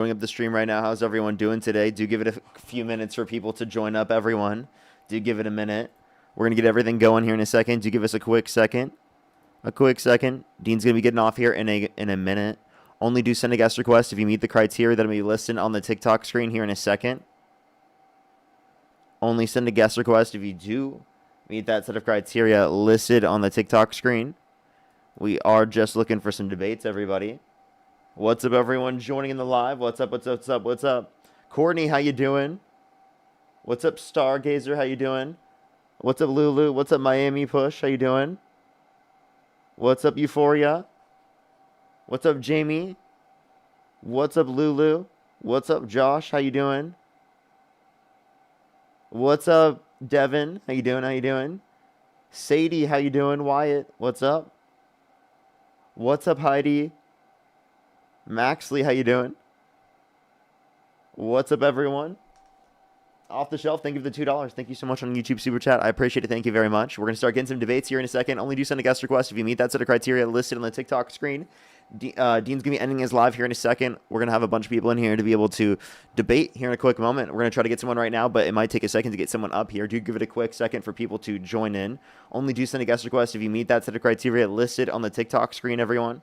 Going up the stream right now. How's everyone doing today? Do give it a few minutes for people to join up, everyone. Do give it a minute. We're going to get everything going here in a second. Do give us a quick second. A quick second. Dean's going to be getting off here in a minute. Only do send a guest request if you meet the criteria that will be listed on the TikTok screen here in a second. Only send a guest request if you do meet that set of criteria listed on the TikTok screen. We are just looking for some debates, everybody. What's up, everyone joining in the live? What's up, what's up, what's up, what's up? Courtney, how you doing? What's up, Stargazer? How you doing? What's up, Lulu? What's up, Miami Push? How you doing? What's up, Euphoria? What's up, Jamie? What's up, Lulu? What's up, Josh? How you doing? What's up, Devin? How you doing? How you doing? Sadie, how you doing? Wyatt, what's up? What's up, Heidi? Maxley, how you doing? What's up, everyone? Off the shelf, thank you for the $2. Thank you so much on YouTube Super Chat. I appreciate it. Thank you very much. We're going to start getting some debates here in a second. Only do send a guest request if you meet that set of criteria listed on the TikTok screen. Dean's going to be ending his live here in a second. We're going to have a bunch of people in here to be able to debate here in a quick moment. We're going to try to get someone right now, but it might take a second to get someone up here. Do give it a quick second for people to join in. Only do send a guest request if you meet that set of criteria listed on the TikTok screen, everyone.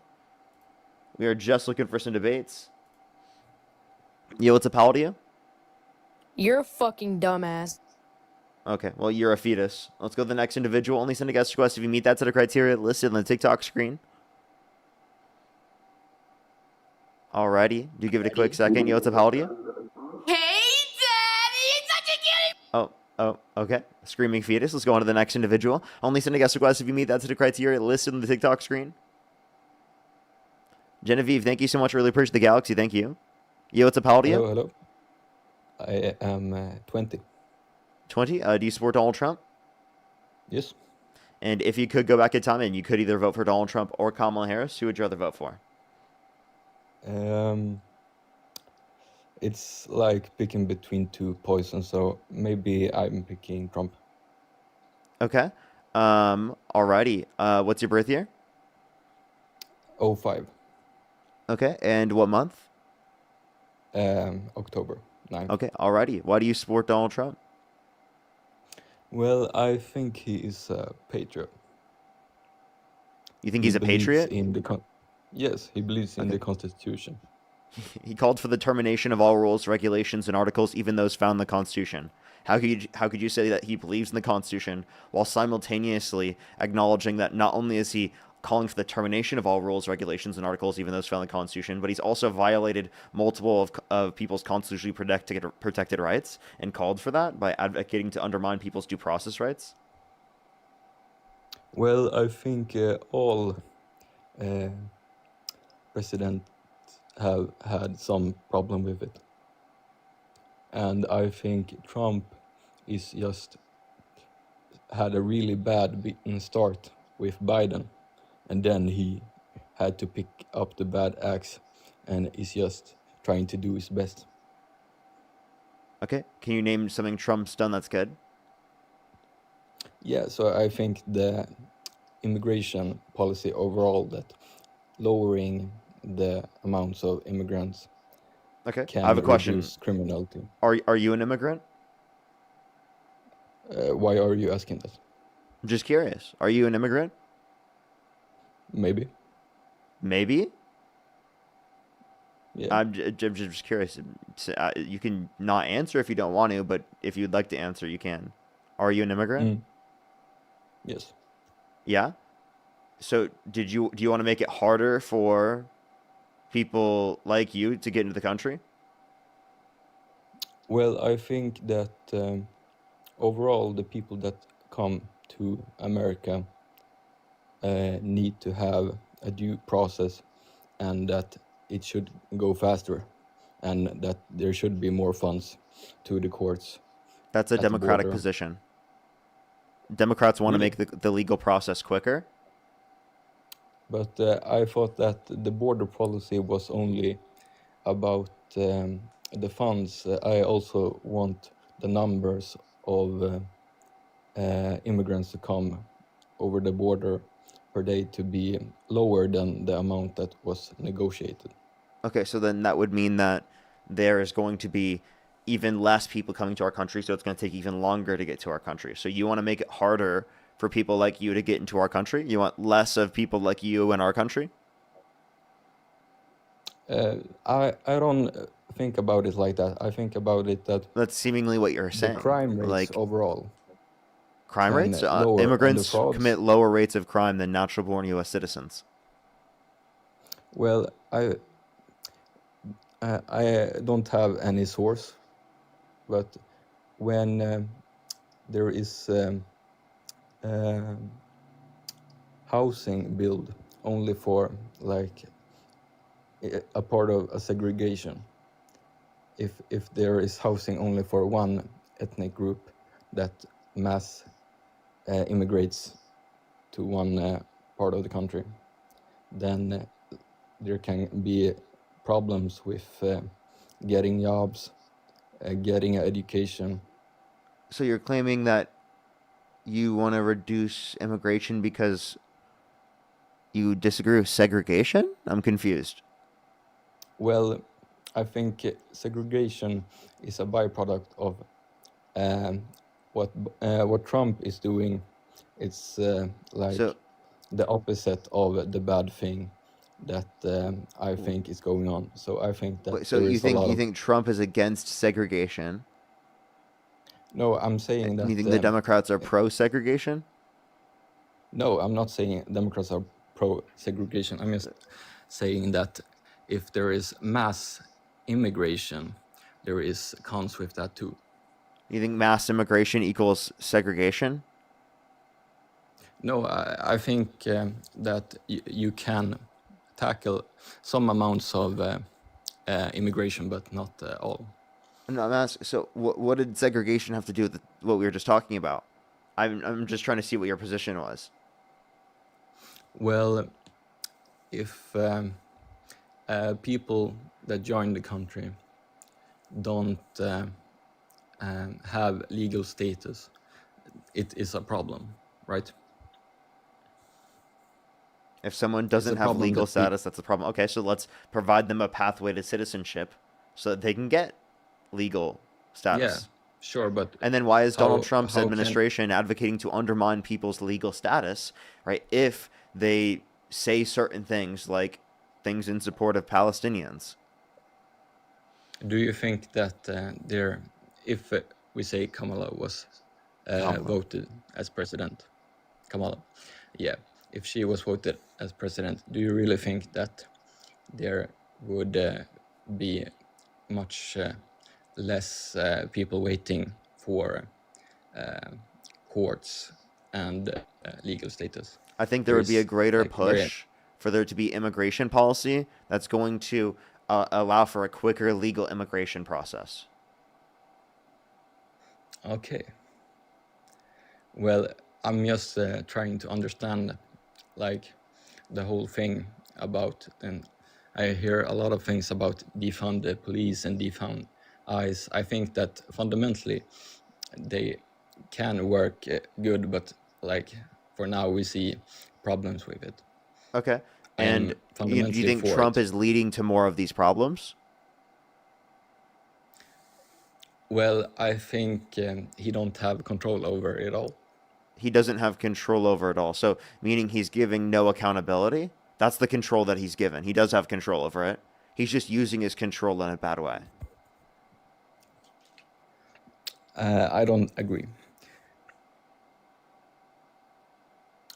We are just looking for some debates. Yo, what's up, how old are you? You're a fucking dumbass. Okay, well, you're a fetus. Let's go to the next individual. Only send a guest request if you meet that set of criteria listed on the TikTok screen. Alrighty. Do give it a quick second. Yo, what's up, how old are you? Hey, Daddy, it's such a cutie. Oh, okay. Screaming fetus. Let's go on to the next individual. Only send a guest request if you meet that set of criteria listed on the TikTok screen. Genevieve, thank you so much. Really appreciate the galaxy. Thank you. Yo, what's up, how old are you? Hello. I am 20. 20? Do you support Donald Trump? Yes. And if you could go back in time and you could either vote for Donald Trump or Kamala Harris, who would you rather vote for? It's like picking between two poisons, so maybe I'm picking Trump. Okay. Alrighty. What's your birth year? 05. Okay. And what month? October 9th. Okay. Alrighty. Why do you support Donald Trump? Well, I think he is a patriot. You think he's a patriot? Yes, he believes in the Constitution. He called for the termination of all rules, regulations, and articles, even those found in the Constitution. How could you say that he believes in the Constitution while simultaneously acknowledging that not only is he calling for the termination of all rules, regulations, and articles, even those found in the Constitution, but he's also violated multiple of people's constitutionally protected rights and called for that by advocating to undermine people's due process rights? Well, I think all presidents have had some problem with it. And I think Trump is just had a really bad start with Biden. And then he had to pick up the bad axe and is just trying to do his best. Okay. Can you name something Trump's done that's good? Yeah, so I think the immigration policy overall, that lowering the amounts of immigrants can I have a question. Reduce criminality. Are you an immigrant? Why are you asking that? I'm just curious. Are you an immigrant? Maybe. Maybe? Yeah. I'm just curious. You can not answer if you don't want to, but if you'd like to answer, you can. Are you an immigrant? Yes. Yeah? So do you want to make it harder for people like you to get into the country? Well, I think that overall the people that come to America need to have a due process, and that it should go faster, and that there should be more funds to the courts. That's a Democratic position. Democrats want to make the legal process quicker. But I thought that the border policy was only about the funds. I also want the numbers of immigrants to come over the border per day to be lower than the amount that was negotiated. Okay, so then that would mean that there is going to be even less people coming to our country, so it's going to take even longer to get to our country. So you want to make it harder for people like you to get into our country? You want less of people like you in our country? I don't think about it like that. I think about it that That's seemingly what you're the saying. crime rates Like overall crime can rates, lower, and the immigrants commit frauds. lower rates of crime than natural-born U.S. citizens. Well, I don't have any source, but when there is housing built only for like a part of a segregation, if there is housing only for one ethnic group that mass immigrates to one part of the country, then there can be problems with getting jobs, getting education. So you're claiming that you want to reduce immigration because you disagree with segregation? I'm confused. Well, I think segregation is a byproduct of um, what Trump is doing. It's like So, the opposite of the bad thing that I think is going on. So I think that so there you is a lot think of. Trump is against segregation, No, I'm saying and you that. think the Democrats are pro-segregation? No, I'm not saying Democrats are pro segregation. I'm just saying that if there is mass immigration, there is cons with that too. You think mass immigration equals segregation? No, I think that you can tackle some amounts of immigration, but not all. No, I'm asking. So, what did segregation have to do with what we were just talking about? I'm just trying to see what your position was. Well, if people that join the country don't have legal status, it is a problem, right? If someone It's a doesn't have problem legal that people. status, that's a problem. Okay, so let's provide them a pathway to citizenship so that they can get legal Yeah, status. sure, but And then why is Donald Trump's how can. administration advocating to undermine people's legal status, right? If they say certain things like things in support of Palestinians. Do you think that there, if we say Kamala was Kamala. voted as president, Kamala, yeah, if she was voted as president, do you really think that there would be much less people waiting for courts and legal status? I think there There would be a is greater like very. push for there to be immigration policy that's going to allow for a quicker legal immigration process. Okay. Well, I'm just trying to understand, like, the whole thing about, and I hear a lot of things about defund the police and defund ICE. I think that fundamentally they can work good, but like for now we see problems with it. Okay. I And am do you fundamentally think for Trump it. is leading to more of these problems? Well, I think he don't have control over it all. He doesn't have control over it all. So, meaning he's giving no accountability? That's the control that he's given. He does have control over it. He's just using his control in a bad way. I don't agree.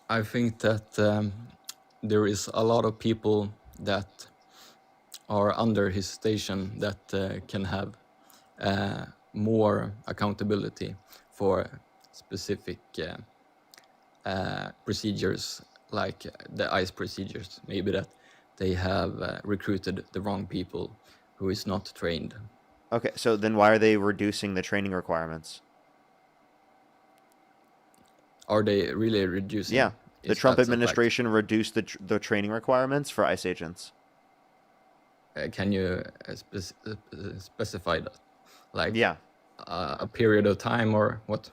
I think that there is a lot of people that are under his station that can have more accountability for specific procedures, like the ICE procedures. Maybe that they have recruited the wrong people who is not trained. Okay, so then why are they reducing the training requirements? Are they really reducing? Yeah. The Is Trump that a fact? administration reduced the training requirements for ICE agents. Can you specify that? Like Yeah. a period of time or what?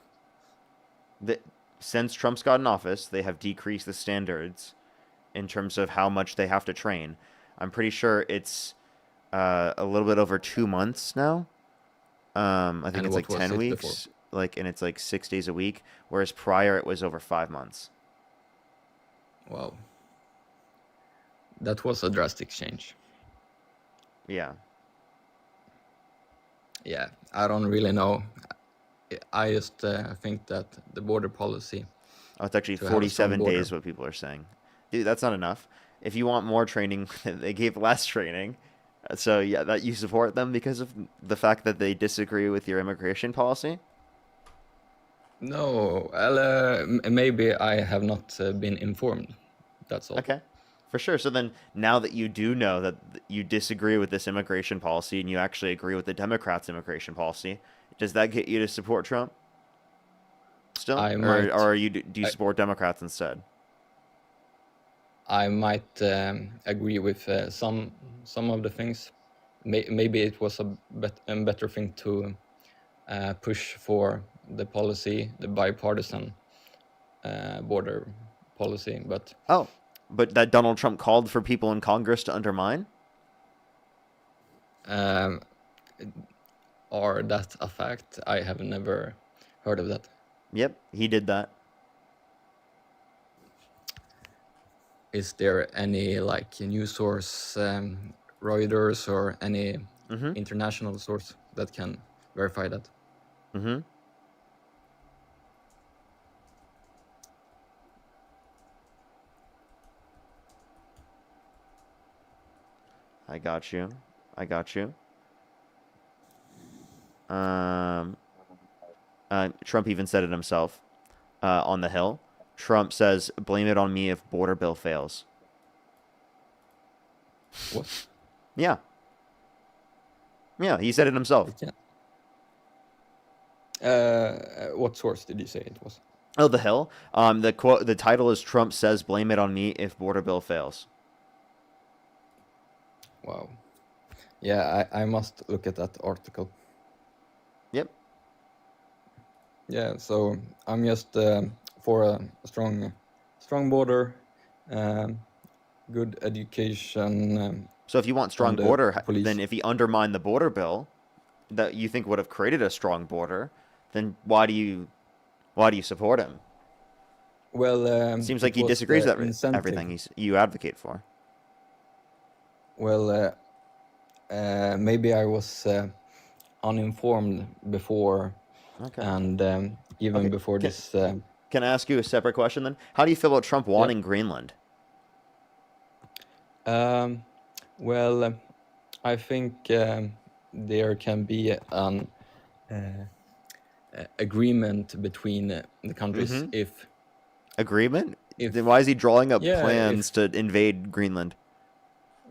Since Trump's got in office, they have decreased the standards in terms of how much they have to train. I'm pretty sure it's A little bit over 2 months now. I think And it's like what was 10 it before? weeks, and it's like 6 days a week, whereas prior it was over 5 months. Wow, that was a drastic change. Yeah. Yeah, I don't really know. I just think that the border policy Oh, it's actually to have a strong 47 border. days, what people are saying. Dude, that's not enough. If you want more training, they gave less training. So, yeah, that you support them because of the fact that they disagree with your immigration policy? No, well, maybe I have not been informed. That's all. Okay. For sure. So then, now that you do know that you disagree with this immigration policy and you actually agree with the Democrats' immigration policy, does that get you to support Trump still? I Or might, do you I, support Democrats instead? I might agree with some of the things. Maybe it was a better thing to push for the policy, the bipartisan border policy, but Oh, but that Donald Trump called for people in Congress to undermine? um, are that a fact? I have never heard of that. Yep, he did that. Is there any like news source, Reuters or any Mm-hmm. international source that can verify that? Mm-hmm. I got you. I got you. Um, Trump even said it himself on the Hill. Trump says, "Blame it on me if border bill fails." What? Yeah, yeah, he said it himself. I can't. What source did you say it was? Oh, the Hill. The quote, the title is "Trump says, blame it on me if border bill fails." Wow. Yeah, I must look at that article. Yep. Yeah, so I'm just for a strong border, um, good education So if you want from strong the border, police. then if he undermined the border bill that you think would have created a strong border, then why do you support him? Well, Seems like it he was disagrees the with incentive. everything you advocate for. Well, maybe I was uninformed before, Okay. and even Okay. before Can, this. can I ask you a separate question then? How do you feel about Trump Yeah. wanting Greenland? Um, well, I think there can be an agreement between the countries Mm-hmm. if Agreement? Then if why is he drawing up yeah plans if to invade Greenland?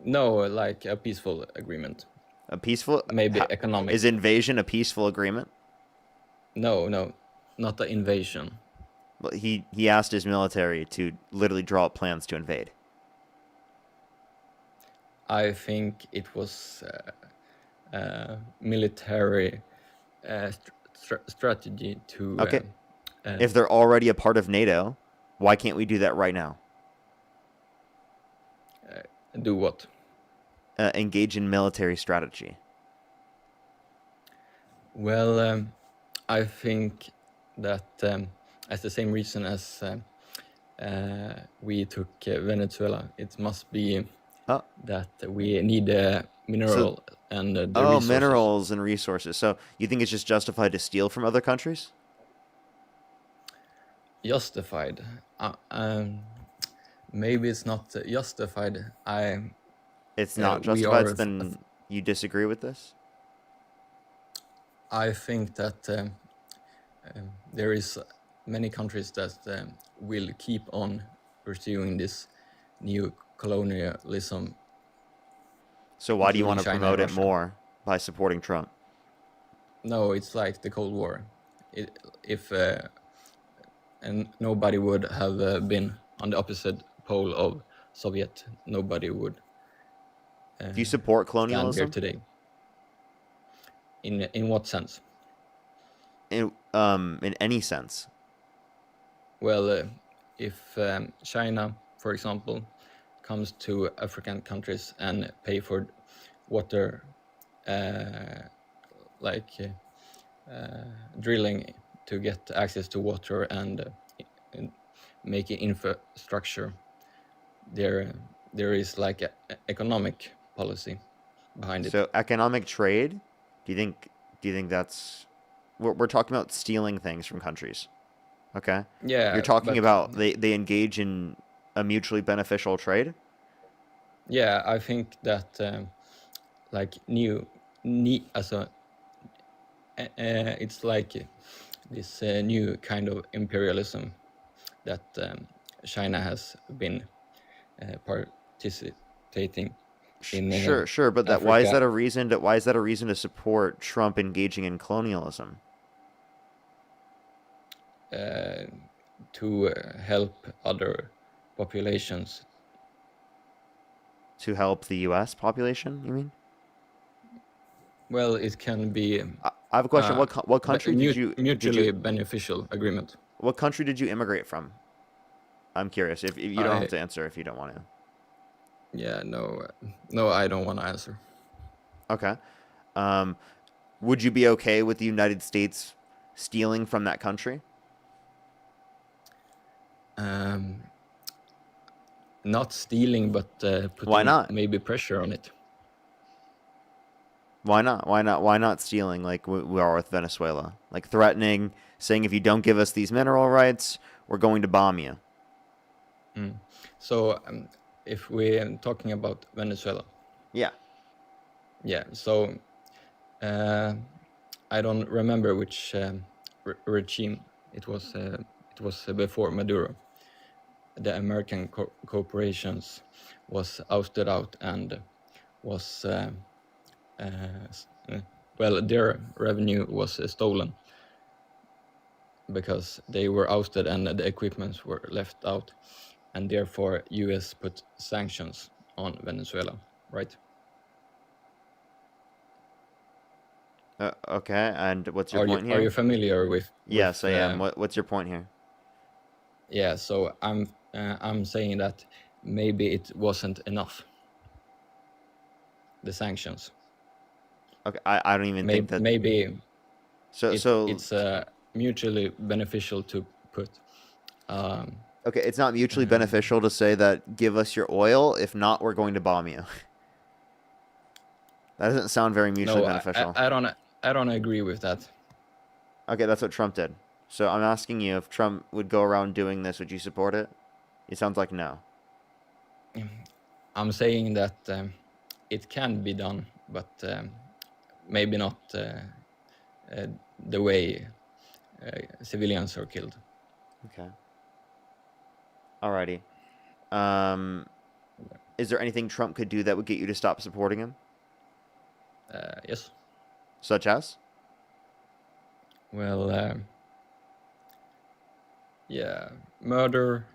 no like a peaceful agreement, A peaceful? maybe economic. Is invasion a peaceful agreement? No, not the invasion. Well, he asked his military to literally draw up plans to invade. I think it was military strategy to Okay. If they're already a part of NATO, why can't we do that right now? do what? Engage in military strategy. Well, I think that as the same reason as we took Venezuela, it must be Oh, that we need so mineral and the oh, resources. minerals and resources. So you think it's just justified to steal from other countries? Justified. Maybe it's not justified. It's not We justified. are. So then you disagree with this? I think that there is many countries that will keep on pursuing this new colonialism, So why do you including want to China and promote it Russia. more by supporting Trump? No, it's like the Cold War. If and nobody would have been on the opposite pole of Soviet, nobody would Do you support stand here colonialism? today. In what sense? In any sense? Well, if China, for example, comes to African countries and pay for water, like drilling to get access to water and making infrastructure. There is like a economic policy behind it. So economic trade, do you think that's we're talking about stealing things from countries? Okay. You're Yeah, talking but about they engage in a mutually beneficial trade? yeah, I think that like as a it's like this new kind of imperialism that China has been participating in Sure, but that Africa why is that a reason to support Trump engaging in colonialism? to help other populations. To help the US population, you mean? Well, it can be I have a question. What country did mutually you beneficial agreement. what country did you immigrate from? I'm curious. If you don't have I to answer if you don't want to. Yeah, no, I don't want to answer. Okay. Um, would you be okay with the United States stealing from that country? Um, Not stealing, but Why putting not? maybe pressure on it. Why not? Why not? Why not stealing like we are with Venezuela? Like threatening, saying if you don't give us these mineral rights, we're going to bomb you. Mm. So if we're talking about Venezuela, Yeah. yeah. So I don't remember which regime it was. It was before Maduro. The American corporations was ousted out and was well, their revenue was stolen because they were ousted and the equipments were left out, and therefore US put sanctions on Venezuela, right? Okay. And what's your point Are you here? familiar with Yes, I am. What's your point here? yeah, so I'm saying that maybe it wasn't enough, the sanctions. Okay. I don't even think that. Maybe So it's mutually beneficial to put um, okay, it's not mutually beneficial to say that give us your oil. If not, we're going to bomb you. That doesn't sound very mutually no, beneficial. I don't agree with that. Okay, that's what Trump did. So I'm asking you if Trump would go around doing this, would you support it? It sounds like no. I'm saying that it can be done, but maybe not the way civilians are killed. Okay. Alrighty. Is there anything Trump could do that would get you to stop supporting him? Yes. Such as? Well, yeah, murder,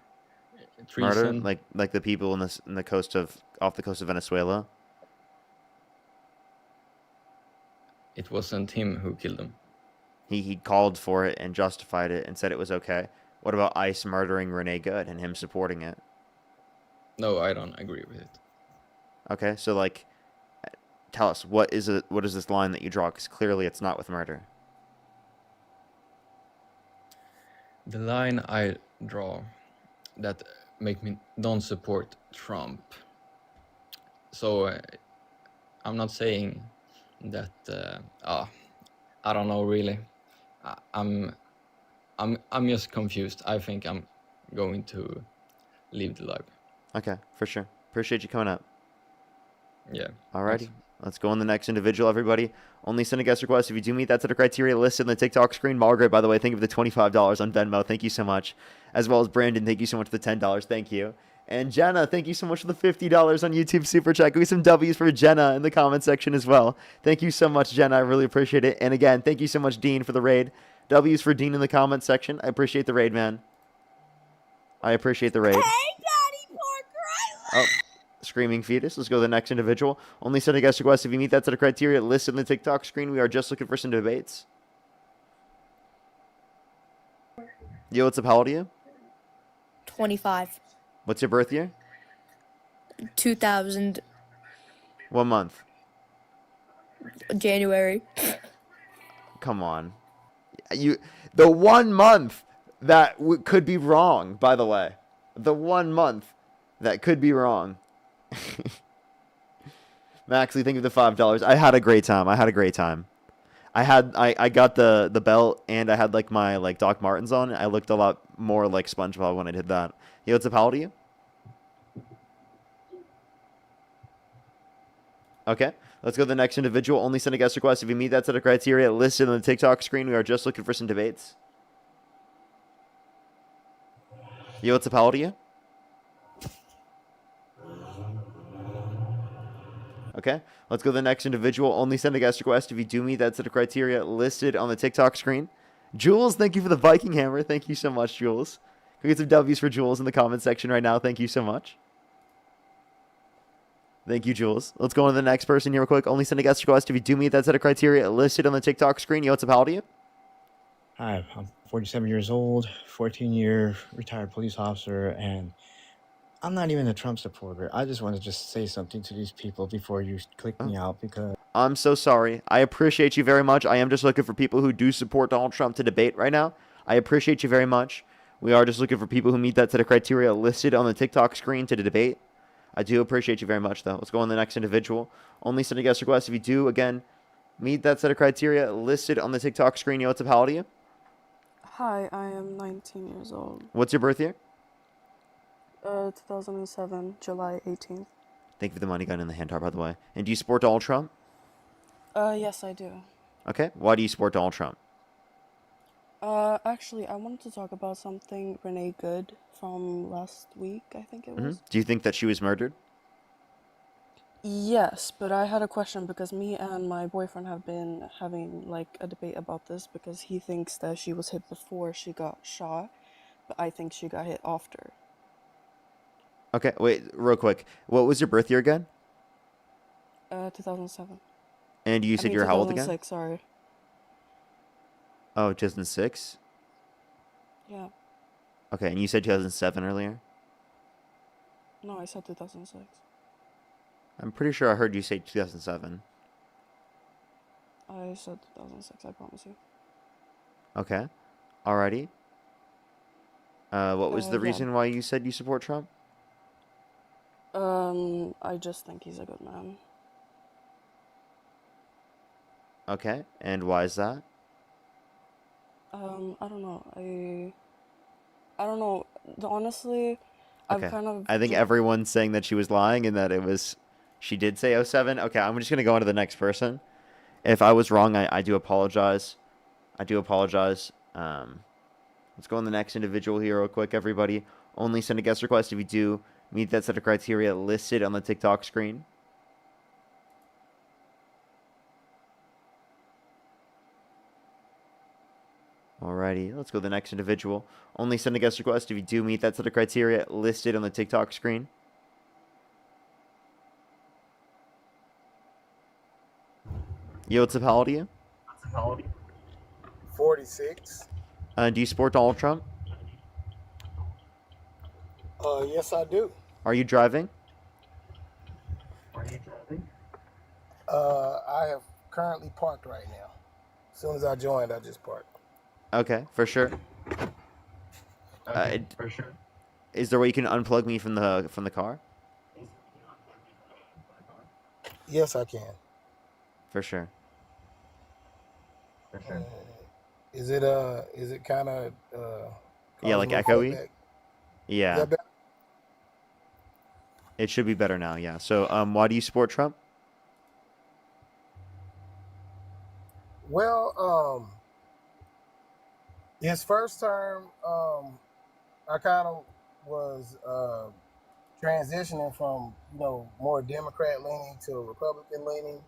Murder? treason. Like the people in the coast of off the coast of Venezuela? It wasn't him who killed them. He called for it and justified it and said it was okay. What about ICE murdering Renee Good and him supporting it? No, I don't agree with it. Okay, so like, tell us what is this line that you draw? Because clearly it's not with murder. The line I draw that make me don't support Trump. So I'm not saying that. I don't know really. I'm just confused. I think I'm going to leave the live. Okay, for sure. Appreciate you coming up. Yeah. Alrighty. Thanks. Let's go on the next individual, everybody. Only send a guest request if you do meet that set of criteria listed on the TikTok screen. Margaret, by the way, thank you for the $25 on Venmo. Thank you so much. As well as Brandon, thank you so much for the $10. Thank you. And Jenna, thank you so much for the $50 on YouTube Super Chat. Give me some W's for Jenna in the comment section as well. Thank you so much, Jenna. I really appreciate it. And again, thank you so much, Dean, for the raid. W's for Dean in the comment section. I appreciate the raid, man. I appreciate the raid. Hey, Daddy Parker, I love Oh, screaming fetus. Let's go to the next individual. Only send a guest request if you meet that set of criteria listed on the TikTok screen. We are just looking for some debates. Yo, what's up? How old are you? 25. What's your birth year? 2000. What month? January. Come on. The 1 month that could be wrong, by the way. The 1 month that could be wrong. Maxley, thank you for the $5. I had a great time. I got the belt and I had like my like Doc Martens on. I looked a lot more like SpongeBob when I did that. Yo, what's up? How old are you? Okay. Let's go to the next individual. Only send a guest request if you meet that set of criteria listed on the TikTok screen. We are just looking for some debates. Yo, what's up? How old are you? Okay. Let's go to the next individual. Only send a guest request if you do meet that set of criteria listed on the TikTok screen. Jules, thank you for the Viking hammer. Thank you so much, Jules. Can we get some W's for Jules in the comment section right now? Thank you so much. Thank you, Jules. Let's go on to the next person here real quick. Only send a guest request if you do meet that set of criteria listed on the TikTok screen. Yo, what's up? How old are you? Hi, I'm 47 years old, 14-year retired police officer, and I'm not even a Trump supporter. I just want to just say something to these people before you click me out because I'm so sorry. I appreciate you very much. I am just looking for people who do support Donald Trump to debate right now. I appreciate you very much. We are just looking for people who meet that set of criteria listed on the TikTok screen to debate. I do appreciate you very much, though. Let's go on to the next individual. Only send a guest request if you do, again, meet that set of criteria listed on the TikTok screen. Yo, what's up? How old are you? Hi, I am 19 years old. What's your birth year? 2007, July 18th. Thank you for the money gun in the hand tar, by the way. And do you support Donald Trump? Yes, I do. Okay. Why do you support Donald Trump? Actually, I wanted to talk about something Renee Good from last week, I think it was. Do you think that she was murdered? Yes, but I had a question because me and my boyfriend have been having like a debate about this because he thinks that she was hit before she got shot, but I think she got hit after. Okay. Wait, real quick. What was your birth year again? 2007. And you I said mean, you're how old again? 2006, sorry. Oh, 2006? Yeah. Okay, and you said 2007 earlier? No, I said 2006. I'm pretty sure I heard you say 2007. I said 2006, I promise you. Okay. Alrighty. What was the Yeah. reason why you said you support Trump? I just think he's a good man. Okay, and why is that? I don't know. I don't know. Honestly, I've Okay. kind of I think everyone's saying that she was lying and that she did say '07. Okay, I'm just going to go on to the next person. If I was wrong, I do apologize. I do apologize. Let's go on the next individual here real quick, everybody. Only send a guest request if you do meet that set of criteria listed on the TikTok screen. Alrighty, let's go to the next individual. Only send a guest request if you do meet that set of criteria listed on the TikTok screen. Yo, what's up? How old are you? 46. Do you support Donald Trump? Yes, I do. Are you driving? I have currently parked right now. As soon as I joined, I just parked. Okay, for sure. Is there a way you can unplug me from the car? Yes, I can. For sure. Is it kind of Yeah, like echoey? Yeah. It should be better now, yeah. So, why do you support Trump? Well, his first term, I kind of was transitioning from more Democrat leaning to Republican leaning,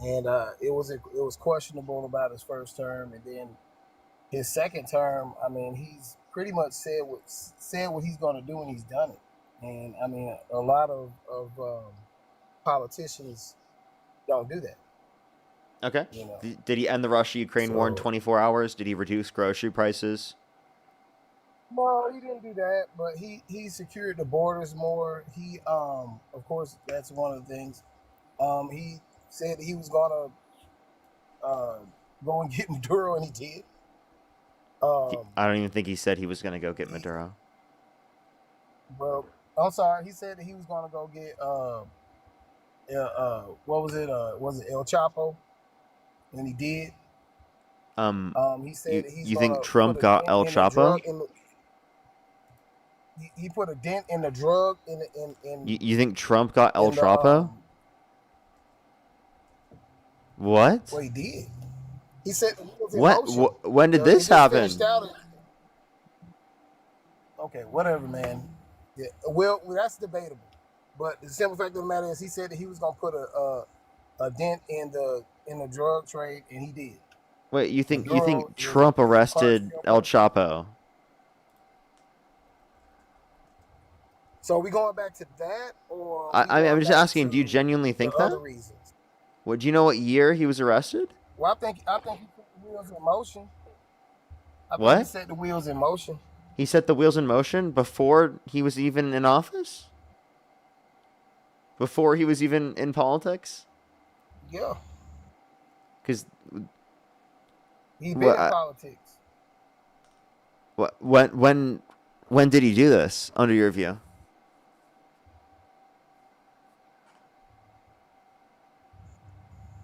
and it was questionable about his first term, and then his second term. I mean, he's pretty much said what he's going to do, and he's done it. And I mean, a lot of politicians don't do that. Okay. Did he end the Russia-Ukraine war in 24 hours? Did he reduce grocery prices? No, he didn't do that, but he secured the borders more. He of course, that's one of the things. He said that he was gonna go and get Maduro, and he did. I don't even think he said he was going to go get Maduro. Well, I'm sorry. He said that he was gonna go get what was it? Was it El Chapo? And he did. He said that he's You gonna think Trump put a got dent El in the Chapo? drug in the, he put a dent in the drug in You think Trump got El in the Chapo? What? well, he did. He said the wheels in What? motion. When did It this just happen? finished out. Okay, whatever, man. Yeah, well, that's debatable. But the simple fact of the matter is, he said that he was gonna put a dent in the drug trade, and he did. Wait, you think Maduro is Trump a arrested cartel El Chapo? So are we going back to that, or I'm going just back asking. Do you to genuinely the think other that? reasons? What? Do you know what year he was arrested? Well, I think he put the wheels in motion. I think he What? set the wheels in motion. He set the wheels in motion before he was even in office? Before he was even in politics? Yeah, Because he been in politics. when did he do this, under your view?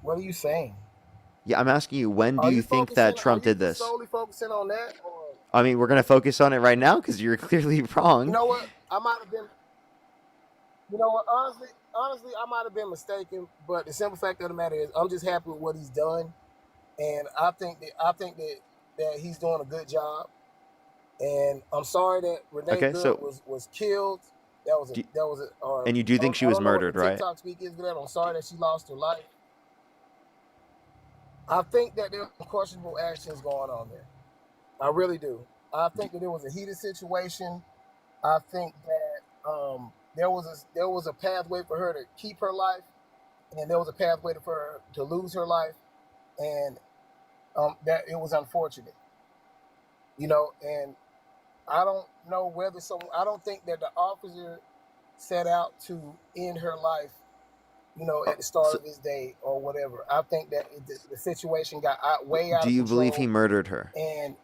What are you saying? Yeah, I'm asking you, when do Are you you think that focusing? Are Trump you did this? solely focusing on that, or I mean, we're going to focus on it right now because you're clearly you wrong. know what? I might have been. You know what? Honestly, I might have been mistaken. But the simple fact of the matter is, I'm just happy with what he's done, and I think that he's doing a good job. And I'm sorry that Renee Okay, Good so was killed. That was do, or and you do think she I was don't know what murdered, the right? TikTok speak is for that. I'm sorry that she lost her life. I think that there were questionable actions going on there. I really do. I think that it was a heated situation. I think that there was a pathway for her to keep her life, and there was a pathway for her to lose her life, and that it was unfortunate. And I don't know whether I don't think that the officer set out to end her life, at the start So, of his day or whatever. I think that the situation got way out do of you believe he control, murdered her? and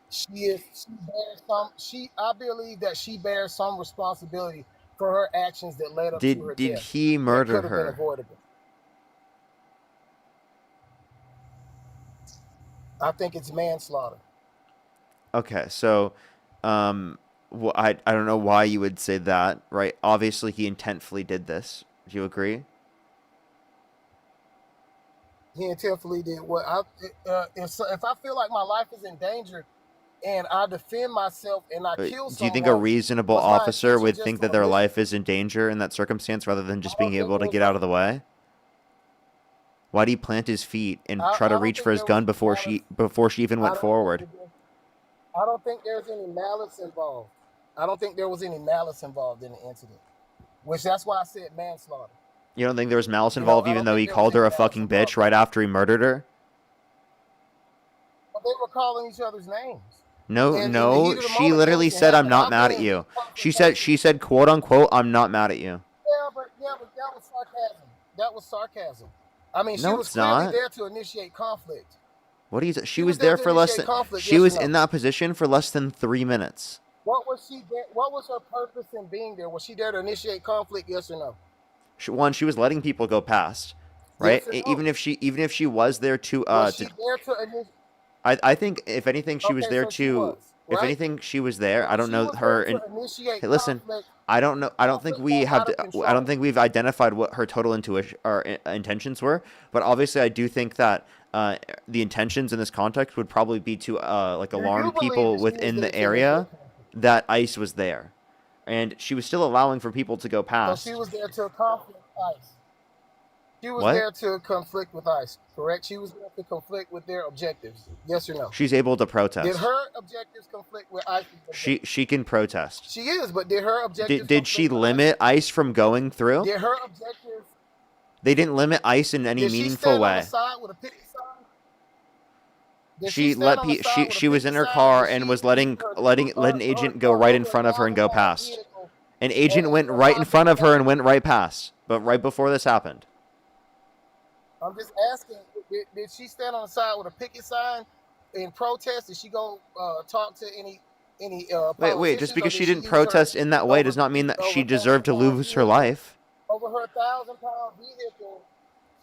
I believe that she bears some responsibility for her actions that led up to her Did death. he That murder could have been her? avoidable. I think it's manslaughter. Okay, so I don't know why you would say that, right? Obviously, he intentfully did this. Do you agree? He intentionally did what if I feel like my life is in danger and I defend myself and I kill Do you think a someone, reasonable was my officer intention would just think to that their elicit? life is in danger in that circumstance rather than just I don't being think able it to was get out of the way? Why did he plant his feet and try I to don't reach think for his there was gun any before she even I went don't forward? I don't think there's any malice involved. I don't think there was any malice involved in the incident, which that's why I said manslaughter. You don't think there was malice involved, I even don't though think he there was called her any a malice fucking bitch involved. right after he murdered her? But they were calling each other's names. No, And in the no. heat of the She moment, literally anything said, "I'm happened. not I've mad been at in you." confrontations. She said, "quote unquote, I'm not mad at you." Yeah, but that was sarcasm. That was sarcasm. I mean, she No, was it's clearly not. there to initiate conflict. What do you? She She was was there there to for less initiate than. conflict. She Yes or was no? in that position for less than 3 minutes. What was she there? What was her purpose in being there? Was she there to initiate conflict? Yes or no? One, she was letting people go past, right? Yes or no? Even if she was there to Was she there to initiate? I think if anything she was Okay, there so she to was, if right? anything she was there. I don't She know was her. there to initiate Hey, listen, conflict. I don't know. I don't think Conflict we got have. out of I control. don't think we've identified what her total intuition or intentions were. But obviously, I do think that the intentions in this context would probably be to like Do you alarm believe people that she was within there the to area initiate conflict? that ICE was there, and she was still allowing for people to go So past. she was there to conflict ICE. She was What? there to conflict with ICE, correct? She was there to conflict with their objectives. Yes or no? She's able to Did protest. her objectives conflict with ICE's objectives? She can protest. She is, but did her objectives Did she conflict with limit ICE from going ICE? through? Did her objectives? They didn't limit ICE in any Did she meaningful stand on the way. side with a picket sign? Did She stand let on the side with she a was in picket her sign? car Did and she was let an agent go right in front of her and go past. vehicle An agent and went right in front of her and went right past. But right before this happened. I'm just asking, did she stand on the side with a picket sign in protest? Did she go talk to any Wait. Just politicians, or because did she she didn't use her protest in that way does not mean that over she a thousand deserved to pound lose her vehicle life. over her 1,000-pound vehicle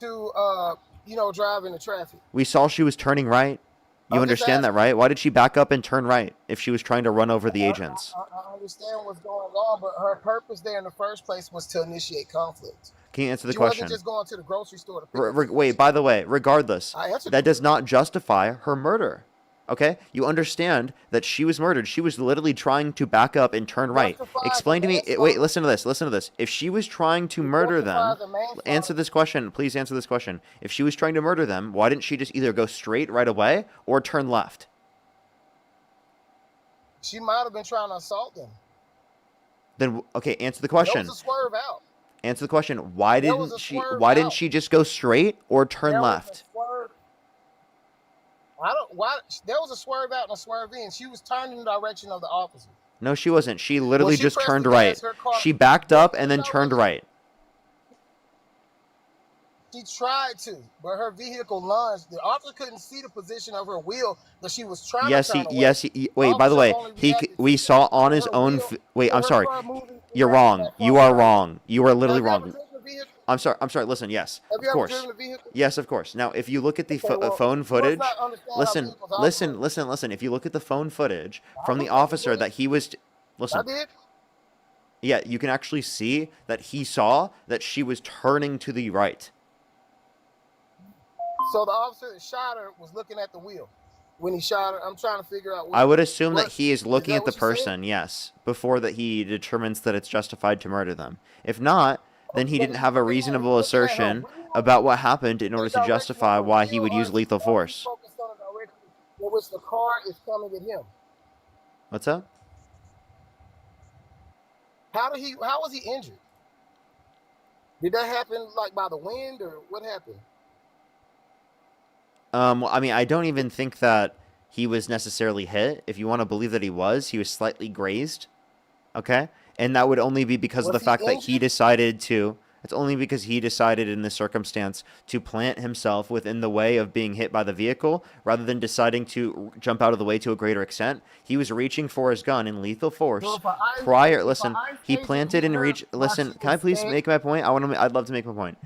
to drive into traffic? We saw she was turning right. You I'm just understand that, asking. right? Why did she back up and turn right if she was trying to run over the agents? I understand what's going on, but her purpose there in the first place was to initiate conflict. Can you answer the She wasn't question? just going to the grocery store to pick up some Wait, by the way, regardless, I answered that does not justify her murder. Okay? You understand that she was murdered. She was literally trying to back up and turn right. Justifies Explain to me. manslaughter. Wait, listen to this. Listen to this. If she was trying to murder them, justifies a manslaughter. answer this question. Please answer this question. If she was trying to murder them, why didn't she just either go straight right away or turn left? She might have been trying to assault them. Then, okay, answer the There question. was a swerve out. Answer the question. Why There was didn't a she? swerve Why didn't out. she just go straight or turn There was a left? swerve. There was a swerve out and a swerve in. She was turning in the direction of the officer. No, she wasn't. She literally she just pressed turned the right. gas, her car She backed up and went then turned right. She tried to, but her vehicle lunged. The officer couldn't see the position of her wheel, but she was trying Yes, to turn he. away. Yes, he. Wait. By the way, we saw on his own. Wait, I'm sorry. You're wrong. You are wrong. You are literally wrong. I'm sorry. I'm sorry. Listen. Yes. Have Of you ever course. driven a vehicle? Yes, of course. Now, if you look at the Okay, well, phone footage, not understand how listen, vehicles operate. listen. If you look at the phone footage from the looked at the officer that footage. he was, I listen, did. yeah, you can actually see that he saw that she was turning to the right. So the officer that shot her was looking at the wheel when he shot her. I'm trying to figure out. I would assume that what- he is looking that at the what you said? person, yes, before that he determines that it's justified to murder them. If not, then he didn't have a reasonable assertion about what happened in order to justify why he would use lethal force. Focused on the direction in which the car is coming at him. What's up? How was he injured? Did that happen like by the wind, or what happened? I mean, I don't even think that he was necessarily hit. If you want to believe that he was slightly grazed. Okay? And that would only be because of the Was he fact that he injured? decided to. It's only because he decided in this circumstance to plant himself within the way of being hit by the vehicle rather than deciding to jump out of the way to a greater extent. He was reaching for his gun in lethal force So if an ice- prior. if Listen, an ice he agent planted hit and her reached. while Listen, she can I was please dead? make my point? I'd love to make my point.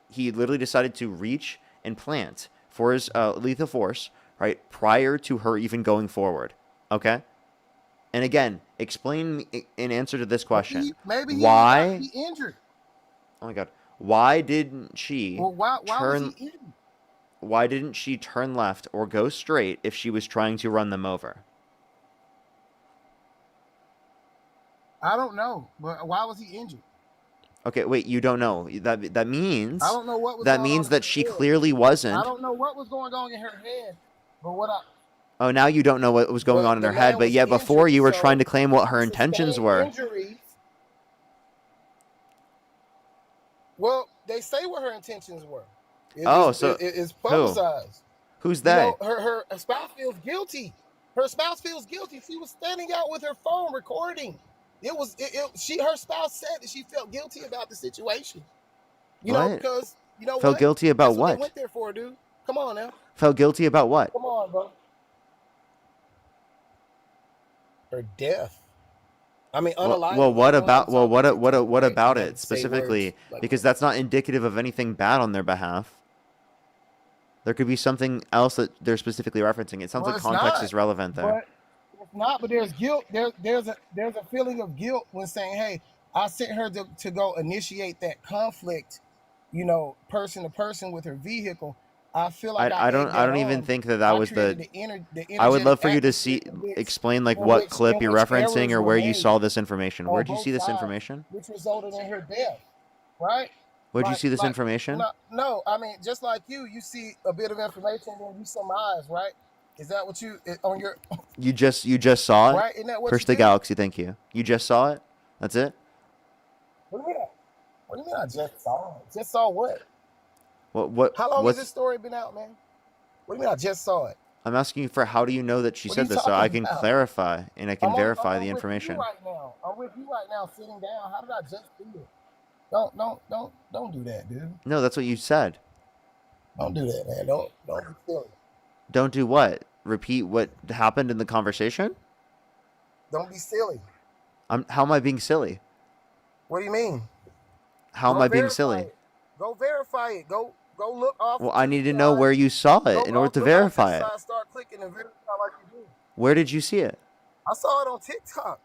He literally decided to reach and plant for his lethal force right prior to her even going forward. Okay. And again, explain in answer to this question. Maybe he why? might be injured. Oh my God. Why didn't she Well, why turn? was he injured? Why didn't she turn left or go straight if she was trying to run them over? I don't know, but why was he injured? Okay, wait. You don't know. That means I don't know what was that going means on in that her she head. clearly I wasn't. don't know what was going on in her head, but what I Oh, now you don't know what was going But on in the her head, man but was yet before injured, you were so trying to claim what her he intentions sustained were. injuries. Well, they say what her intentions were. It's publicized. Who's You they? know, her spouse feels guilty. Her spouse feels guilty. She was standing out with her phone recording. Her spouse said that she felt guilty about the situation. You know, What? because you know Felt what? guilty about That's what what? they went there for, dude. Come on now. Felt guilty about what? Come on, bro. Her death. I mean, unaliving. Well, what You know, about some people what like about to it say specifically? words like Because that. that's not indicative of anything bad on their behalf. There could be something else that they're specifically referencing. It sounds Well, like it's context not. is relevant there. But it's not. But there's guilt. There's a feeling of guilt when saying, "Hey, I sent her to go initiate that conflict, you know, person to person with her vehicle. I feel like I egged don't that even on. think that I was created the. the I would love for you to atmosphere explain like in what which- clip in you're which referencing errors or were where you made saw this information. on Where'd you both see this sides, information? which resulted in her death, right? Where'd you see this Like, information? no, I mean, just like you see a bit of information and you surmise, right? Is that what on your You just saw it? right? Isn't that what Curse you the do? Galaxy, thank you. You just saw it? That's it? What do you mean? What do you mean? I just saw it. Just saw what? What How long has what's this story been out, man? What do you mean? I just saw it. I'm asking you for how do you know that she What are said you this so I talking can about? clarify and I can verify I'm the with information. you right now. I'm with you right now, sitting down. How did I just do it? Don't do that, dude. No, that's what you said. Don't do that, man. Don't be silly. Don't do what? Repeat what happened in the conversation? Don't be silly. How am I being silly? What do you mean? How am Go I being verify silly? it. Go verify it. Go look off Well, I to the need to know side. where you saw it Go in order to look off to the verify it. side. Start clicking and verify like you do. Where did you see it? I saw it on TikTok.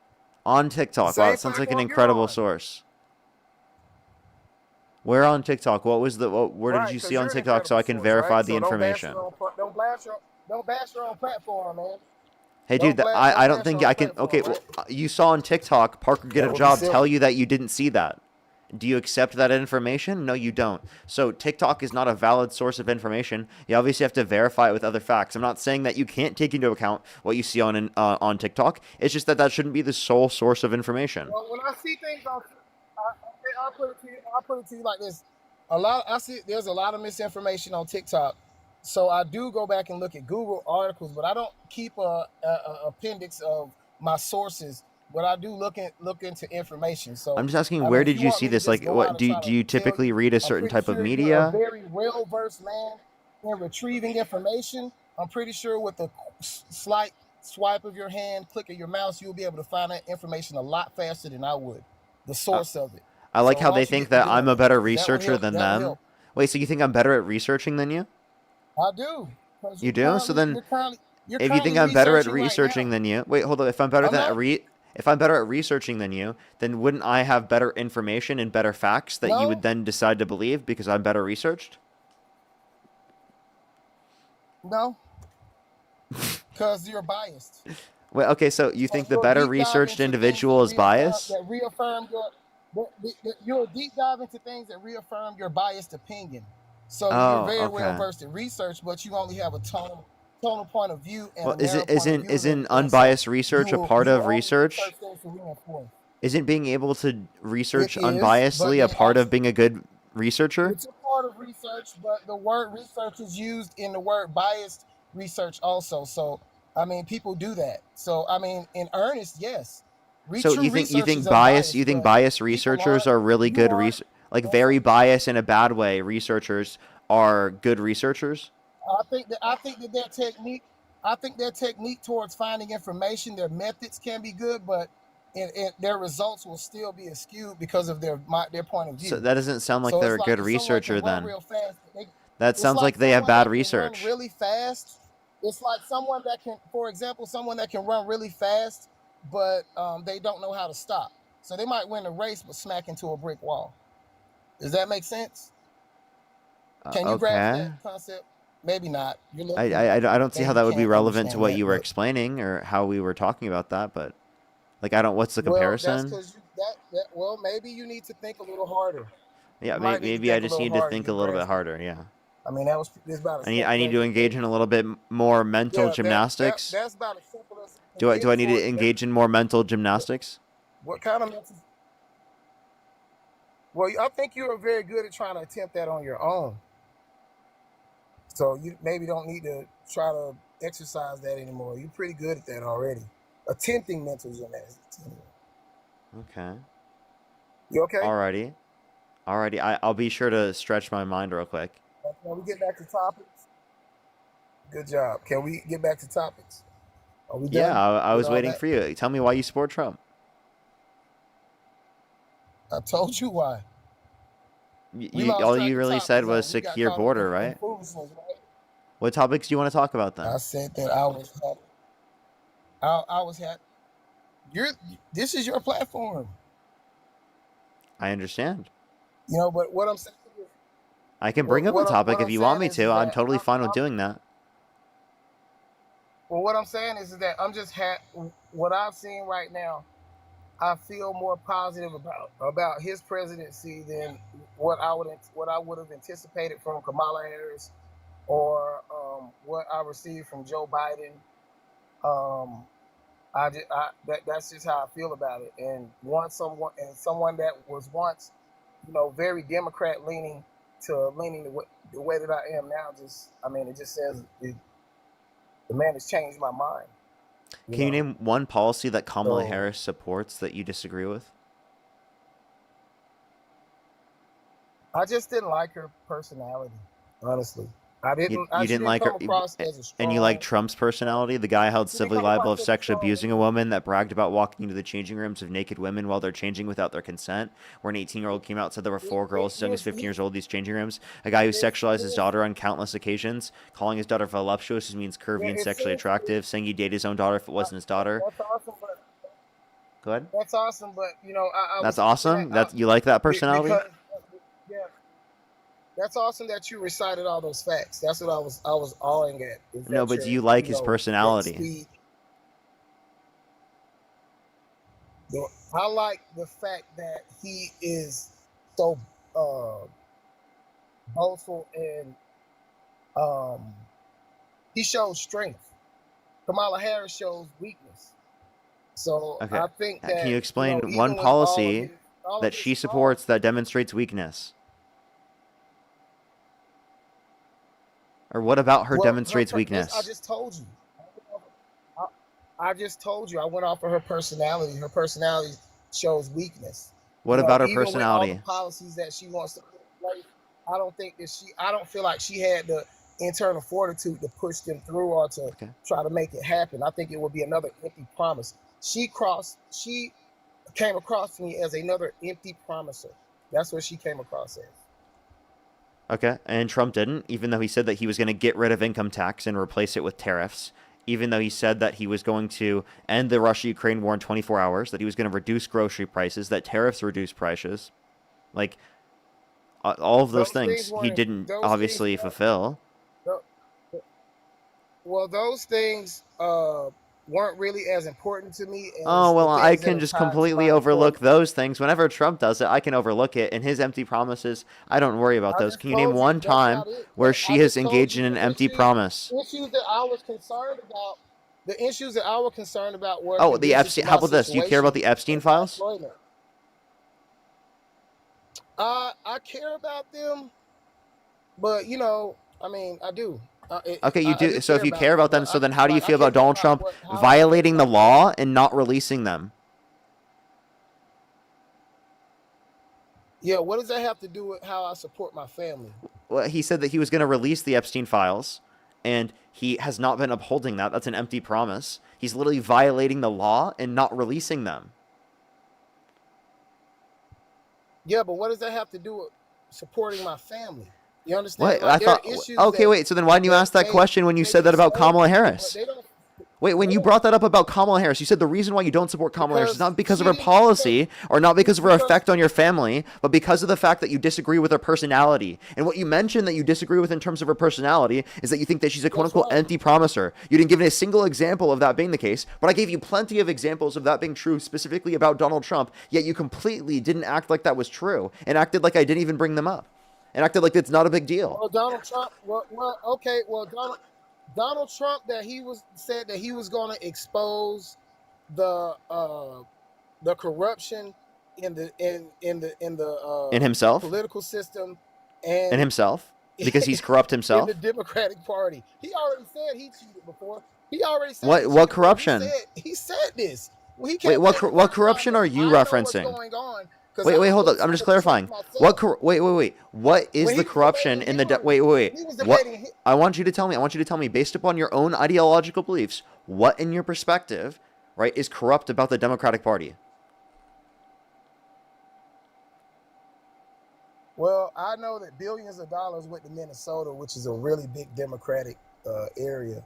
On The TikTok. Wow, same that sounds like an platform you're incredible on. source. Where on TikTok? What was the? Where did Right, you because see on you're an TikTok so incredible I can source, verify right? the So information? don't bash your own platform, man. Hey, dude, I Don't don't bash think your own I can. Okay, platform, well, right? you saw on TikTok Parker get That a would be job tell silly. you that you didn't see that. Do you accept that information? No, you don't. So TikTok is not a valid source of information. You obviously have to verify it with other facts. I'm not saying that you can't take into account what you see on TikTok. It's just that that shouldn't be the sole source of information. Well, when I see things I'll put it to you. I'll put it to you like this. I see there's a lot of misinformation on TikTok. So I do go back and look at Google articles, but I don't keep a appendix of my sources. But I do look into information. So I'm just asking, I mean, where if did you you want see me to this? just Like, go what out and try do to you tell typically you, read a I'm certain pretty type of sure you're a media? very well versed man in retrieving information. I'm pretty sure with a slight swipe of your hand, click of your mouse, you'll be able to find that information a lot faster than I would. The Uh, source of it. I like So how why they don't you think get to that doing I'm a that? better 'Cause that would researcher help. than That would them. help. Wait, so you think I'm better at researching than you? I do. Because You do? So then, you're if you think currently I'm better at researching right researching now. than you, wait, hold on. If I'm better I'm than not. if I'm better at researching than you, then wouldn't I have better information and better facts that you would No, then decide to believe because I'm better researched? no, because you're biased. Wait, okay, so you So think the you'll better deep dive researched into things that individual is biased? reaffirm your. You'll deep dive into things that reaffirm your biased opinion. So you're Oh, very well okay. versed in research, but you only have a tonal point of view and Well, a narrow point of view of isn't everything. So unbiased research a part you of will only research? research things to reinforce. Isn't being able to It research is, but unbiasedly a then part of also being a good researcher? it's a part of research, but the word research is used in the word biased research also. So, I mean, people do that. So, I mean, in earnest, yes, So true you research is think bias you unbiased, think but biased people researchers aren't, are really you good aren't, like that's very a, biased in a bad way researchers are good researchers? I think that I think their technique towards finding information, their methods can be good, but their results will still be skewed because of their point of So view. that doesn't sound like So they're it's a like good if someone can researcher run then. real fast, That it's sounds like like they have someone bad that can run research. really fast. It's like someone that can, for example, someone that can run really fast, but they don't know how to stop. So they might win a race, but smack into a brick wall. Does that make sense? Can you grasp that Okay. concept? Maybe not. You're I, looking. I don't see Maybe how you that would be can't relevant to understand what that, you were but explaining or how we were talking about that, but like I don't what's the well, that's comparison? because well, maybe you need to think a little harder. Yeah, You might need to maybe I think a just little need to harder to think a get little bit grasp it. harder, yeah. I mean, this about as I simple need as to it engage in gets. a little bit more mental Yeah, gymnastics. that's about as simple as it can Do get I need for to engage in more mental gymnastics? what kind of mental. Well, I think you are very good at trying to attempt that on your own. So you maybe don't need to try to exercise that anymore. You're pretty good at that already. Attempting mental gymnastics. Anyway. Okay. You okay? Alrighty. I'll be sure to stretch my mind real quick. Can we get back to topics? Good job. Can we get back to topics? Are we Yeah, done I with was all waiting that? for you. Tell me why you support Trump. I told you why. We lost All track you of really said topics, was huh? We got secure caught up border, in right? foolishness, right? What topics do you want to talk about then? I said that I was happy. You're this is your platform. I understand. You know, but what I'm saying is I can bring up a what topic if I'm you want saying me to. is I'm that totally fine with I'm doing that. well, what I'm saying is that I'm just what I've seen right now. I feel more positive about his presidency than what I would have anticipated from Kamala Harris or what I received from Joe Biden. Um, that's just how I feel about it. And someone that was once, very Democrat leaning to leaning the way that I am now, it just says the man has changed my mind. You Can you know, name one policy that Kamala so Harris supports that you disagree with? I just didn't like her personality, honestly. You She didn't didn't like her, come across as a and you like strong. Trump's personality, the guy held She didn't civilly come liable across of as a sexually strong abusing a leader. woman that bragged about walking into the changing rooms of naked women while they're changing without their consent, where an 18-year-old came out and said there were four girls as young as 15 years old in these changing rooms. A guy who sexualized his daughter on countless occasions, calling his daughter voluptuous, which means Yeah, curvy and sexually essentially, attractive, saying he'd date his own daughter if it wasn't his daughter. that's awesome, but Go ahead. that's awesome. But I That's was thinking that awesome. That's you like that personality? because yeah, that's awesome that you recited all those facts. That's what I was awing at. Is No, that but do your you like his that personality? speed. I like the fact that he is so uh, boastful and um, he shows strength. Kamala Harris shows weakness. So Okay. I think Can that you explain one even with policy all of that his she flaws, supports that demonstrates weakness? Or what about her well, demonstrates I weakness? just told you. I, I just told you. I went off of her personality. Her personality shows weakness. What about her Even with all the personality? policies that she wants to put in place, I don't feel like she had the internal fortitude to push them through or to Okay. try to make it happen. I think it would be another empty promise. She came across to me as another empty promiser. That's what she came across as. Okay. And Trump didn't, even though he said that he was going to get rid of income tax and replace it with tariffs, even though he said that he was going to end the Russia-Ukraine war in 24 hours, that he was going to reduce grocery prices, that tariffs reduce prices. Like, all of those things he didn't Those things obviously fulfill. well, those things weren't really as important to me Oh, as the well, I things that can are just tied to my completely overlook employment. those things. Whenever Trump does it, I can overlook it. And his empty promises, I don't worry about I those. just Can you name told you one that's time not it. where I she has just told engaged in you an empty promise? issues that I was concerned about. The issues that I was concerned about were Oh, the conducive to Epstein. How my about this? Do you care about situation the Epstein and my files? employment. I care about them, but I mean, I do. Okay, you I do. do So if care you about care them, about but them, so then how do you I feel about can't think Donald about Trump how I feel violating the about them. law and not releasing them? Yeah, what does that have to do with how I support my family? Well, he said that he was going to release the Epstein files, and he has not been upholding that. That's an empty promise. He's literally violating the law and not releasing them. Yeah, but what does that have to do with supporting my family? You understand? What? Like I there are thought. issues Okay, wait. So then why didn't you ask that question when you may said that about disturb Kamala people, but Harris? Wait, when they you don't brought that up about Kamala Harris, you said the reason why you don't support Kamala Harris is because not because of she her didn't because policy or not because of her because effect on your family, but because of the fact that you disagree with her personality. And what you mentioned that you disagree with in terms of her personality is that you think that she's a quote that's unquote right. empty promiser. You didn't give me a single example of that being the case, but I gave you plenty of examples of that being true specifically about Donald Trump, yet you completely didn't act like that was true and acted like I didn't even bring them up and acted like it's not a big deal. Well, Donald Trump. Okay. Well, Donald Trump said that he was going to expose the corruption in the In himself? political system In and himself? Because he's corrupt in the himself? Democratic Party. He already said he cheated before. He already said he What cheated before. corruption? He said this. Well, he Wait, can't take me what personal. corruption are you I know what's referencing? going on because Wait, I hold was up. I'm just inside of the Trump clarifying. myself. Wait. What is When the he was corruption debating in the Hillary, wait. he was What debating. I want you to tell me. I want you to tell me based upon your own ideological beliefs, what in your perspective, right, is corrupt about the Democratic Party? Well, I know that billions of dollars went to Minnesota, which is a really big Democratic area.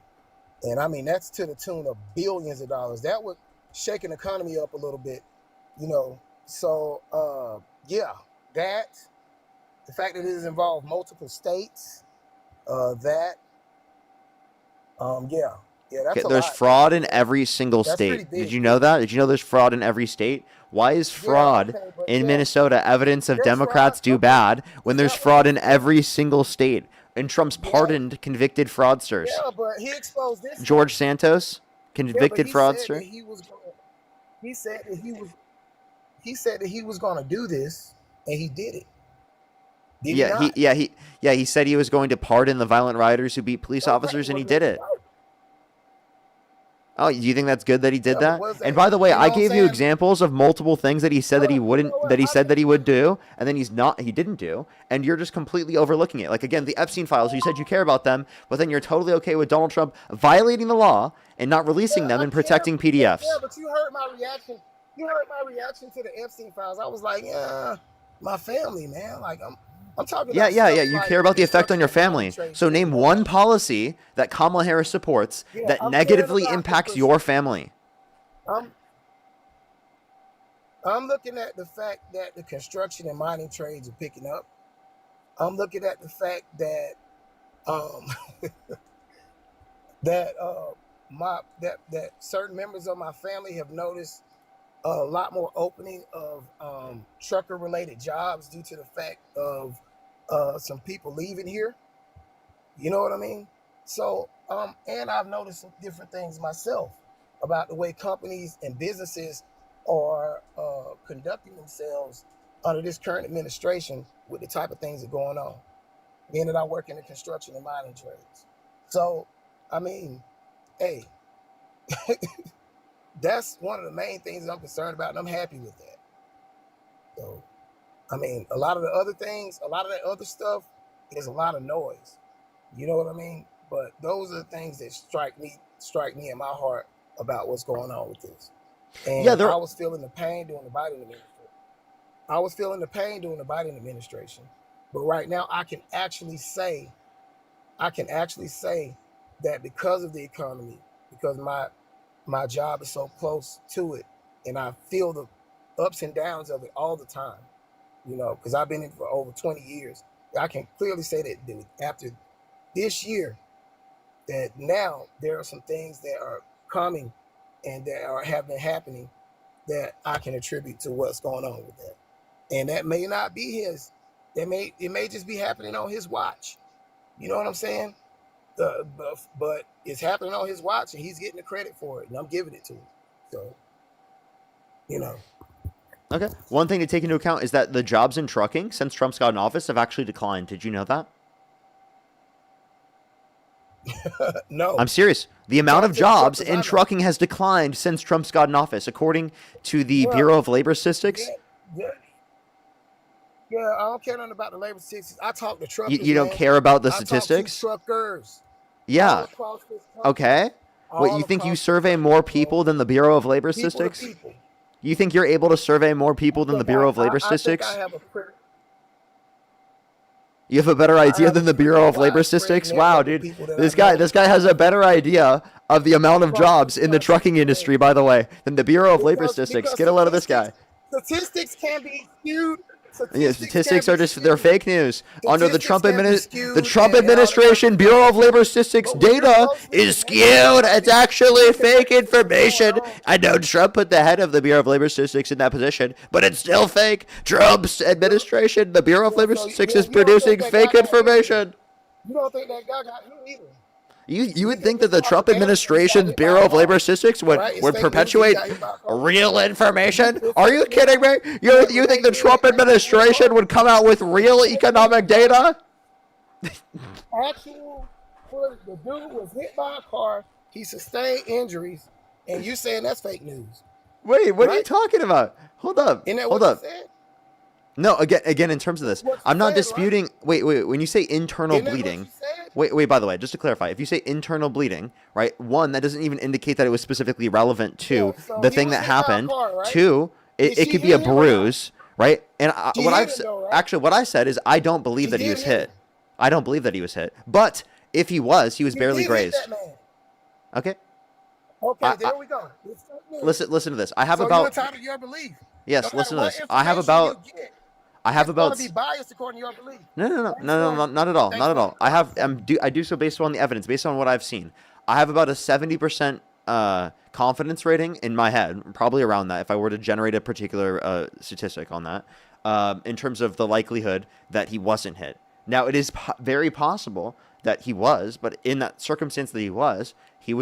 And I mean, that's to the tune of billions of dollars. That would shake an economy up a little bit, you know. So, yeah, that, the fact that it has involved multiple states, yeah, Okay, that's a there's lot. That's fraud pretty in big. every single That's state. pretty Did big. you know that? Did you know there's fraud in every state? Why is Yeah, fraud okay, but in yeah, Minnesota evidence of there's fraud. Democrats do Okay, bad when is there's that what fraud he in said? every single state? And Trump's Yeah, pardoned convicted fraudsters. yeah, but he exposed this one. George Santos, Yeah, but convicted fraudster. he said that he said that he was going to do this, and he did it. Did he not? He said he was going to pardon the violent rioters who beat police Okay, officers, and well he there did you it. go. Oh, do you think that's good that he did but that? was And that, by the way, you know I what I'm gave you saying? examples of multiple things that he said that he You know wouldn't, what? that he said that he would do, and then he didn't do, and you're just completely overlooking it. Like, again, the Epstein files, you said you care about them, but then you're totally okay with Donald Trump violating the law and not releasing them I and care, protecting yeah, PDFs. but you heard my reaction. You heard my reaction to the Epstein files. I was like, yeah, my family, man. Like I'm talking Yeah, about yeah, stuff yeah. You like care the about the effect on construction your and mining family. trades So taking name over. one policy that Kamala Harris supports Yeah, that I'm caring negatively about the impacts your family. I'm I'm looking at the fact that the construction and mining trades are picking up. I'm looking at the fact that um that that certain members of my family have noticed a lot more opening of trucker related jobs due to the fact of some people leaving here. You know what I mean? So and I've noticed some different things myself about the way companies and businesses are conducting themselves under this current administration with the type of things that are going on. Being that I work in the construction and mining trades. So I mean, hey, that's one of the main things that I'm concerned about, and I'm happy with that. So, I mean, a lot of the other things, a lot of that other stuff is a lot of noise. You know what I mean? But those are the things that strike me in my heart about what's going on with this. Yeah, And there. I was feeling the pain during the Biden administration. I was feeling the pain during the Biden administration. But right now I can actually say that because of the economy, because my job is so close to it, and I feel the ups and downs of it all the time, you know, because I've been in it for over 20 years. I can clearly say that after this year, that now there are some things that are coming and that have been happening that I can attribute to what's going on with that. And that may not be his. It may just be happening on his watch. You know what I'm saying? But it's happening on his watch, and he's getting the credit for it, and I'm giving it to him. So, you know, Okay. One thing to take into account is that the jobs in trucking since Trump's got in office have actually declined. Did you know that? no, I'm serious. The amount of Jobs in jobs truckers, I in know. trucking has declined since Trump's got in office, according to the Well, Bureau of Labor Statistics. yeah, yeah. I don't care nothing about the labor statistics. I talk to You, truckers, you don't man. care about the I talk to statistics? truckers all Yeah. across this country. Okay. What, All you think you across this survey country, more bro. people than the Bureau of Labor People to Statistics? people. You think you're able to survey more people than the Bureau of Labor I think I Statistics? have a pretty, You have a better I idea have a than the pretty Bureau of Labor widespread Statistics? network Wow, of dude. people that This I guy know this guy has a better idea of the amount of across jobs this in the country, trucking industry, by the way, than the Bureau of Labor Statistics. because Get a load of this guy. statistics can be skewed. Yeah, statistics are just they're fake news. Under the Statistics can be the skewed Trump and all that kind of administration stuff. Bureau of Labor Statistics But when you're data closely is connected with skewed. somebody, It's actually you can fake see what's going information. on. I know Trump put the head of the Bureau of Labor Statistics in that position, but it's still fake. Trump's administration, the Bureau of Yeah, Labor so Statistics, yeah, is you don't think producing that guy fake got hit either. information. You don't think that guy got hit either. You would You think think that it's the Trump propaganda that he got administration's hit by a Bureau of Labor car, Statistics right? It's would fake news that he perpetuate got hit by a car. real information? It's Are fake you news. kidding me? You think the Trump administration would come out with real economic data? Actual footage, the dude was hit by a car. He sustained injuries, and you saying that's fake news? Wait, what are you Right? talking about? Hold up. Isn't that Hold what up. you said? No, again, in terms of this, What you I'm not said, right? disputing. Wait. When you say internal Isn't that what bleeding, you said? wait. By the way, just to clarify, if you say internal bleeding, right? One, that doesn't even indicate that it was specifically relevant to Yeah, so the he thing was that hit by a happened. car, right? Two, Did it she could be a hit him or not? bruise, right? And She what hit I've him though, right? actually what I said is I don't believe She that he did was hit hit. him. I don't believe that he was hit. But if he was She barely did hit grazed. that man. Okay. Okay, I, there we go. It's fake news. listen to this. I have So you're about entitled to your belief. No yes. matter Listen to what this. I have information about you get, I have it's going about to be biased according to your belief. No, Thanks for not at all, thanks not at for all. I do so based on the evidence, based on what I've seen. I have about a 70% confidence rating in my head, probably around that, if I were to generate a particular statistic on that, in terms of the likelihood that he wasn't hit. Now, it is very possible that he was, but in that circumstance that he was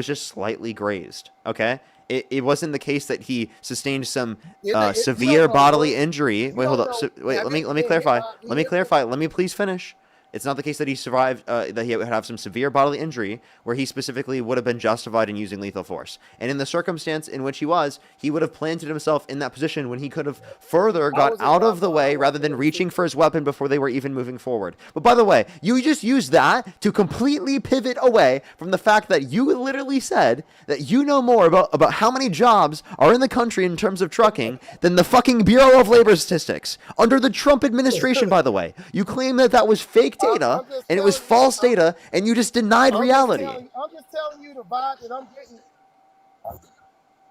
just slightly grazed. Okay. It wasn't the case that he sustained some You don't severe know, bodily bro. injury. You Wait, hold don't up. know. Wait, Have let me you been hit clarify. by a Let me vehicle? clarify. Let me please finish. It's not the case that he survived, that he would have some severe bodily injury where he specifically would have been justified in using lethal force. And in the circumstance in which he would have planted himself in that position when he could have further got out of the way rather than reaching for his weapon before they were even moving forward. But by the way, you just used that to completely pivot away from the fact that you literally said that you know more about how many jobs are in the country in terms of trucking than the fucking Bureau of Labor Statistics. Under the Trump administration, by the way. You claim that was fake data, and it was false data, and you just denied reality. I'm just telling you the vibe that I'm getting.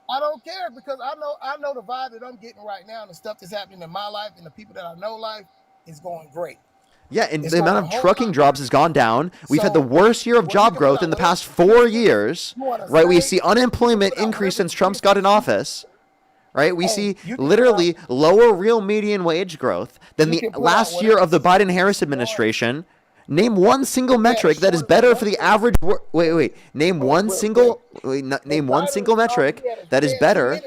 I don't care because I know the vibe that I'm getting right now, and the stuff that's happening in my life and the people that I know life is going great. Yeah, and the amount of trucking jobs has gone down. We've had the worst year of job growth in the past 4 years, right? We see unemployment increase since Trump's got in office. Right, we see literally lower real median wage growth than the last year of the Biden-Harris administration. Name one single metric that is better for the average. Name one single metric that is better.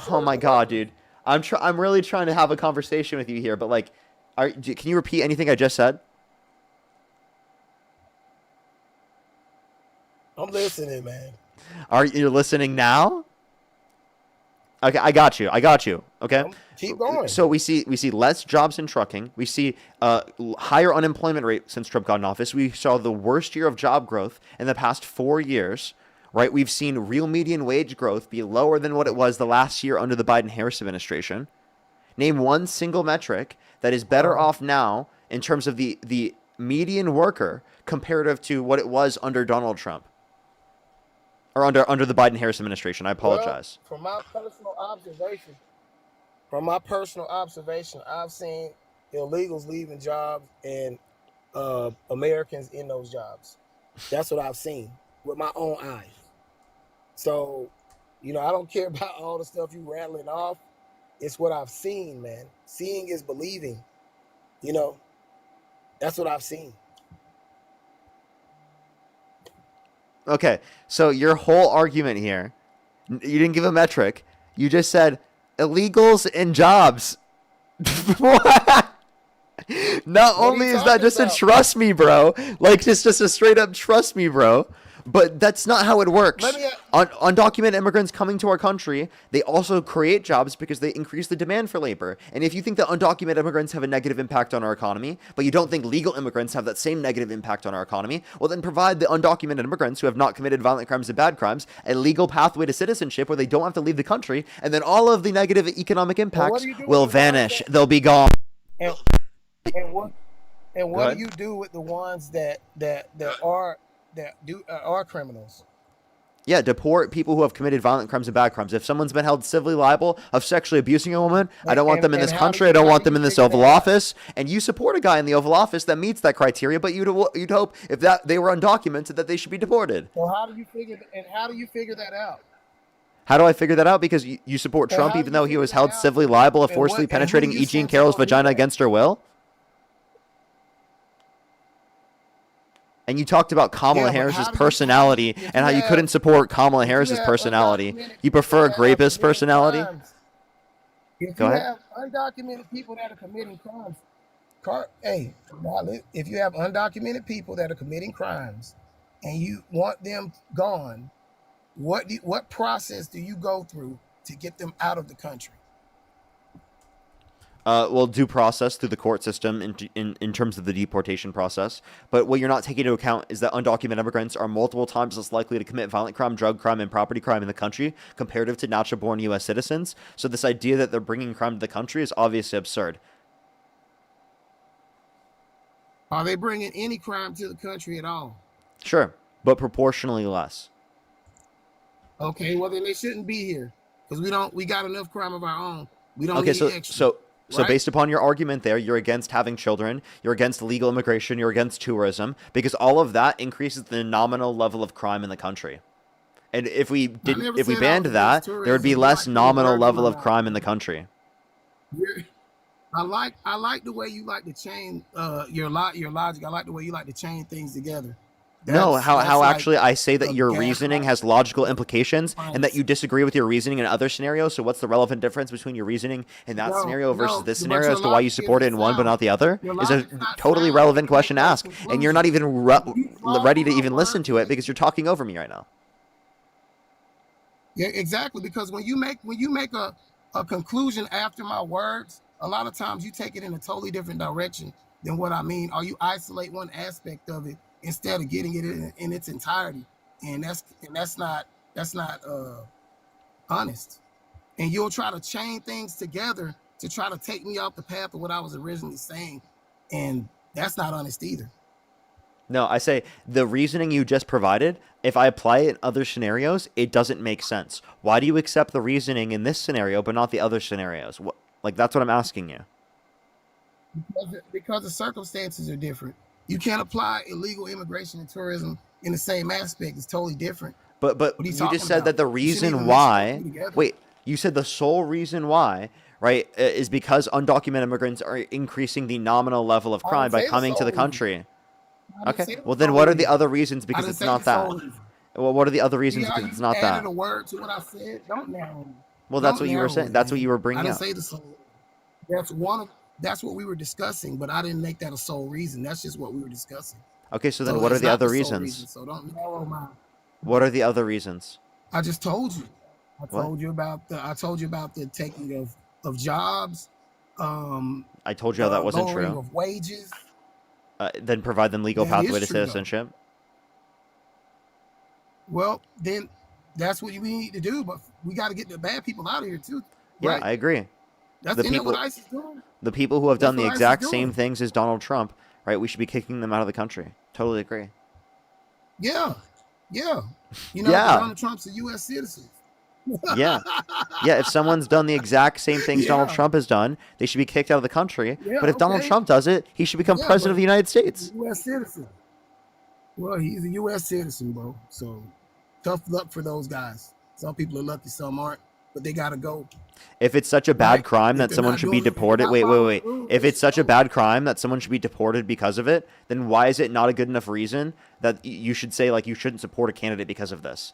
Oh my God, dude! I'm really trying to have a conversation with you here, but like, can you repeat anything I just said? I'm listening, man. Are you listening now? Okay, I got you. Okay, keep going. So we see less jobs in trucking. We see higher unemployment rate since Trump got in office. We saw the worst year of job growth in the past 4 years. Right, we've seen real median wage growth be lower than what it was the last year under the Biden-Harris administration. Name one single metric that is better off now in terms of the median worker comparative to what it was under Donald Trump. Or under the Biden-Harris administration. I apologize. Well, from my personal observation, I've seen illegals leaving jobs and Americans in those jobs. That's what I've seen with my own eyes. So, I don't care about all the stuff you rattling off. It's what I've seen, man. Seeing is believing. That's what I've seen. Okay, so your whole argument here, you didn't give a metric. You just said illegals and jobs. What? Not only is that just a trust me, bro. Like, just a straight up trust me, bro. But that's not how it works. Undocumented immigrants coming to our country, they also create jobs because they increase the demand for labor. And if you think that undocumented immigrants have a negative impact on our economy, but you don't think legal immigrants have that same negative impact on our economy, well then provide the undocumented immigrants who have not committed violent crimes and bad crimes a legal pathway to citizenship where they don't have to leave the country, and then all of the negative economic impacts will vanish. They'll be gone. And what do you do with the ones that are criminals? Yeah, deport people who have committed violent crimes and bad crimes. If someone's been held civilly liable of sexually abusing a woman, I don't want them in this country. I don't want them in this Oval Office. And you support a guy in the Oval Office that meets that criteria, but you'd hope if that they were undocumented that they should be deported. So how do you figure that out? How do I figure that out? Because you support Trump even though he was held civilly liable of forcibly penetrating E. Jean Carroll's vagina against her will? And you talked about Kamala Harris's personality and how you couldn't support Kamala Harris's personality. You prefer a rapist personality? If you have undocumented people that are committing crimes, if you have undocumented people that are committing crimes and you want them gone, what process do you go through to get them out of the country? Well, due process through the court system in terms of the deportation process. But what you're not taking into account is that undocumented immigrants are multiple times less likely to commit violent crime, drug crime, and property crime in the country comparative to natural-born U.S. citizens. So this idea that they're bringing crime to the country is obviously absurd. Are they bringing any crime to the country at all? Sure, but proportionally less. Okay, well then they shouldn't be here because we got enough crime of our own. We don't need extra. So based upon your argument there, you're against having children, you're against legal immigration, you're against tourism, because all of that increases the nominal level of crime in the country. And if we banned that, there would be less nominal level of crime in the country. I like the way you like to chain your logic. I like the way you like to chain things together. No, how That's how like actually I say that a your reasoning gaslight has logical implications and that premise. you disagree with your reasoning in other scenarios. So what's the relevant difference between your reasoning in that No, scenario versus no, this but scenario your as to why you logic support it isn't in one but sound. not the other? Your Is a logic's not totally sound when relevant you make question to those ask, and you're not conclusions. even If you follow ready to my even listen words to to it because you're talking over me right now. yeah, exactly. Because when you make a conclusion after my words, a lot of times you take it in a totally different direction than what I mean, or you isolate one aspect of it instead of getting it in its entirety, and that's not honest. And you'll try to chain things together to try to take me off the path of what I was originally saying, and that's not honest either. No, I say the reasoning you just provided, if I apply it in other scenarios, it doesn't make sense. Why do you accept the reasoning in this scenario but not the other scenarios? Like, that's what I'm asking you. Because the circumstances are different. You can't apply illegal immigration and tourism in the same aspect. It's totally different. But What are you you just talking said about? that the You shouldn't reason even mix those two why, together. wait, you said the sole reason why, right, is because undocumented immigrants are increasing the nominal level of I crime didn't by say the coming to sole the reason. country. I didn't Okay, say the well then sole what are the reason. other reasons I because didn't it's say the not sole that? reason. Well, what are the other See reasons how because it's you not added that? a word to what I said? Don't narrow it. Well, that's Don't what you were narrow saying. it, That's what man. you were I bringing didn't up. say the sole. That's one of that's what we were discussing, but I didn't make that a sole reason. That's just what we were discussing. Okay, so then So what are it's the not other the sole reason. reasons? So don't narrow my. What are the other reasons? I just told you. I What? told you about the taking of jobs, I told you how the that wasn't lowering true. of wages. Then provide them legal That pathway is to true though. citizenship. Well, then that's what we need to do. But we got to get the bad people out of here too, Yeah, right? I agree. That's The isn't that what people ICE is doing? the people who have That's done the what ICE is exact same doing. things as Donald Trump, right? We should be kicking them out of the country. Totally agree. Yeah, yeah. You know, Yeah. Donald Trump's a U.S. citizen. Yeah. Yeah, if someone's done the exact same things Donald Yeah, Trump has done, they should be kicked out of the country. yeah. But if Donald Okay. Trump does it, he should become Yeah, president of but the United he's States. a U.S. citizen. Well, he's a U.S. citizen, bro. So tough luck for those guys. Some people are lucky, some aren't, but they gotta go, If it's such a bad right? crime If that they're someone not should be doing, if they're deported, not wait, wait, following wait. the rules, If they it's should such a go. bad crime that someone should be deported because of it, then why is it not a good enough reason that you should say like you shouldn't support a candidate because of this?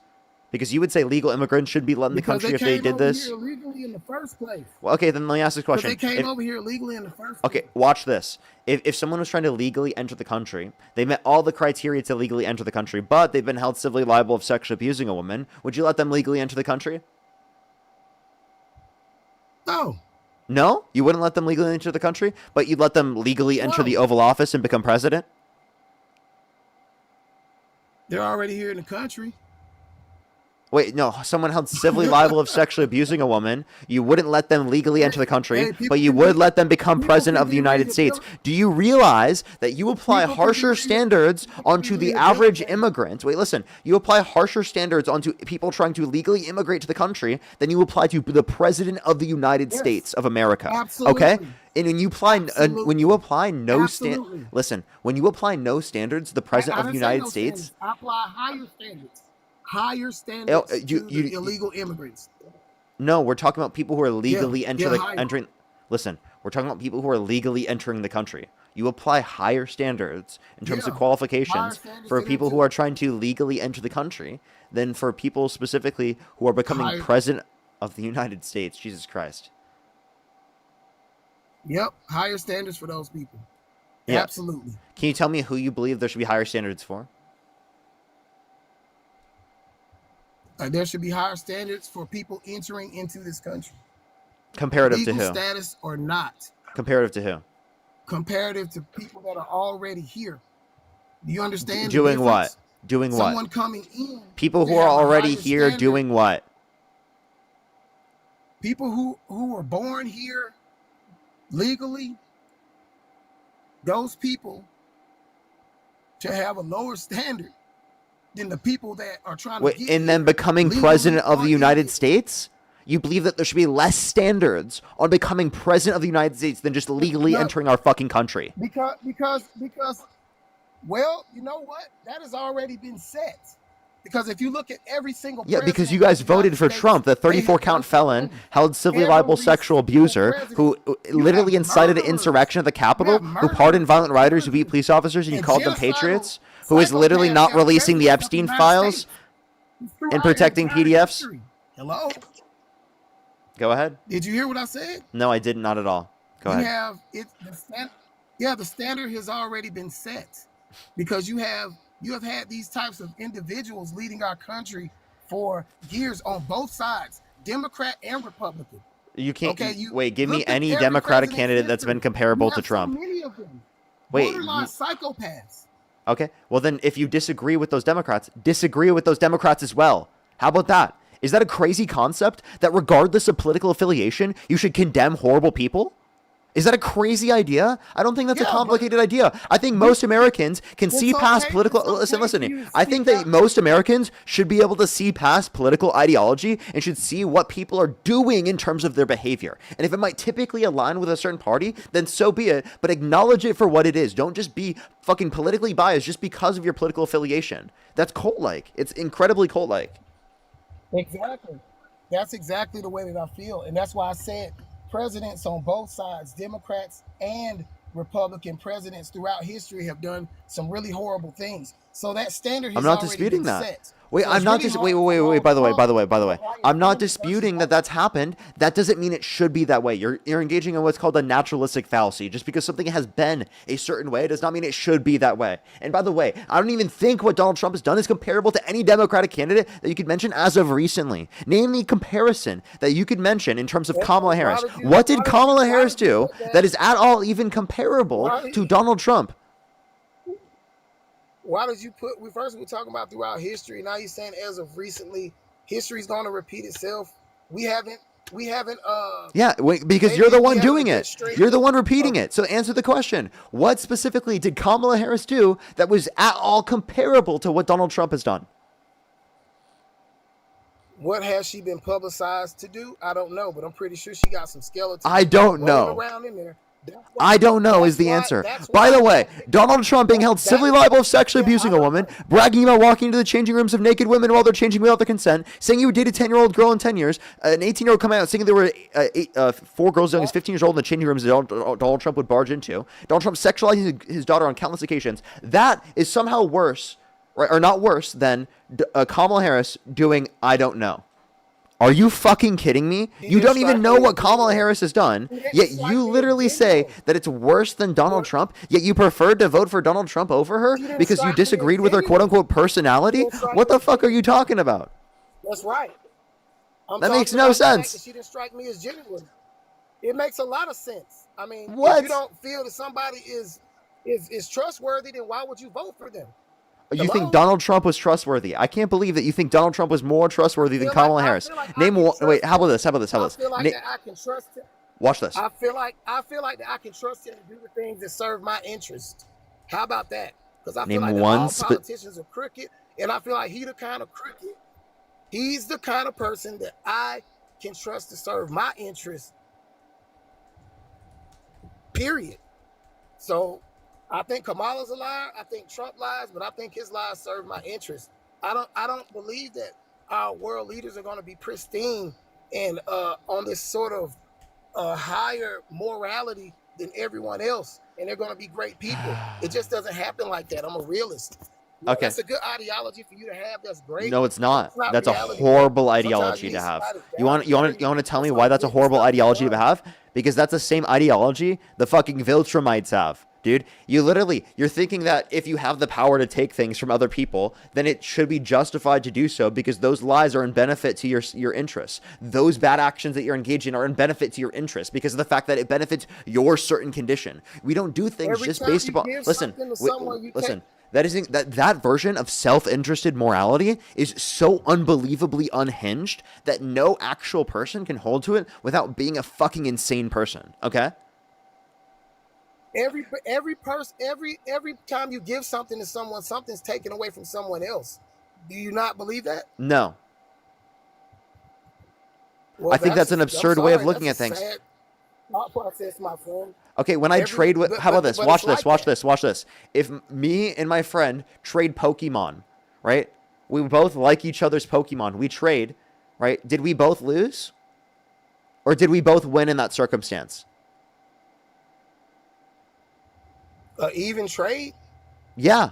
Because you would say legal immigrants should be let in the Because country they if they came did over this. here illegally in the first place. Well, okay, then let me ask this Because they question. came If, over here illegally in the first okay, place. watch this. If someone was trying to legally enter the country, they met all the criteria to legally enter the country, but they've been held civilly liable of sexually abusing a woman, would you let them legally enter the country? No, No? You wouldn't let them legally enter the country, but you'd let them legally enter the no. Oval Office and become president? They're already here in the country. Wait, no, someone held civilly liable of sexually abusing a woman. You wouldn't let them legally enter the country, Hey, but you would let them become people president can of the be United States. rehabilitated. Do you realize that you apply People can be harsher standards people can onto be the average rehabilitated. immigrant? Wait, listen. You apply harsher standards onto people trying to legally immigrate to the country than you apply to the president of the United Yes, States of America. Okay? absolutely, And when you apply absolutely. listen, when you apply no standards to the I president of the didn't say United no States, standards. I apply higher oh, standards you to you the illegal immigrants. No, we're talking about people who are Yeah, legally yeah, higher, entering. Listen, we're talking about people who are legally entering the country. You apply higher standards in terms of yeah, higher qualifications standards for to them people who too. are trying to legally enter the country than for people specifically who are becoming Higher, president of the United States. Jesus Christ. yep, higher standards for those people. Yeah. Absolutely. Can you tell me who you believe there should be higher standards for? There should be higher standards for people entering into this country, Comparative to legal who? status or not, Comparative to who? comparative to people that are already here. Do you understand the Doing what? difference? Doing what? Someone coming in People to who are have a already higher here standard, doing what? people who were born here legally, those people should have a lower standard than the people that are trying to Wait, get and then here becoming legally president of or the United illegally. States? You believe that there should be less standards on becoming president of the United States than just legally No, entering our fucking country? because well, you know what? That has already been set. Because if you look at every single Yeah, because you president of guys the United voted for States, Trump, the they 34 have count no felon, standard. held civilly liable Every sexual single abuser president, who you literally have incited an murderers. insurrection at the You Capitol, have who pardoned murderers, violent rioters who beat torturers, police officers, and you and called them genocidal patriots who is literally Psychopaths not got releasing the president of the Epstein United files States and throughout protecting entire PDFs? history. Hello? Go ahead. Did you hear what I said? No, I did not at all. Go You ahead. have it. The standard has already been set because you have had these types of individuals leading our country for years on both sides, Democrat and Republican. You can't. Okay, Wait, give me look at any every Democratic president's candidate that's been history. comparable You to have Trump. So many of them. Wait, Borderline psychopaths. Okay. Well, then if you disagree with those Democrats, disagree with those Democrats as well. How about that? Is that a crazy concept that regardless of political affiliation, you should condemn horrible people? Is that a crazy idea? I don't think that's a complicated idea. I think most Americans can see past political... Listen here. I think that most Americans should be able to see past political ideology and should see what people are doing in terms of their behavior. And if it might typically align with a certain party, then so be it. But acknowledge it for what it is. Don't just be fucking politically biased just because of your political affiliation. That's cult-like. It's incredibly cult-like. Exactly. That's exactly the way that I feel. And that's why I said presidents on both sides, Democrats and Republican presidents throughout history have done some really horrible things. So that standard has I'm not already disputing been that. set. Wait, So I'm it's not really just hard wait, for wait, wait, by the way, Trump I'm not versus disputing that that's happened. That doesn't mean it should be that way. You're engaging in what's called a naturalistic fallacy. Just because something has been a certain way does not mean it should be that way. And by the way, I don't even think what Donald Trump has done is comparable to any Democratic candidate that you could mention as of recently. Name the comparison that you could mention in terms of Kamala Harris. What did Kamala Harris do that is at all even comparable to Donald Trump? Why did you put, we first were talking about throughout history, now you're saying as of recently, history's going to repeat itself. We haven't, yeah, wait, because you're the one doing it. You're the one repeating it. So answer the question. What specifically did Kamala Harris do that was at all comparable to what Donald Trump has done? What has she been publicized to do? I don't know, but I'm pretty sure she got some skeletons. I don't know. Around in there. I don't know is the answer. By the way, Donald Trump being held civilly liable of sexually abusing a woman, bragging about walking into the changing rooms of naked women while they're changing without their consent, saying he would date a 10-year-old girl in 10 years, an 18-year-old coming out saying there were 4 girls as young as 15 years old in the changing rooms that Donald Trump would barge into. Donald Trump sexualizing his daughter on countless occasions. That is somehow worse, right, or not worse than Kamala Harris doing I don't know. Are you fucking kidding me? You don't even know what Kamala Harris has done, yet you literally say that it's worse than Donald Trump, yet you preferred to vote for Donald Trump over her because you disagreed with her quote-unquote personality? What the fuck are you talking about? That's right. That makes no sense. She didn't strike me as genuine. It makes a lot of sense. I mean, what? If you don't feel that somebody is trustworthy, then why would you vote for them? You think Donald Trump was trustworthy? I can't believe that you think Donald Trump was more trustworthy than Kamala Harris. Name one. Wait, how about this? How about this? I feel like that I can trust him. Watch this. I feel like that I can trust him to do the things that serve my interest. How about that? Because I feel like all politicians are crooked, and I feel like he's the kind of crooked. He's the kind of person that I can trust to serve my interest. Period. So I think Kamala's a liar. I think Trump lies, but I think his lies serve my interest. I don't believe that our world leaders are going to be pristine and on this sort of higher morality than everyone else, and they're going to be great people. It just doesn't happen like that. I'm a realist. Okay. That's a good ideology for you to have. That's great. No, it's not. That's a horrible ideology to have. You want to tell me why that's a horrible ideology to have? Because that's the same ideology the fucking Viltrumites have. Dude, you're thinking that if you have the power to take things from other people, then it should be justified to do so because those lies are in benefit to your interests. Those bad actions that you're engaged in are in benefit to your interests because of the fact that it benefits your certain condition. We don't do things just based upon... Listen. That version of self-interested morality is so unbelievably unhinged that no actual person can hold to it without being a fucking insane person, okay? Every time you give something to someone, something's taken away from someone else. Do you not believe that? No. Well, I think that's an absurd way of looking at things. Thought process, my friend. Okay, when I trade with... How about this? Watch this. If me and my friend trade Pokemon, right? We both like each other's Pokemon. We trade, right? Did we both lose? Or did we both win in that circumstance? Even trade? Yeah.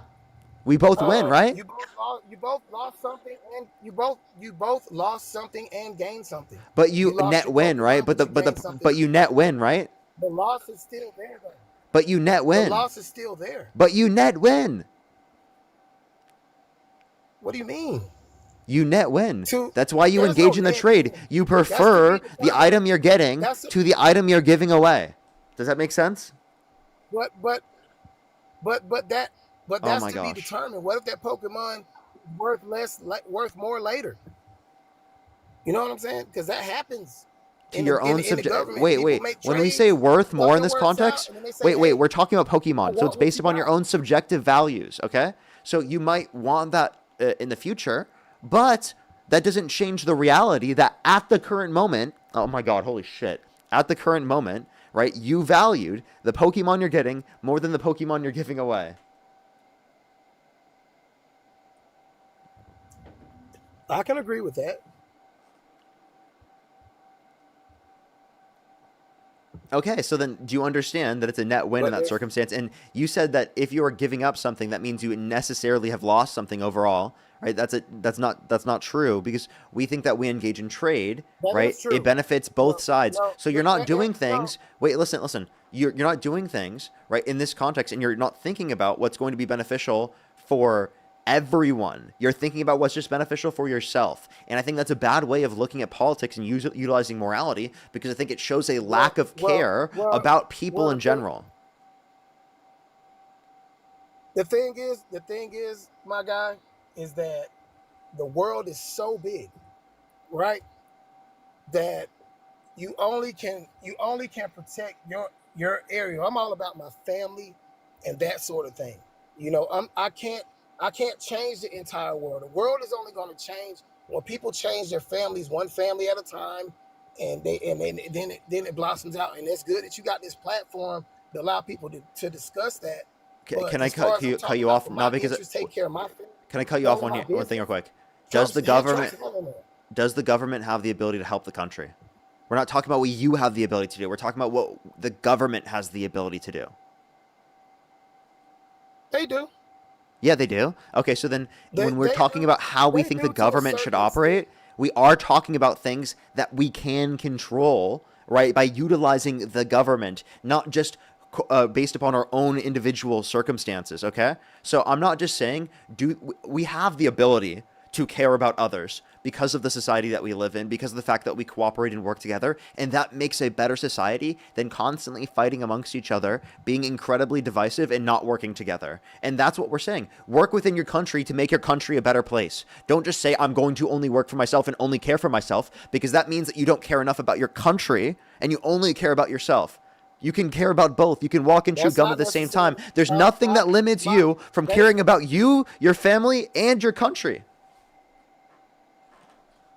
We both win, right? You both lost something, and you both lost something and gained something. But you You lost net your win, right? Pokemon, but you gained something. But you net win, right? The loss is still there, though. But you net The win. loss is still there. But you net win. What do you mean? You net win. To That's why you there's engage no in the net trade. win. You That's prefer to be the determined. item you're getting That's to the item you're giving away. Does that make sense? but that's Oh my to be gosh. determined. What if that Pokemon worth less, worth more later? You know what I'm saying? Because that happens To your own in the subject. government. Wait, People wait. make When we trades, say worth more in something this works out, context, and then they say, wait. hey, We're talking about I Pokemon, so want it's what based you upon your got. own subjective values. Okay, so you might want that in the future, but that doesn't change the reality that at the current moment, oh my God, holy shit, at the current moment, right? You valued the Pokemon you're getting more than the Pokemon you're giving away. I can agree with that. Okay, so then do you understand that it's a net win in But that if circumstance? And you said that if you are giving up something, that means you necessarily have lost something overall, right? That's not true because we think that we engage in trade, that right? is It true. benefits both No, sides. no, So you're not doing no. things. Wait, listen. You're not doing things, right, in this context, and you're not thinking about what's going to be beneficial for everyone. You're thinking about what's just beneficial for yourself. And I think that's a bad way of looking at politics and utilizing morality because I think it shows a lack of care about people in general. The thing is, my guy, is that the world is so big, right? That you only can protect your area. I'm all about my family and that sort of thing. You know, I can't change the entire world. The world is only going to change when people change their families one family at a time, and then it blossoms out. And it's good that you got this platform to allow people to discuss that. But Can I as far cut as I'm cut talking you about off for now my because interest, take care of my family, can I cut you off my one thing real business, quick? Does the government Trump's have the ability to help the country? We're not talking about what you have the ability to do. We're talking about what the government has the ability to do. They do. Yeah, they do. Okay, so then when we're They talking do. about how we They think do the to a government should certain operate, extent. we are talking about things that we can control, right, by utilizing the government, not just based upon our own individual circumstances, okay? So I'm not just saying we have the ability to care about others because of the society that we live in, because of the fact that we cooperate and work together, and that makes a better society than constantly fighting amongst each other, being incredibly divisive and not working together. And that's what we're saying. Work within your country to make your country a better place. Don't just say, I'm going to only work for myself and only care for myself, because that means that you don't care enough about your country and you only care about yourself. You can care about both. You can walk and chew That's gum not at the same time. necessarily. There's nothing that limits you from caring about you, your family, and your country.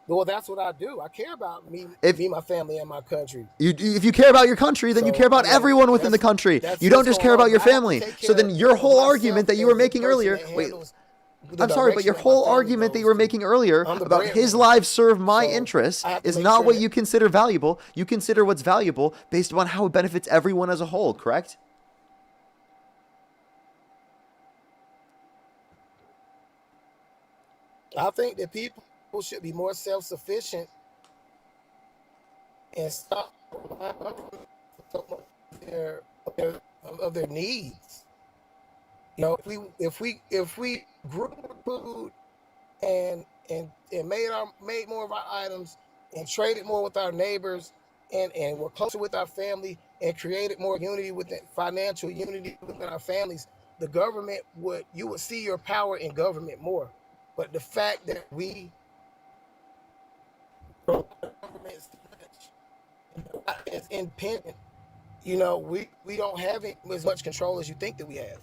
Well, that's what I do. I care about me, my family, and my country. If you care about your country, then you So, care about you know, everyone within the country. that's You don't what's just going care about on. your I have to family. take So care then your of whole myself argument that you as were the making person earlier, that wait, handles the I'm sorry, but your direction that my whole family argument that goes you were to. making earlier I'm the about his breadwinner. life serve my So interests I have to is make not sure what that you consider valuable. You consider what's valuable based upon how it benefits everyone as a whole, correct? I think that people should be more self-sufficient and stop relying on so much of their needs. You know, if we grew food and made more of our items and traded more with our neighbors and were closer with our family and created more unity within financial unity within our families, the government you would see your power in government more. But the fact that we government is too much, it's independent, you know, we don't have as much control as you think that we have.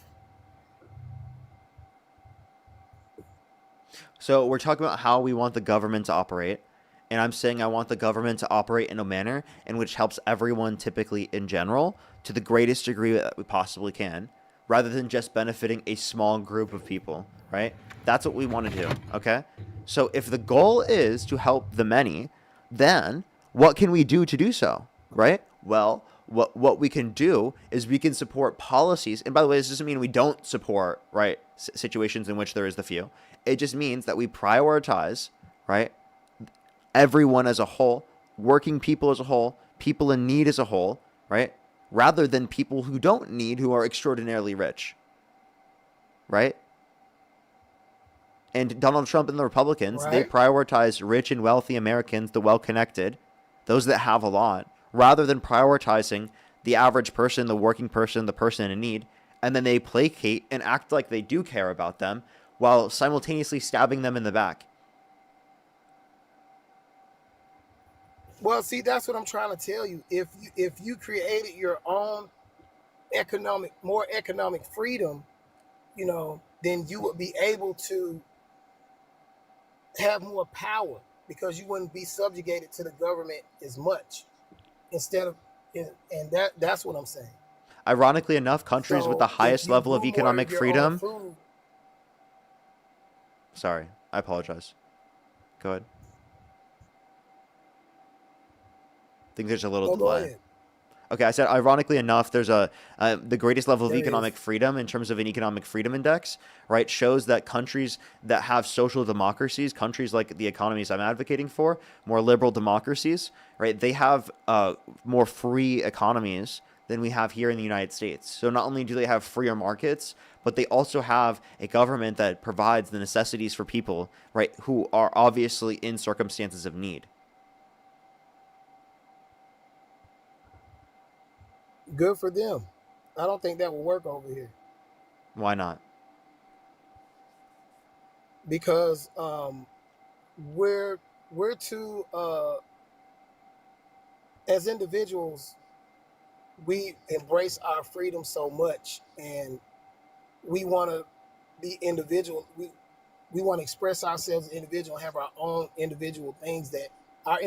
So we're talking about how we want the government to operate. And I'm saying I want the government to operate in a manner in which helps everyone typically in general to the greatest degree that we possibly can, rather than just benefiting a small group of people, right? That's what we want to do, okay? So if the goal is to help the many, then what can we do to do so, right? Well, what we can do is we can support policies. And by the way, this doesn't mean we don't support, right, situations in which there is the few. It just means that we prioritize, right, everyone as a whole, working people as a whole, people in need as a whole, right, rather than people who don't need, who are extraordinarily rich, right? And Donald Trump and the Republicans, they Right. prioritize rich and wealthy Americans, the well-connected, those that have a lot, rather than prioritizing the average person, the working person, the person in need. And then they placate and act like they do care about them while simultaneously stabbing them in the back. Well, see, that's what I'm trying to tell you. If you created your own more economic freedom, then you would be able to have more power because you wouldn't be subjugated to the government as much. Instead of, and that's what I'm saying. Ironically enough, countries with the So if highest you level of grew more economic of your own freedom. food, Sorry, I apologize. Go ahead. I think there's a little no, go delay. ahead. Okay, I said ironically enough, there's the greatest level of There economic is. freedom in terms of an economic freedom index, right? Shows that countries that have social democracies, countries like the economies I'm advocating for, more liberal democracies, right? They have more free economies than we have here in the United States. So not only do they have freer markets, but they also have a government that provides the necessities for people, right, who are obviously in circumstances of need. Good for them. I don't think that will work over here Why not? because we're too as individuals we embrace our freedom so much, and we want to be individual. We want to express ourselves as individual, have our own individual things that our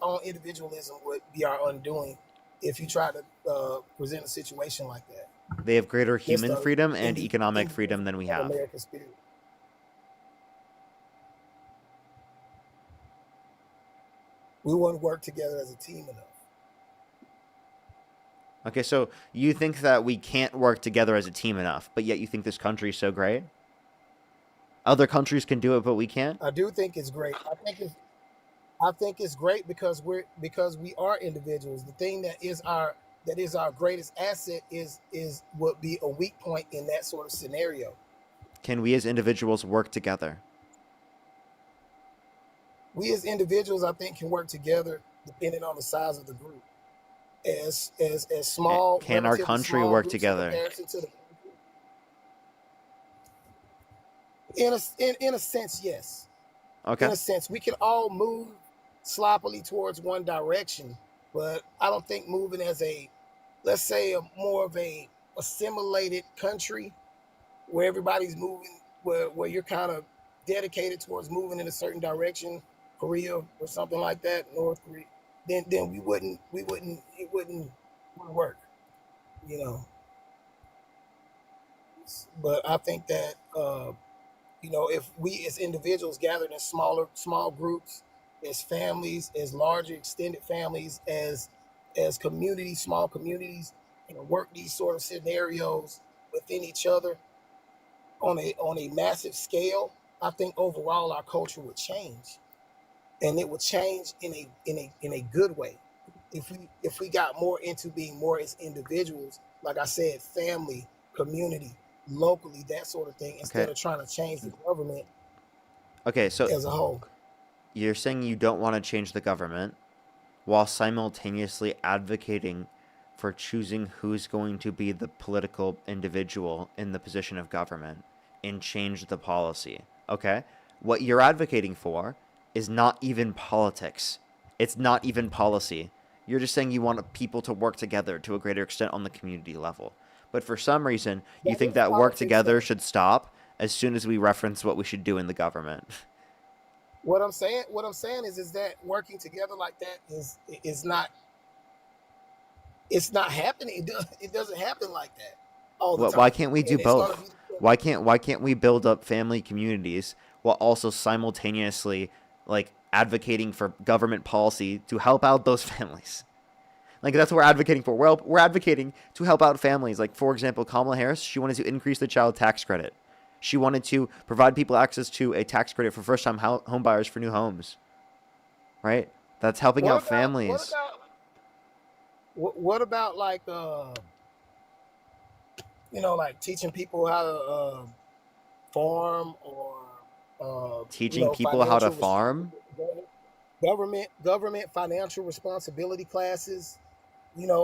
own individualism would be our undoing if you try to present a situation like that. They have greater Just human the freedom and economic freedom individual than we of have. American spirit. We want to work together as a team enough. Okay, so you think that we can't work together as a team enough, but yet you think this country is so great? Other countries can do it, but we can't? I do think it's great. I think it's great because we are individuals. The thing that is our greatest asset is would be a weak point in that sort of scenario. Can we as individuals work together? We as individuals, I think, can work together depending on the size of the group. As small, Can our relatively country small work groups in together? comparison to in a sense, yes. Okay. In a sense, we can all move sloppily towards one direction, but I don't think moving as let's say, more of a assimilated country where everybody's moving, where you're kind of dedicated towards moving in a certain direction, Korea or something like that, North Korea, then it wouldn't work, you know. But I think that if we as individuals gathered in small groups, as families, as larger extended families, as communities, small communities, work these sort of scenarios within each other on a massive scale, I think overall our culture would change, and it would change in a good way. If we got more into being more as individuals, like I said, family, community, locally, that sort of thing, instead Okay. of trying to change the government Okay, so as a whole. you're saying you don't want to change the government while simultaneously advocating for choosing who's going to be the political individual in the position of government and change the policy. Okay? What you're advocating for is not even politics. It's not even policy. You're just saying you want people to work together to a greater extent on the community level. But for some reason, you That think is that work politics, together though. should stop as soon as we reference what we should do in the government. What I'm saying is that working together like that is not it's not happening. It doesn't happen like that all the Why time, can't we do and it's gonna both? be. Why can't we build up family communities while also simultaneously like advocating for government policy to help out those families? Like, that's what we're advocating for. We're advocating to help out families. Like, for example, Kamala Harris, she wanted to increase the child tax credit. She wanted to provide people access to a tax credit for first-time home buyers for new homes. Right? That's helping out families. What about like like teaching people how to farm or Teaching people how to farm? Government financial responsibility classes,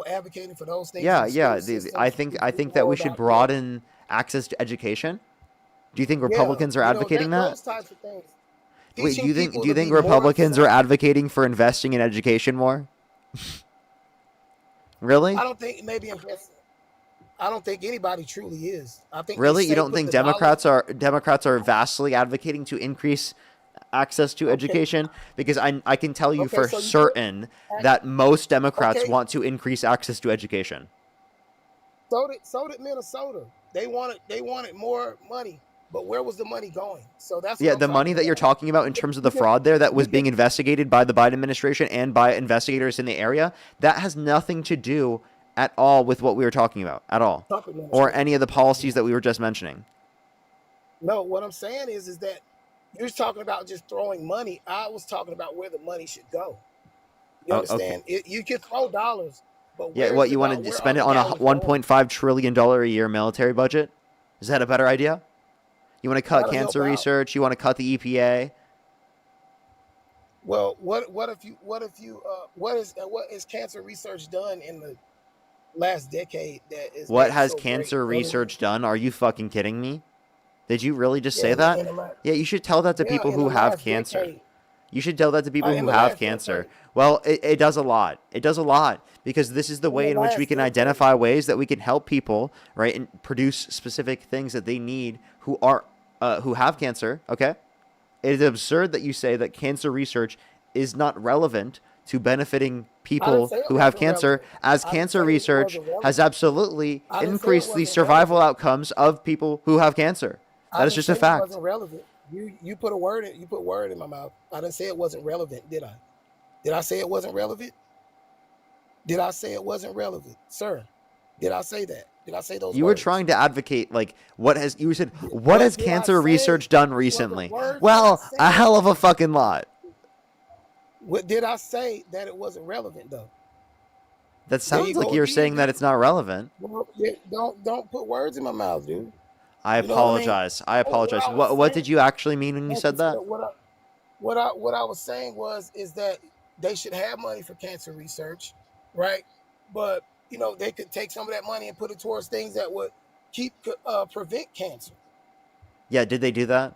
advocating for those things. Yeah. I think that we should broaden access to education. Do you think Republicans are advocating that? Those types of things. Wait, do you think Republicans are advocating for investing in education more? Really? I don't think I don't think anybody truly is. I think really, you don't think Democrats are vastly advocating to increase access to education? Because I can tell you for certain that most Democrats want to increase access to education. So did Minnesota. They wanted more money, but where was the money going? So that's the money that you're talking about in terms of the fraud there that was being investigated by the Biden administration and by investigators in the area, that has nothing to do at all with what we were talking about at all, or any of the policies that we were just mentioning. No, what I'm saying is that you're talking about just throwing money. I was talking about where the money should go. You understand? Okay. You can throw dollars, but what you want to spend it on a $1.5 trillion a year military budget? Is that a better idea? You want to cut cancer research? You want to cut the EPA? Well, what is cancer research done in the last decade that is what has cancer research done? Are you fucking kidding me? Did you really just say that? Yeah, you should tell that to people who have cancer. You should tell that to people who have cancer. Well, it does a lot. It does a lot because this is the way in which we can identify ways that we can help people, right, and produce specific things that they need who have cancer. Okay, it is absurd that you say that cancer research is not relevant to benefiting people who have cancer, as cancer research has absolutely increased the survival outcomes of people who have cancer. That is just a fact. It wasn't relevant. You put word in my mouth. I didn't say it wasn't relevant, did I? Did I say it wasn't relevant? Did I say it wasn't relevant, sir? Did I say that? Did I say those words? You were trying to advocate, like, what has cancer research done recently? Well, a hell of a fucking lot. What did I say that it wasn't relevant though? That sounds like you're saying that it's not relevant. Well, don't put words in my mouth, dude. I apologize. I apologize. What did you actually mean when you said that? What I was saying is that they should have money for cancer research, right? But they could take some of that money and put it towards things that would prevent cancer. Yeah, did they do that?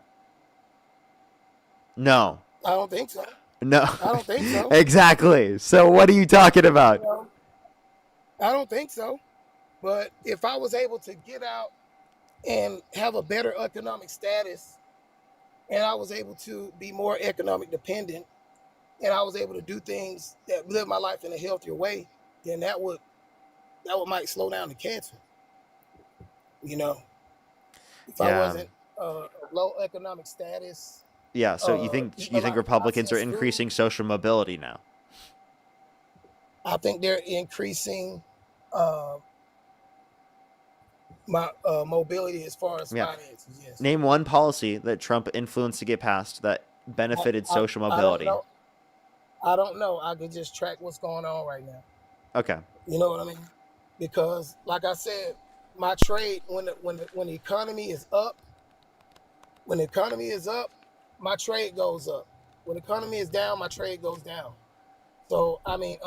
No. I don't think so. No. I don't think so. Exactly. So what are you talking about? I don't think so. But if I was able to get out and have a better economic status, and I was able to be more economic dependent, and I was able to do things that live my life in a healthier way, then that would might slow down the cancer. If I wasn't low economic status. Yeah, so you think Republicans are increasing social mobility now? I think they're increasing my mobility as far as finances. Yes. Name one policy that Trump influenced to get passed that benefited social mobility. I don't know. I can just track what's going on right now. Okay. You know what I mean? Because, like I said, my trade when the economy is up, my trade goes up. When the economy is down, my trade goes down. So I mean,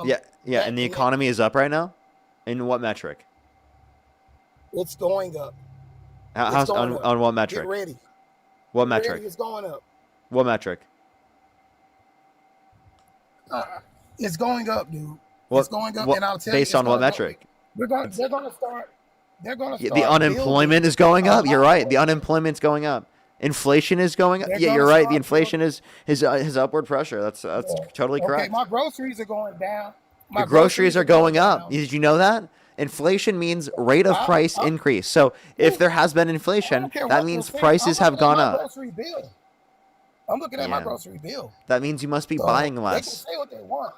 and the economy is up right now. In what metric? It's going up. On what metric? Get ready. What metric? It's going up. What metric? It's going up, dude. It's going up, and I'll tell you. Based on what metric? They're going to start. The unemployment is going up. You're right. The unemployment's going up. Inflation is going up. Yeah, you're right. The inflation is upward pressure. That's totally correct. Okay, my groceries are going down. Your groceries are going up. Did you know that? Inflation means rate of price increase. So if there has been inflation, that means prices have gone up. I'm looking at my grocery bill. That means you must be buying less. They can say what they want.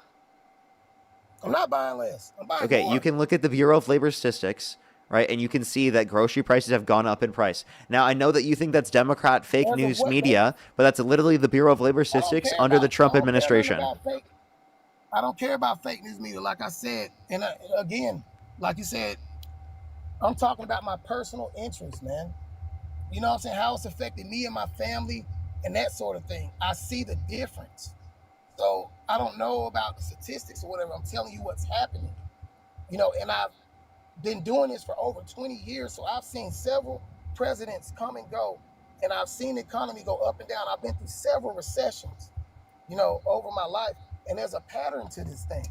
I'm not buying less. I'm buying Okay, more. you can look at the Bureau of Labor Statistics, right, and you can see that grocery prices have gone up in price. Now, I know that you think that's Democrat fake As of news what date? media, but that's literally the Bureau of Labor I don't Statistics care under the about. Trump I don't care nothing administration. about fake. I don't care about fake news media. Like I said, and again, like you said, I'm talking about my personal interest, man. You know what I'm saying? How it's affected me and my family and that sort of thing. I see the difference. So I don't know about the statistics or whatever. I'm telling you what's happening. You know, and I've been doing this for over 20 years. So I've seen several presidents come and go, and I've seen the economy go up and down. I've been through several recessions, you know, over my life. And there's a pattern to this thing,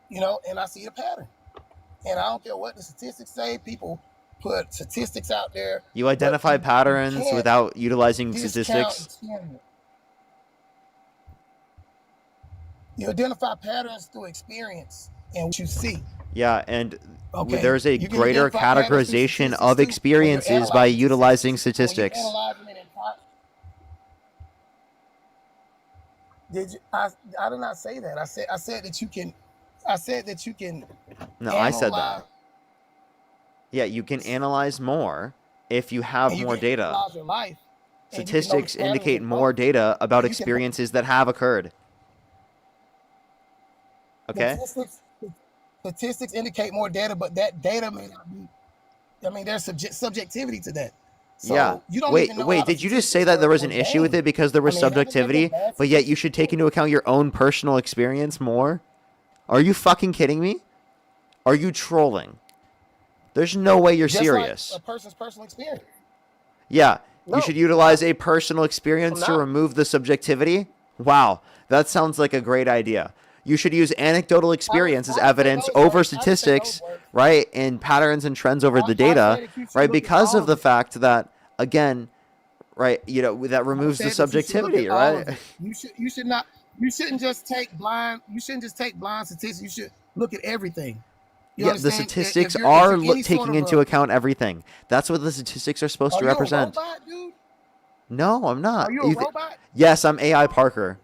you know, and I see a pattern. And I don't care what the statistics say. People put statistics out there. You identify you patterns can't without utilizing discount statistics. experience. You identify patterns through experience and what you see. Yeah, and Okay. there's a You can greater identify patterns through categorization statistics of too, when you're experiences by analyzing utilizing statistics. statistics. When you're analyzing it in part, did you? I did not say that. I said that you can. I said that you can. No, I said that. analyze, Yeah, you can analyze more if you have and you more can data. analyze your life. And you can Statistics notice patterns indicate in more both. data about And you can experiences that have occurred. Okay? statistics indicate more data, but that data may not be. I mean, there's subjectivity to that. So Yeah. you don't even know how Wait, the did you just say statistics that there work was or an issue with gain. it because there was I mean, haven't there subjectivity, been bad but yet you statistics should take too? into account your own personal experience more? Are you fucking kidding me? Are you trolling? There's no way you're Just serious. like a person's personal experience. Yeah, No, you should utilize a personal I'm experience to not. remove the subjectivity. Wow, that sounds like a great idea. You should use anecdotal experience as I didn't say evidence those over words. I didn't say those statistics, words. right? And patterns and trends over the I data, said that you should right? look at Because all of of the it. fact that, again, right, that I removes the said that you should look at subjectivity, all right? of it. You should not. You shouldn't just take blind. You shouldn't just take blind statistics. You should look at everything. You Yeah, the understand? statistics If are you're any sort taking of into account everything. That's what the statistics are supposed are to you a represent. robot, dude? No, I'm not. Are you a robot? Yes, I'm AI Parker.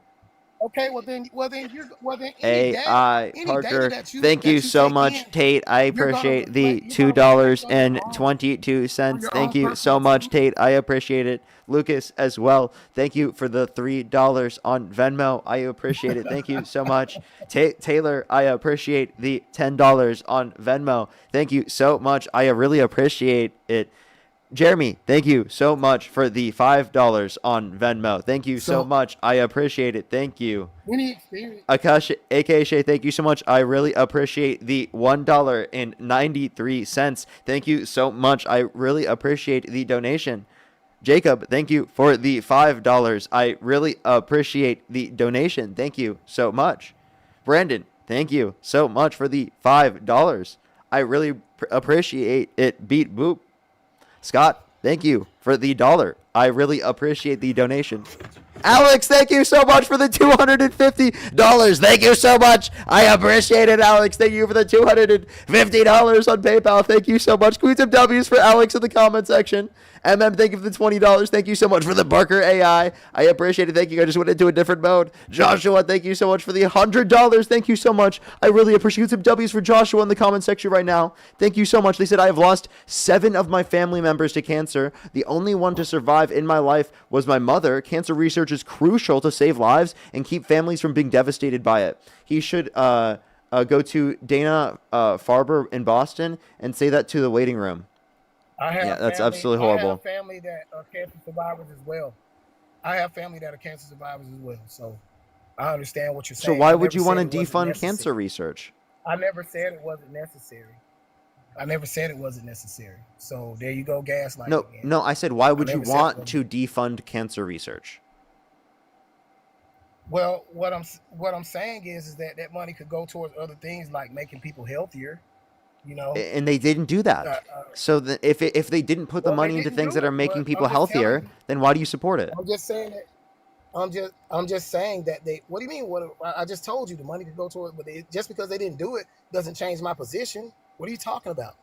Okay, well then any data AI Parker. that you Thank you so take much, in, Tate. I you're gonna appreciate the reflect. You're gonna reflect on your own $2.22. Thank you so personal much, experience. Tate. I appreciate it. Lucas as well. Thank you for the $3 on Venmo. I appreciate it. Thank you so much. Taylor, I appreciate the $10 on Venmo. Thank you so much. I really appreciate it. Jeremy, thank you so much for the $5 on Venmo. Thank you so So much. I appreciate it. Thank you. any experience. Akash, aka Shay, thank you so much. I really appreciate the $1.93. Thank you so much. I really appreciate the donation. Jacob, thank you for the $5. I really appreciate the donation. Thank you so much. Brandon, thank you so much for the $5. I really appreciate it. Beat boop. Scott, thank you for the $1. I really appreciate the donation. Alex, thank you so much for the $250. Thank you so much. I appreciate it, Alex. Thank you for the $250 on PayPal. Thank you so much. Tweet some W's for Alex in the comment section. Thank you for the $20. Thank you so much for the Barker AI. I appreciate it. Thank you. I just went into a different mode. Joshua, thank you so much for the $100. Thank you so much. I really appreciate some W's for Joshua in the comment section right now. Thank you so much. They said, I have lost 7 of my family members to cancer. The only one to survive in my life was my mother. Cancer research is crucial to save lives and keep families from being devastated by it. He should go to Dana Farber in Boston and say that to the waiting room. Yeah, that's absolutely horrible. I have family that are cancer survivors as well. I have family that are cancer survivors as well. So I understand what you're saying. So why would you want to defund cancer research? I never said it wasn't necessary. I never said it wasn't necessary. So there you go, gaslighting. No, I said, why would you want to defund cancer research? Well, what I'm saying is that that money could go towards other things like making people healthier. You know, and they didn't do that. So if they didn't put the money into things that are making people healthier, then why do you support it? I'm just saying that. I'm just saying that they. What do you mean? What I just told you, the money could go toward, but just because they didn't do it doesn't change my position. What are you talking about?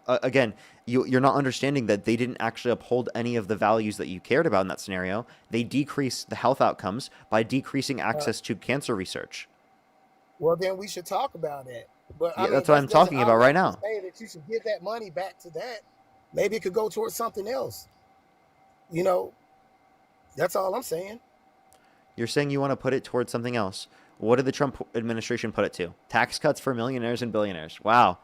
Again, you're not understanding that they didn't actually uphold any of the values that you cared about in that scenario. They decreased the health outcomes by decreasing access to cancer research. Well, then we should talk about that. But I Yeah, mean, that's what I'm that doesn't talking about right automatically now. say that you should give that money back to that. Maybe it could go towards something else. You know, that's all I'm saying. You're saying you want to put it towards something else. What did the Trump administration put it to? Tax cuts for millionaires and billionaires. Wow.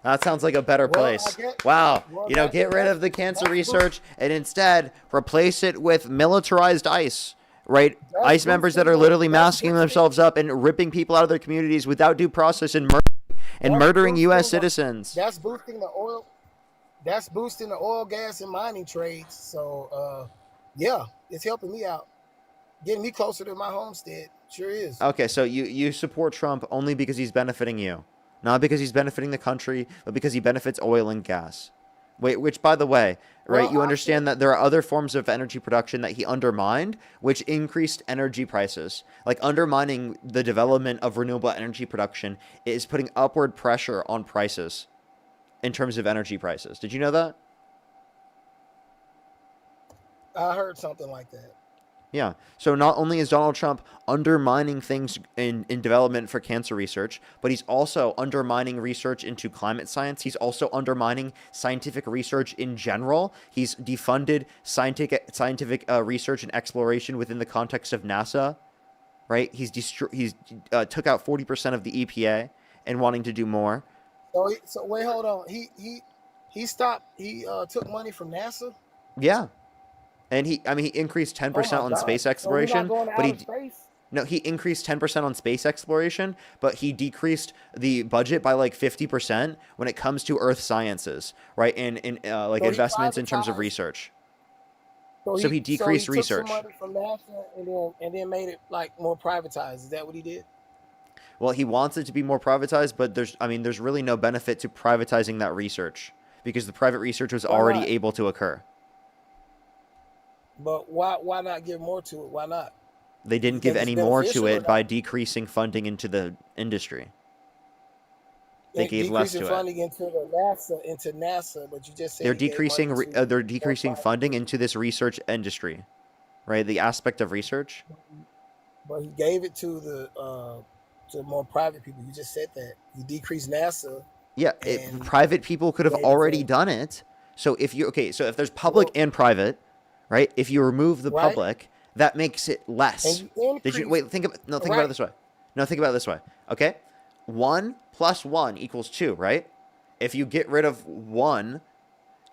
That sounds like a better Well, I place. get. Wow. Well, You know, get rid of the cancer research and instead replace it with militarized ICE, right? ICE members that are literally masking themselves up and ripping people out of their communities without due process and murdering U.S. citizens. That's boosting the oil. That's boosting the oil, gas, and mining trades. So, yeah, it's helping me out, getting me closer to my homestead. Sure is. Okay, so you support Trump only because he's benefiting you. Not because he's benefiting the country, but because he benefits oil and gas. Wait, which, by the way, right, Well, you understand that there are other forms of energy production that he undermined, which increased energy prices. Like undermining the development of renewable energy production is putting upward pressure on prices in terms of energy prices. Did you know that? I heard something like that. Yeah. So not only is Donald Trump undermining things in development for cancer research, but he's also undermining research into climate science. He's also undermining scientific research in general. He's defunded scientific research and exploration within the context of NASA, right? He's took out 40% of the EPA and wanting to do more. So wait, hold on. He stopped. He took money from NASA. Yeah. And he increased 10% on space exploration, but he increased 10% on space exploration, but he decreased the budget by like 50% when it comes to Earth sciences, right? And investments in terms of research. So he decreased research. Took some money from NASA and then made it like more privatized. Is that what he did? Well, he wants it to be more privatized, but there's really no benefit to privatizing that research because the private research was already able to occur. But why not give more to it? Why not? They didn't give any more to it by decreasing funding into the industry. They gave less to it. Funding into NASA, but you just said they're decreasing funding into this research industry, right? The aspect of research. But he gave it to more private people. You just said that he decreased NASA. Yeah, private people could have already done it. So if there's public and private. Right? If you remove the public, that makes it less. Did you think about it this way? No, think about it this way. Okay? 1 + 1 = 2, right? If you get rid of 1,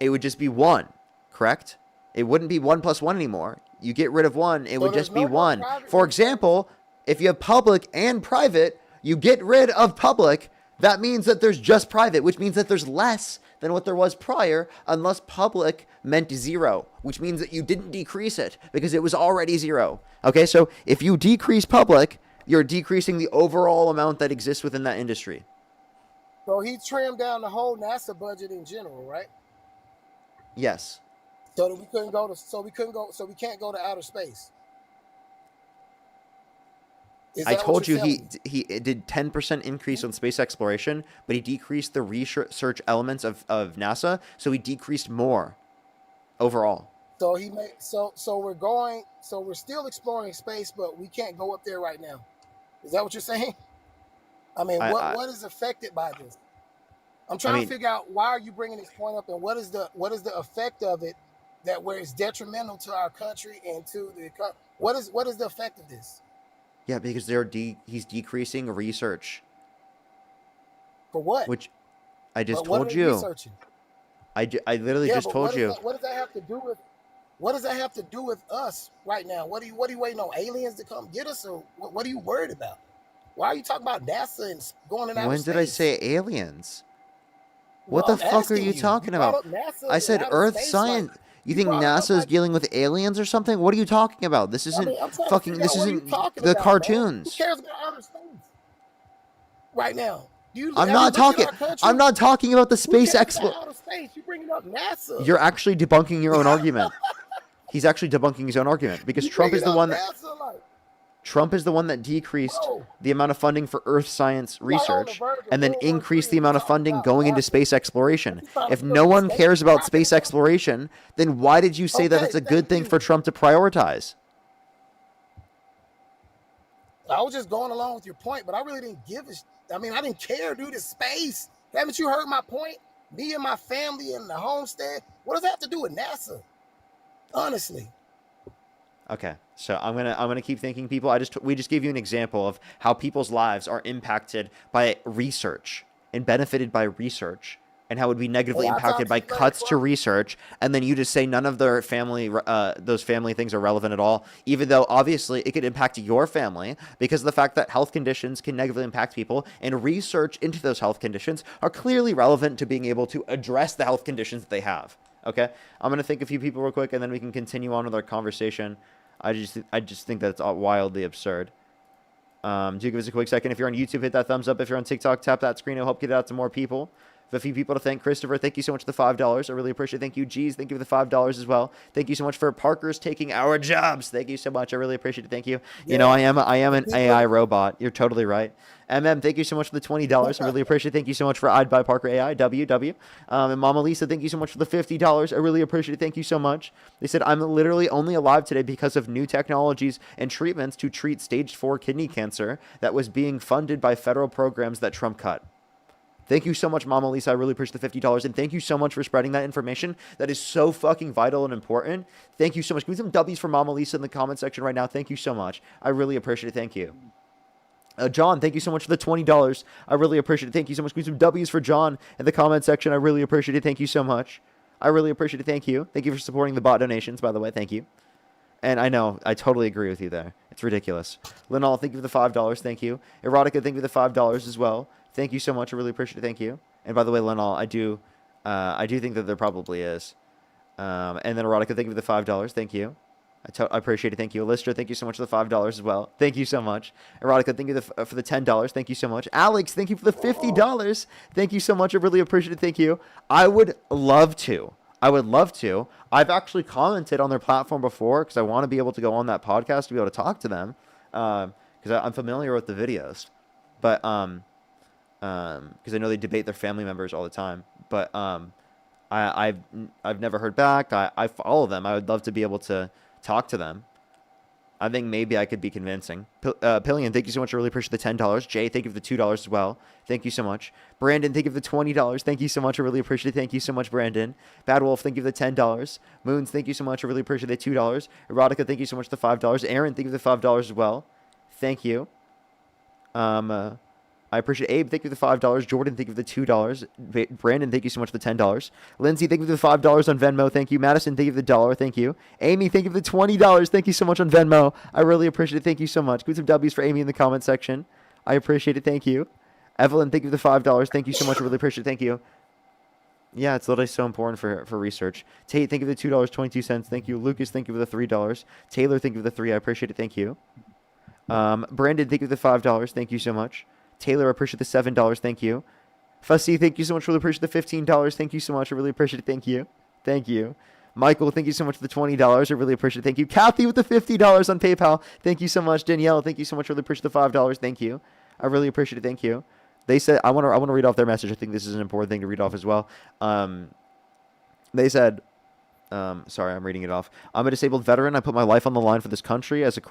it would just be 1, correct? It wouldn't be 1 + 1 anymore. You get rid of 1, it would just be 1. For example, if you have public and private, you get rid of public, that means that there's just private, which means that there's less than what there was prior, unless public meant 0, which means that you didn't decrease it because it was already 0. Okay, so if you decrease public, you're decreasing the overall amount that exists within that industry. So he trimmed down the whole NASA budget in general, right? Yes. So that we can't go to outer space. I told you he did 10% increase on space exploration, but he decreased the research elements of NASA, so he decreased more overall. So we're still exploring space, but we can't go up there right now. Is that what you're saying? I mean, what is affected by this? I'm trying to figure out why are you bringing this point up, and what is the effect of it that where it's detrimental to our country and to the what is the effect of this? Yeah, because he's decreasing research. For what? Which I just told you. Researching? I literally just told you. What does that have to do with? What does that have to do with us right now? What are you waiting on aliens to come get us, or what are you worried about? Why are you talking about NASA and going in outer space? When did I say aliens? What the fuck are you talking about? I said Earth science. You think NASA is dealing with aliens or something? What are you talking about? This isn't This isn't the cartoons. Who cares about outer space right now? I'm not talking about the space outer space. You bringing up NASA? You're actually debunking your own argument. He's actually debunking his own argument because Trump is the one that decreased the amount of funding for Earth science research and then increased the amount of funding going into space exploration. If no one cares about space exploration, then why did you say that it's a good thing for Trump to prioritize? I was just going along with your point, but I really didn't give a. I mean, I didn't care, dude. It's space. Haven't you heard my point? Me and my family and the homestead. What does that have to do with NASA? Honestly. Okay, so I'm gonna keep thanking people. We just gave you an example of how people's lives are impacted by research and benefited by research, and how it would be negatively Hey, I'll talk impacted to by you later, cuts to bro. research, and then you just say none of their family, those family things are relevant at all, even though obviously it could impact your family because of the fact that health conditions can negatively impact people, and research into those health conditions are clearly relevant to being able to address the health conditions that they have. Okay, I'm gonna thank a few people real quick, and then we can continue on with our conversation. I just think that it's all wildly absurd. Do give us a quick second. If you're on YouTube, hit that thumbs up. If you're on TikTok, tap that screen. It'll help get it out to more people. A few people to thank. Christopher, thank you so much for the $5. I really appreciate it. Thank you. G's, thank you for the $5 as well. Thank you so much for Parker's taking our jobs. Thank you so much. I really appreciate it. Thank you. You know, Yeah, I am the an AI people. robot. You're totally right. Thank you so much for the $20. I really appreciate it. Thank you so much for I'd Buy Parker AI, WW. And Mama Lisa, thank you so much for the $50. I really appreciate it. Thank you so much. They said, I'm literally only alive today because of new technologies and treatments to treat stage 4 kidney cancer that was being funded by federal programs that Trump cut. Thank you so much, Mama Lisa. I really appreciate the $50. And thank you so much for spreading that information. That is so fucking vital and important. Thank you so much. Give me some W's for Mama Lisa in the comment section right now. Thank you so much. I really appreciate it. Thank you. John, thank you so much for the $20. I really appreciate it. Thank you so much. Give me some W's for John in the comment section. I really appreciate it. Thank you so much. I really appreciate it. Thank you. Thank you for supporting the bot donations, by the way. Thank you. And I know, I totally agree with you there. It's ridiculous. Linal, thank you for the $5. Thank you. Erotica, thank you for the $5 as well. Thank you so much. I really appreciate it. Thank you. And by the way, Linal, I do think that there probably is. And then Erotica, thank you for the $5. Thank you. I appreciate it. Thank you. Lister, thank you so much for the $5 as well. Thank you so much. Erotica, thank you for the $10. Thank you so much. Alex, thank you for the $50. Thank you so much. I really appreciate it. Thank you. I would love to. I've actually commented on their platform before because I want to be able to go on that podcast to be able to talk to them because I'm familiar with the videos. But because I know they debate their family members all the time. But I've never heard back. I follow them. I would love to be able to talk to them. I think maybe I could be convincing. Pillion, thank you so much. I really appreciate the $10. Jay, thank you for the $2 as well. Thank you so much. Brandon, thank you for the $20. Thank you so much. I really appreciate it. Thank you so much, Brandon. Bad Wolf, thank you for the $10. Moons, thank you so much. I really appreciate the $2. Erotica, thank you so much for the $5. Aaron, thank you for the $5 as well. Thank you. I appreciate Abe. Thank you for the $5. Jordan, thank you for the $2. Brandon, thank you so much for the $10. Lindsay, thank you for the $5 on Venmo. Thank you. Madison, thank you for the $1. Thank you. Amy, thank you for the $20. Thank you so much on Venmo. I really appreciate it. Thank you so much. Give some W's for Amy in the comment section. I appreciate it. Thank you. Evelyn, thank you for the $5. Thank you so much. I really appreciate it. Thank you. Yeah, it's literally so important for research. Tate, thank you for the $2.22. Thank you. Lucas, thank you for the $3. Taylor, thank you for the $3. I appreciate it. Thank you. Brandon, thank you for the $5. Thank you so much. Taylor, I appreciate the $7. Thank you. Fussy, thank you so much. Really appreciate the $15. Thank you so much. I really appreciate it. Thank you. Thank you. Michael, thank you so much for the $20. I really appreciate it. Thank you. Kathy with the $50 on PayPal. Thank you so much. Danielle, thank you so much. Really appreciate the $5. Thank you. I really appreciate it. Thank you. They said I want to read off their message. I think this is an important thing to read off as well. They said, sorry, I'm reading it off. I'm a disabled veteran. I put my life on the line for this country as a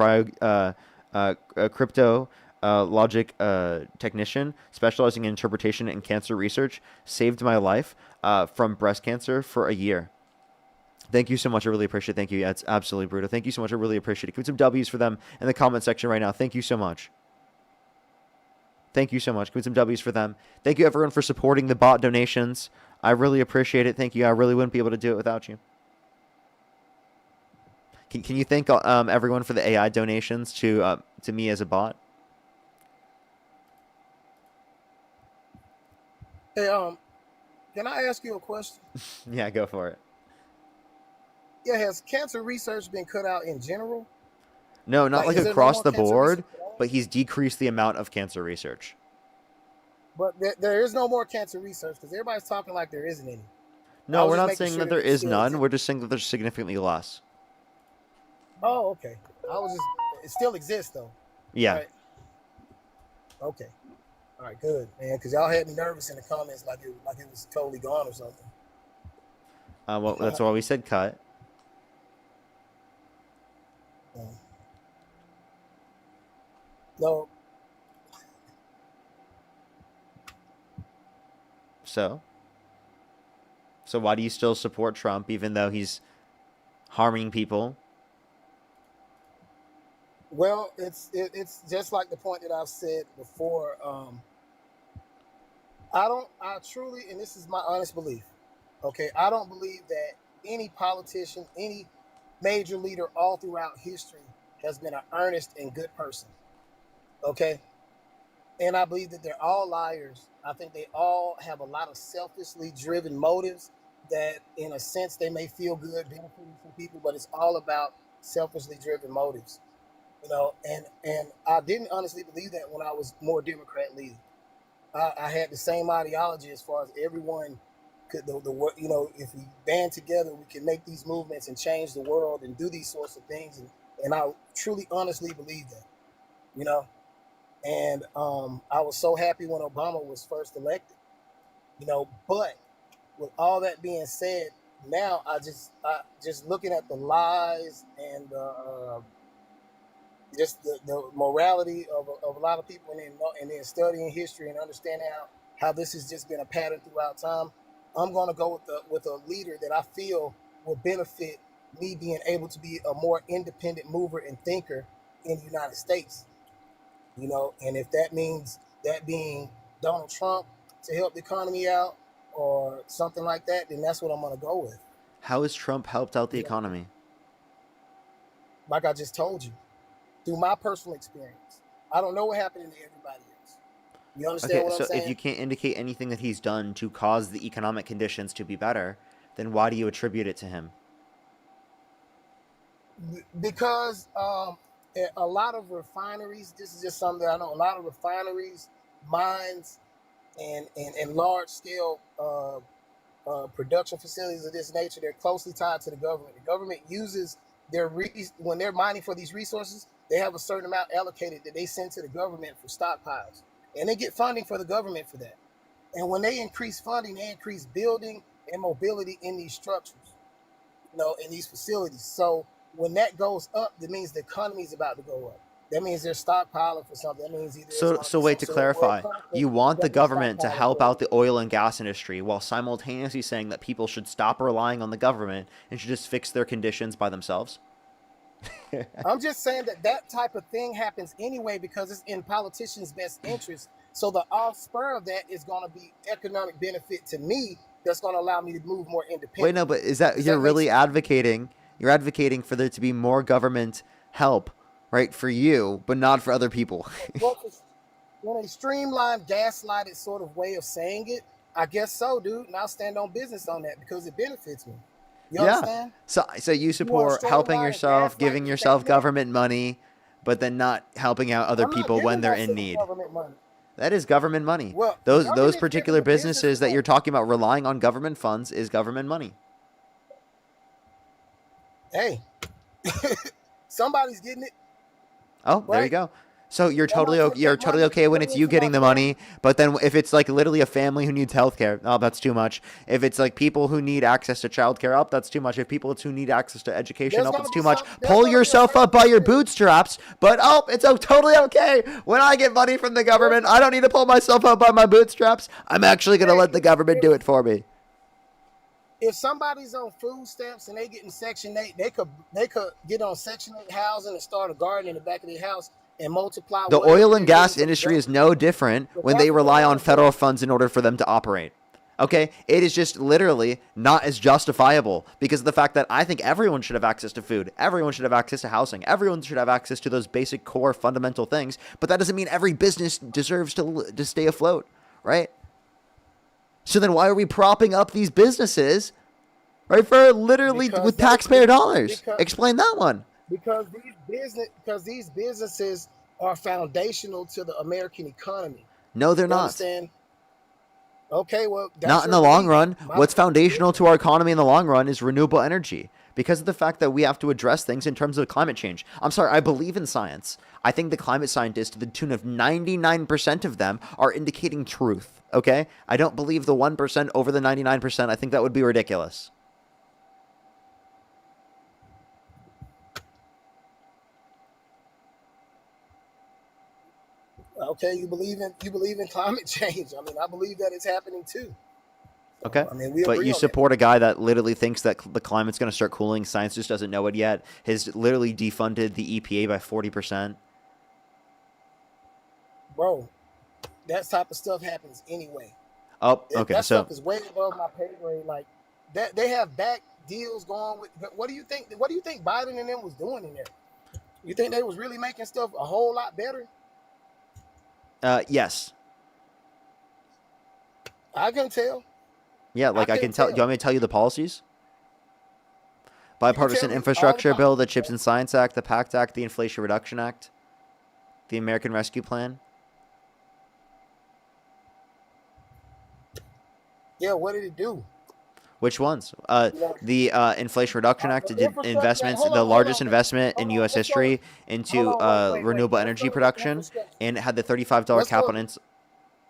crypto logic technician specializing in interpretation and cancer research. Saved my life from breast cancer for a year. Thank you so much. I really appreciate it. Thank you. Yeah, it's absolutely brutal. Thank you so much. I really appreciate it. Give some W's for them in the comment section right now. Thank you so much. Thank you so much. Give some W's for them. Thank you, everyone, for supporting the bot donations. I really appreciate it. Thank you. I really wouldn't be able to do it without you. Can you thank everyone for the AI donations to me as a bot? Hey, can I ask you a question? Yeah, go for it. Yeah, has cancer research been cut out in general? No, not like Is there no across more the cancer board, research at all? but he's decreased the amount of cancer research. But there is no more cancer research because everybody's talking like there isn't any. I No, was we're just not making saying sure that there it is still none. exists. We're just saying that there's significantly less. Oh, okay. It still exists though. Yeah. Right. Okay. All right, good, man. Because y'all had me nervous in the comments like it was totally gone or something. Well, that's why we said cut. No, So why do you still support Trump even though he's harming people? well, it's just like the point that I've said before. I truly, and this is my honest belief. Okay, I don't believe that any politician, any major leader all throughout history has been an earnest and good person. Okay, and I believe that they're all liars. I think they all have a lot of selfishly driven motives that, in a sense, they may feel good benefiting some people, but it's all about selfishly driven motives. And I didn't honestly believe that when I was more Democrat leaning. I had the same ideology as far as everyone could if we band together we can make these movements and change the world and do these sorts of things, and I truly honestly believe that, you know and I was so happy when Obama was first elected, but with all that being said, now I just looking at the lies and just the morality of a lot of people, and then studying history and understanding how this has just been a pattern throughout time. I'm going to go with a leader that I feel will benefit me being able to be a more independent mover and thinker in the United States. And if that means that being Donald Trump to help the economy out or something like that, then that's what I'm going to go with. How has Trump helped out the You know, economy? like I just told you, through my personal experience. I don't know what happened to everybody else. You understand Okay, what I'm so if you saying? can't indicate anything that he's done to cause the economic conditions to be better, then why do you attribute it to him? Because a lot of refineries, this is just something that I know, a lot of refineries, mines, and large scale production facilities of this nature, they're closely tied to the government. The government uses when they're mining for these resources, they have a certain amount allocated that they send to the government for stockpiles, and they get funding for the government for that. And when they increase funding, they increase building and mobility in these structures, in these facilities. So when that goes up, that means the economy is about to go up. That means they're stockpiling for something. That means either it's So going to be wait, some to sort of world clarify, conflict you want the that they're government to stockpiling help for. out the oil and gas industry while simultaneously saying that people should stop relying on the government and should just fix their conditions by themselves? I'm just saying that type of thing happens anyway because it's in politicians' best interest. So the off spur of that is going to be economic benefit to me. That's going to allow me to move more Wait, independent. no, but is that Does you're that make really sense? advocating? You're advocating for there to be more government help, right, for you, but not for other people. Well, in a streamlined, gaslighted sort of way of saying it, I guess so, dude. And I'll stand on business on that because it benefits me. You Yeah. understand? So you You want to support helping streamline and yourself, gaslight giving the yourself statement? government money, but then not helping out other I'm not people when giving they're in myself need. government money. That is government money. Well, the Those government's giving particular the business businesses that you're money. talking about relying on government funds is government money. Hey, somebody's getting it, Oh, there you right? go. So you're That totally money okay when going it's you into my getting the family. money, but then if it's like literally a family who needs healthcare, oh, that's too much. If it's like people who need access to childcare, oh, that's too much. If people who need access to education, There's oh, gonna it's be too much. some. There's Pull gonna be a yourself up certain by your percentage. bootstraps, but oh, it's totally okay. When I get money from the There's government, gonna, I don't need to pull myself up by my bootstraps. I'm actually going to hey, let the government if do it for me. if somebody's on food stamps and they getting Section 8, they could get on Section 8 housing and start a garden in the back of their house and multiply The whatever oil and they're getting gas from the industry is government. no different But when they that's what I rely on want to do. federal funds in order for them to operate. Okay? It is just literally not as justifiable because of the fact that I think everyone should have access to food. Everyone should have access to housing. Everyone should have access to those basic core fundamental things. But that doesn't mean every business deserves to stay afloat, right? So then why are we propping up these businesses, right, for literally because with they taxpayer dollars? because Explain that one. these businesses are foundational to the American economy. No, they're You not. understand? Okay, well, that's Not in your the long belief. run. My What's belief is foundational different. to our economy in the long run is renewable energy because of the fact that we have to address things in terms of climate change. I'm sorry, I believe in science. I think the climate scientists, to the tune of 99% of them, are indicating truth. Okay? I don't believe the 1% over the 99%. I think that would be ridiculous. Okay, you believe in climate change. I mean, I believe that it's happening too. Okay. I mean, we But agree you on that. support a guy that literally thinks that the climate's going to start cooling. Science just doesn't know it yet. Has literally defunded the EPA by 40%. Bro, that type of stuff happens anyway. Oh, okay. That So stuff is way above my pay grade. Like that, they have back deals going with. But what do you think? What do you think Biden and them was doing in there? You think they was really making stuff a whole lot better? yes. I can tell. Yeah, like I can tell. tell. You want me to tell you the policies? You can Bipartisan tell me all Infrastructure the Bill, the Chips and Science Act, the PACT Act, the Inflation Reduction Act, the American Rescue Plan. Yeah, what did it do? Which ones? You know, The Inflation Reduction Act the did infrastructure. investments, Hold the on, hold largest on, investment in hold on. U.S. Let's go. history into Hold on, wait. renewable Let's energy go to the production, infrastructure. and had the $35 Let's go. capital.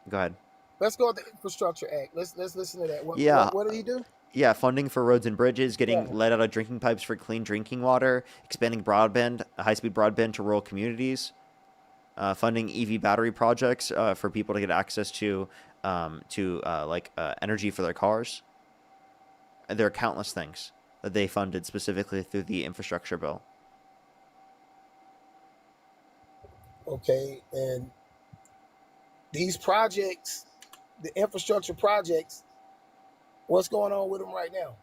Go ahead. Let's go with the Infrastructure Act. Let's listen to that. Yeah. What did he do? Yeah, funding for roads and bridges, getting Yeah. lead out of drinking pipes for clean drinking water, expanding broadband, high-speed broadband to rural communities, funding EV battery projects for people to get access to energy for their cars. And there are countless things that they funded specifically through the infrastructure bill. Okay, and these projects, the infrastructure projects, what's going on with them right now?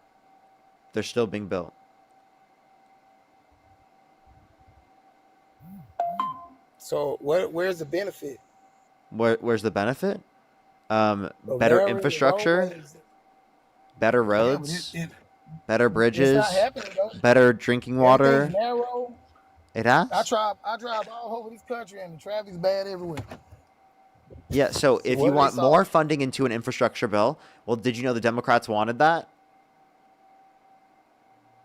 They're still being built. So where's the benefit? Where's the benefit? Of Better narrowing the infrastructure, roadways? better Yeah, but roads, better it's bridges, not happening though. better drinking Everything's water. narrow. It I has. drive all over this country and the traffic's bad everywhere. Yeah, so if What you do they want more solve? funding into an infrastructure bill, well, did you know the Democrats wanted that?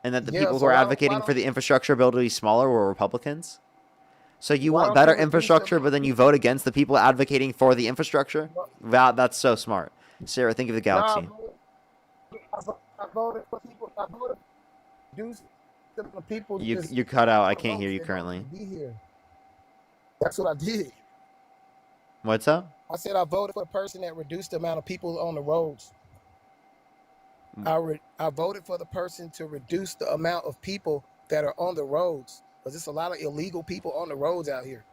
And that the Yeah, people who so are why advocating for don't the infrastructure bill to be smaller were Republicans? So you why want don't better you reduce the infrastructure, amount but of then you people? vote against the people advocating for the infrastructure? Wow, that's so smart. Sarah, think of the Nah, galaxy. I voted for people. I voted for reduce the people just You cut out. I on can't hear roads you that don't currently. need to be here. That's what I did. What's up? I said I voted for a person that reduced the amount of people on the roads. I voted for the person to reduce the amount of people that are on the roads because there's a lot of illegal people on the roads out here.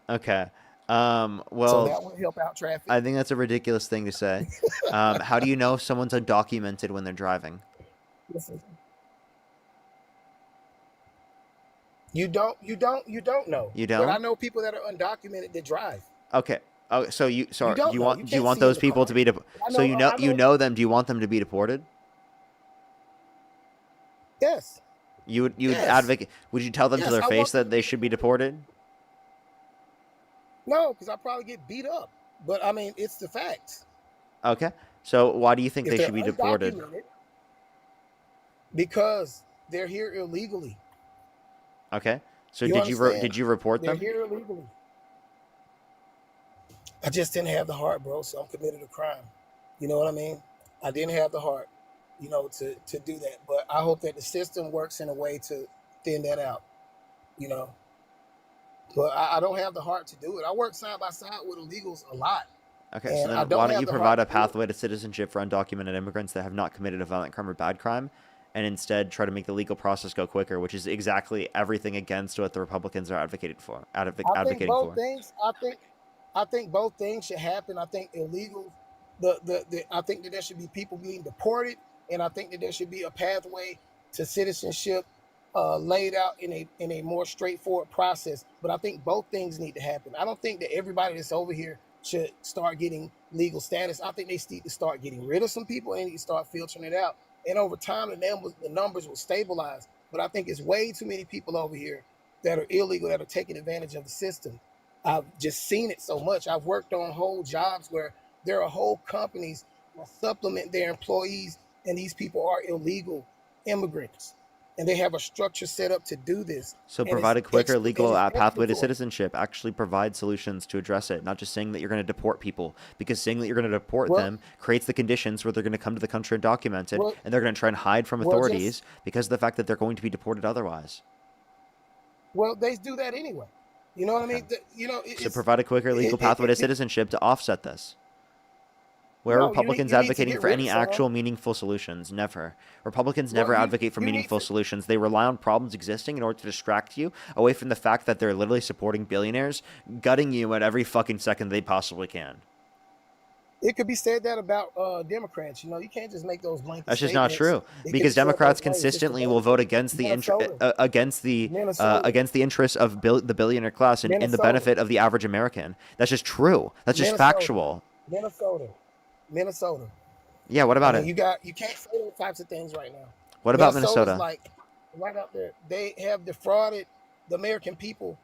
Okay. So Well, that would help out traffic. I think that's a ridiculous thing to say. How do you know if someone's undocumented when they're driving? Listen, you don't know. You But I don't? know people that are undocumented that drive. Okay. Oh, so You sorry. don't Do you know. want You do you can't want see in those the people car. to be I so know. I you know. know them? Do you want them to be deported? Yes. You would Yes. advocate? Would you tell them to Yes. their I face want them that to they be should be deported. deported? No, because I probably get beat up. But I mean, it's the facts. Okay. So why do you think If they they're should be deported? undocumented, because they're here illegally. Okay. So You understand? did you report They're them? here illegally. I just didn't have the heart, bro. So I'm committed a crime. You know what I mean? I didn't have the heart, to do that. But I hope that the system works in a way to thin that out, you know. But I don't have the heart to do it. I work side by side with illegals a lot, Okay. So and I then why don't don't have you the provide heart a to do it. pathway to citizenship for undocumented immigrants that have not committed a violent crime or bad crime, and instead try to make the legal process go quicker, which is exactly everything against what the Republicans are advocating for. I think Advocating both for. things. I think both things should happen. I think illegals. I think that there should be people being deported, and I think that there should be a pathway to citizenship laid out in a more straightforward process. But I think both things need to happen. I don't think that everybody that's over here should start getting legal status. I think they need to start getting rid of some people and they need to start filtering it out. And over time, the numbers will stabilize. But I think it's way too many people over here that are illegal that are taking advantage of the system. I've just seen it so much. I've worked on whole jobs where there are whole companies that supplement their employees, and these people are illegal immigrants, and they have a structure set up to do this. So And provide a quicker legal pathway to explicatory. citizenship. Actually provide solutions to address it, not just saying that you're going to deport people. Because saying that you're going to deport Well, them creates the conditions where they're going to come to the country undocumented, well, and they're going to try and hide from well, authorities just because of the fact that they're going to be deported otherwise. well, they do that anyway. You know what I Okay. mean? You know, So provide a quicker legal pathway to citizenship to offset this. Where are no, Republicans you need to advocating get for rid any of some. actual meaningful solutions? Never. Republicans Well, never advocate for you need meaningful to. solutions. They rely on problems existing in order to distract you away from the fact that they're literally supporting billionaires, gutting you at every fucking second they possibly can. It could be said that about Democrats. You know, you can't just make those blanket That's just not statements. true It can be because said both Democrats ways. Just consistently about will vote against the Minnesota, Minnesota, against the interests of the billionaire class and in the Minnesota, benefit of the average American. That's just true. That's just Minnesota, factual. Minnesota, Minnesota. Yeah, what I about mean, it? you can't say those types of things right now. What about Minnesota's Minnesota? like right out there. They have defrauded the American people.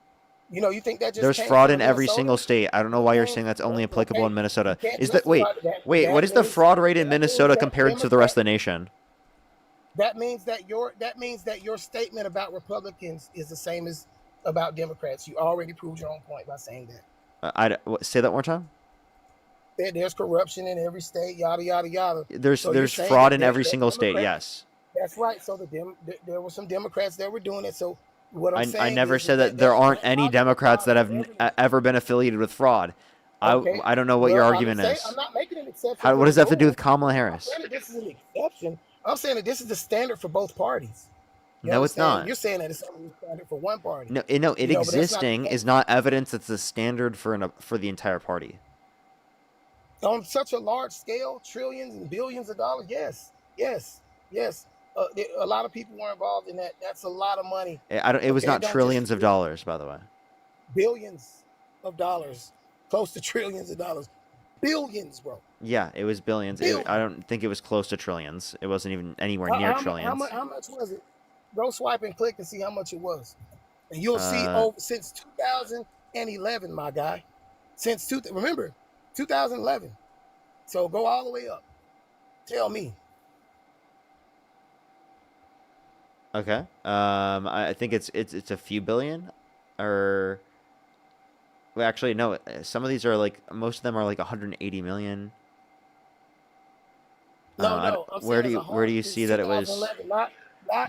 You know, you think that just There's came fraud out in of every Minnesota? single state. I don't know It why you're came, saying that's only okay, applicable in you Minnesota. can't Is that wait, justify that. wait, what That is the means fraud rate in that means Minnesota that compared to the rest of the nation? that means that your statement about Republicans is the same as about Democrats. You already proved your own point by saying that. Say that one more time. There's corruption in every state, yada yada yada. So you're There's saying fraud that in every that single state. Democrats. Yes. That's right. So there were some Democrats that were doing it. So what I'm I saying never is said that that there aren't that any logic Democrats applies that to have every. ever been affiliated with fraud. Okay. I don't know what Well, your I'm argument saying is. I'm not making an exception What for does the that have to do rule. with Kamala I'm Harris? saying that this is an exception. I'm saying that this is the standard for both parties. You No, it's understand? not. You're saying that it's only the standard for one party. No, it But that's not the existing case. is not evidence that's the standard for the entire party. On such a large scale, trillions and billions of dollars. Yes, yes, yes. A lot of people were involved in that. That's a lot of money. It was Okay, not don't just trillions of dollars, by the way. billions of dollars, close to trillions of dollars, billions, bro. Yeah, it was billions. I Billions. don't think it was close to trillions. It wasn't even anywhere near trillions. How much was it? Go swipe and click and see how much it was, and you'll see. Uh, Since 2011, my guy, remember 2011. So go all the way up. Tell me. Okay. I think it's a few billion, or well, actually no. Some of these are like most of them are like 180 million. No, no. I'm Where saying do as a where do whole you since see that it was? 2011, not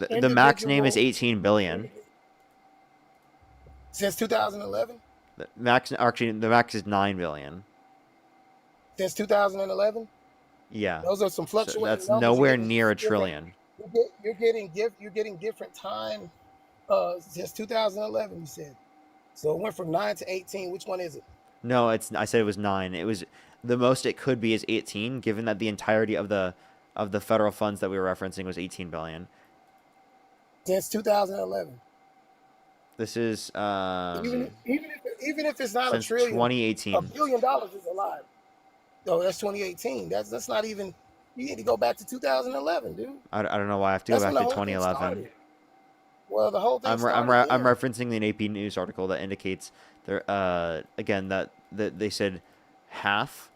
The max name is individual. 18 billion. Since 2011. The max is 9 billion. Since 2011. Yeah. Those are some So fluctuating that's numbers. nowhere near a trillion. You're getting different time. Since 2011, you said. So it went from 9 to 18. Which one is it? No, I said it was 9. It was the most it could be is 18, given that the entirety of the federal funds that we were referencing was 18 billion. Since 2011. This is Even if it's not a since trillion, $1 2018. billion is a lot. No, that's 2018. That's not even. You need to go back to 2011, dude. I don't know why I have to go That's back when to the whole thing 2011. started. Well, the whole thing I'm started then. referencing the AP news article that indicates there again that they said half.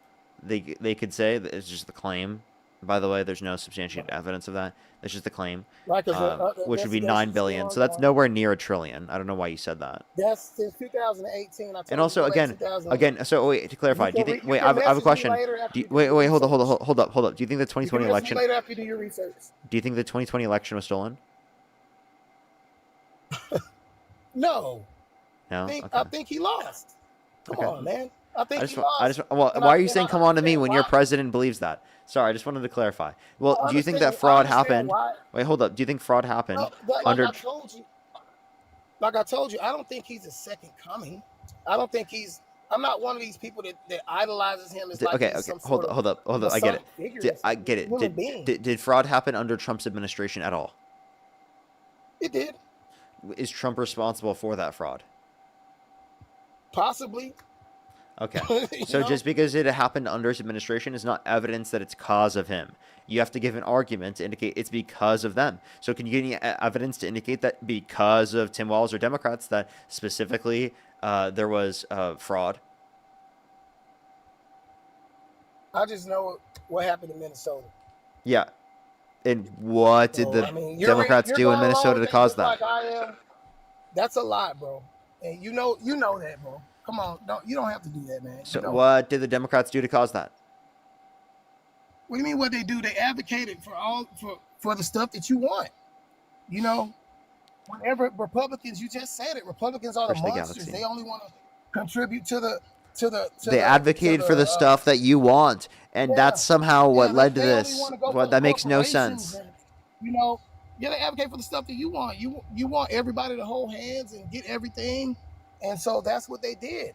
They could say that it's just the claim. By the way, there's no substantiated evidence of that. It's just the claim, Right, because which would be 9 investigation's still billion. So that's ongoing. nowhere near a trillion. I don't know why you said that. That's since 2018. I told And you also, to go back to again. 2011. So wait, to clarify, You do you can think? re- you Wait, can I have a message me question. later after you do Wait, your hold research. up. Do you think the You 2020 can message me election? later after you do your research. Do you think the 2020 election was stolen? No, No. I Okay. think he lost. Come Okay. on, man. I think he Well, lost. well, And why are you and saying "come on to me" understand when your why. president believes that? Sorry, I just wanted to clarify. Well, I do you think understand. that I fraud understand happened? why. Wait, hold up. Do you think fraud happened No, but under? like I told you, I don't think he's a second coming. I don't think he's. I'm not one of these people that idolizes him as like Okay, he's okay. some sort of Hold up. I get it. Masonic figure. I get He's a it. human being. Did fraud happen under Trump's administration at all? It did. Is Trump responsible for that fraud? Possibly. Okay. You So know? just because it happened under his administration is not evidence that it's cause of him. You have to give an argument to indicate it's because of them. So can you get any evidence to indicate that because of Tim Walz or Democrats that specifically there was fraud? I just know what happened in Minnesota. Yeah. And what did So, the I mean, Democrats you're do in going along Minnesota with to that cause just that? like I am. That's a lot, bro. And you know that, bro. Come on, you don't have to do that, man. So You know. what did the Democrats do to cause that? What do you mean? What they do? They advocated for the stuff that you want. You know, whenever Republicans, you just said it, Republicans are the First, they got it, monsters. see. They only want to contribute to the They advocated for the stuff that you want, and yeah, that's somehow what led to they only this. want to go for What the that makes no corporations sense. and, you know, yeah, they advocate for the stuff that you want. You want everybody to hold hands and get everything, and so that's what they did.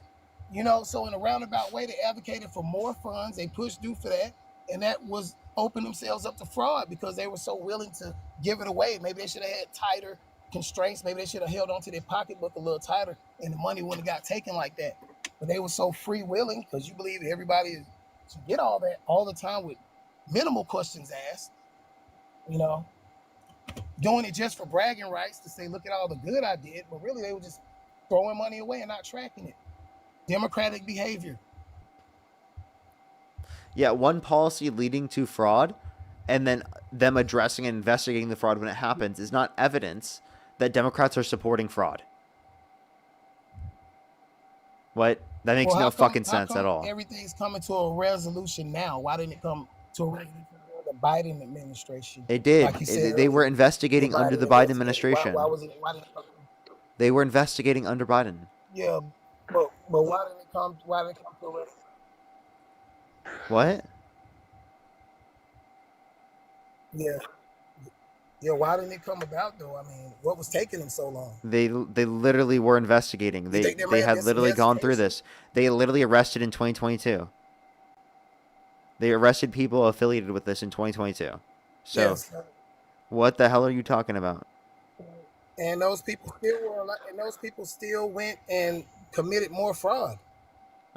You know, so in a roundabout way, they advocated for more funds. They pushed due for that, and that was open themselves up to fraud because they were so willing to give it away. Maybe they should have had tighter constraints. Maybe they should have held onto their pocketbook a little tighter, and the money wouldn't have got taken like that. But they were so free willing because you believe everybody should get all that all the time with minimal questions asked. You know, doing it just for bragging rights to say, look at all the good I did, but really they were just throwing money away and not tracking it. Democratic behavior. Yeah, one policy leading to fraud and then them addressing and investigating the fraud when it happens is not evidence that Democrats are supporting fraud. What? That makes no fucking sense at all. Everything's coming to a resolution now. Why didn't it come to a resolution under the Biden administration? It did. Like you said They were earlier, investigating under the Biden administration. Why was it? Why didn't it come? They were investigating under Biden. Yeah, but why didn't it come? Why didn't it come to a resolution? What? Yeah. Yeah, why didn't it come about though? I mean, what was taking them so long? They literally were investigating. They may have had been literally some gone through this. They literally arrested in 2022. They arrested people affiliated with this in 2022. So, Yes. what the hell are you talking about? And those people still went and committed more fraud.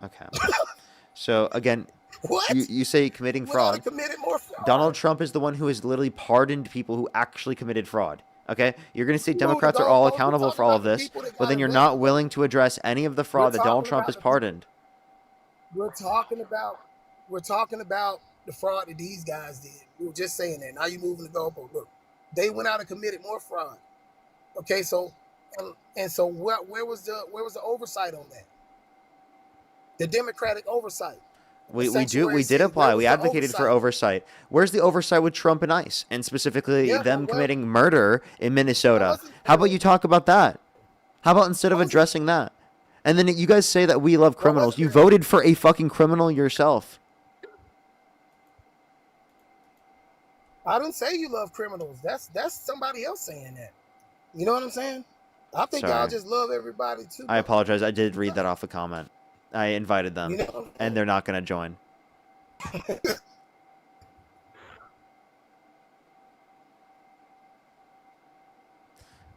Okay. So again, What? you say committing Went on and fraud. committed more fraud. Donald Trump is the one who has literally pardoned people who actually committed fraud. Okay? You're going to say No, Democrats are don't- all don't be accountable talking for all about of the this, people that but then got you're arrested. not willing to address any of the fraud that Donald talking Trump about has the people- pardoned. We're talking about the fraud that these guys did. We were just saying that. Now you're moving the goalpost. Look, they went out and committed more fraud. Okay, so so where was the oversight on that? The Democratic oversight. We Sanctuary did city. apply. Where We was the advocated for oversight. Where's the oversight with Trump and ICE, and specifically Yeah, them but committing murder in Minnesota? wasn't- How about you talk about that? How about instead of wasn't- addressing that? And then you guys say that we love criminals. wasn't You there- voted for a fucking criminal yourself. I didn't say you love criminals. That's somebody else saying that. You know what I'm saying? I think y'all Sorry. just love everybody too. I apologize. I did read that off a comment. I invited them, You know? and they're not going to join.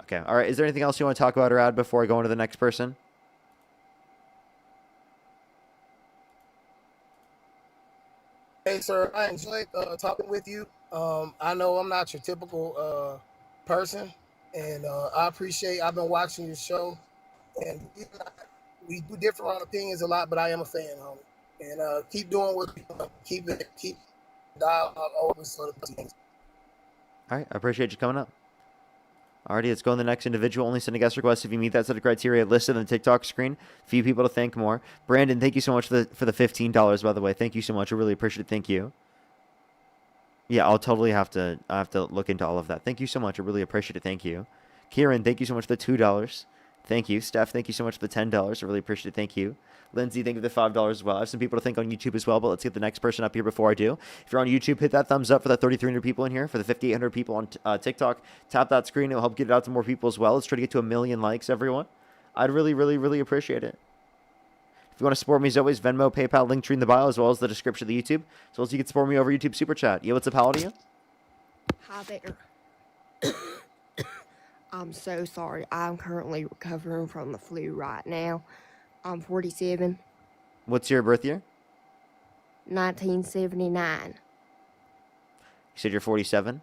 Okay. All right. Is there anything else you want to talk about or add before I go on to the next person? Hey, sir, I enjoyed talking with you. I know I'm not your typical person, and I appreciate. I've been watching your show, and we do differ on opinions a lot, but I am a fan, homie. And keep doing what you do. Keep dialogue open so the things. All right. I appreciate you coming up. Alrighty, let's go on the next individual. Only send a guest request if you meet that set of criteria listed on the TikTok screen. Few people to thank more. Brandon, thank you so much for the $15, by the way. Thank you so much. I really appreciate it. Thank you. Yeah, I'll totally have to look into all of that. Thank you so much. I really appreciate it. Thank you. Kieran, thank you so much for the $2. Thank you. Steph, thank you so much for the $10. I really appreciate it. Thank you. Lindsay, thank you for the $5 as well. I have some people to thank on YouTube as well, but let's get the next person up here before I do. If you're on YouTube, hit that thumbs up for the 3,300 people in here. For the 5,800 people on TikTok, tap that screen. It'll help get it out to more people as well. Let's try to get to 1 million likes, everyone. I'd really, really, really appreciate it. If you want to support me, as always, Venmo, PayPal, link tree in the bio, as well as the description of the YouTube. As well as you can support me over YouTube Super Chat. Yo, what's up, how do you? Hi there. I'm so sorry. I'm currently recovering from the flu right now. I'm 47, What's your birth year? 1979. You said you're 47?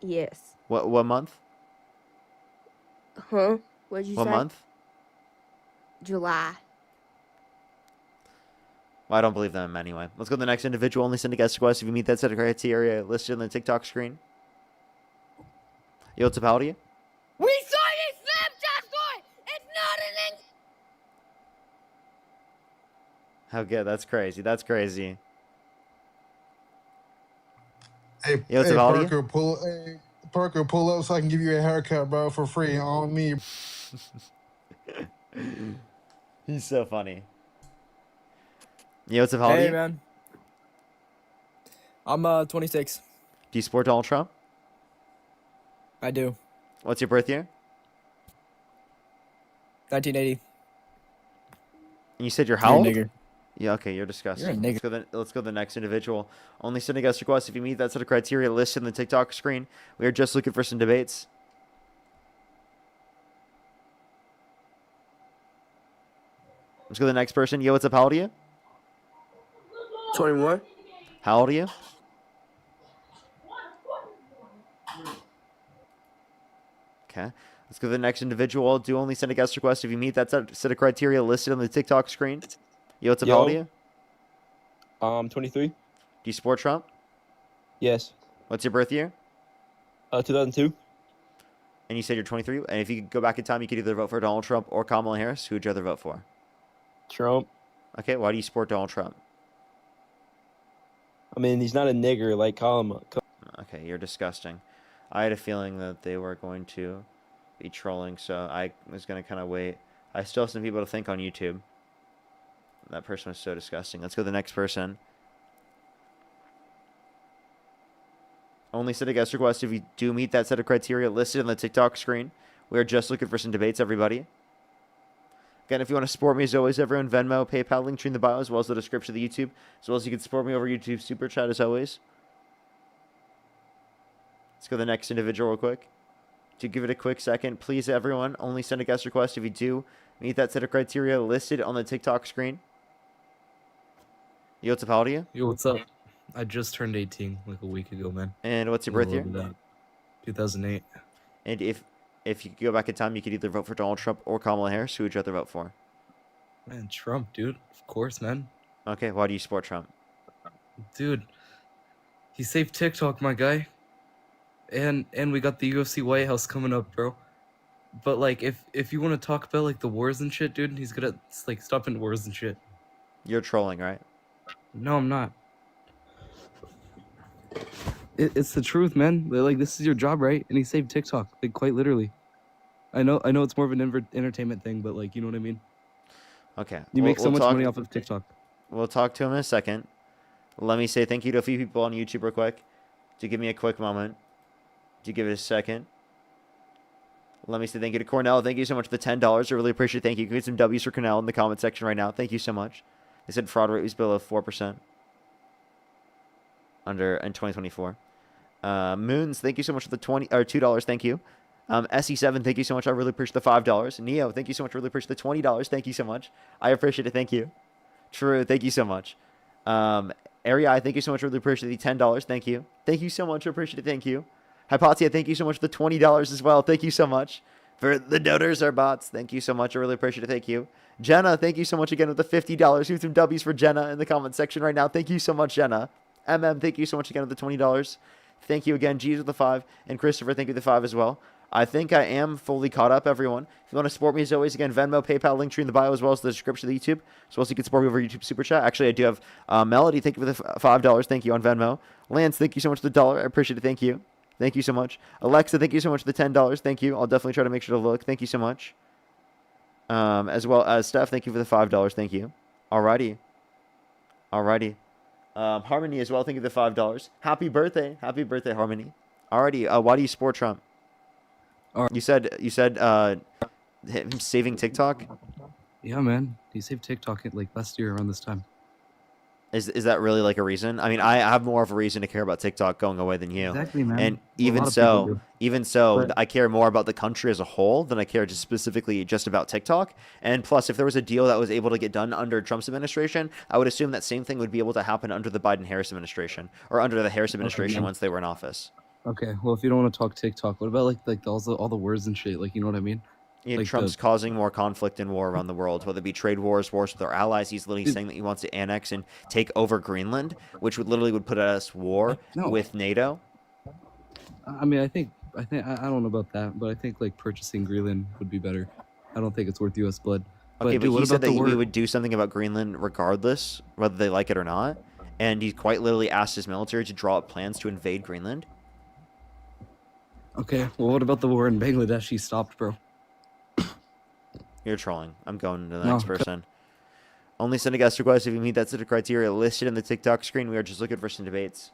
Yes. What month? Huh? What'd you What say? month? July. Well, I don't believe them anyway. Let's go to the next individual. Only send a guest request if you meet that set of criteria listed on the TikTok screen. Yo, what's up, how do you? We saw your Snapchat story. It's not an How good? That's crazy. That's crazy. Hey, Yo, what's hey up, Aldi? Parker, pull. Hey, Parker, pull up so I can give you a haircut, bro, for free on me. He's so funny. Yo, what's up, how old are Hey, you? man. I'm 26. Do you support Donald Trump? I do. What's your birth year? 1980. And you said you're You're how a old? nigger. Yeah, okay, you're disgusting. You're a nigger. Let's go to the next individual. Only sending guest requests if you meet that set of criteria listed in the TikTok screen. We are just looking for some debates. Let's go to the next person. Yo, what's up? How old are you? 21. How old are you? Okay. Let's go to the next individual. Do only send a guest request if you meet that set of criteria listed on the TikTok screen. Yo, what's up? How old are you? 23. Do you support Trump? Yes. What's your birth year? 2002. And you said you're 23. And if you could go back in time, you could either vote for Donald Trump or Kamala Harris. Who would you rather vote for? Trump. Okay, why do you support Donald Trump? I mean, he's not a nigger like Kamala. Okay, you're disgusting. I had a feeling that they were going to be trolling, so I was going to kind of wait. I still have some people to think on YouTube. That person was so disgusting. Let's go to the next person. Only set a guest request if you do meet that set of criteria listed on the TikTok screen. We are just looking for some debates, everybody. Again, if you want to support me, as always, everyone, Venmo, PayPal, link tree in the bio, as well as the description of the YouTube, as well as you can support me over YouTube Super Chat, as always. Let's go to the next individual real quick. To give it a quick second, please, everyone, only send a guest request if you do meet that set of criteria listed on the TikTok screen. Yo, what's up? How old are you? Yo, what's up? I just turned 18 like a week ago, man. And what's your birth year? 2008. And if you could go back in time, you could either vote for Donald Trump or Kamala Harris. Who would you rather vote for? Man, Trump, dude. Of course, man. Okay, why do you support Trump? Dude, he saved TikTok, my guy. And we got the UFC White House coming up, bro. But like, if you want to talk about like the wars and shit, dude, he's good at like stopping wars and shit. You're trolling, right? No, I'm not. It's the truth, man. Like, this is your job, right? And he saved TikTok, like, quite literally. I know it's more of an entertainment thing, but like, you know what I mean? Okay. You make so much money off of TikTok. We'll talk to him in a second. Let me say thank you to a few people on YouTube real quick. To give me a quick moment. To give it a second. Let me say thank you to Cornell. Thank you so much for the $10. I really appreciate it. Thank you. You can get some W's for Cornell in the comment section right now. Thank you so much. They said fraud rate was below 4%. In 2024. Moons, thank you so much for the $2. Thank you. SE7, thank you so much. I really appreciate the $5. Neo, thank you so much. Really appreciate the $20. Thank you so much. I appreciate it. Thank you. True, thank you so much. Area, thank you so much. Really appreciate the $10. Thank you. Thank you so much. I appreciate it. Thank you. Hypotia, thank you so much for the $20 as well. Thank you so much. For the donors or bots, thank you so much. I really appreciate it. Thank you. Jenna, thank you so much again with the $50. Give some W's for Jenna in the comment section right now. Thank you so much, Jenna. Thank you so much again with the $20. Thank you again, G's with the 5. And Christopher, thank you with the 5 as well. I think I am fully caught up, everyone. If you want to support me, as always, again, Venmo, PayPal, link tree in the bio, as well as the description of the YouTube, as well as you can support me over YouTube Super Chat. Actually, I do have Melody, thank you for the $5. Thank you on Venmo. Lance, thank you so much for the $1. I appreciate it. Thank you. Thank you so much. Alexa, thank you so much for the $10. Thank you. I'll definitely try to make sure to look. Thank you so much. As well as Steph, thank you for the $5. Thank you. Alrighty. Harmony as well, thank you for the $5. Happy birthday, Harmony. Alrighty. Why do you support Trump? You said him saving TikTok. Yeah, man. He saved TikTok like last year around this time. Is that really like a reason? I mean, I have more of a reason to care about TikTok going away than you. Exactly, man. And Well, even so, But- I care more about the country as a whole than I care just specifically just about TikTok. And plus, if there was a deal that was able to get done under Trump's administration, I would assume that same thing would be able to happen under the Biden-Harris administration or under the Harris administration once they were in office. Okay, well, if you don't want to talk TikTok, what about like all the words and shit? Like, you know what I mean? You know, Like Trump's causing more conflict and war around the world, whether it be trade wars, wars with our allies. He's literally saying that he wants to annex and take over Greenland, which would put us war No. with NATO. I mean, I don't know about that, but I think like purchasing Greenland would be better. I don't think it's worth U.S. blood. Okay, dude, but what he said about that the we word? would do something about Greenland regardless, whether they like it or not. And he quite literally asked his military to draw up plans to invade Greenland. Okay, well, what about the war in Bangladesh he stopped, bro? You're trolling. I'm going to the No, next person. Only send a guest request if you meet that set of criteria listed in the TikTok screen. We are just looking for some debates.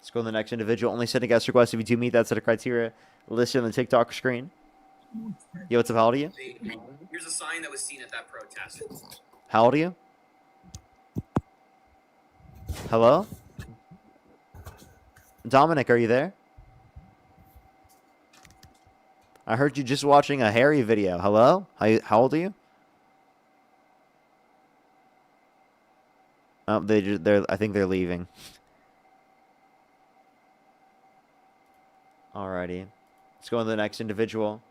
Let's go to the next individual. Only send a guest request if you do meet that set of criteria listed on the TikTok screen. Yo, what's up? How old are you? Here's a sign that was seen at that protest. How old are you? Hello? Dominic, are you there? I heard you just watching a Harry video. Hello? How old are you? Oh, I think they're leaving. Alrighty. Let's go on to the next individual.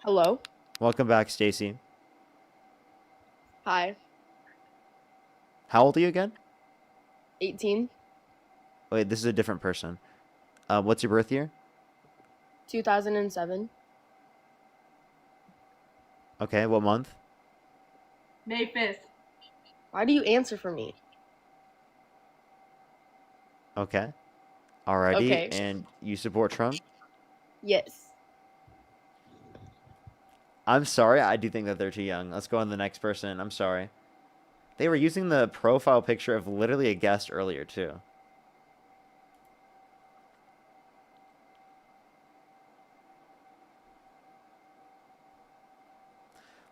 Hello. Welcome back, Stacy. Hi. How old are you again? 18. Wait, this is a different person. What's your birth year? 2007. Okay, what month? May 5th. Why do you answer for me? Okay. Alrighty. Okay. And you support Trump? Yes. I'm sorry. I do think that they're too young. Let's go on to the next person. I'm sorry. They were using the profile picture of literally a guest earlier, too.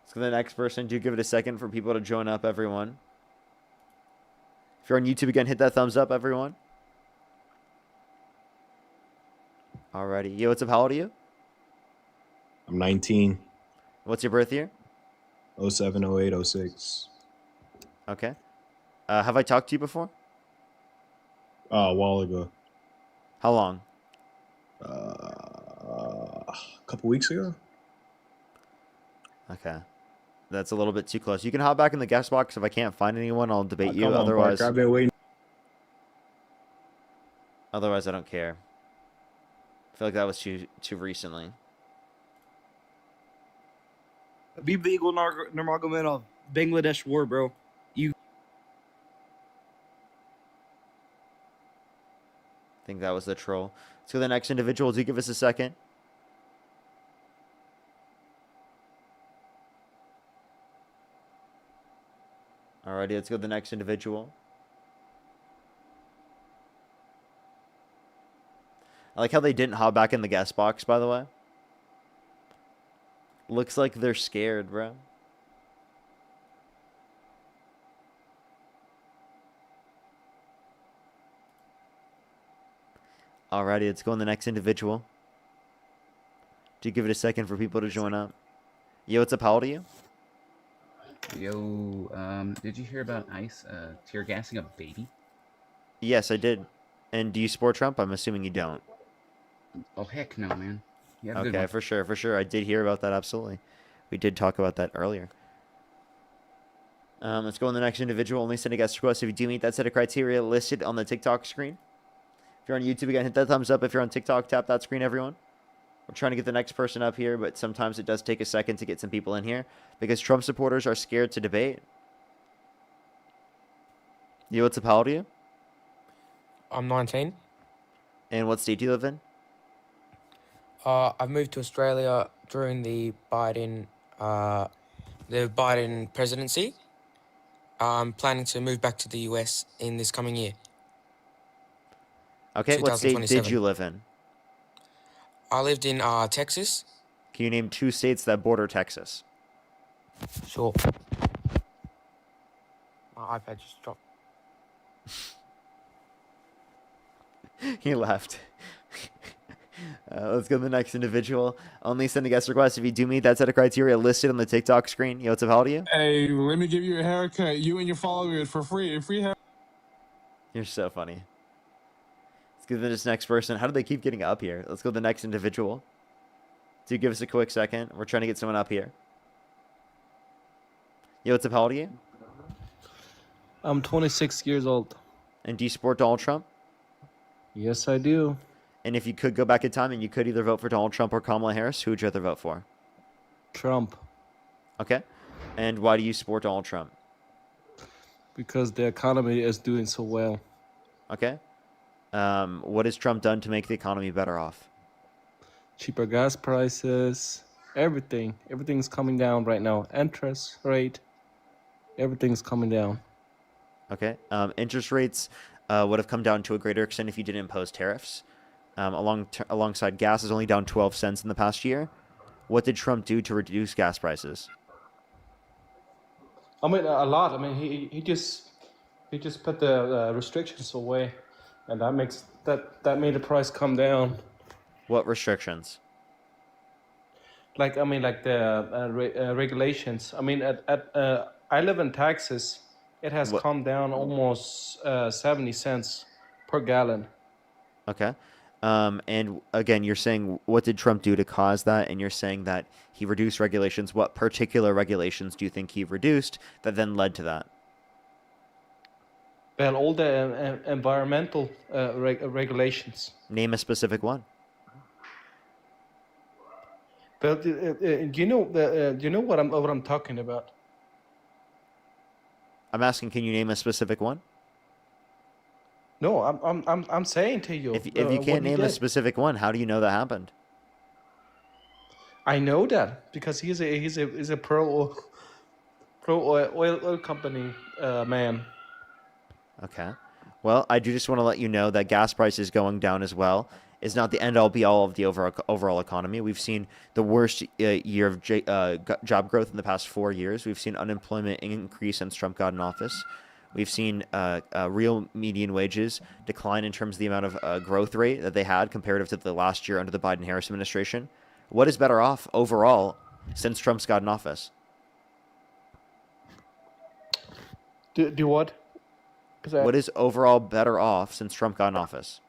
Let's go to the next person. Do give it a second for people to join up, everyone. If you're on YouTube again, hit that thumbs up, everyone. Alrighty. Yo, what's up? How old are you? I'm 19. What's your birth year? 07, 08, 06. Okay. Have I talked to you before? A while ago. How long? A couple weeks ago. Okay. That's a little bit too close. You can hop back in the guest box. If I can't find anyone, I'll debate you. Come on, Otherwise, Parker, I've been waiting. otherwise, I don't care. I feel like that was too recently. Habib the Eagle Nurmagomedov, Bangladesh war, bro. You. I think that was the troll. Let's go to the next individual. Do give us a second. Alrighty, let's go to the next individual. I like how they didn't hop back in the guest box, by the way. Looks like they're scared, bro. Alrighty, let's go on the next individual. Do give it a second for people to join up. Yo, what's up? How old are you? Yo, did you hear about ICE tear gassing a baby? Yes, I did. And do you support Trump? I'm assuming you don't. Oh, heck no, man. You have a good Okay, one. for sure, for sure. I did hear about that, absolutely. We did talk about that earlier. Let's go on the next individual. Only send a guest request if you do meet that set of criteria listed on the TikTok screen. If you're on YouTube, again, hit that thumbs up. If you're on TikTok, tap that screen, everyone. We're trying to get the next person up here, but sometimes it does take a second to get some people in here because Trump supporters are scared to debate. Yo, what's up? How old are you? I'm 19. And what state do you live in? I've moved to Australia during the Biden presidency. I'm planning to move back to the US in this coming year. Okay, what state did 2027. you live in? I lived in Texas. Can you name 2 states that border Texas? Sure. My iPad just dropped. He left. Let's go to the next individual. Only send a guest request if you do meet that set of criteria listed on the TikTok screen. Yo, what's up? How old are you? Hey, let me give you a haircut. You and your followers for free. A free hair. You're so funny. Let's go to this next person. How do they keep getting up here? Let's go to the next individual. Do give us a quick second. We're trying to get someone up here. Yo, what's up? How old are you? I'm 26 years old. And do you support Donald Trump? Yes, I do. And if you could go back in time and you could either vote for Donald Trump or Kamala Harris, who would you rather vote for? Trump. Okay. And why do you support Donald Trump? Because the economy is doing so well. Okay. What has Trump done to make the economy better off? Cheaper gas prices, everything. Everything's coming down right now. Interest rate, everything's coming down. Okay. Interest rates would have come down to a greater extent if you didn't impose tariffs. Alongside gas is only down 12 cents in the past year. What did Trump do to reduce gas prices? I mean, a lot. I mean, he just put the restrictions away, and that made the price come down. What restrictions? Like the regulations. I mean, I live in Texas. It has What? come down almost 70 cents per gallon. Okay. And again, you're saying what did Trump do to cause that? And you're saying that he reduced regulations. What particular regulations do you think he reduced that then led to that? Well, all the environmental regulations. Name a specific one. But do you know what I'm talking about? I'm asking, can you name a specific one? No, I'm saying to you. If you can't name a specific one, how do you know that happened? I know that because he's a pro oil company man. Okay. Well, I do just want to let you know that gas prices going down as well is not the end-all be-all of the overall economy. We've seen the worst year of job growth in the past 4 years. We've seen unemployment increase since Trump got in office. We've seen real median wages decline in terms of the amount of growth rate that they had comparative to the last year under the Biden-Harris administration. What is better off overall since Trump's got in office? Do what? What is overall better off since Trump got in office?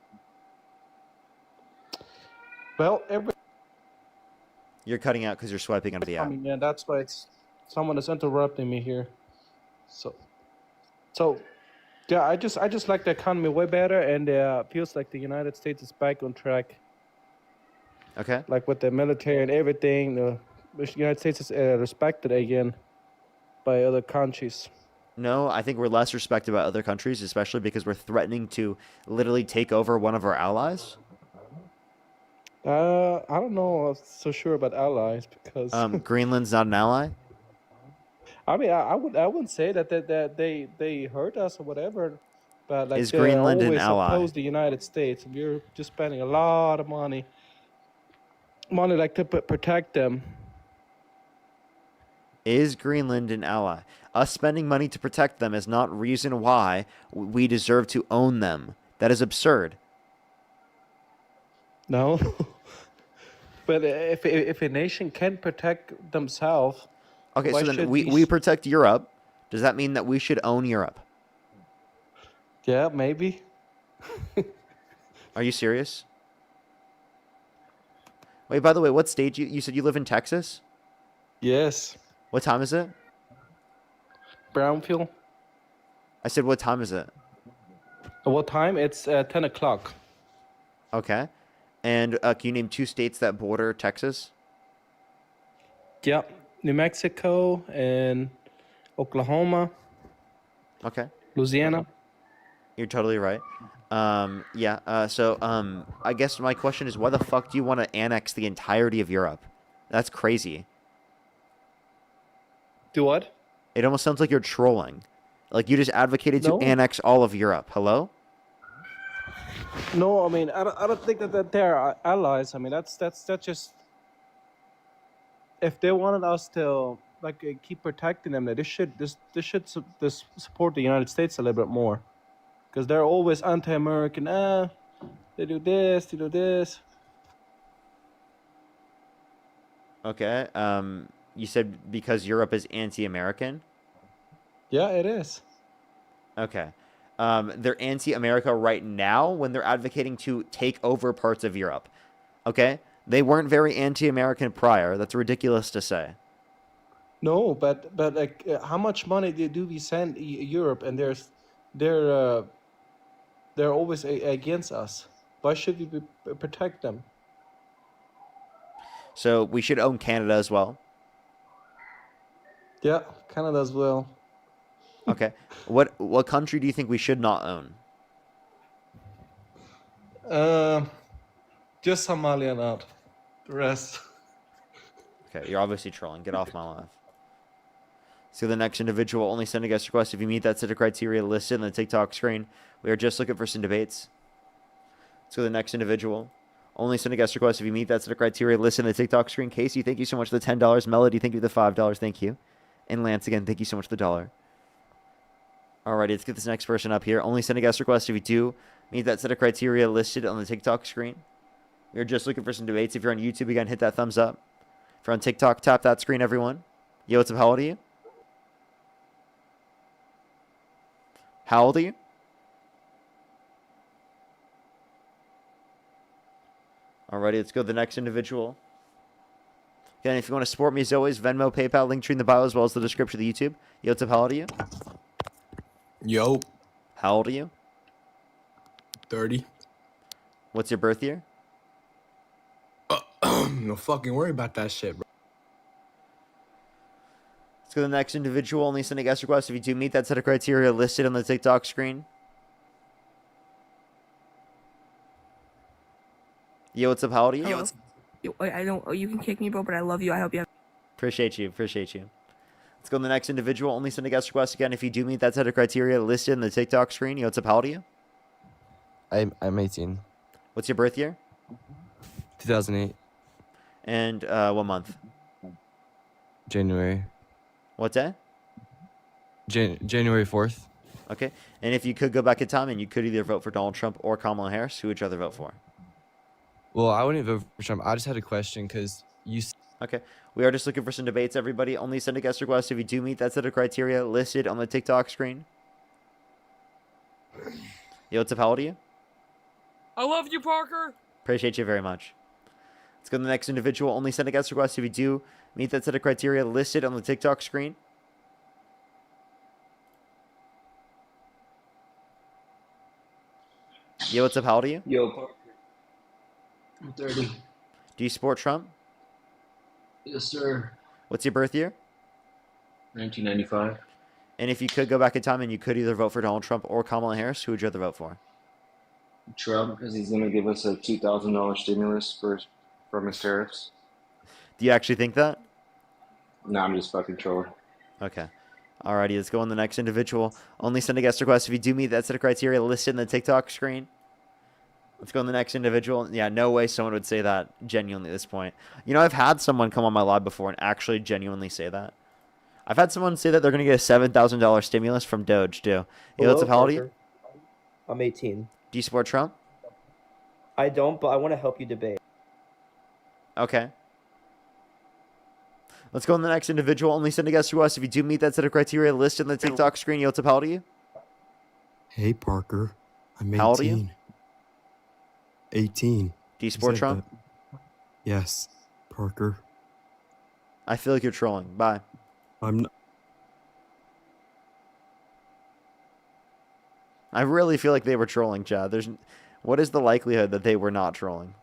Well, You're cutting out because you're swiping under the app. Yeah, that's why someone is interrupting me here. So yeah, I just like the economy way better, and feels like the United States is back on track. Okay. Like with the military and everything, the United States is respected again by other countries. No, I think we're less respected by other countries, especially because we're threatening to literally take over one of our allies. I don't know. I'm so sure about allies because Greenland's not an ally. I mean, I wouldn't say that they hurt us or whatever, but like Is they Greenland an always ally? oppose the United States. We're just spending a lot of money like to protect them. Is Greenland an ally? Us spending money to protect them is not reason why we deserve to own them. That is absurd. No, but if a nation can protect themselves, Okay, why so then should we protect Europe. Does that mean that we should own Europe? Yeah, maybe. Are you serious? Wait, by the way, what state you said you live in Texas? Yes. What time is it? Brownfield. I said, what time is it? What time? It's 10 o'clock. Okay. And can you name 2 states that border Texas? Yeah, New Mexico and Oklahoma. Okay. Louisiana. You're totally right. So I guess my question is, why the fuck do you want to annex the entirety of Europe? That's crazy. Do what? It almost sounds like you're trolling. Like you just advocated No. to annex all of Europe. Hello? No, I mean I don't think that they're allies. I mean that's just if they wanted us to keep protecting them, they should support the United States a little bit more, because they're always anti-American. They do this, they do this. Okay. You said because Europe is anti-American? Yeah, it is. Okay. They're anti-America right now when they're advocating to take over parts of Europe. Okay? They weren't very anti-American prior. That's ridiculous to say. No, but like how much money do we send Europe, and they're always against us. Why should we protect them? So we should own Canada as well. Yeah, Canada as well. Okay. What country do you think we should not own? Just Somalia not. The rest. Okay, you're obviously trolling. Get off my live. So the next individual, only send a guest request if you meet that set of criteria listed in the TikTok screen. We are just looking for some debates. So the next individual, only send a guest request if you meet that set of criteria listed in the TikTok screen. Casey, thank you so much for the $10. Melody, thank you for the $5. Thank you. And Lance, again, thank you so much for the $1. Alrighty, let's get this next person up here. Only send a guest request if you do meet that set of criteria listed on the TikTok screen. We are just looking for some debates. If you're on YouTube, again, hit that thumbs up. If you're on TikTok, tap that screen, everyone. Yo, what's up? How old are you? How old are you? Alrighty, let's go to the next individual. Again, if you want to support me as always, Venmo, PayPal, link tree in the bio as well as the description of the YouTube. Yo, what's up? How old are you? Yo. How old are you? 30. What's your birth year? No fucking worry about that shit, bro. Let's go to the next individual. Only send a guest request if you do meet that set of criteria listed on the TikTok screen. Yo, what's up? How old are you? Hello. I don't. You can kick me, bro, but I love you. I hope you have. Appreciate you. Appreciate you. Let's go to the next individual. Only send a guest request again if you do meet that set of criteria listed in the TikTok screen. Yo, what's up? How old are you? I'm 18. What's your birth year? 2008. And what month? January. What day? January 4th. Okay. And if you could go back in time and you could either vote for Donald Trump or Kamala Harris, who would you rather vote for? Well, I wouldn't vote for Trump. I just had a question because you. Okay. We are just looking for some debates, everybody. Only send a guest request if you do meet that set of criteria listed on the TikTok screen. Yo, what's up? How old are you? I love you, Parker. Appreciate you very much. Let's go to the next individual. Only send a guest request if you do meet that set of criteria listed on the TikTok screen. Yo, what's up? How old are you? Yo, Parker. I'm 30. Do you support Trump? Yes, sir. What's your birth year? 1995. And if you could go back in time and you could either vote for Donald Trump or Kamala Harris, who would you rather vote for? Trump, because he's going to give us a $2,000 stimulus from his tariffs. Do you actually think that? No, I'm just fucking trolling. Okay. Alrighty, let's go on the next individual. Only send a guest request if you do meet that set of criteria listed in the TikTok screen. Let's go on the next individual. Yeah, no way someone would say that genuinely at this point. You know, I've had someone come on my live before and actually genuinely say that. I've had someone say that they're going to get a $7,000 stimulus from Doge, too. Yo, what's up? How old are you? I'm 18. Do you support Trump? I don't, but I want to help you debate. Okay. Let's go on the next individual. Only send a guest request if you do meet that set of criteria listed in the TikTok screen. Yo, what's up? How old are you? Hey, Parker. I'm 18. How old are you? 18. Do you support Trump? Yes, Parker. I feel like you're trolling. Bye. I'm. I really feel like they were trolling, Chad. What is the likelihood that they were not trolling?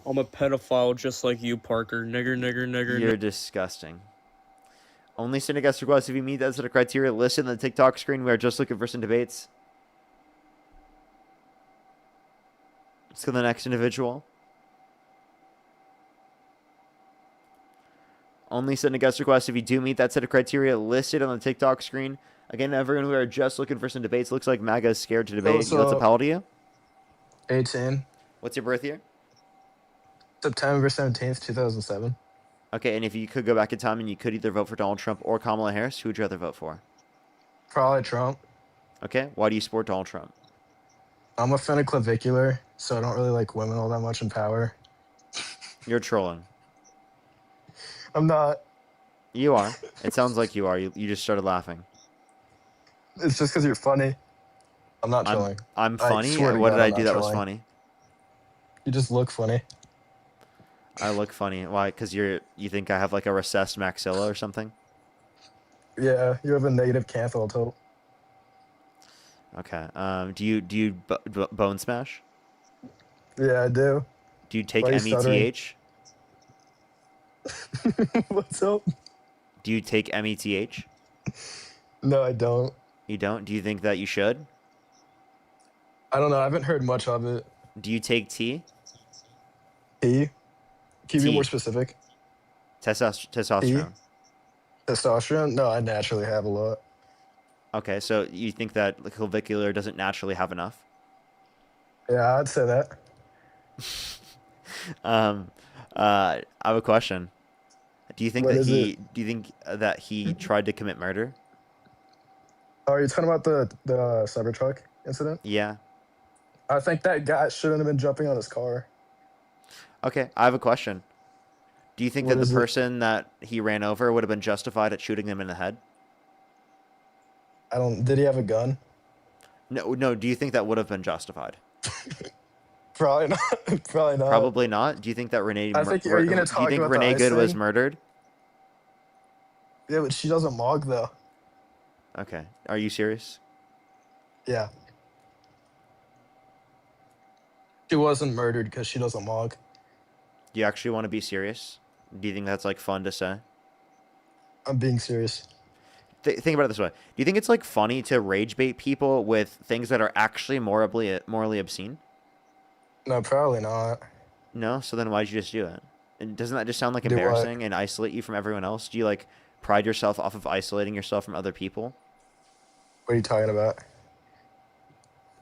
I'm a pedophile just like you, Parker. Nigger. You're disgusting. Only send a guest request if you meet that set of criteria listed in the TikTok screen. We are just looking for some debates. Let's go to the next individual. Only send a guest request if you do meet that set of criteria listed on the TikTok screen. Again, everyone, we are just looking for some debates. Looks like MAGA is scared to debate. What's up? How old are you? 18. What's your birth year? September 17th, 2007. Okay, and if you could go back in time and you could either vote for Donald Trump or Kamala Harris, who would you rather vote for? Probably Trump. Okay, why do you support Donald Trump? I'm a clavicular, so I don't really like women all that much in power. You're trolling. I'm not. You are. It sounds like you are. You just started laughing. It's just because you're funny. I'm not trolling. I'm funny? swear to What God, did I I'm do not that was trolling. funny? You just look funny. I look funny. Why? Because you think I have like a recessed maxilla or something? Yeah, you have a negative canthal tilt. Okay. Do you bone smash? Yeah, I do. Do you take Why are you stuttering? METH? What's up? Do you take METH? No, I don't. You don't? Do you think that you should? I don't know. I haven't heard much of it. Do you take T? T? Can you be more T. specific? T? Testosterone. Testosterone? No, I naturally have a lot. Okay, so you think that the clavicular doesn't naturally have enough? Yeah, I'd say that. I have a question. Do you think What that is he? it? Do you think that he tried to commit murder? Oh, are you talking about the Cybertruck incident? Yeah. I think that guy shouldn't have been jumping on his car. Okay, I have a question. Do you think What that is the it? person that he ran over would have been justified at shooting them in the head? I don't. Did he have a gun? No, no. Do you think that would have been justified? Probably not. Probably not. Probably not. Do you think that Renee? I think. Are you gonna do you talk think about Renee the ice Good was thing? murdered? Yeah, but she doesn't mog though. Okay. Are you serious? Yeah. She wasn't murdered because she doesn't mog. Do you actually want to be serious? Do you think that's like fun to say? I'm being serious. Think about it this way. Do you think it's like funny to rage bait people with things that are actually morally obscene? No, probably not. No. So then why'd you just do it? And doesn't that just sound like Do what? embarrassing and isolate you from everyone else? Do you like pride yourself off of isolating yourself from other people? What are you talking about?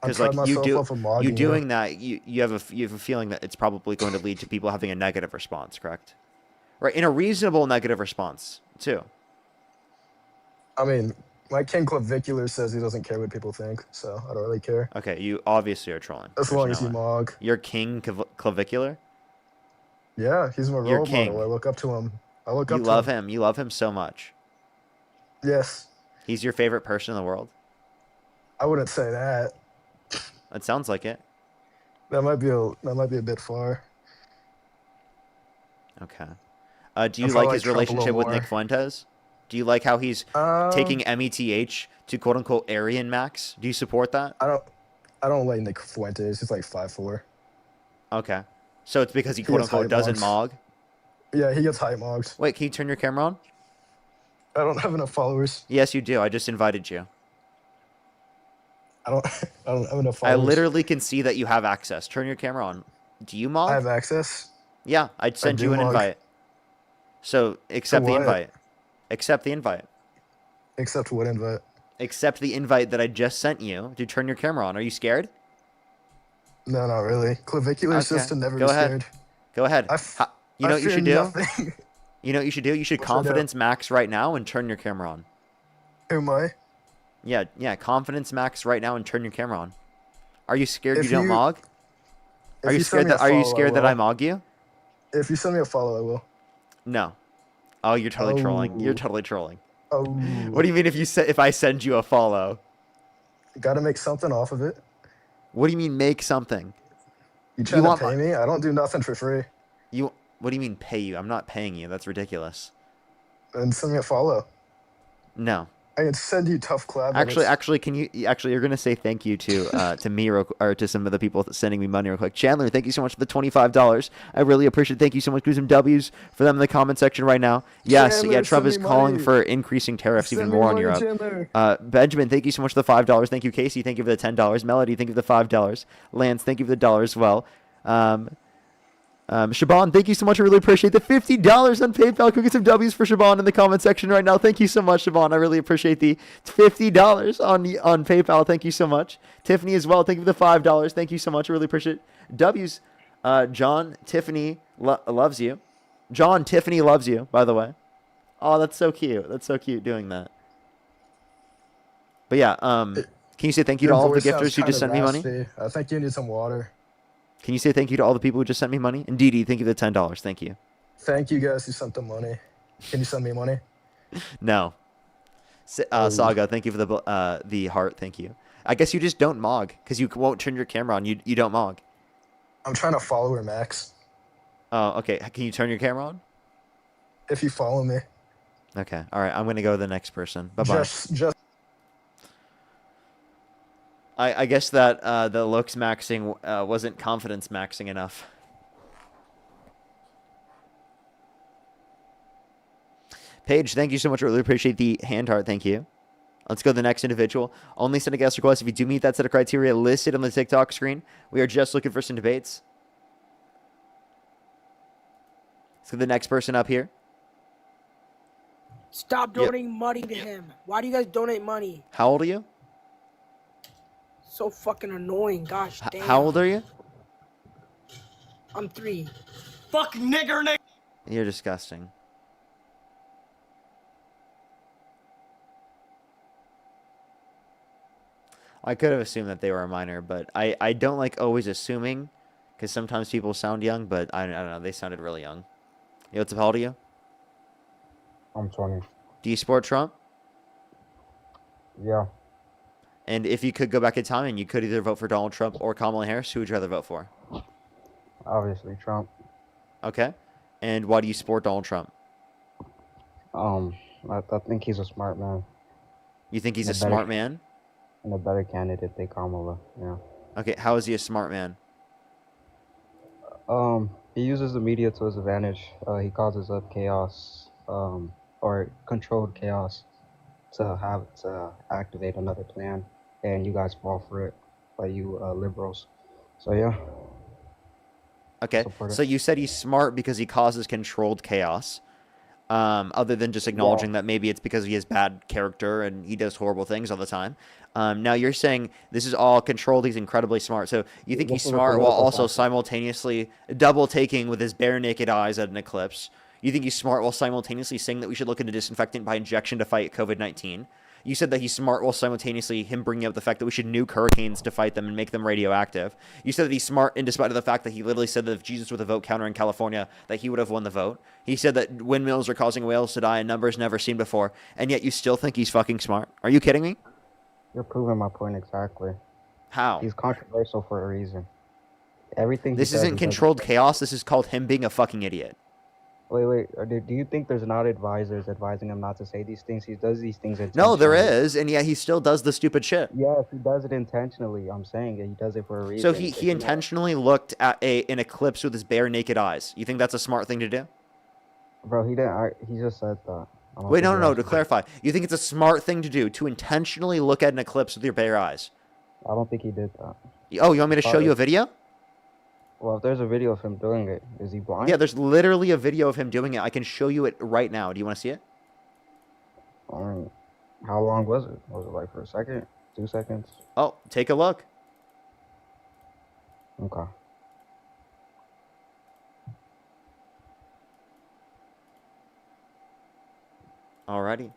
I Because pride like you myself do, off of you mogging doing that, you have a feeling that it's probably going to lead to people having a negative response, correct? Right, in a reasonable negative response too. I mean, my king clavicular says he doesn't care what people think, so I don't really care. Okay, you obviously are trolling. As There's long no as you way. mog. You're king clavicular. Yeah, he's my You're role king. model. I look up to him. I look You up to love him. him. You love him so much. Yes. He's your favorite person in the world. I wouldn't say that. It sounds like it. That might be a bit far. Okay. Do you I probably like his like Trump a little relationship with Nick more. Fuentes? Do you like how he's taking METH to quote unquote Aryan Max? Do you support that? I don't like Nick Fuentes. He's like 5'4". Okay. So it's because he He quote gets unquote height doesn't mogs. mog? Yeah, he gets height mogged. Wait, can you turn your camera on? I don't have enough followers. Yes, you do. I just invited you. I don't I don't have enough I followers. literally can see that you have access. Turn your camera on. Do you mog? I have access. Yeah, I'd send do you an mog. invite. So accept the what? invite. Accept the invite. Except what invite? Accept the invite that I just sent you to turn your camera on. Are you scared? No, not really. Clavicular Okay, system never go be ahead. scared. Go ahead. You know what you fear should do? nothing. You know what you should do? You should What should I do? confidence max right now and turn your camera on. Who am I? Yeah, confidence max right now and turn your camera on. Are you scared If you don't you- mog? if Are you you send scared me a that are you follow, I scared that I will. mog you? If you send me a follow, I will. No. Oh, you're totally trolling. You're Oh. totally trolling. Oh. What do you mean if I send you a follow? Got to make something off of it. What do you mean make something? You trying want to pay me? I don't do nothing for free. What do you mean pay you? I'm not paying you. That's ridiculous. And send me a follow. No. I can send you tough collab. Actually, can you you're gonna say thank you to me or to some of the people sending me money real quick. Chandler, thank you so much for the $25. I really appreciate it. Thank you so much. Do some W's for them in the comment section right now. Yes, Chandler, yeah, Trump send is me calling money. for increasing tariffs Send even me more on money, Europe. Chandler. Benjamin, thank you so much for the $5. Thank you, Casey. Thank you for the $10. Melody, thank you for the $5. Lance, thank you for the $1 as well. Shaban, thank you so much. I really appreciate the $50 on PayPal. Go get some W's for Shaban in the comment section right now. Thank you so much, Shaban. I really appreciate the $50 on PayPal. Thank you so much. Tiffany as well. Thank you for the $5. Thank you so much. I really appreciate it. W's. John, Tiffany loves you. John, Tiffany loves you, by the way. Oh, that's so cute. That's so cute doing that. But yeah, can you say thank you to Your all of the voice sounds gifters who just kinda sent me money? raspy. I think you need some water. Can you say thank you to all the people who just sent me money? And Dee Dee, thank you for the $10. Thank you. Thank you guys who sent the money. Can you send me money? No. Saga, thank you for the heart. Thank you. I guess you just don't mog because you won't turn your camera on. You don't mog. I'm trying to follow her, Max. Oh, okay. Can you turn your camera on? If you follow me. Okay. All right. I'm gonna go to the next person. Bye bye. Just I guess that the looks maxing wasn't confidence maxing enough. Paige, thank you so much. I really appreciate the hand heart. Thank you. Let's go to the next individual. Only send a guest request if you do meet that set of criteria listed on the TikTok screen. We are just looking for some debates. Let's go to the next person up here. Stop donating money to him. Why do you guys donate money? How old are you? So fucking annoying. Gosh damn. How old are you? I'm 3. Fucking nigger. You're disgusting. I could have assumed that they were a minor, but I don't like always assuming, because sometimes people sound young, but I don't know. They sounded really young. Yo, what's up? How old are you? I'm 20. Do you support Trump? Yeah. And if you could go back in time and you could either vote for Donald Trump or Kamala Harris, who would you rather vote for? Obviously, Trump. Okay. And why do you support Donald Trump? I think he's a smart man. You think he's a smart man? And a better candidate than Kamala, yeah. Okay, how is he a smart man? He uses the media to his advantage. He causes up chaos, or controlled chaos to activate another plan, and you guys fall for it, like you liberals. So yeah. Okay, so you said he's smart because he causes controlled chaos. Other than just acknowledging that maybe it's because he has bad character and he does horrible things all the time. Now you're saying this is all controlled. He's incredibly smart. So you think he's smart while also simultaneously double taking with his bare naked eyes at an eclipse. You think he's smart while simultaneously saying that we should look into disinfectant by injection to fight COVID-19. You said that he's smart while simultaneously him bringing up the fact that we should nuke hurricanes to fight them and make them radioactive. You said that he's smart in despite of the fact that he literally said that if Jesus were the vote counter in California, that he would have won the vote. He said that windmills are causing whales to die in numbers never seen before, and yet you still think he's fucking smart. Are you kidding me? You're proving my point exactly. How? He's controversial for a reason. Everything. This isn't controlled chaos. This is called him being a fucking idiot. Wait. Do you think there's not advisors advising him not to say these things? He does these things No, there intentionally. is, and yet he still does the stupid shit. Yes, he does it intentionally. I'm saying he does it for a reason. So he intentionally looked at an eclipse with his bare naked eyes. You think that's a smart thing to do? Bro, he didn't. He just said that. I don't Wait, think he no. actually- To clarify, you think it's a smart thing to do to intentionally look at an eclipse with your bare eyes? I don't think he did that. Oh, you want me to show you a video? Well, if there's a video of him doing it, is he blind? Yeah, there's literally a video of him doing it. I can show you it right now. Do you want to see it? How long was it? Was it like for a second? 2 seconds? Oh, take a look. Okay. Alrighty.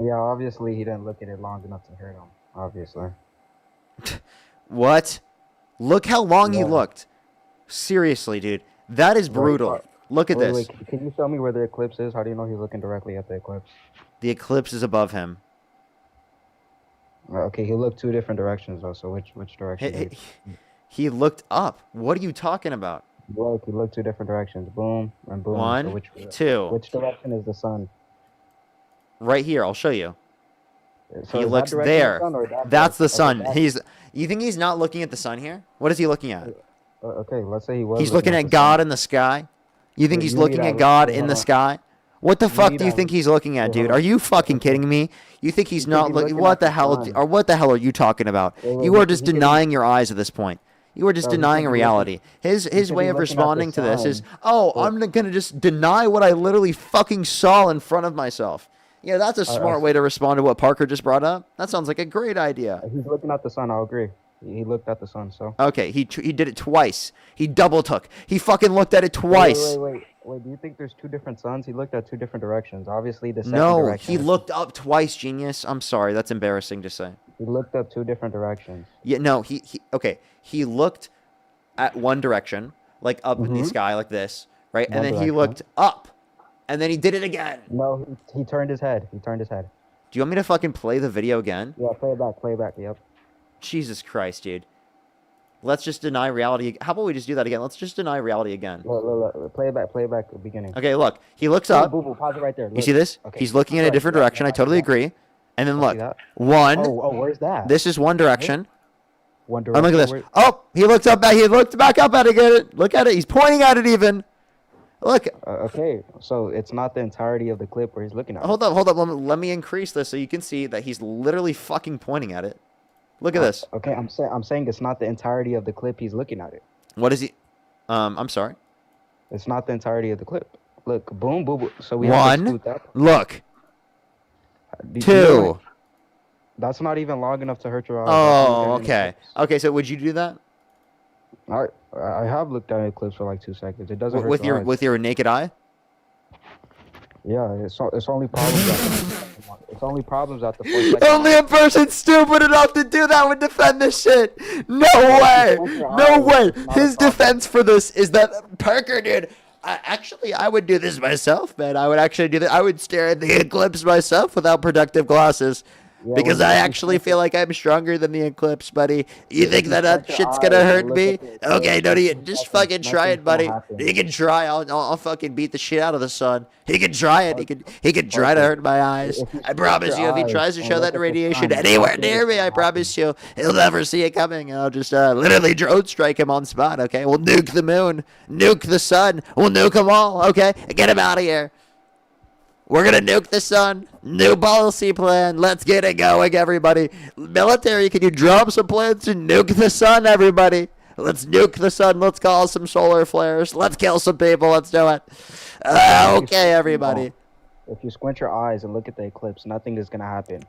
Yeah, obviously he didn't look at it long enough to hurt him. Obviously. What? Look how long he Yeah. looked. Seriously, dude. That is brutal. Look at this. Wait, can you show me where the eclipse is? How do you know he's looking directly at the eclipse? The eclipse is above him. Okay, he looked 2 different directions though. So which direction? did He looked up. What are you talking about? Look, he looked 2 different directions. Boom and boom. One, So two. Which direction is the sun? Right here, I'll show you. So He is that looks direction there. the sun or that That's the direction? sun. Okay, You think he's not looking at the sun here? What is he looking at? okay, let's say he was. He's looking at the God sun. in the sky. You think Wait, he's you need looking that- at God wait, in hold the on. sky? What the You fuck need do you that- think he's looking at, wait, dude? hold Are on. you fucking kidding me? You think he's You not think he's looking? looking What at the the hell? sun. Or what the hell are you talking about? Wait, You are he just think he- denying your eyes at this point. You are just Bro, he denying think he reality. looking- His he his think way he's of looking at the responding to this is, sun. oh, Wait. I'm gonna just deny what I literally fucking saw in front of myself. Yeah, that's a smart way to respond to what Parker just brought up. That sounds like a great idea. He's looking at the sun. I'll agree. He looked at the sun. So. Okay, he did it twice. He double took. He fucking looked at it twice. Wait. Do you think there's 2 different suns? He looked at 2 different directions. Obviously, the second No, direction. he looked up twice, genius. I'm sorry, that's embarrassing to say. He looked at 2 different directions. Yeah, no, okay. He looked at one direction, like up in the sky, like this, right? And One then he direction. looked up, and then he did it again. No, he turned his head. He turned his head. Do you want me to fucking play the video again? Yeah, play it back. Play it back. Yep. Jesus Christ, dude. Let's just deny reality. How about we just do that again? Let's just deny reality again. Look. Play it back. Play it back. The beginning. Okay, look. He looks Boom, up. boom, boom. Pause it right there. You see this? Okay. He's looking in a different direction. I totally agree. And then I see look, that. one. Oh, where's that? This is One Direction. One Oh, look Direction. at this. Oh, he looked up. He looked back up at it. Look at it. He's pointing at it even. Look. Okay, so it's not the entirety of the clip where he's looking at it. Hold up. Let me increase this so you can see that he's literally fucking pointing at it. Look at this. Okay, I'm saying it's not the entirety of the clip he's looking at it. What is he? I'm sorry. It's not the entirety of the clip. Look, boom, boom, boom. So we have to One. exclude that. Look. Do you know Two. what? That's not even long enough to hurt your eyes. Oh, okay. Okay, so would you do that? I have looked at it clips for like 2 seconds. It doesn't hurt With your eyes. with your naked eye? Yeah, it's only problems. It's only problems at the 4 second. Only a person stupid enough to do that would defend this shit. No way. No way. His defense for this is that Parker, dude. Actually, I would do this myself, man. I would actually do that. I would stare at the eclipse myself without protective glasses. Because I actually feel like I'm stronger than the eclipse, buddy. You think that shit's gonna hurt me? Okay, no, just fucking try it, buddy. He can try. I'll fucking beat the shit out of the sun. He can try it. He can try to hurt my eyes. I promise you, if he tries to show that radiation anywhere near me, I promise you, he'll never see it coming. I'll just literally drone strike him on spot. Okay, we'll nuke the moon, nuke the sun. We'll nuke them all. Okay, get him out of here. We're gonna nuke the sun. New policy plan. Let's get it going, everybody. Military, can you drop some plans to nuke the sun, everybody? Let's nuke the sun. Let's cause some solar flares. Let's kill some people. Let's do it. Okay, everybody. If you squint your eyes and look at the eclipse, nothing is gonna happen.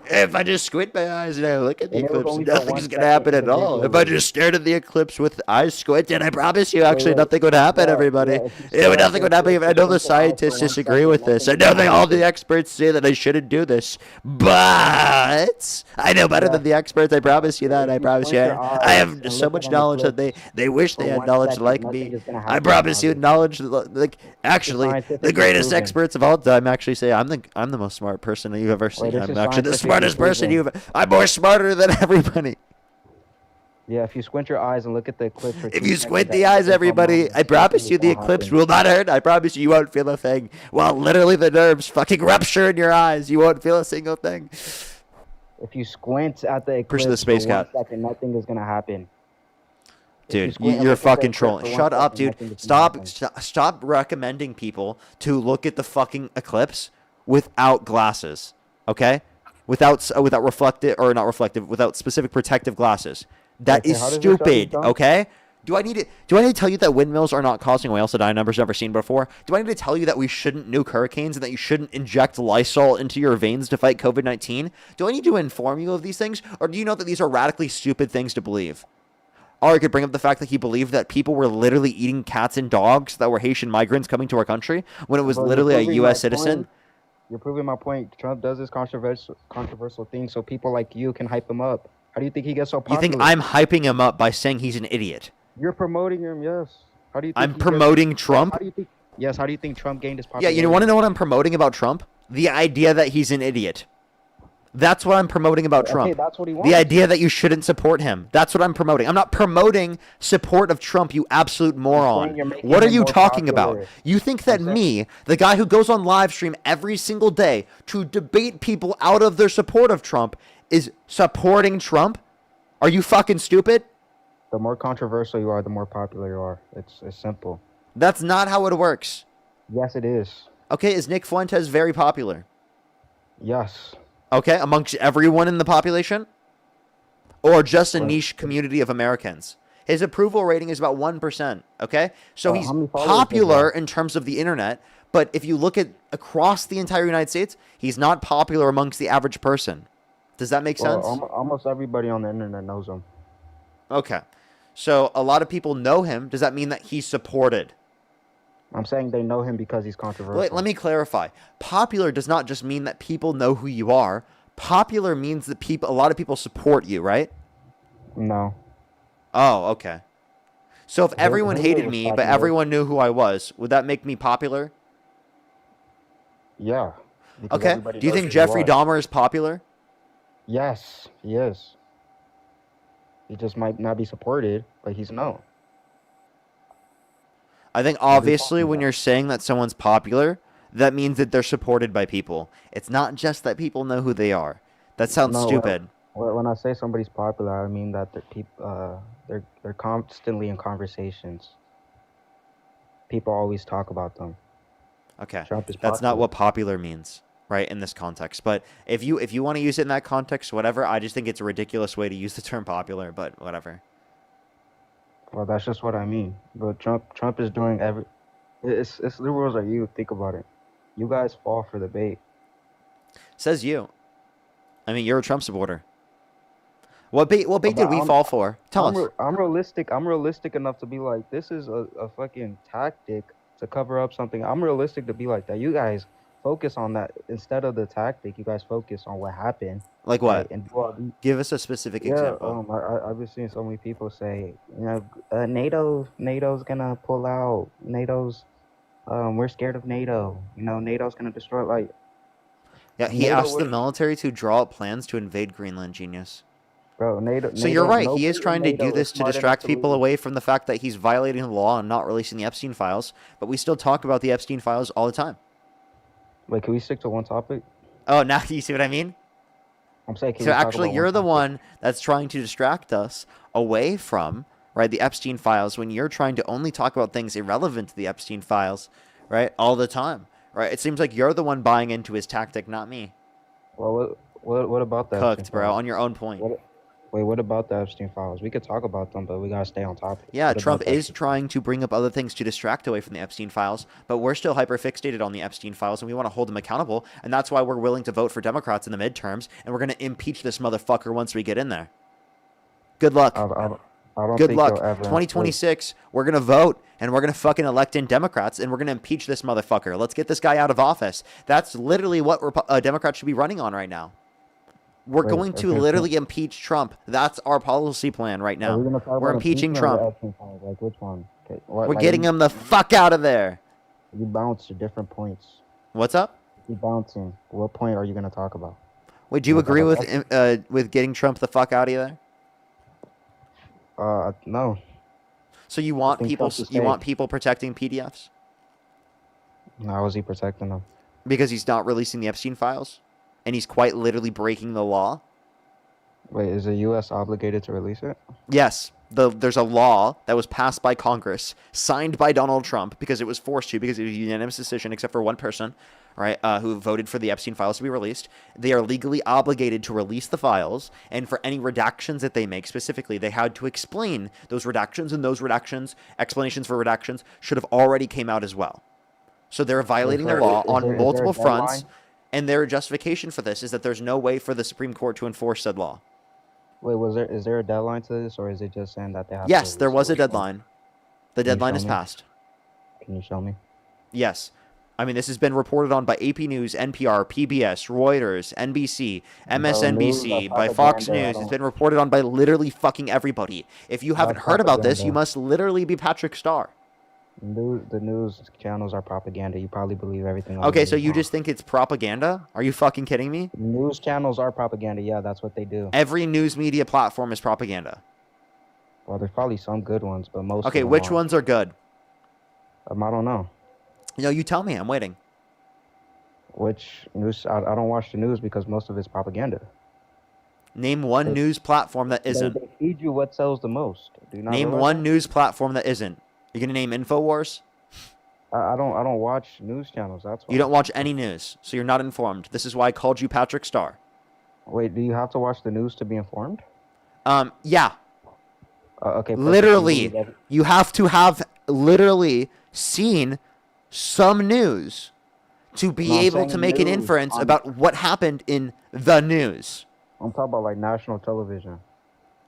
If I just squint my eyes and I look at the eclipse, nothing's going to happen at all. If I just stared at the eclipse with eyes squinted, I promise you, actually, nothing would happen, everybody. Nothing would happen. I know the scientists disagree with this. I know that all the experts say that I shouldn't do this. But I know better than the experts. I promise you that. I promise you. I have so much knowledge that they wish they had knowledge like me. I promise you, knowledge, like, actually, the greatest experts of all time actually say I'm the most smart person that you've ever seen. I'm actually the smartest person I'm more smarter than everybody. Yeah, if you squint your eyes and look at the eclipse. If you squint the eyes, everybody, I promise you the eclipse will not hurt. I promise you won't feel a thing. Well, literally the nerves fucking rupture in your eyes. You won't feel a single thing. If you squint at the eclipse Push the space for 1 cat. second, nothing is gonna happen. Dude, you're fucking trolling. Shut up, dude. Stop recommending people to look at the fucking eclipse without glasses. Okay? Without specific protective glasses. That is stupid, okay? Do I need to tell you that windmills are not causing whales to die in numbers never seen before? Do I need to tell you that we shouldn't nuke hurricanes and that you shouldn't inject Lysol into your veins to fight COVID-19? Do I need to inform you of these things? Or do you know that these are radically stupid things to believe? Or I could bring up the fact that he believed that people were literally eating cats and dogs that were Haitian migrants coming to our country when it was literally a U.S. citizen. You're proving my point. Trump does this controversial thing so people like you can hype him up. How do you think he gets so popular? You think I'm hyping him up by saying he's an idiot? You're promoting him, yes. How do you think I'm promoting Trump? How do you think Trump gained his Yeah, popularity? you want to know what I'm promoting about Trump? The idea that he's an idiot. That's what I'm promoting about Trump. Okay, that's what he wants. The idea that you shouldn't support him. That's what I'm promoting. I'm not promoting support of Trump, you absolute moron. What are you talking about? You think that me, the guy who goes on live stream every single day to debate people out of their support of Trump, is supporting Trump? Are you fucking stupid? The more controversial you are, the more popular you are. It's simple. That's not how it works. Yes, it is. Okay, is Nick Fuentes very popular? Yes. Okay, amongst everyone in the population? Or just a niche community of Americans? His approval rating is about 1%, okay? So he's popular in terms of the internet, but if you look at across the entire United States, he's not popular amongst the average person. Does that make sense? Almost everybody on the internet knows him. Okay. So a lot of people know him. Does that mean that he's supported? I'm saying they know him because he's controversial. Wait, let me clarify. Popular does not just mean that people know who you are. Popular means that a lot of people support you, right? No. Oh, okay. So if everyone hated me, but everyone knew who I was, would that make me popular? Yeah. Okay. Do you think Jeffrey Dahmer is popular? Yes, he is. He just might not be supported, but he's known. I think obviously when you're saying that someone's popular, that means that they're supported by people. It's not just that people know who they are. That sounds No, stupid. when I say somebody's popular, I mean that they're constantly in conversations. People always talk about them. Okay, Trump is that's not popular. what popular means, right, in this context. But if you want to use it in that context, whatever. I just think it's a ridiculous way to use the term popular, but whatever. Well, that's just what I mean. But Trump is doing it's liberals are you. Think about it. You guys fall for the bait. Says you. I mean, you're a Trump supporter. What bait But did we fall for? Tell us. I'm realistic. I'm realistic enough to be like, this is a fucking tactic to cover up something. I'm realistic to be like that. You guys focus on that instead of the tactic. You guys focus on what happened. Like what? Right? And well, Give us a specific yeah, example. I've been seeing so many people say, NATO's gonna pull out. We're scared of NATO. NATO's gonna destroy. Like, Yeah, he NATO asked the would, military to draw up plans to invade Greenland, genius. bro. So you're right. He Nobody is in trying to do NATO is this to smart enough distract to people lose. away from the fact that he's violating the law and not releasing the Epstein files. But we still talk about the Epstein files all the time. Wait, can we stick to one topic? Oh, now you see what I mean? I'm saying, So actually, you're the one that's trying to distract us away from, right, the Epstein files when you're trying to only talk about things irrelevant to the Epstein files, right, all the time, right? It seems like you're the one buying into his tactic, not me. Well, what about that? Cooked, bro, on your own point. What about the Epstein files? We could talk about them, but we gotta stay on topic. Yeah, What Trump about that is trying to bring up other things to distract away from the Epstein files, but we're still hyper-fixated on the Epstein files, and we want to hold them accountable, and that's why we're willing to vote for Democrats in the midterms, and we're going to impeach this motherfucker once we get in there. Good luck. I don't Good think luck. they'll ever- 2026, we're going to vote, and we're going to fucking elect in Democrats, and we're going to impeach this motherfucker. Let's get this guy out of office. That's literally what Democrats should be running on right now. We're going to literally impeach Trump. That's our policy plan right now. We're impeaching Trump. Like which one? Okay, We're getting him the fuck out of there. You bounce to different points. What's up? You bouncing. What point are you gonna talk about? Would you agree with getting Trump the fuck out of there? No. So you want people protecting PDFs? How is he protecting them? Because he's not releasing the Epstein files, and he's quite literally breaking the law. Wait, is the U.S. obligated to release it? Yes. There's a law that was passed by Congress, signed by Donald Trump, because it was forced to, because it was a unanimous decision, except for one person, right, who voted for the Epstein files to be released. They are legally obligated to release the files, and for any redactions that they make specifically, they had to explain those redactions, and those redactions, explanations for redactions, should have already came out as well. So they're violating the law on multiple fronts, and their justification for this is that there's no way for the Supreme Court to enforce said law. Wait, is there a deadline to this, or is it just saying that they have Yes, to there was a release it? deadline. The deadline is passed. Can you show me? Yes. I mean, this has been reported on by AP News, NPR, PBS, Reuters, NBC, MSNBC, by Fox News. It's been reported on by literally fucking everybody. If you haven't heard about this, you must literally be Patrick Starr. The news channels are propaganda. You probably believe everything. on the Okay, so news. you just think it's propaganda? Are you fucking kidding me? News channels are propaganda. Yeah, that's what they do. Every news media platform is propaganda. Well, there's probably some good ones, but most. Okay, of them which aren't. ones are good? I don't know. No, you tell me. I'm waiting. Which news? I don't watch the news because most of it's propaganda. Name one news platform that isn't. They feed you what sells the most. Do you not Name realize one that? news platform that isn't. You gonna name InfoWars? I don't watch news channels. That's why. You don't watch any news, so you're not informed. This is why I called you Patrick Starr. Wait, do you have to watch the news to be informed? Yeah. Okay. perfect. Literally, you have to have literally seen some news to be No, I'm able saying to make an news inference on- about what happened in the news. I'm talking about like national television.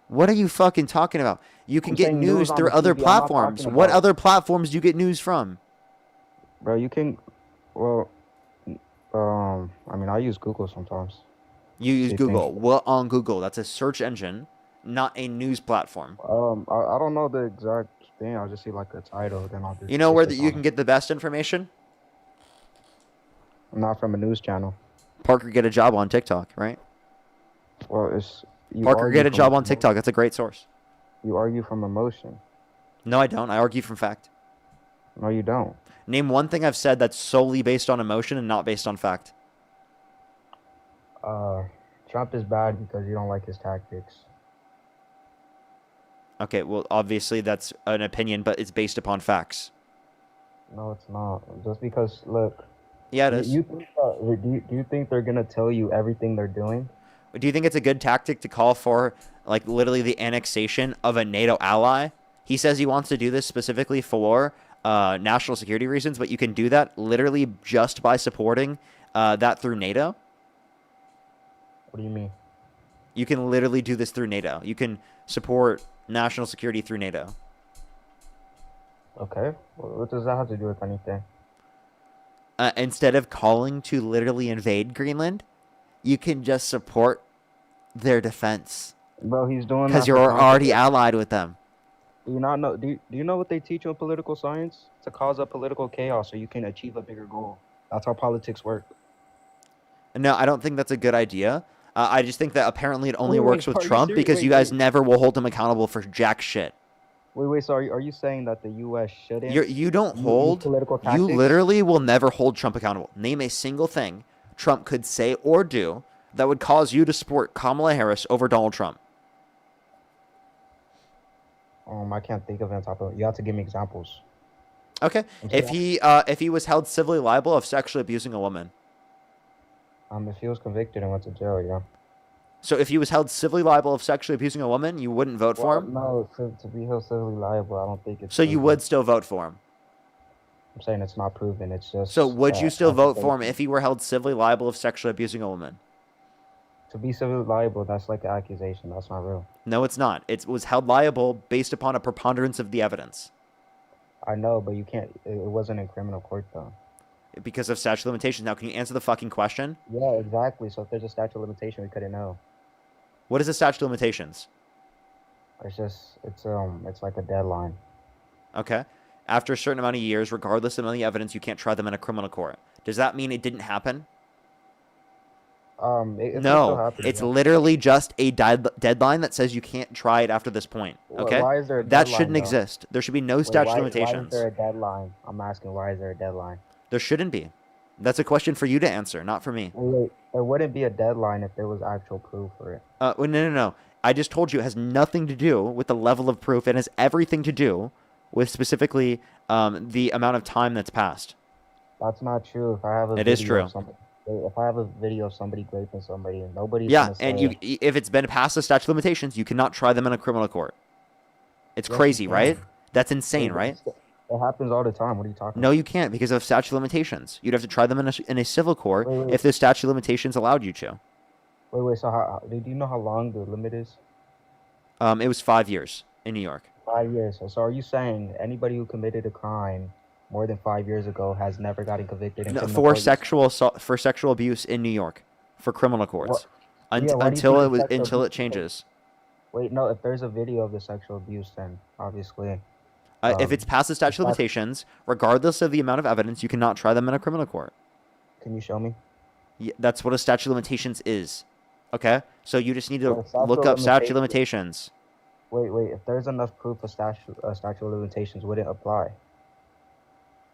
What are you fucking talking about? You can I'm get saying news news on through the other TV. I'm not platforms. talking What about- other platforms do you get news from? Bro, you can. Well, I mean, I use Google sometimes. You use See Google. things. What on Google? That's a search engine, not a news platform. I don't know the exact thing. I'll just see like a title, then I'll just. You know where click you on can it. get the best information? Not from a news channel. Parker, get a job on TikTok, right? Well, it's. You Parker, argue get a from job on TikTok. That's a great source. You argue from emotion. No, I don't. I argue from fact. No, you don't. Name one thing I've said that's solely based on emotion and not based on fact. Trump is bad because you don't like his tactics. Okay, well, obviously that's an opinion, but it's based upon facts. No, it's not. Just because, look. Yeah, it is. You think, do you think they're gonna tell you everything they're doing? Do you think it's a good tactic to call for, like, literally the annexation of a NATO ally? He says he wants to do this specifically for national security reasons, but you can do that literally just by supporting that through NATO. What do you mean? You can literally do this through NATO. You can support national security through NATO. Okay. Well, what does that have to do with anything? Instead of calling to literally invade Greenland, you can just support their defense. Bro, he's doing that because you're already allied with them. Do you not know? Do you know what they teach you in political science? To cause up political chaos so you can achieve a bigger goal. That's how politics work. No, I don't think that's a good idea. I just think that apparently it only Wait, works with are you Trump serious? because Wait, you guys wait. never will hold him accountable for jack shit. Wait. So are you saying that the U.S. shouldn't? You don't use hold. political You tactics? literally will never hold Trump accountable. Name a single thing Trump could say or do that would cause you to support Kamala Harris over Donald Trump. I can't think of it on top of it. You have to give me examples. Okay, if he was held civilly liable of sexually abusing a woman. If he was convicted and went to jail, yeah. So if he was held civilly liable of sexually abusing a woman, you wouldn't vote for him? No, to be held civilly liable, I don't think it's. So you would still vote for him? I'm saying it's not proven. It's just. So would you still vote for him if he were held civilly liable of sexually abusing a woman? To be civilly liable, that's like an accusation. That's not real. No, it's not. It was held liable based upon a preponderance of the evidence. I know, but you can't. It wasn't in criminal court though. Because of statute of limitations. Now, can you answer the fucking question? Yeah, exactly. So if there's a statute of limitation, we couldn't know. What is the statute of limitations? It's like a deadline. Okay. After a certain amount of years, regardless of the evidence, you can't try them in a criminal court. Does that mean it didn't happen? No, it's literally just a deadline that says you can't try it after this point. Okay, Why is there a that deadline, shouldn't though? exist. There should be no statute of limitations. Why is there a deadline? I'm asking, why is there a deadline? There shouldn't be. That's a question for you to answer, not for me. Wait, there wouldn't be a deadline if there was actual proof for it. No. I just told you it has nothing to do with the level of proof. It has everything to do with specifically the amount of time that's passed. That's not true. If I have a It video is true. of somebody, if I have a video of somebody raping somebody, and nobody's Yeah, gonna say, and if it's been past the statute of limitations, you cannot try them in a criminal court. It's Yes, you crazy, can. right? That's insane, right? It happens all the time. What are you talking No, about? you can't because of statute of limitations. You'd have to try them in a civil court Wait. if the statute of limitations allowed you to. Wait. So do you know how long the limit is? It was 5 years in New York. 5 years. So are you saying anybody who committed a crime more than 5 years ago has never gotten convicted? No, for sexual assault, for sexual abuse in New York, for criminal courts, why do you until think it was sexual until it abuse- changes. Wait, no. If there's a video of the sexual abuse, then obviously. If it's past the statute of limitations, regardless of the amount of evidence, you cannot try them in a criminal court. Can you show me? Yeah, that's what a statute of limitations is. Okay, so you just need to Well, statute look of up statute of limitations- limitations. Wait. If there's enough proof of statute of limitations, would it apply?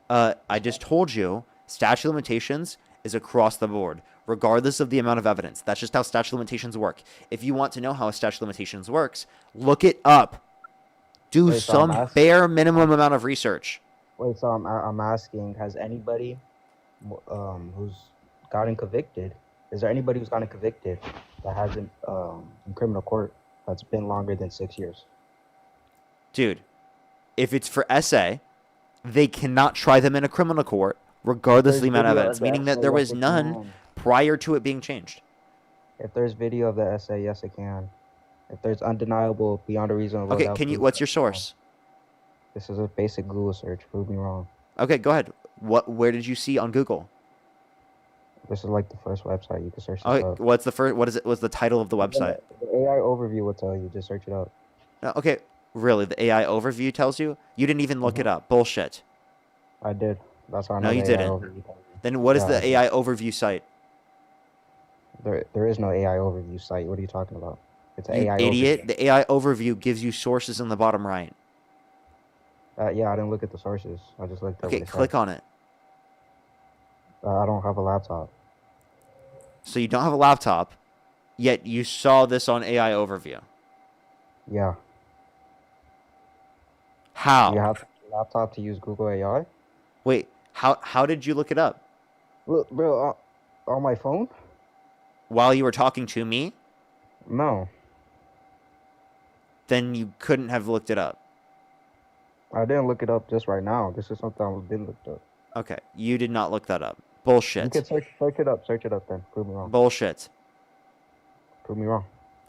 I just told you, statute of limitations is across the board, regardless of the amount of evidence. That's just how statute of limitations work. If you want to know how a statute of limitations works, look it up. Do Wait, so I'm some asking- bare minimum amount of research. Wait, so I'm asking, has anybody who's gotten convicted, is there anybody who's gotten convicted that hasn't in criminal court that's been longer than 6 years? Dude, if it's for essay, they cannot try them in a criminal court, regardless of the amount of evidence, meaning that there was none prior to it being changed. If there's video of the essay, yes, it can. If there's undeniable beyond a reasonable Okay, doubt can you? proof, What's your source? this is a basic Google search. Prove me wrong. Okay, go ahead. Where did you see on Google? This is like the first website you can search this Okay, up. what's the first? What is it? What's the title of the website? The AI overview will tell you. Just search it up. Okay, really? The AI overview tells you? You didn't even look it up. Bullshit. I did. That's how I know No, you the AI didn't. overview tells you. Then what is Yeah, the I did. AI overview site? There is no AI overview site. What are you talking about? It's an You AI idiot. overview. The AI overview gives you sources in the bottom right. Yeah, I didn't look at the sources. I just looked at Okay, what it click said. on it. I don't have a laptop. So you don't have a laptop, yet you saw this on AI Overview. Yeah. How? Do you have a laptop to use Google AI? Wait, how did you look it up? Look, bro, on my phone? While you were talking to me? No, Then you couldn't have looked it up. I didn't look it up just right now. This is something I did look up. Okay, you did not look that up. You Bullshit. can search it up. Search it up then. Prove me wrong. Bullshit. Prove me wrong.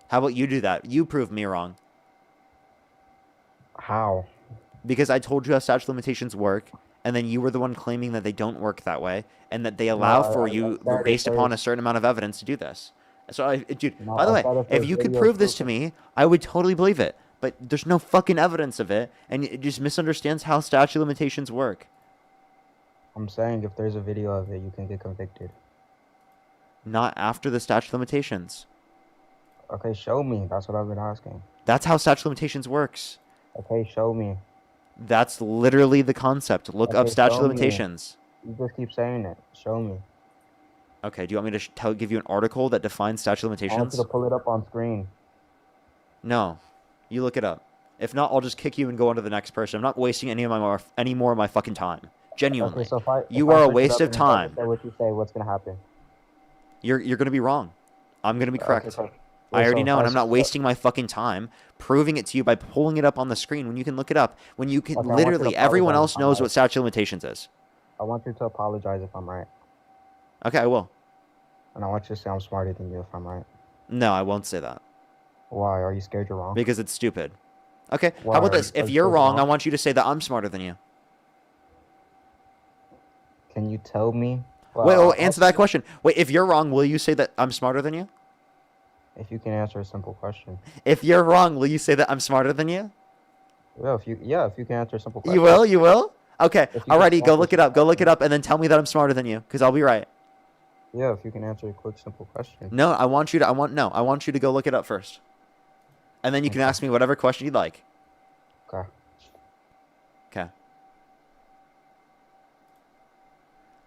How about you do that? You prove me wrong. How? Because I told you how statute limitations work, and then you were the one claiming that they don't work that way, and that they allow for you, based upon a certain amount of evidence, to do this. So, dude, No, by the I way, thought if if there's you could video prove this proof to me, I would totally believe it. But there's no fucking evidence of it, and it just misunderstands how statute limitations work. I'm saying if there's a video of it, you can get convicted. Not after the statute of limitations. Okay, show me. That's what I've been asking. That's how statute of limitations works. Okay, show me. That's literally the concept. Look up Okay, statute of show me. limitations. You just keep saying it. Show me. Okay, do you want me to give you an article that defines statute of I want limitations? you to pull it up on screen. No. You look it up. If not, I'll just kick you and go on to the next person. I'm not wasting any more of my fucking time. Genuinely. Okay, so You are a waste of time. Say what you say. What's gonna happen? You're going to be wrong. I'm going to be correct. Okay, so- I already so know, if and I I'm not search- wasting my fucking time proving it to you by pulling it up on the screen when you can look it up. When you can Okay, I want you to literally, everyone apologize else if I'm knows right. what statute of limitations is. I want you to apologize if I'm right, Okay, I will. and I want you to say I'm smarter than you if I'm right. No, I won't say that. Why? Are you scared you're wrong? Because it's stupid. Okay, Why? how about Are this? you- If are you you're sure you're wrong, I wrong? want you to say that I'm smarter than you. Can you tell me? Wait, Well, answer that question. Wait, if you're wrong, will you say that I'm smarter than you? If you can answer a simple question. If you're wrong, will you say that I'm smarter than you? Yeah, if you can answer a simple question. You will? You will? Okay, If you can alrighty, go answer look it up. Go look it up, and then tell me that I'm smarter than you, because I'll be right. Yeah, if you can answer a quick, simple question. No, I want you to go look it up first. And then you can ask me whatever question you'd like. Okay. Okay.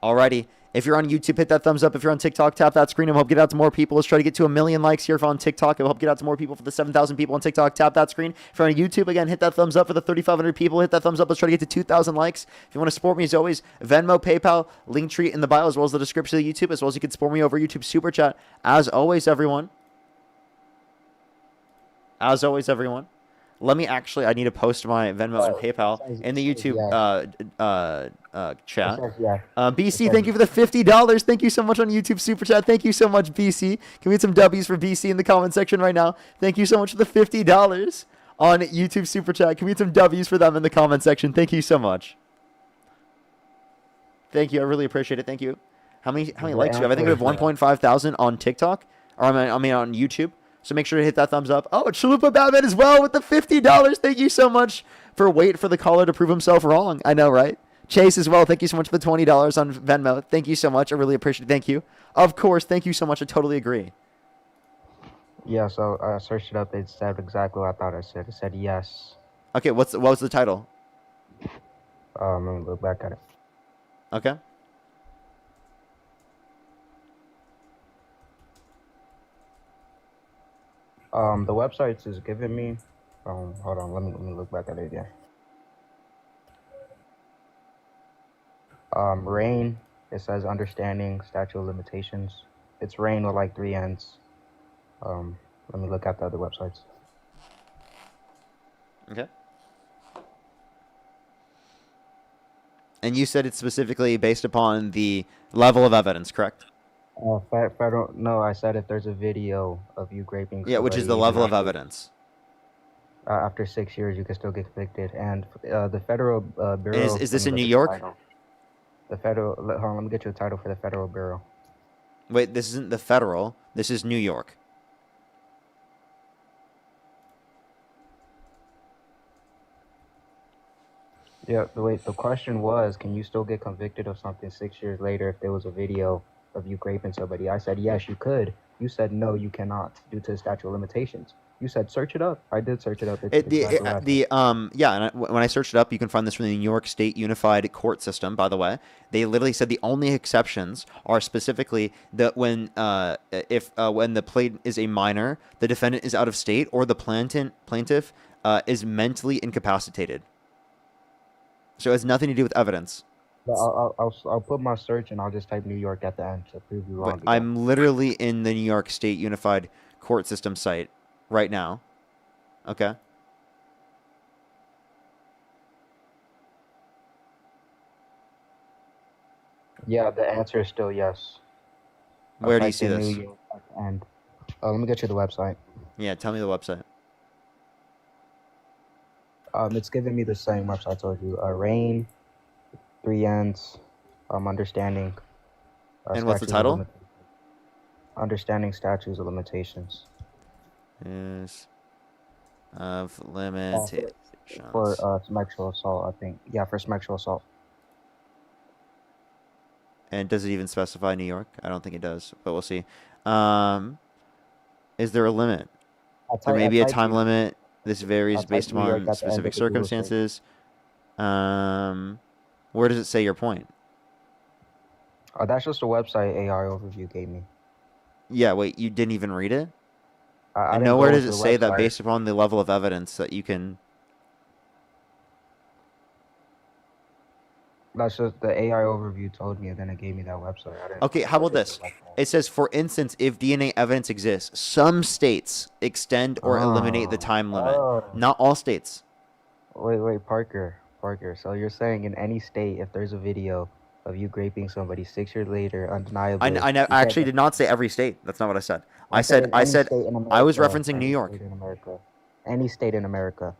Alrighty. If you're on YouTube, hit that thumbs up. If you're on TikTok, tap that screen and we'll help get out to more people. Let's try to get to 1 million likes here on TikTok. It'll help get out to more people for the 7,000 people on TikTok. Tap that screen. If you're on YouTube, again, hit that thumbs up for the 3,500 people. Hit that thumbs up. Let's try to get to 2,000 likes. If you want to support me, as always, Venmo, PayPal, Linktree in the bio, as well as the description of the YouTube, as well as you can support me over YouTube Super Chat. As always, everyone. Let me I need to post my Venmo and PayPal in the YouTube chat. BC, thank you for the $50. Thank you so much on YouTube Super Chat. Thank you so much, BC. Can we get some W's for BC in the comment section right now? Thank you so much for the $50 on YouTube Super Chat. Can we get some W's for them in the comment section? Thank you so much. Thank you. I really appreciate it. Thank you. How many likes do we have? I think we have 1.5 thousand on TikTok. Or I mean on YouTube. So make sure to hit that thumbs up. Oh, Chalupa Batman as well with the $50. Thank you so much for wait for the caller to prove himself wrong. I know, right? Chase as well. Thank you so much for the $20 on Venmo. Thank you so much. I really appreciate it. Thank you. Of course. Thank you so much. I totally agree. Yeah, so I searched it up. It said exactly what I thought I said. It said yes. Okay, what was the title? Let me look back at it. Okay. The website is giving me. Hold on. Let me look back at it again. Rain. It says understanding statute of limitations. It's rain with like 3 N's. Let me look at the other websites. Okay. And you said it's specifically based upon the level of evidence, correct? Federal. No, I said if there's a video of you raping. Yeah, which is the level of evidence. After 6 years, you can still get convicted. And the federal bureau. Is this in New York? The federal. Hold on, let me get you a title for the federal bureau. Wait, this isn't the federal. This is New York. Yeah, wait, the question was, can you still get convicted of something 6 years later if there was a video of you raping somebody? I said, yes, you could. You said, no, you cannot, due to the statute of limitations. You said search it up. I did search it up. It's It, exactly what I said. yeah, and when I searched it up, you can find this from the New York State Unified Court System. By the way, they literally said the only exceptions are specifically that when the plaintiff is a minor, the defendant is out of state, or the plaintiff is mentally incapacitated. So it has nothing to do with evidence. But I'll put my search and I'll just type New York at the end to prove you wrong. But I'm literally in the New York State Unified Court System site right now. Okay. Yeah, the answer is still yes. Where do you see this? And let me get you the website. Yeah, tell me the website. It's giving me the same website I told you. Rain, 3 N's, understanding. And what's the statutes of title? Understanding statutes of limitations. Is of limitations. For sexual assault, I think. Yeah, for sexual assault. And does it even specify New York? I don't think it does, but we'll see. Is there a limit? There may be a time limit. This varies based upon specific circumstances. Where does it say your point? That's just a website AI overview gave me. Yeah, wait, you didn't even read it? I And didn't nowhere go does to it the say that website. based upon the level of evidence that you can... That's just the AI overview told me, and then it gave me that website. I didn't Okay, how about this? It says, for instance, if DNA evidence exists, some states extend or eliminate the time limit. Not all states. Wait, Parker. So you're saying in any state, if there's a video of you raping somebody 6 years later, undeniably. I actually did not say every state. That's not what I said. I said I was referencing New York. Any state in America.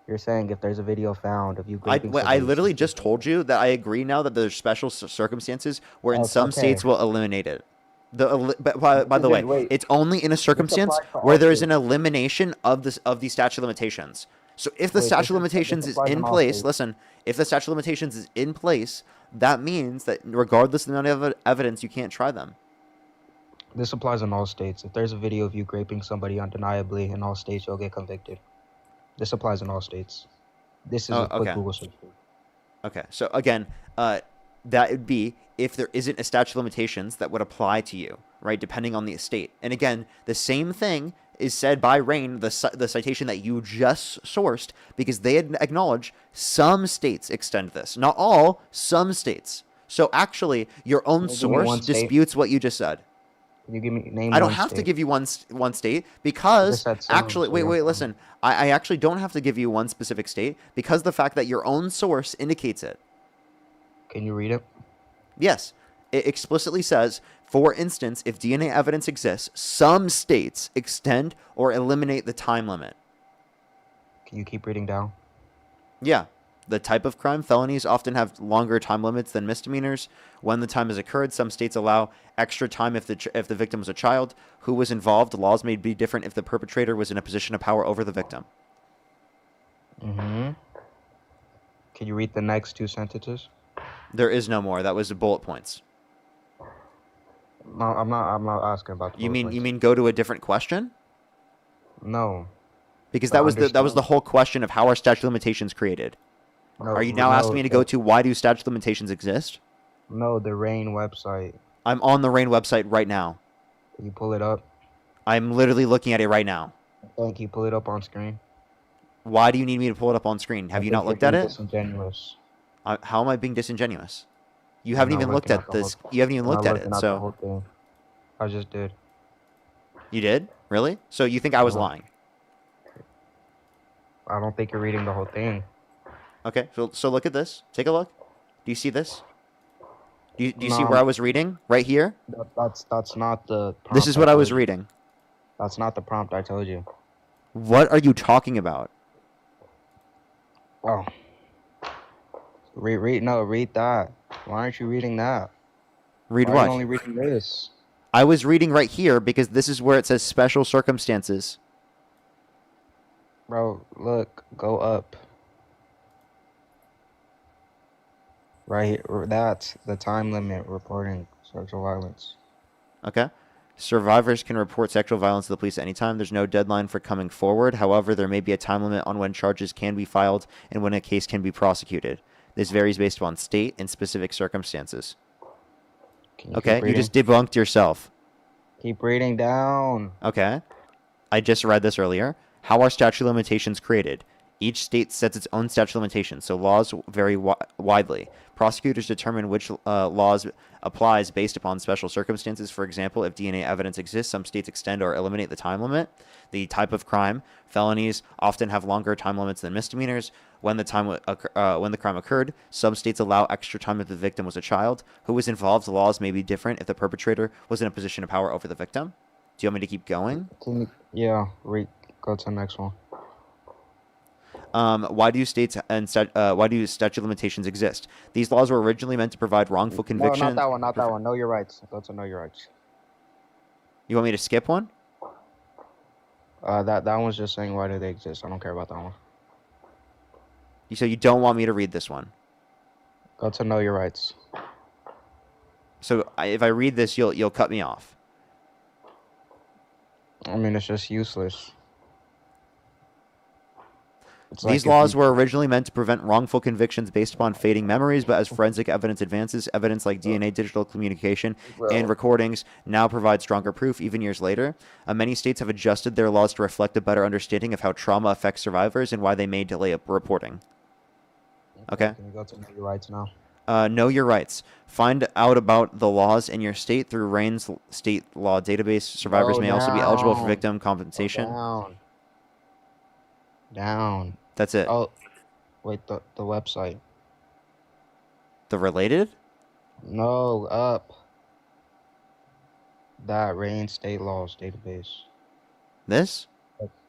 You're saying if there's a video found of you raping I somebody. literally just told you that I agree now that there's special circumstances where in some states will eliminate it. By the way, it's only in a circumstance where there is an elimination of the statute of limitations. So if the statute of limitations is in place, listen, if the statute of limitations is in place, that means that regardless of the amount of evidence, you can't try them. This applies in all states. If there's a video of you raping somebody undeniably, in all states you'll get convicted. This applies in all states. This is a quick Google search. Okay, so again, that would be if there isn't a statute of limitations that would apply to you, right, depending on the state. And again, the same thing is said by Rain, the citation that you just sourced, because they acknowledge some states extend this. Not all, some states. So actually, your own source disputes what you just said. Can you give me name? I don't have to give you one state because actually, wait, listen. I actually don't have to give you one specific state because the fact that your own source indicates it. Can you read it? Yes. It explicitly says, for instance, if DNA evidence exists, some states extend or eliminate the time limit. Can you keep reading down? Yeah. The type of crime, felonies often have longer time limits than misdemeanors. When the time has occurred, some states allow extra time if the victim was a child who was involved. Laws may be different if the perpetrator was in a position of power over the victim. Mm-hmm. Can you read the next 2 sentences? There is no more. That was the bullet points. No, I'm not asking about the You mean go to a different question? No. Because that was the whole question of how are statute of limitations created. No, Are you now asking me to go to why do statute of limitations exist? No, the Rain website. I'm on the Rain website right now. Can you pull it up? I'm literally looking at it right now. Thank you. Pull it up on screen. Why do you need me to pull it up on screen? Have you not looked at it? Disingenuous. How am I being disingenuous? You haven't even looked at this. You haven't even looked at it. So I just did. You did? Really? So you think I was lying? I don't think you're reading the whole thing. Okay. So look at this. Take a look. Do you see this? Do you see where I was reading? Right here? That's not the prompt. This is what I was reading. That's not the prompt I told you. What are you talking about? Oh. Read that. Why aren't you reading that? Read Why what? Are you only reading this? I was reading right here because this is where it says special circumstances. Bro, look, go up. Right here, that's the time limit reporting sexual violence. Okay. Survivors can report sexual violence to the police anytime. There's no deadline for coming forward. However, there may be a time limit on when charges can be filed and when a case can be prosecuted. This varies based upon state and specific circumstances. Okay, you just debunked yourself. Keep reading down. Okay. I just read this earlier. How are statute of limitations created? Each state sets its own statute of limitations, so laws vary widely. Prosecutors determine which laws applies based upon special circumstances. For example, if DNA evidence exists, some states extend or eliminate the time limit. The type of crime, felonies often have longer time limits than misdemeanors. When the crime occurred, some states allow extra time if the victim was a child. Who was involved? The laws may be different if the perpetrator was in a position of power over the victim. Do you want me to keep going? Yeah, go to the next one. Why do statute of limitations exist? These laws were originally meant to provide wrongful conviction. No, not that one. Not that one. Know your rights. Go to know your rights. You want me to skip one? That one's just saying why do they exist. I don't care about that one. So you don't want me to read this one? Go to know your rights. So if I read this, you'll cut me off. I mean, it's just useless. These laws were originally meant to prevent wrongful convictions based upon fading memories, but as forensic evidence advances, evidence like DNA, digital communication, and recordings now provide stronger proof even years later. Many states have adjusted their laws to reflect a better understanding of how trauma affects survivors and why they may delay reporting. Okay? Can you go to know your rights now? Know your rights. Find out about the laws in your state through RAIN's state law database. Survivors may also be eligible for victim compensation. Down. That's it. Oh, wait, the website. The related? No, up. That RAIN state laws database. This?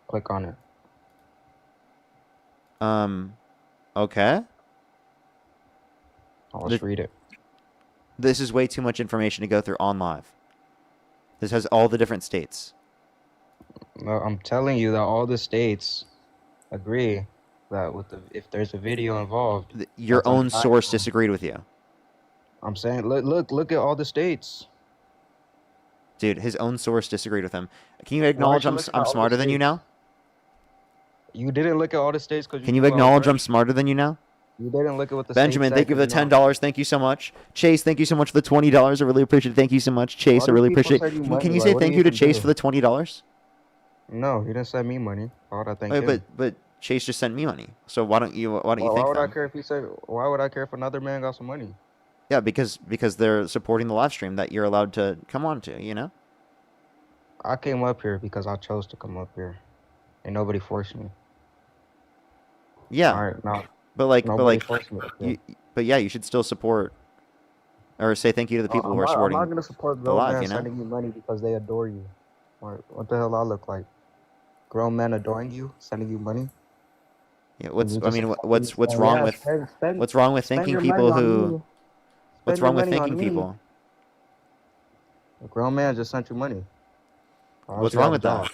Click on it. Okay. Let's read it. This is way too much information to go through on live. This has all the different states. No, I'm telling you that all the states agree that if there's a video involved, your own source disagreed with you. I'm saying, look at all the states. Dude, his own source disagreed with him. Can you acknowledge I'm smarter than you now? You didn't look at all the states because Can you acknowledge I'm smarter than you now? You didn't look at what the Benjamin, states thank you for the said, $10. Thank you so much. Chase, thank you so much for the $20. I really appreciate it. Thank you so much, Chase. I really appreciate it. Can you say thank you to Chase for the $20? No, he didn't send me money. Why would I thank him? But Chase just sent me money. So why don't you thank Why would them? I care if he said? Why would I care if another man got some money? Yeah, because they're supporting the live stream that you're allowed to come on to, you know? I came up here because I chose to come up here. And nobody forced me. Yeah. All right, no. But yeah, you should still support or say thank you to the people who are supporting. I'm not gonna support grown men sending you money because they adore you. What the hell I look like? Grown men adoring you, sending you money? Yeah, what's wrong with thanking people who? What's wrong with thanking people? A grown man just sent you money. What's wrong with that?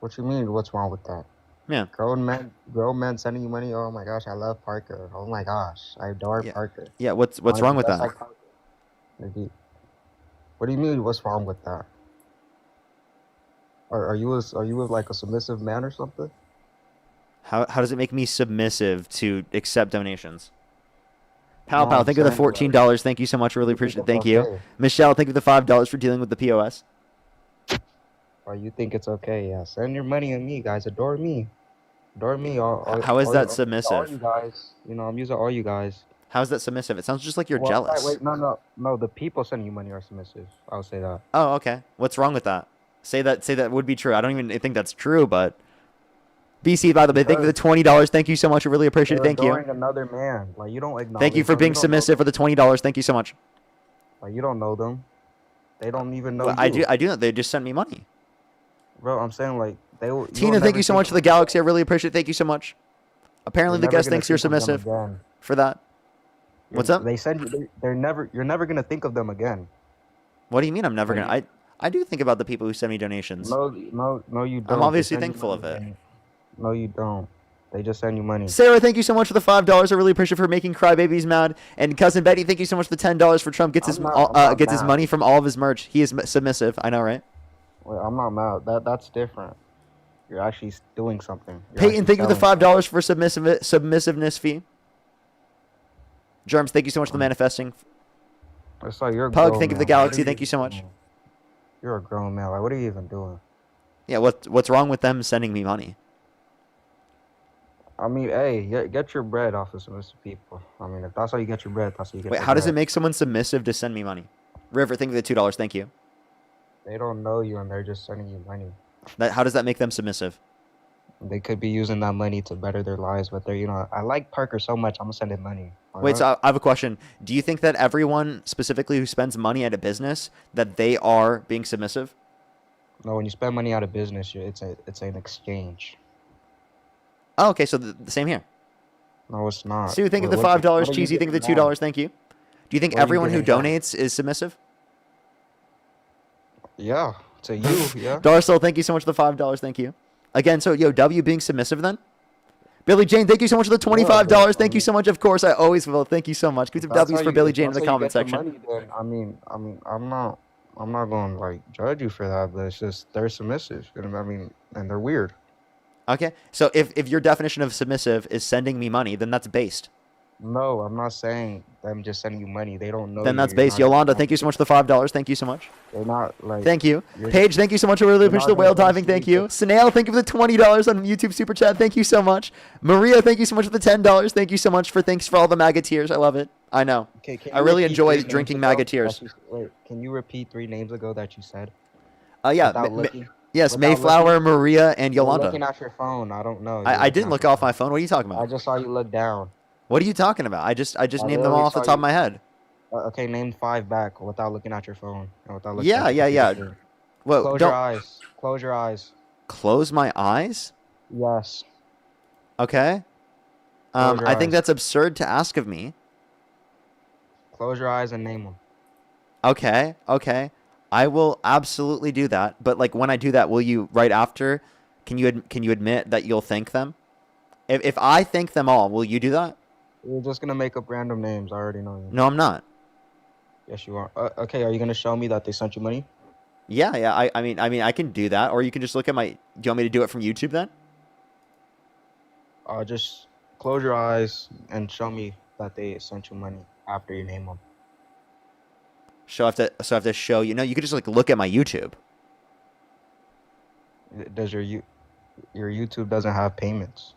What you mean? What's wrong with that? Yeah. Grown men sending you money. Oh my gosh, I love Parker. Oh my gosh, I adore Parker. Yeah. What's wrong with that? What do you mean? What's wrong with that? Are you like a submissive man or something? How does it make me submissive to accept donations? Pal, thank you for the $14. Thank you so much. Really appreciate it. Thank you. Michelle, thank you for the $5 for dealing with the POS. Oh, you think it's okay? Yeah, send your money to me, guys. Adore me. Adore me. How is that submissive? All you guys. I'm using all you guys. How is that submissive? It sounds just like you're jealous. Wait, no. The people sending you money are submissive. I'll say that. Oh, okay. What's wrong with that? Say that would be true. I don't even think that's true, but BC, by the way, thank you for the $20. Thank you so much. I really appreciate it. Thank you. Another man. Like, you don't acknowledge. Thank you for being submissive for the $20. Thank you so much. Like, you don't know them. They don't even know you. I do know. They just sent me money. Bro, I'm saying, like, Tina, thank you so much for the Galaxy. I really appreciate it. Thank you so much. Apparently the guest thinks you're submissive for that. What's up? They said you're never gonna think of them again. What do you mean I'm never gonna? I do think about the people who send me donations. No, you don't. I'm obviously thankful of it. No, you don't. They just send you money. Sarah, thank you so much for the $5. I really appreciate it for making crybabies mad. And cousin Betty, thank you so much for the $10 for Trump gets his money from all of his merch. He is submissive. I know, right? Wait, I'm not mad. That's different. You're actually doing something. Peyton, thank you for the $5 for submissiveness fee. Germs, thank you so much for the manifesting. It's like you're a Pug, grown thank you for the man. What galaxy. are Thank you so much. You're a grown man. Like, what are you even doing? Yeah, what's wrong with them sending me money? I mean, hey, get your bread off of submissive people. I mean, if that's how you get your bread, that's how you get Wait, your how does it bread. make someone submissive to send me money? River, thank you for the $2. Thank you. They don't know you and they're just sending you money. How does that make them submissive? They could be using that money to better their lives, but they're, I like Parker so much, I'm gonna send him money. Wait, so I have a question. Do you think that everyone, specifically who spends money at a business, that they are being submissive? No, when you spend money out of business, it's an exchange. Oh, okay, so the same here. No, it's not. Sue, thank you for the What- $5. what are you Cheesy, thank you for the getting $2. Thank you. Do you think What are you everyone who getting donates is submissive? Yeah, to you, yeah. Darcel, thank you so much for the $5. Thank you. Again, so W being submissive then? Billy Jane, thank you so much for the $25. Thank you so much. Of course, I always will. Thank you so much. Give some That's W's how for you- Billy if Jane in that's the how you comment get the section. money, then, I'm not going to like judge you for that, but it's just they're submissive. And they're weird. Okay, so if your definition of submissive is sending me money, then that's based. No, I'm not saying them just sending you money. They don't know. Then you. that's You're based. not- Yolanda, thank you so much for the $5. Thank you so much. They're not like. Thank you. you're- Paige, thank you so much. I really you're appreciate not the whale gonna diving. Thank speak you. Snail, thank you for the $20 on YouTube Super Chat. Thank you so much. Maria, thank you so much for the $10. Thank you so much thanks for all the MAGA tears. I love it. I know. Okay, can I you really repeat enjoy 3 names drinking ago MAGA that tears. Wait, can you repeat 3 names ago that you said? Yeah. Without looking? Yes, Without Mayflower, looking? Maria, and You're Yolanda. looking at your phone. I don't know. You're I looking didn't at look your off my phone. What are you talking I about? just saw you look down. What are you talking about? I just I named them all literally off the saw top of you- my head. Okay, name 5 back without looking at your phone. And without looking Yeah, at your yeah. computer. Whoa, Close don't your eyes. Close your eyes. close my eyes. Yes. Okay. Close your I think eyes. that's absurd to ask of me. Close your eyes and name them. Okay. I will absolutely do that. But like when I do that, will you right after? Can you admit that you'll thank them? If I thank them all, will you do that? You're just gonna make up random names. I already know you. No, I'm not. Yes, you are. Okay, are you gonna show me that they sent you money? Yeah. I mean, I can do that, or you can just look at my. Do you want me to do it from YouTube then? Just close your eyes and show me that they sent you money after you name them. So I have to show you. No, you could just like look at my YouTube. Does your YouTube doesn't have payments?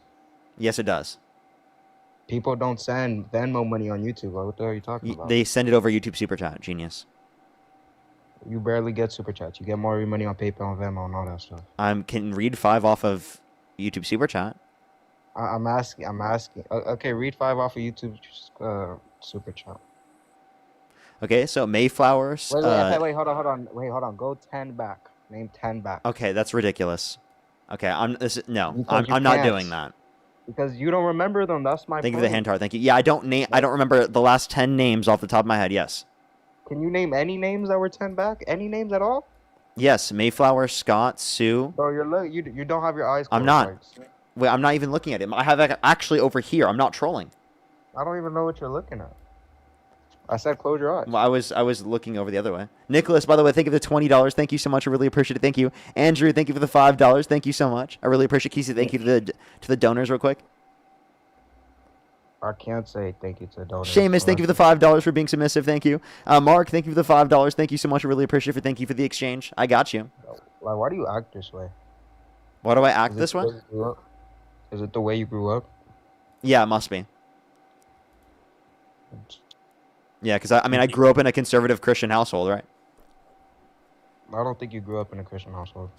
Yes, it does. People don't send Venmo money on YouTube. What the hell are you talking about? They send it over YouTube Super Chat. Genius. You barely get super chats. You get more of your money on PayPal and Venmo and all that stuff. I can read 5 off of YouTube Super Chat. I'm asking. Okay, read 5 off of YouTube super chat. Okay, so Mayflowers. Wait, hold on. Go 10 back. Name 10 back. Okay, that's ridiculous. Okay, Because I'm you not can't. doing that. Because you don't remember them. That's my Thank you point. for the hand heart. Thank you. Yeah, I don't remember the last 10 names off the top of my head. Yes. Can you name any names that were 10 back? Any names at all? Yes, Mayflower, Scott, Sue. Bro, you don't have your eyes closed. I'm not. like, Wait, I'm not even looking at him. I have actually over here. I'm not trolling. I don't even know what you're looking at. I said close your eyes. Well, I was looking over the other way. Nicholas, by the way, thank you for the $20. Thank you so much. I really appreciate it. Thank you. Andrew, thank you for the $5. Thank you so much. I really appreciate it. Kesey, thank you to the donors real quick. I can't say thank you to the donors. Seamus, thank you for the $5 for being submissive. Thank you. Mark, thank you for the $5. Thank you so much. I really appreciate it. Thank you for the exchange. I got you. Like, why do you act this way? Why do I act Is it this the way? you grew up? Is it the way you grew up? Yeah, it must be. Yeah, because I grew up in a conservative Christian household, right? I don't think you grew up in a Christian household.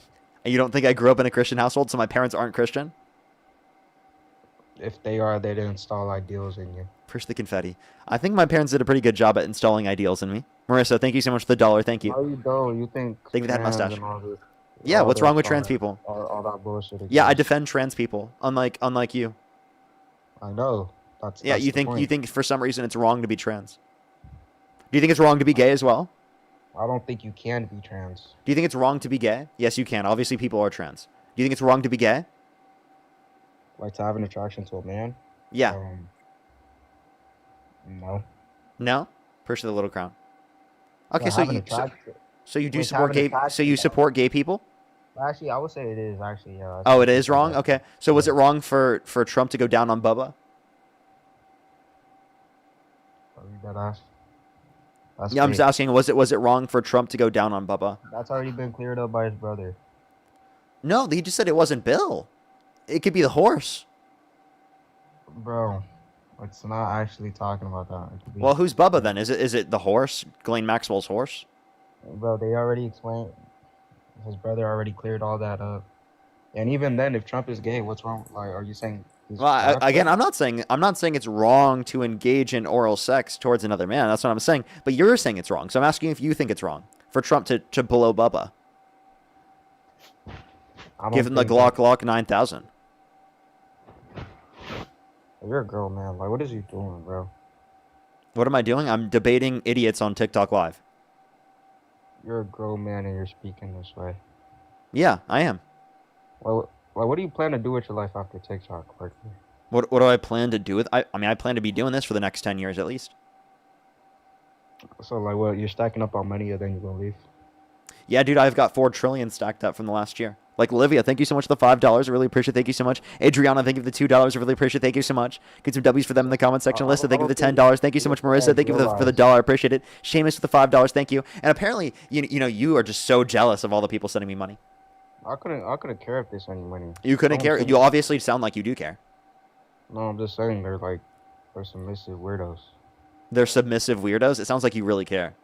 And you don't think I grew up in a Christian household, so my parents aren't Christian? If they are, they didn't install ideals in you. Push the confetti. I think my parents did a pretty good job at installing ideals in me. Marissa, thank you so much for the $1. Thank you. No, you don't. You think. Thank you for that trans mustache. and all this- Yeah, all what's wrong this, with trans people? All that bullshit. Yeah, I exists. defend trans people, unlike you. I know. That's Yeah, that's you the think point. for some reason it's wrong to be trans. Do you think it's wrong to be gay as well? I don't think you can be trans. Do you think it's wrong to be gay? Yes, you can. Obviously, people are trans. Do you think it's wrong to be gay? Like to have an attraction to a man? Yeah. No. No? Person of the Little Crown. Okay, To so have an you attraction. so you do Wait, to support have an gay. So attraction. you support gay people? Actually, I would say it is actually. Yeah. Oh, it is wrong. Okay. So was it wrong for Trump to go down on Bubba? That's Yeah, I'm just fake. asking. Was it wrong for Trump to go down on Bubba? That's already been cleared up by his brother. No, he just said it wasn't Bill. It could be the horse. Bro, it's not actually talking about that. It could be- Well, who's Bubba then? Is it the horse? Ghislaine Maxwell's horse? Bro, they already explained. His brother already cleared all that up. And even then, if Trump is gay, what's wrong? Like, are you saying? He's Well, black? again, I'm not saying it's wrong to engage in oral sex towards another man. That's what I'm saying. But you're saying it's wrong. So I'm asking if you think it's wrong for Trump to blow Bubba. Give him the Glock 9000. You're a girl, man. Like, what is you doing, bro? What am I doing? I'm debating idiots on TikTok Live. You're a grown man and you're speaking this way. Yeah, I am. Well, what do you plan to do with your life after TikTok, Parker? What do I plan to do with? I mean, I plan to be doing this for the next 10 years at least. So, like, what? You're stacking up on money and then you're gonna leave? Yeah, dude, I've got 4 trillion stacked up from the last year. Like Olivia, thank you so much for the $5. I really appreciate it. Thank you so much. Adriana, thank you for the $2. I really appreciate it. Thank you so much. Get some W's for them in the comment section. Listen, thank you for the $10. Thank you so much, Marissa. Thank you for the $1. I appreciate it. Seamus for the $5. Thank you. And apparently, you are just so jealous of all the people sending me money. I couldn't care if they send you money. You couldn't care? You obviously sound like you do care. No, I'm just saying they're submissive weirdos. They're submissive weirdos? It sounds like you really care.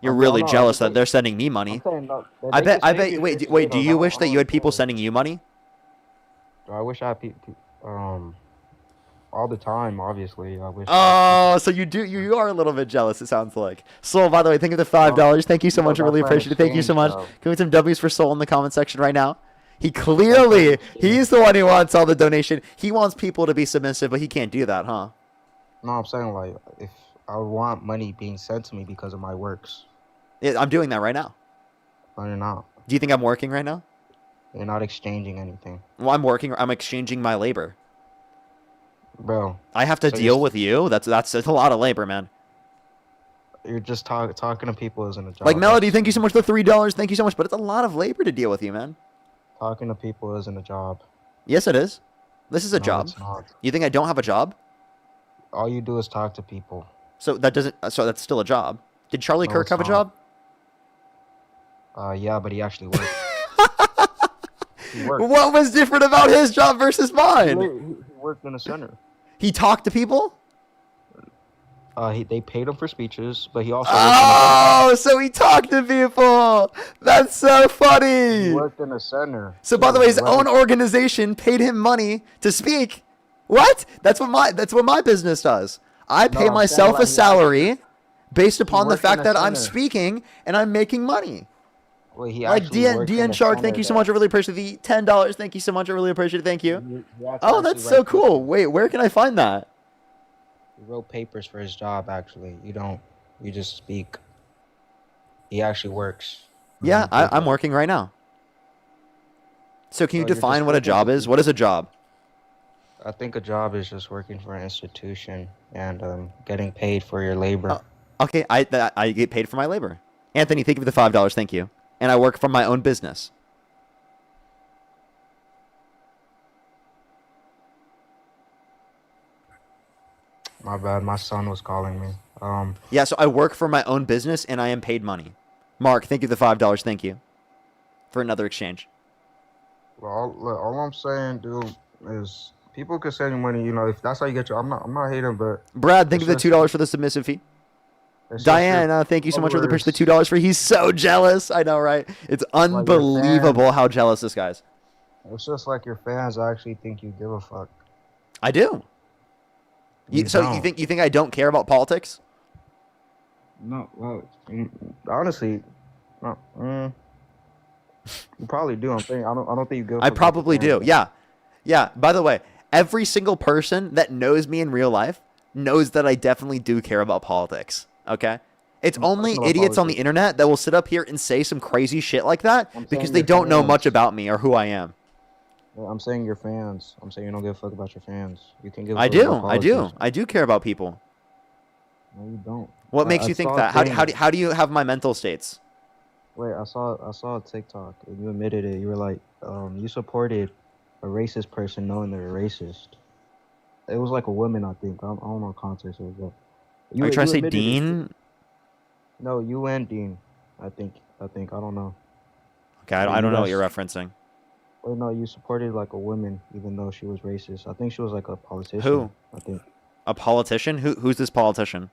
You're No, really no, jealous I'm that they're sending me money. saying, no, I they bet. can save you Wait. if Do you you don't. wish that you had people sending you money? I wish I had all the time. Obviously, I wish. Oh, so you do. You are a little bit jealous. It sounds like. Soul, by the way, thank you for the $5. Thank you so much. I really appreciate it. Thank you so much. Can we get some W's for Soul in the comment section right now? He's the one who wants all the donation. He wants people to be submissive, but he can't do that, huh? No, I'm saying like if I want money being sent to me because of my works. Yeah, I'm doing that right now. No, you're not. Do you think I'm working right now? You're not exchanging anything. Well, I'm working. I'm exchanging my labor. Bro. I have to deal with you. That's a lot of labor, man. You're just talking to people isn't a job. Like Melody, thank you so much for the $3. Thank you so much, but it's a lot of labor to deal with you, man. Talking to people isn't a job. Yes, it is. This is a No, job. it's not. You think I don't have a job? All you do is talk to people. So that's still a job. Did Charlie No, Kirk it's have a not. job? Yeah, but he actually worked. He worked. What was different about his job versus mine? He worked in a center. He talked to people? They paid him for speeches, but he also Oh, so he talked to people. That's so funny. he worked in a center. So by the way, his own organization paid him money to speak. What? That's what my business does. I pay I'm myself saying, a salary based upon the worked in fact a that I'm center. speaking and I'm making money. Well, he Like actually worked in DN a Shark, center thank you so there. much. I really appreciate the $10. Thank you so much. I really appreciate it. Thank you. He actually Oh, that's writes so cool. Wait, where can I find that? He wrote papers for his job. Actually, you just speak. He actually works. Yeah, I'm working right now. So can you So you're define just what a working job for is? What is a job? I think a job is just working for an institution and getting paid for your labor. Okay, I get paid for my labor. Anthony, thank you for the $5. Thank you. And I work from my own business. My bad. My son was calling me. Yeah, so I work for my own business and I am paid money. Mark, thank you for the $5. Thank you for another exchange. Well, all I'm saying, dude, is people can send you money. You know, if that's how you get your. I'm not hating, but Brad, thank you for it's the just- $2 for the submissive fee. it's just Diana, thank you so much for the push the $2 for. He's so jealous. I know, right? It's your unbelievable fans. how jealous this guy is. It's just like your fans actually think you give a fuck. I do. You So don't. you think I don't care about politics? No, well, honestly, you probably do. I don't think you give. a I fuck about probably your do. fans. Yeah. By the way, every single person that knows me in real life knows that I definitely do care about politics. Okay? It's only about idiots on the politics. internet that will sit up here and say some crazy shit like that because saying they your don't know fans. much about me or who I am. I'm saying your fans. I'm saying you don't give a fuck about your fans. You can give a I fuck about do. I politics. do. I do care about people. No, you don't. What makes I you think saw a that? thing. How do you have my mental states? Wait, I saw a TikTok and you admitted it. You were like, you supported a racist person knowing they're a racist. It was like a woman, I think. I don't know what context it was. But Are you trying to you say admitted it. Dean? No, you and Dean. I think. I don't know. Okay, But I you don't know what guys. you're referencing. Wait, no, you supported like a woman even though she was racist. I think she was like a politician. Who? I think. A politician? Who's this politician?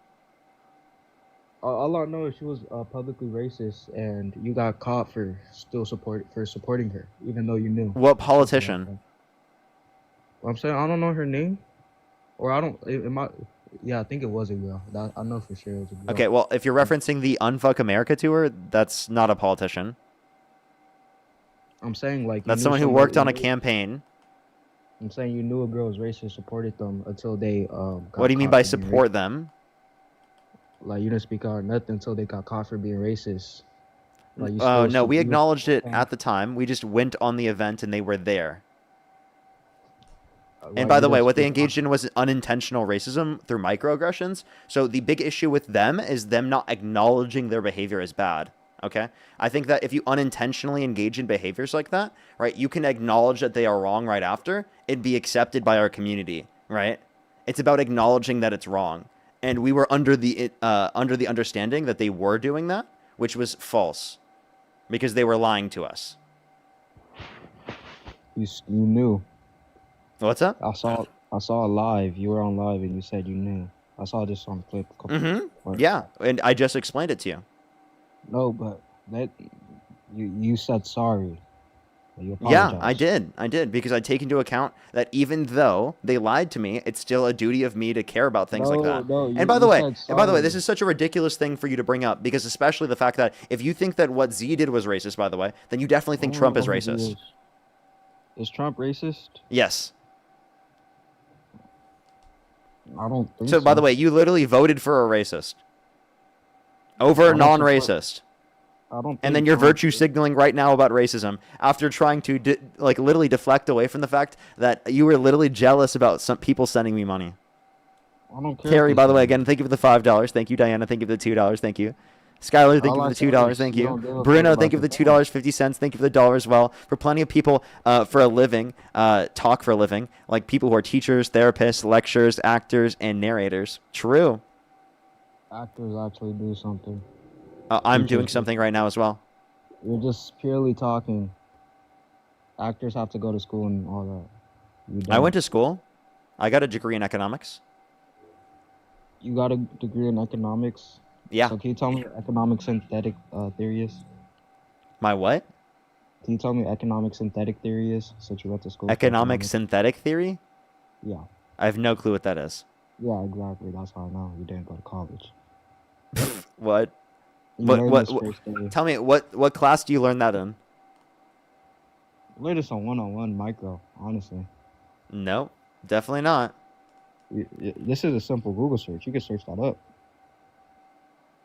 All I know is she was publicly racist, and you got caught for supporting her, even though you knew. What politician? I'm saying I don't know her name, or I don't. It might. Yeah, I think it was a girl. I know for sure it was a girl. Okay, well, if you're referencing the Unfuck America tour, that's not a politician. I'm saying like That's someone who worked on a campaign. I'm saying you knew a girl was racist, supported them until they got What do you mean caught by for being support them? Like you didn't speak out or nothing until they got caught for being racist. Like you Oh, still no, we you- acknowledged it at the time. We just went on the event and they were there. like, And by you the way, didn't what they speak out. engaged in was unintentional racism through microaggressions. So the big issue with them is them not acknowledging their behavior as bad. Okay? I think that if you unintentionally engage in behaviors like that, right, you can acknowledge that they are wrong right after. It'd be accepted by our community, right? It's about acknowledging that it's wrong. And we were under the understanding that they were doing that, which was false, because they were lying to us. You knew. What's up? I saw a live. You were on live and you said you knew. I saw this on the clip. Yeah, and I just explained it to you. No, but that you said sorry. You Yeah, apologized. I did, because I take into account that even though they lied to me, it's still a duty of me to care about things like that. No, And by the way, sorry. this is such a ridiculous thing for you to bring up, because especially the fact that if you think that what Z did was racist, by the way, then you definitely think Trump is racist. Is Trump racist? Yes. I don't think So, by the way, you literally voted for a racist over I don't support- non-racist. I don't. And then think you're Trump- virtue signaling right now about racism after trying to literally deflect away from the fact that you were literally jealous about some people sending me money. I don't care. Carrie, if by they the way, say again, thank you for the $5. Thank you, Diana. Thank you for the $2. Thank you. Skylar, thank you All for I the said $2. is Thank you you. don't give a Bruno, fuck thank you about for the $2.50. Thank you for the dollar as well. For plenty of people for a living, talk for a living, like people who are teachers, therapists, lecturers, actors, and narrators. True. actors actually do something. I'm Teachers doing do. something right now as well. You're just purely talking. Actors have to go to school and all that. You don't. I went to school. I got a degree in economics. You got a degree in economics. Yeah. So can you tell me what economic synthetic theory is? My what? Can you tell me what economic synthetic theory is? Since you went to school. for Economic economics? synthetic theory? Yeah. I have no clue what that is. Yeah, exactly. That's how I know you didn't go to college. What? You What? learned What? this first day. Tell me what class do you learn that in? Learn this on one-on-one micro. Honestly, No, definitely not. This is a simple Google search. You can search that up.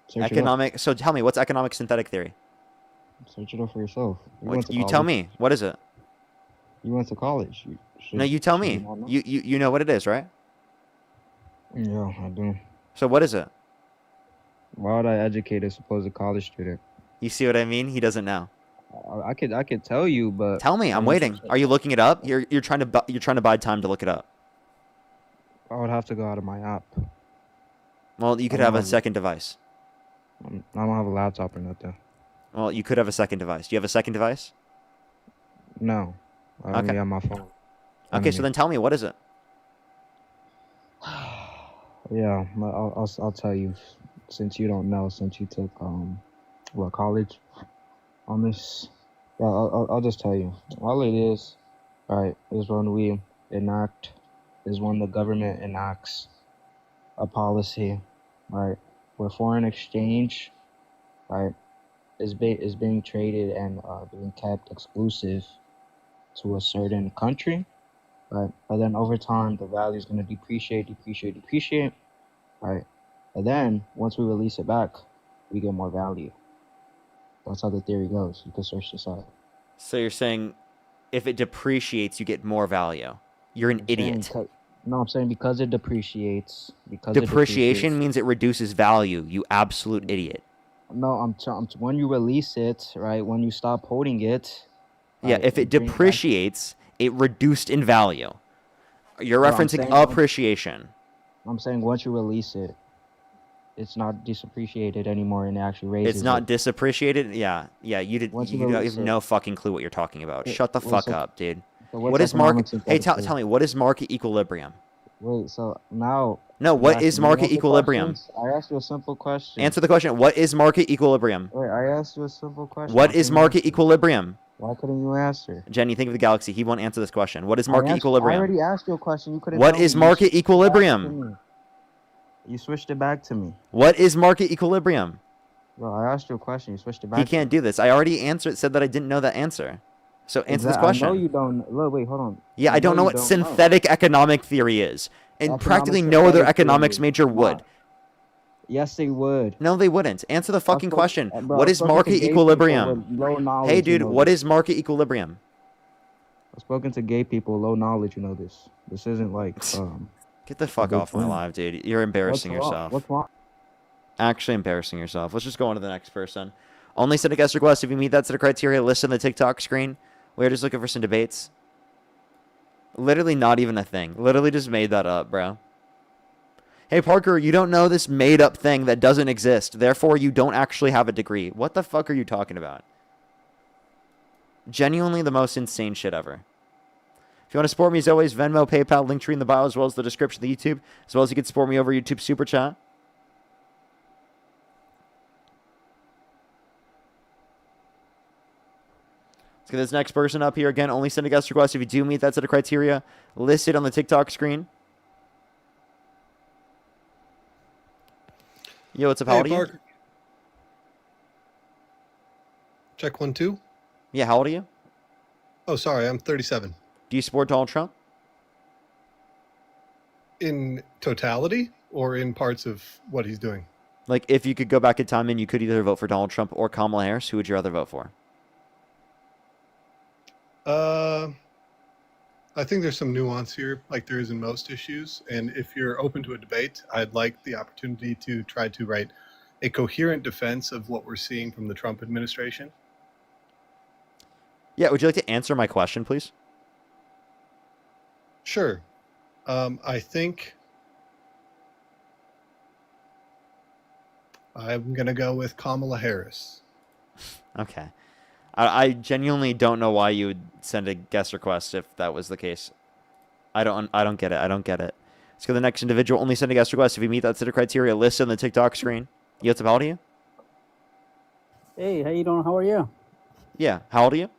Search it up. Economic. So tell me, what's economic synthetic theory? Search it up for yourself. You tell me. What is it? You went to college. No, you tell should me. not know? You know what it is, right? Yeah, I do. So what is it? Why would I educate a supposed college student? You see what I mean? He doesn't know. I could tell you, but Tell me. I'm waiting. Are you looking it up? You're trying to buy time to look it up. I would have to go out of my app. Well, you could I have don't a have- second device. I don't have a laptop or nothing. Well, you could have a second device. Do you have a second device? No, I only Okay. have my phone. Okay, so then tell me, what is it? Yeah, I'll tell you, since you don't know, since you took what college on this. Yeah, I'll just tell you. All it is, right, is when the government enacts a policy, right, where foreign exchange, right, is being traded and being kept exclusive to a certain country, right? But then over time, the value is going to depreciate, right? And then once we release it back, we get more value. That's how the theory goes. You can search this out. So you're saying if it depreciates, you get more value. You're an idiot. No, I'm saying because it depreciates. Depreciation means it reduces value. You absolute idiot. No, when you release it, right? When you stop holding it. Yeah, if it depreciates, it reduced in value. You're referencing appreciation. I'm saying once you release it, it's not disappreciated anymore, and it actually raises. It's not disappreciated. Yeah. You have no fucking clue what you're talking about. Shut the fuck up, dude. So what is market? Hey, tell me, what is market equilibrium? Wait, so now. No, what is market equilibrium? I asked you a simple question. Answer the question. What is market equilibrium? Wait, I asked you a simple question. What is market equilibrium? Why couldn't you answer? Jenny, think of the galaxy. He won't answer this question. What is market I equilibrium? already asked you a question. You couldn't. What is market equilibrium? You switched it back to me. What is market equilibrium? Well, I asked you a question. You switched it back. He can't do this. I already said that I didn't know that answer. So answer this question. I know you don't. Look, wait, hold on. Yeah, I don't know what synthetic economic theory is. And practically no other economics major would. Yes, they would. No, they wouldn't. Answer the fucking question. What is market equilibrium? Hey, dude, what is market equilibrium? I've spoken to gay people, low knowledge, you know this. This isn't like... Get the fuck off my live, dude. You're embarrassing yourself. What's wrong? Actually embarrassing yourself. Let's just go on to the next person. Only send a guest request if you meet that set of criteria listed on the TikTok screen. We're just looking for some debates. Literally not even a thing. Literally just made that up, bro. Hey, Parker, you don't know this made-up thing that doesn't exist. Therefore, you don't actually have a degree. What the fuck are you talking about? Genuinely the most insane shit ever. If you want to support me, as always, Venmo, PayPal, Linktree in the bio, as well as the description of the YouTube, as well as you can support me over YouTube Super Chat. Let's get this next person up here. Again, only send a guest request if you do meet that set of criteria listed on the TikTok screen. Yo, what's up? How old are you? Check 1, 2. Yeah, how old are you? Oh, sorry, I'm 37. Do you support Donald Trump? In totality or in parts of what he's doing? Like, if you could go back in time and you could either vote for Donald Trump or Kamala Harris, who would you rather vote for? I think there's some nuance here, like there is in most issues. And if you're open to a debate, I'd like the opportunity to try to write a coherent defense of what we're seeing from the Trump administration. Yeah, would you like to answer my question, please? Sure. I think I'm going to go with Kamala Harris. Okay. I genuinely don't know why you would send a guest request if that was the case. I don't get it. I don't get it. Let's go to the next individual. Only send a guest request if you meet that set of criteria listed on the TikTok screen. You what's up? How old are you? Hey, how you doing? How are you? Yeah. How old are you?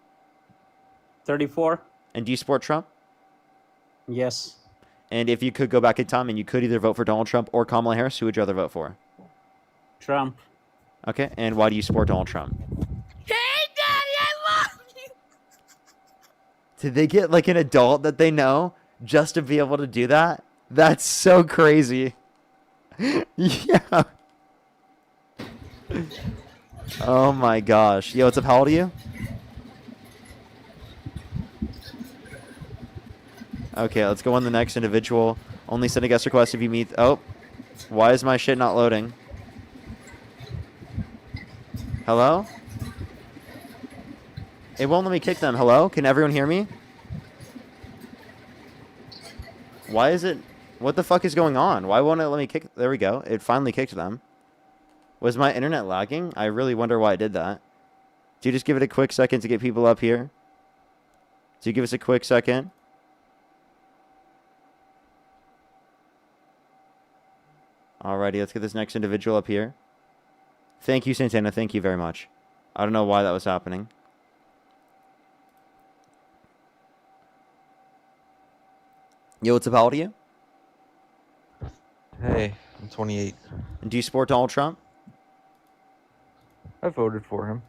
34. And do you support Trump? Yes. And if you could go back in time and you could either vote for Donald Trump or Kamala Harris, who would you rather vote for? Trump. Okay. And why do you support Donald Trump? Did they get like an adult that they know just to be able to do that? That's so crazy. Yeah. Oh my gosh. Yo, what's up? How old are you? Okay, let's go on the next individual. Only send a guest request if you meet... Oh. Why is my shit not loading? Hello? It won't let me kick them. Hello? Can everyone hear me? Why is it... What the fuck is going on? Why won't it let me kick... There we go. It finally kicked them. Was my internet lagging? I really wonder why it did that. Do you just give it a quick second to get people up here? Do you give us a quick second? Alrighty, let's get this next individual up here. Thank you, Santana. Thank you very much. I don't know why that was happening. Yo, what's up? How old are you? Hey, I'm 28. And do you support Donald Trump? I voted for him.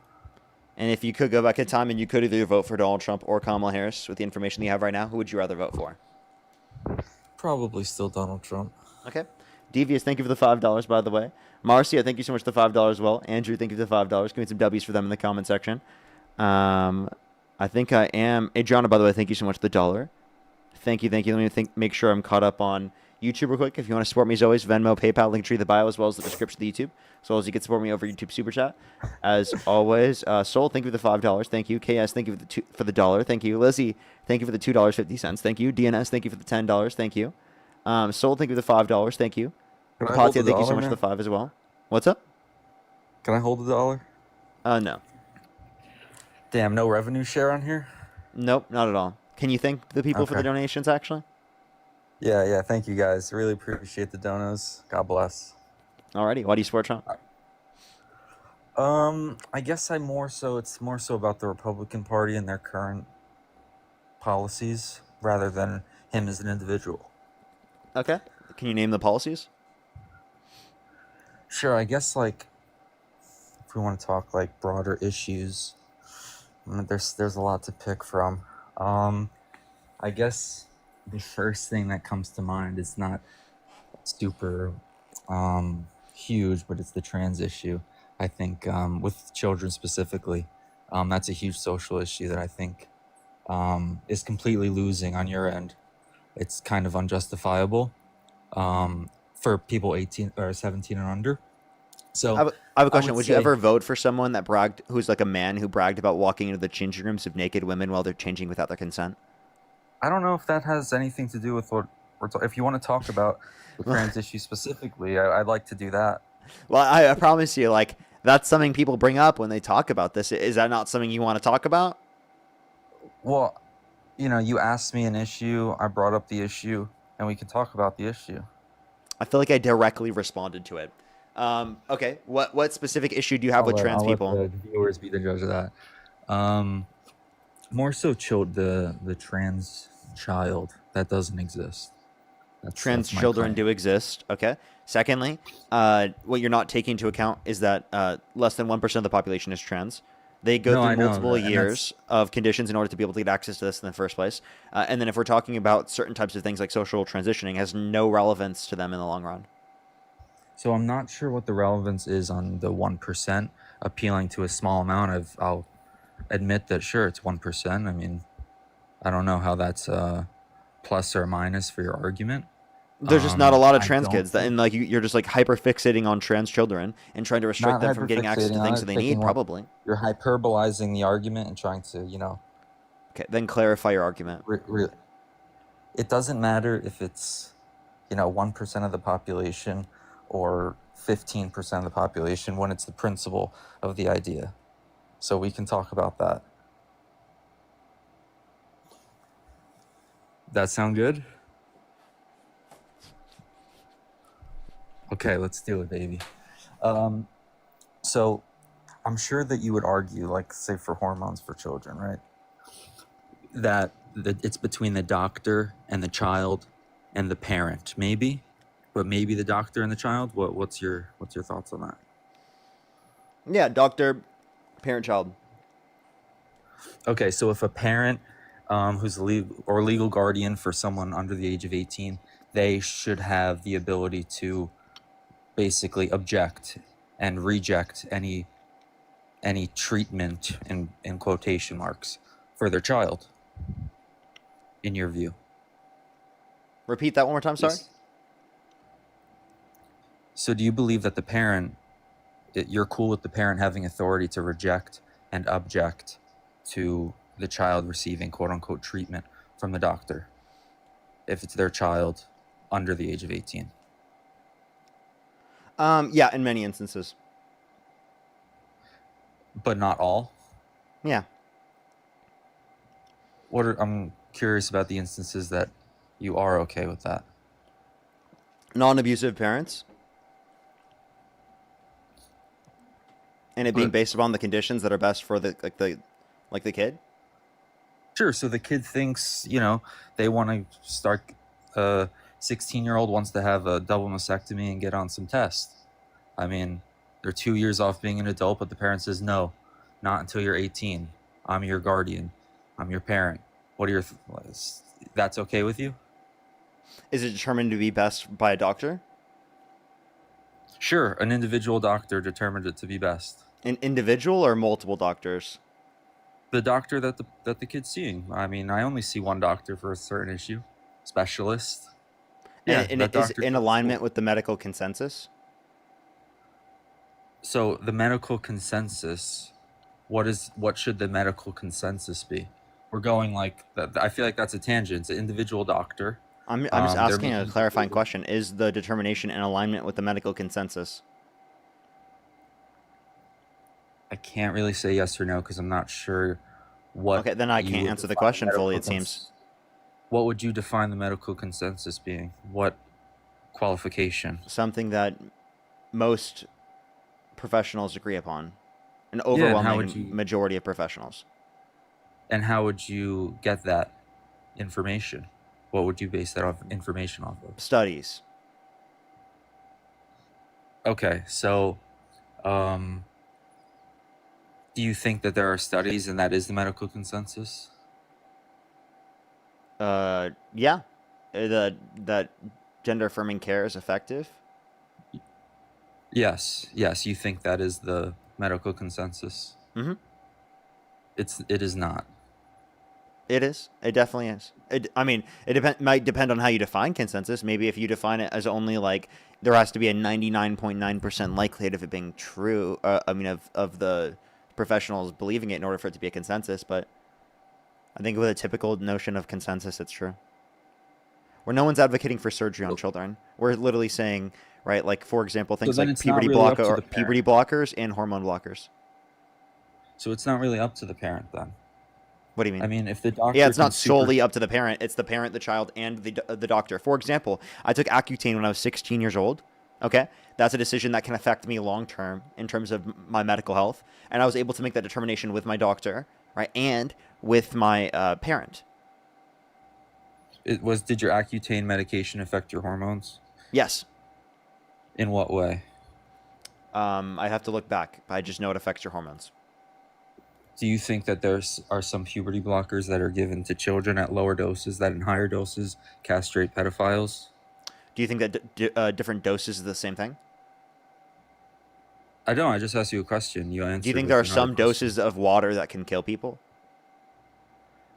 And if you could go back in time and you could either vote for Donald Trump or Kamala Harris with the information you have right now, who would you rather vote for? Probably still Donald Trump. Okay. Devious, thank you for the $5, by the way. Marcia, thank you so much for the $5 as well. Andrew, thank you for the $5. Give me some W's for them in the comment section. I think I am. Adriana, by the way, thank you so much for the $1. Thank you. Let me make sure I'm caught up on YouTube real quick. If you want to support me as always, Venmo, PayPal, link tree, the bio, as well as the description of the YouTube, as well as you can support me over YouTube Super Chat. As always, Soul, thank you for the $5. Thank you. KS, thank you for the $1. Thank you. Lizzie, thank you for the $2.50. Thank you. DNS, thank you for the $10. Thank you. Soul, thank you for the $5. Thank you. Can I hold the Apatia, thank you so dollar much for now? the 5 as well. What's up? Can I hold the $1? No. Damn, no revenue share on here? Nope, not at all. Can you thank the people for the Okay. donations, actually? Yeah, thank you guys. Really appreciate the donos. God bless. Alrighty, why do you support Trump? I guess it's more so about the Republican Party and their current policies rather than him as an individual. Okay. Can you name the policies? Sure, I guess like if we want to talk like broader issues, there's a lot to pick from. I guess the first thing that comes to mind is not super huge, but it's the trans issue. I think with children specifically, that's a huge social issue that I think is completely losing on your end. It's kind of unjustifiable for people 18 or 17 and under. So I have a question. would Would you say- ever vote for someone that bragged, who's like a man who bragged about walking into the changing rooms of naked women while they're changing without their consent? I don't know if that has anything to do with what we're if you want to talk about the trans issue specifically, I'd like to do that. Well, I promise you, like, that's something people bring up when they talk about this. Is that not something you want to talk about? Well, you asked me an issue, I brought up the issue, and we can talk about the issue. I feel like I directly responded to it. Okay, what specific issue do you have with trans people? Let the viewers be the judge of that. More so the trans child that doesn't exist. Trans that's my children claim. do exist. Okay. Secondly, what you're not taking into account is that less than 1% of the population is trans. They go No, I through know multiple that, and years of conditions in order to be able to get access to this in the first place. And then if we're talking about certain types of things like social transitioning, it has no relevance to them in the long run. So I'm not sure what the relevance is on the 1% appealing to a small amount. I'll admit that sure it's 1%. I mean, I don't know how that's plus or minus for your argument. There's just not a lot of I trans don't kids, that, think- and like you're just like hyper fixating on trans children and trying to restrict Not them from getting access to hyperfixating on things it, that they taking need. what- Probably. You're hyperbolizing the argument and trying to, Okay, then clarify your argument. It doesn't matter if it's, 1% of the population or 15% of the population when it's the principle of the idea. So we can talk about that. That sound good? Okay, let's do it, baby. So I'm sure that you would argue, like, say, for hormones for children, right? That it's between the doctor and the child and the parent, maybe, but maybe the doctor and the child. What's your thoughts on that? Yeah, doctor, parent, child. Okay, so if a parent who's a legal guardian for someone under the age of 18, they should have the ability to basically object and reject any treatment in quotation marks for their child, in your view. Repeat that one more time, sorry? Yes. So do you believe that the parent, you're cool with the parent having authority to reject and object to the child receiving quote unquote treatment from the doctor if it's their child under the age of 18? Yeah, in many instances. But not all? Yeah. I'm curious about the instances that you are okay with that. Non-abusive parents. And it being based upon the conditions that are best for the kid. Sure. So the kid thinks, they want to start. A 16-year-old wants to have a double mastectomy and get on some tests. I mean, they're 2 years off being an adult, but the parent says no, not until you're 18. I'm your guardian. I'm your parent. What are your? That's okay with you? Is it determined to be best by a doctor? Sure, an individual doctor determined it to be best. An individual or multiple doctors? The doctor that the kid's seeing. I mean, I only see one doctor for a certain issue, specialist. Yeah, And that it is doctor in goes to alignment school. with the medical consensus. So the medical consensus, what should the medical consensus be? We're going like I feel like that's a tangent. It's an individual doctor. I'm just They're asking a making clarifying question. Is the determination in alignment with the medical consensus? I can't really say yes or no because I'm not sure what. Okay, then I you can't would answer the define question medical fully, it seems. What would you define the medical consensus being? What qualification? Something that most professionals agree upon. An Yeah, and how overwhelming would you majority of professionals. and how would you get that information? What would you base that information off of? Studies. Okay, so do you think that there are studies and that is the medical consensus? Yeah. That gender affirming care is effective. Yes, you think that is the medical consensus. Mm-hmm. It is not. It is. It definitely is. I mean, might depend on how you define consensus. Maybe if you define it as only like there has to be a 99.9% likelihood of it being true. I mean, of the professionals believing it in order for it to be a consensus. But I think with a typical notion of consensus, it's true. Where no one's advocating for surgery on children. We're literally saying, right, like for example, things then like it's not really up to the puberty blockers and hormone blockers. So it's not really up to the parent then. What do you mean? I mean, if the doctor Yeah, it's can not solely up to the parent. It's the parent, the child, and the doctor. For example, I took Accutane when I was 16 years old. Okay? That's a decision that can affect me long term in terms of my medical health. And I was able to make that determination with my doctor, right? And with my parent. Did your Accutane medication affect your hormones? Yes. In what way? I have to look back. I just know it affects your hormones. Do you think that there are some puberty blockers that are given to children at lower doses that in higher doses castrate pedophiles? Do you think that different doses is the same thing? I don't. I just asked you a question. You answered. Do you think there are some doses of water that can kill people?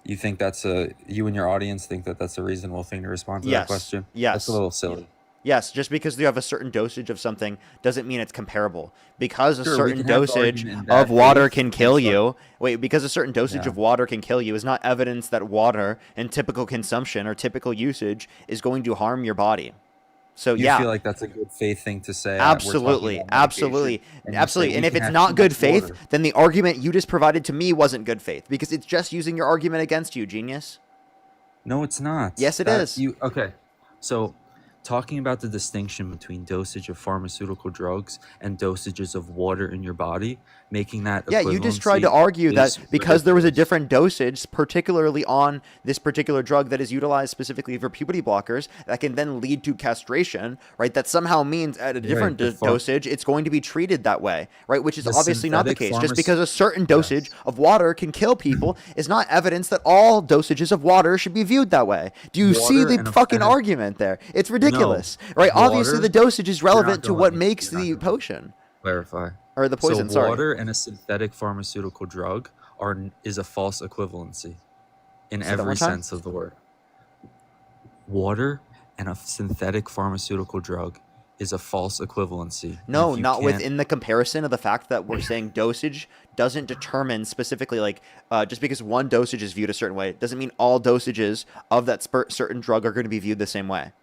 You think you and your audience think that that's a reasonable thing to respond to that question? Yes. That's a little silly. Yes, just because you have a certain dosage of something doesn't mean it's comparable. Because a Sure, we certain can have the dosage argument in bad of water faith can and kill some- you. Wait, because a certain dosage Yeah. of water can kill you is not evidence that water in typical consumption or typical usage is going to harm your body. So You yeah, feel like that's a good faith thing to say. absolutely, absolutely, absolutely. And if it's not good faith, water. then the argument you just provided to me wasn't good faith because it's just using your argument against you, genius. No, it's not. Yes, it That- is. Okay, so talking about the distinction between dosage of pharmaceutical drugs and dosages of water in your body, making that Yeah, you just tried to argue that is because there was a ridiculous. different dosage, particularly on this particular drug that is utilized specifically for puberty blockers, that can then lead to castration, right? That somehow means at a different the dosage, it's going to be treated that way, right? Which is The obviously not the synthetic case. Just because a certain dosage of water can kill people is not evidence that all dosages of water should be viewed that way. Do you see Water the and a- fucking and a- argument there? It's ridiculous, right? Obviously, Water- the dosage is You're not relevant to going- what makes the potion. Clarify. Or the poison, So sorry. water and a synthetic pharmaceutical drug is a false equivalency in Say that one every time? sense of the word. Water and a synthetic pharmaceutical drug is a false equivalency. And No, if you not can't- within the comparison of the fact that we're saying dosage doesn't determine specifically, like, just because one dosage is viewed a certain way, doesn't mean all dosages of that certain drug are going to be viewed the same way.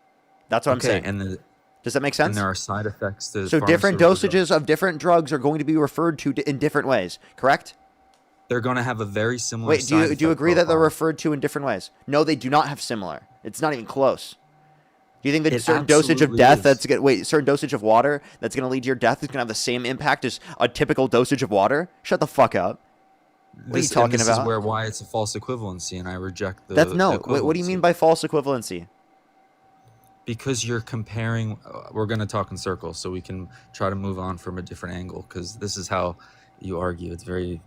That's what I'm saying. And Does that make and sense? there are side effects to So different pharmaceutical dosages of different drugs are going to be referred to in different ways, correct? They're going to have a very similar. Wait, do you side agree effect that they're profile. referred to in different ways? No, they do not have similar. It's not even close. Do you think that It certain dosage of absolutely death is. that's gonna certain dosage of water that's gonna lead to your death is gonna have the same impact as a typical dosage of water? Shut the fuck up. What are you talking this about? is why it's a false equivalency, and I reject the. That's no. the What do you equivalency. mean by false equivalency? Because you're comparing. We're going to talk in circles, so we can try to move on from a different angle. Because this is how you argue. It's very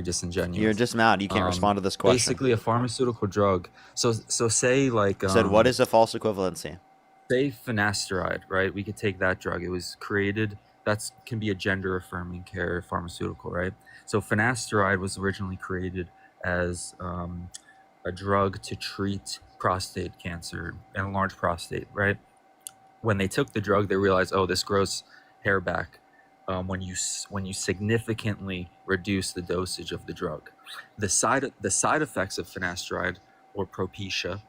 disingenuous. You're just mad. You can't respond to this question. Basically, a pharmaceutical drug. So say like. I said, what is a false equivalency? Say finasteride, right? We could take that drug. It was created. Can be a gender affirming care pharmaceutical, right? So finasteride was originally created as a drug to treat prostate cancer, enlarged prostate, right? When they took the drug, they realized, oh, this grows hair back when you significantly reduce the dosage of the drug. The side effects of finasteride or Propecia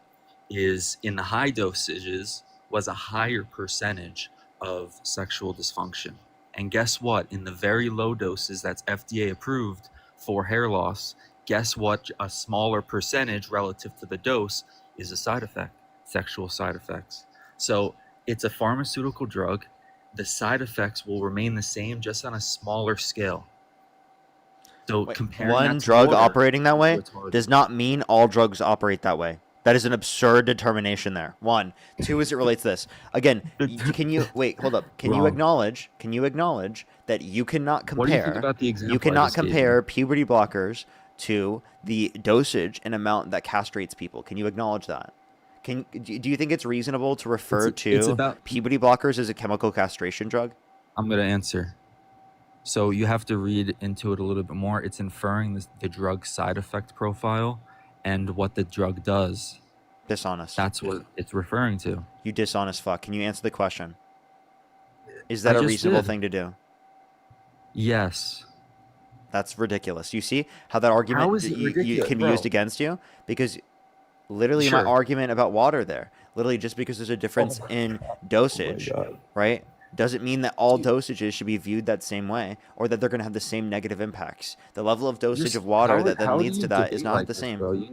is in the high dosages was a higher percentage of sexual dysfunction. And guess what? In the very low doses that's FDA approved for hair loss, guess what? A smaller percentage relative to the dose is a side effect, sexual side effects. So it's a pharmaceutical drug. The side effects will remain the same, just on a smaller scale. So comparing One that to drug water, operating that way it's hard. does not mean all drugs operate that way. That is an absurd determination there. One. Two, as it relates to this. Again, can you wait, hold up. Can you Wrong. acknowledge that you cannot compare What do you think about the example you I cannot just gave you? compare puberty blockers to the dosage and amount that castrates people? Can you acknowledge that? Do you think it's reasonable to refer it's to about- puberty blockers as a chemical castration drug? I'm going to answer. So you have to read into it a little bit more. It's inferring the drug side effect profile and what the drug does. Dishonest. That's what it's referring to. You dishonest fuck. Can you answer the question? Is that I a just reasonable did. thing to do? Yes. That's ridiculous. You see how that argument How is it you ridiculous, can be bro? used against you? Because literally my Sure. argument about water there, literally just because there's a difference in dosage, right? Doesn't mean that all dosages should be viewed that same way or that they're going to have the same negative impacts. The level of dosage of water that then leads to that is not the same. Bro?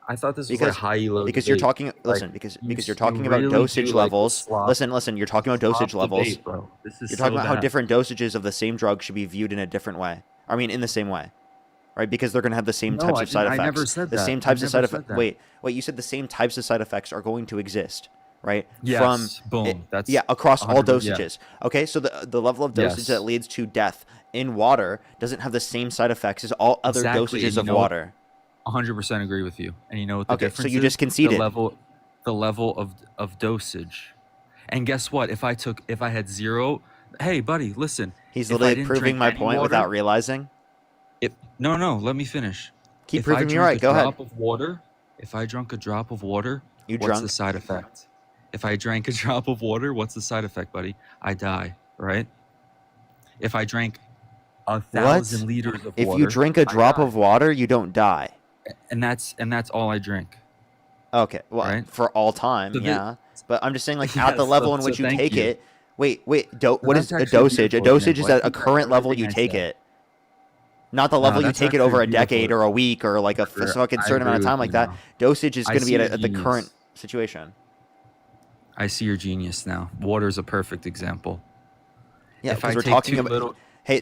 I thought this was Because like high elo because you're debate. talking listen Like, because you- because you're you talking about really dosage do like levels. slop- Listen, you're talking about dosage slop levels. debate, bro. This is You're talking so about how bad. different dosages of the same drug should be viewed in a different way. I mean, in the same way, right? Because they're going to have the same No, types I of side didn't- I effects. never said the that. same I types of side never said effects. that. Wait, you said the same types of side effects are going to exist, right? Yes, boom, that's yeah, across all 100%, yeah. dosages. Okay, so the level of dosage Yes. that leads to death in water doesn't have the same side effects as all other Exactly, dosages and you of know what? water. 100% agree with you. And you know what the Okay, so difference you is? just conceded. The level of dosage. And guess what? If I had zero, hey buddy, listen. He's if I literally didn't proving drink my any point water- without realizing. No, let me finish. Keep if proving I me right. Go ahead. If I drank a drop of water, You what's drunk? the side effect? If I drank a drop of water, what's the side effect, buddy? I die, right? If I drank 1,000 liters of If water, you drink a I drop die. of water, you don't die. and that's all I drink. Okay, well, Right? for all time, So the- yeah. But I'm just saying, like, Yeah, at the level in so which you thank take you. it. Wait. What that's is a actually a dosage? A beautiful dosage is example. I at a think current level you everything I take said. it. Not the level you that's take it actually over a beautiful. decade or a week or like a Parker, fucking I certain amount of agree time with like you that. now. Dosage is I going to be see your at the genius. current situation. I see your genius now. Water is a perfect example. Yeah, If I because we're take talking too about. little-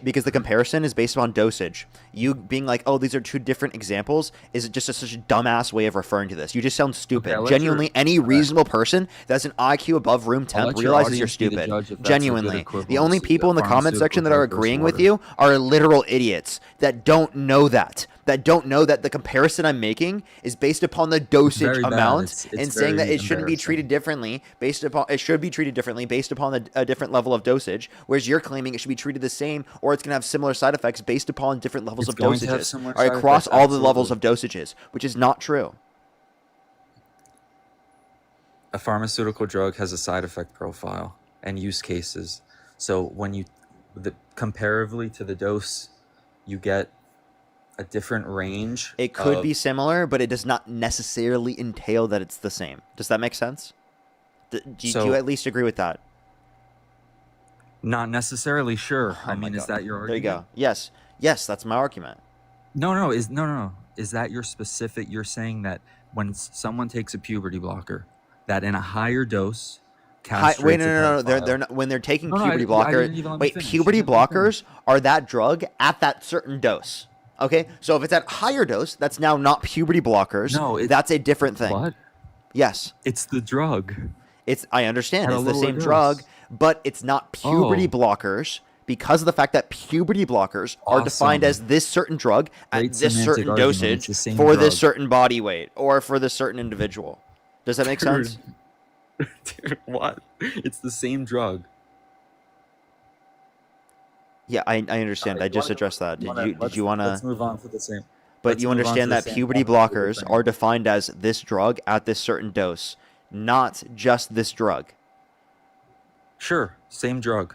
Because the comparison is based on dosage. You being like, oh, these are two different examples is just such a dumbass way of referring to this. You just sound stupid. I'll let Genuinely, your- any reasonable person that's an IQ above room I'll temp let your realizes you're audience be the stupid. judge if that's a good Genuinely. The only equivalency, people in the comment pharmaceutical section that are drug versus agreeing with water. you are literal idiots that don't know that. That don't know that the comparison I'm making is based upon the dosage very bad. amount It's and saying that very it shouldn't be embarrassing. treated differently based upon a different level of dosage, whereas you're claiming it should be treated the same or it's going to have similar side effects based upon different levels It's of going to have dosages similar or side across effects, all the levels absolutely. of dosages, which is not true. A pharmaceutical drug has a side effect profile and use cases. So when comparatively to the dose, you get a different range. It could of- be similar, but it does not necessarily entail that it's the same. Does that make sense? Do you at least agree with that? Not necessarily sure. Oh I my mean, is God. that your There you argument? go. Yes, that's my argument. No. Is that your specific? You're saying that when someone takes a puberty blocker, that in a higher dose, Wait, castrates a no. They're pedophile. not when they're taking No, puberty I blocker. didn't even let me Wait, finish. puberty You didn't let me blockers are that drug at that certain dose. Okay, so if it's at higher dose, that's now not puberty blockers. No, that's a different thing. What? Yes, It's the drug. I understand At a it's the lower same dose. drug, but it's not puberty Oh. blockers because of the fact that puberty blockers are defined Awesome. as this certain drug at Great this semantic certain argument. It's dosage the same for this drug. certain body weight or for this certain individual. Does that make sense? Dude, what? It's the same drug. Yeah, I understand. I just addressed that. Did you want Let's to? move on to the same. But Let's you move on to understand the that same puberty topic with the blockers are defined as this drug at this certain dose, not just this drug. Sure, same drug.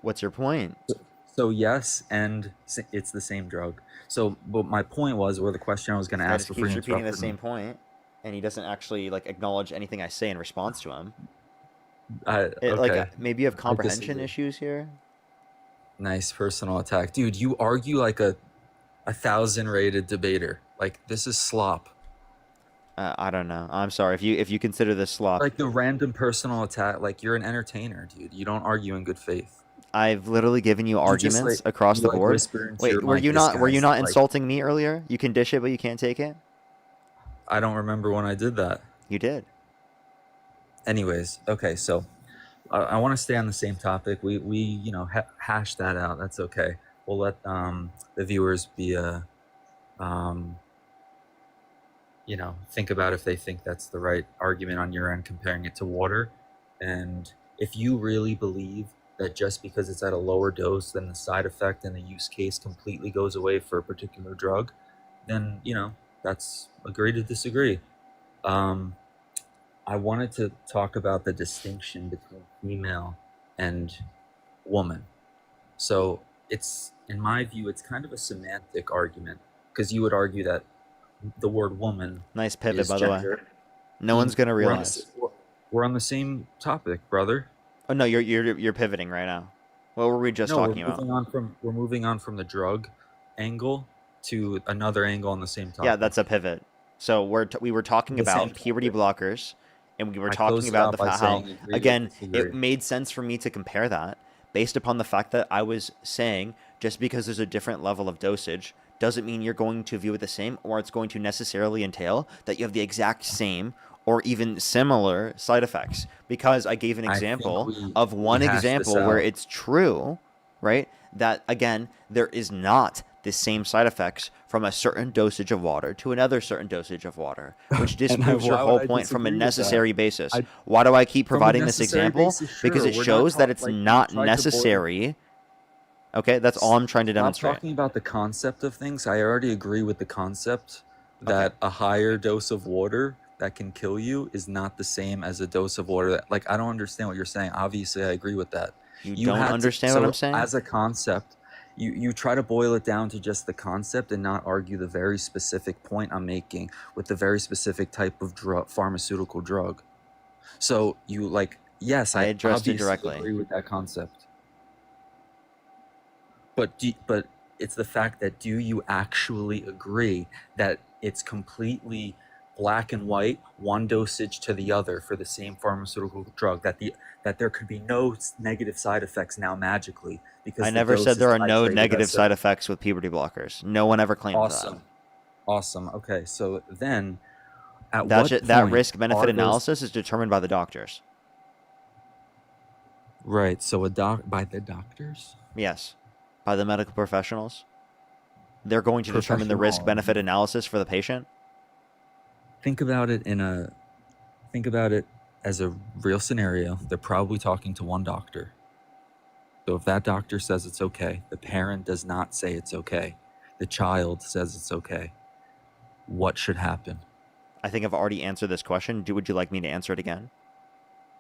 What's your point? So yes, and it's the same drug. So, but my point was, or the question I was going to This guy ask just before keeps you repeating the interrupted same me. point, and he doesn't actually like acknowledge anything I say in response to him. Okay. Maybe you have I comprehension disagree. issues here. Nice personal attack, dude. You argue like a 1,000 rated debater. Like this is slop. I don't know. I'm sorry if you consider this slop. Like the random personal attack. Like you're an entertainer, dude. You don't argue in good faith. I've literally given you You just arguments like across you the like board. whisper into Wait, your were mic. you This not guy's like, insulting me earlier? You can dish it, but you can't take it. I don't remember when I did that. You did. Anyways, okay, so I want to stay on the same topic. We hash that out. That's okay. We'll let the viewers be think about if they think that's the right argument on your end, comparing it to water. And if you really believe that just because it's at a lower dose, then the side effect and the use case completely goes away for a particular drug, then that's agree to disagree. I wanted to talk about the distinction between female and woman. So it's, in my view, it's kind of a semantic argument, because you would argue that the word woman Nice pivot, is by the way. gender. No one's gonna We're on the realize. we're on the same topic, brother. Oh no, you're pivoting right now. What were we just No, talking about? we're moving on from the drug angle to another angle on the same topic. Yeah, that's a pivot. So we were talking The same about puberty blockers, and we were I talking closed it about out the by how saying agree to again disagree. it made sense for me to compare that based upon the fact that I was saying just because there's a different level of dosage doesn't mean you're going to view it the same, or it's going to necessarily entail that you have the exact same or even similar side effects. Because I gave an I think example we- of one we hashed this example where out. it's true, right? That again, there is not the same side effects from a certain dosage of water to another certain dosage of water, which disproves your why would whole I point from a disagree with that? necessary basis. I- Why do I keep From a providing this necessary example? basis, Because sure. it We're not shows that it's like, we not tried to boil- necessary. Okay, that's all I'm trying to Stop demonstrate. talking about the concept of things. I already agree with the concept that a higher dose of water that can kill you is not the same as a dose of water that, like, I don't understand what you're saying. Obviously, I agree with that. You don't understand what I'm saying? As a concept, you try to boil it down to just the concept and not argue the very specific point I'm making with the very specific type of pharmaceutical drug. So you yes, I I addressed it obviously directly. agree with that concept. But it's the fact that do you actually agree that it's completely black and white, one dosage to the other for the same pharmaceutical drug, that there could be no negative side effects now magically because I the never dose said is there are no titrated negative as side effects with puberty blockers. No one ever claimed Awesome. Awesome. Okay, so then at that. what That point risk benefit are those- analysis is determined by the doctors. Right, so by the doctors? Yes, by the medical professionals. They're going to determine the risk benefit analysis for the patient. Think about it as a real scenario. They're probably talking to one doctor. So if that doctor says it's okay, the parent does not say it's okay, the child says it's okay, what should happen? I think I've already answered this question. Would you like me to answer it again?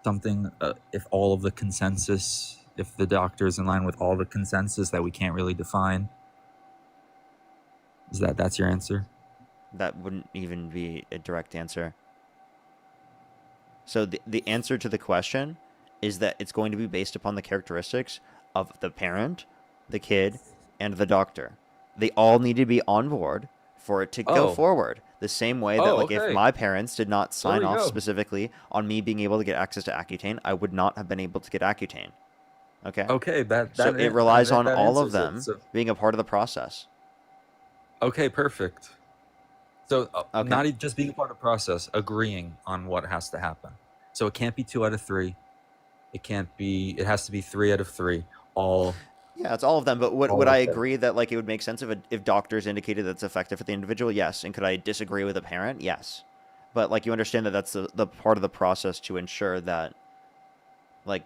Something, if all of the consensus, if the doctor is in line with all the consensus that we can't really define, that's your answer? That wouldn't even be a direct answer. So the answer to the question is that it's going to be based upon the characteristics of the parent, the kid, and the doctor. They all need to be on board for it to go forward. The same way that if my parents did not sign off specifically on me being able to get access to Accutane, I would not have been able to get Accutane. Okay? Okay, so it relies on that all of answers it, them so- being a part of the process. Okay, perfect. So not even just being a part of the process, agreeing on what has to happen. So it can't be 2 out of 3. It has to be 3 out of 3. All. Yeah, it's all of them. But would all I of them. agree that it would make sense if doctors indicated that's effective for the individual? Yes. And could I disagree with a parent? Yes. But you understand that that's the part of the process to ensure that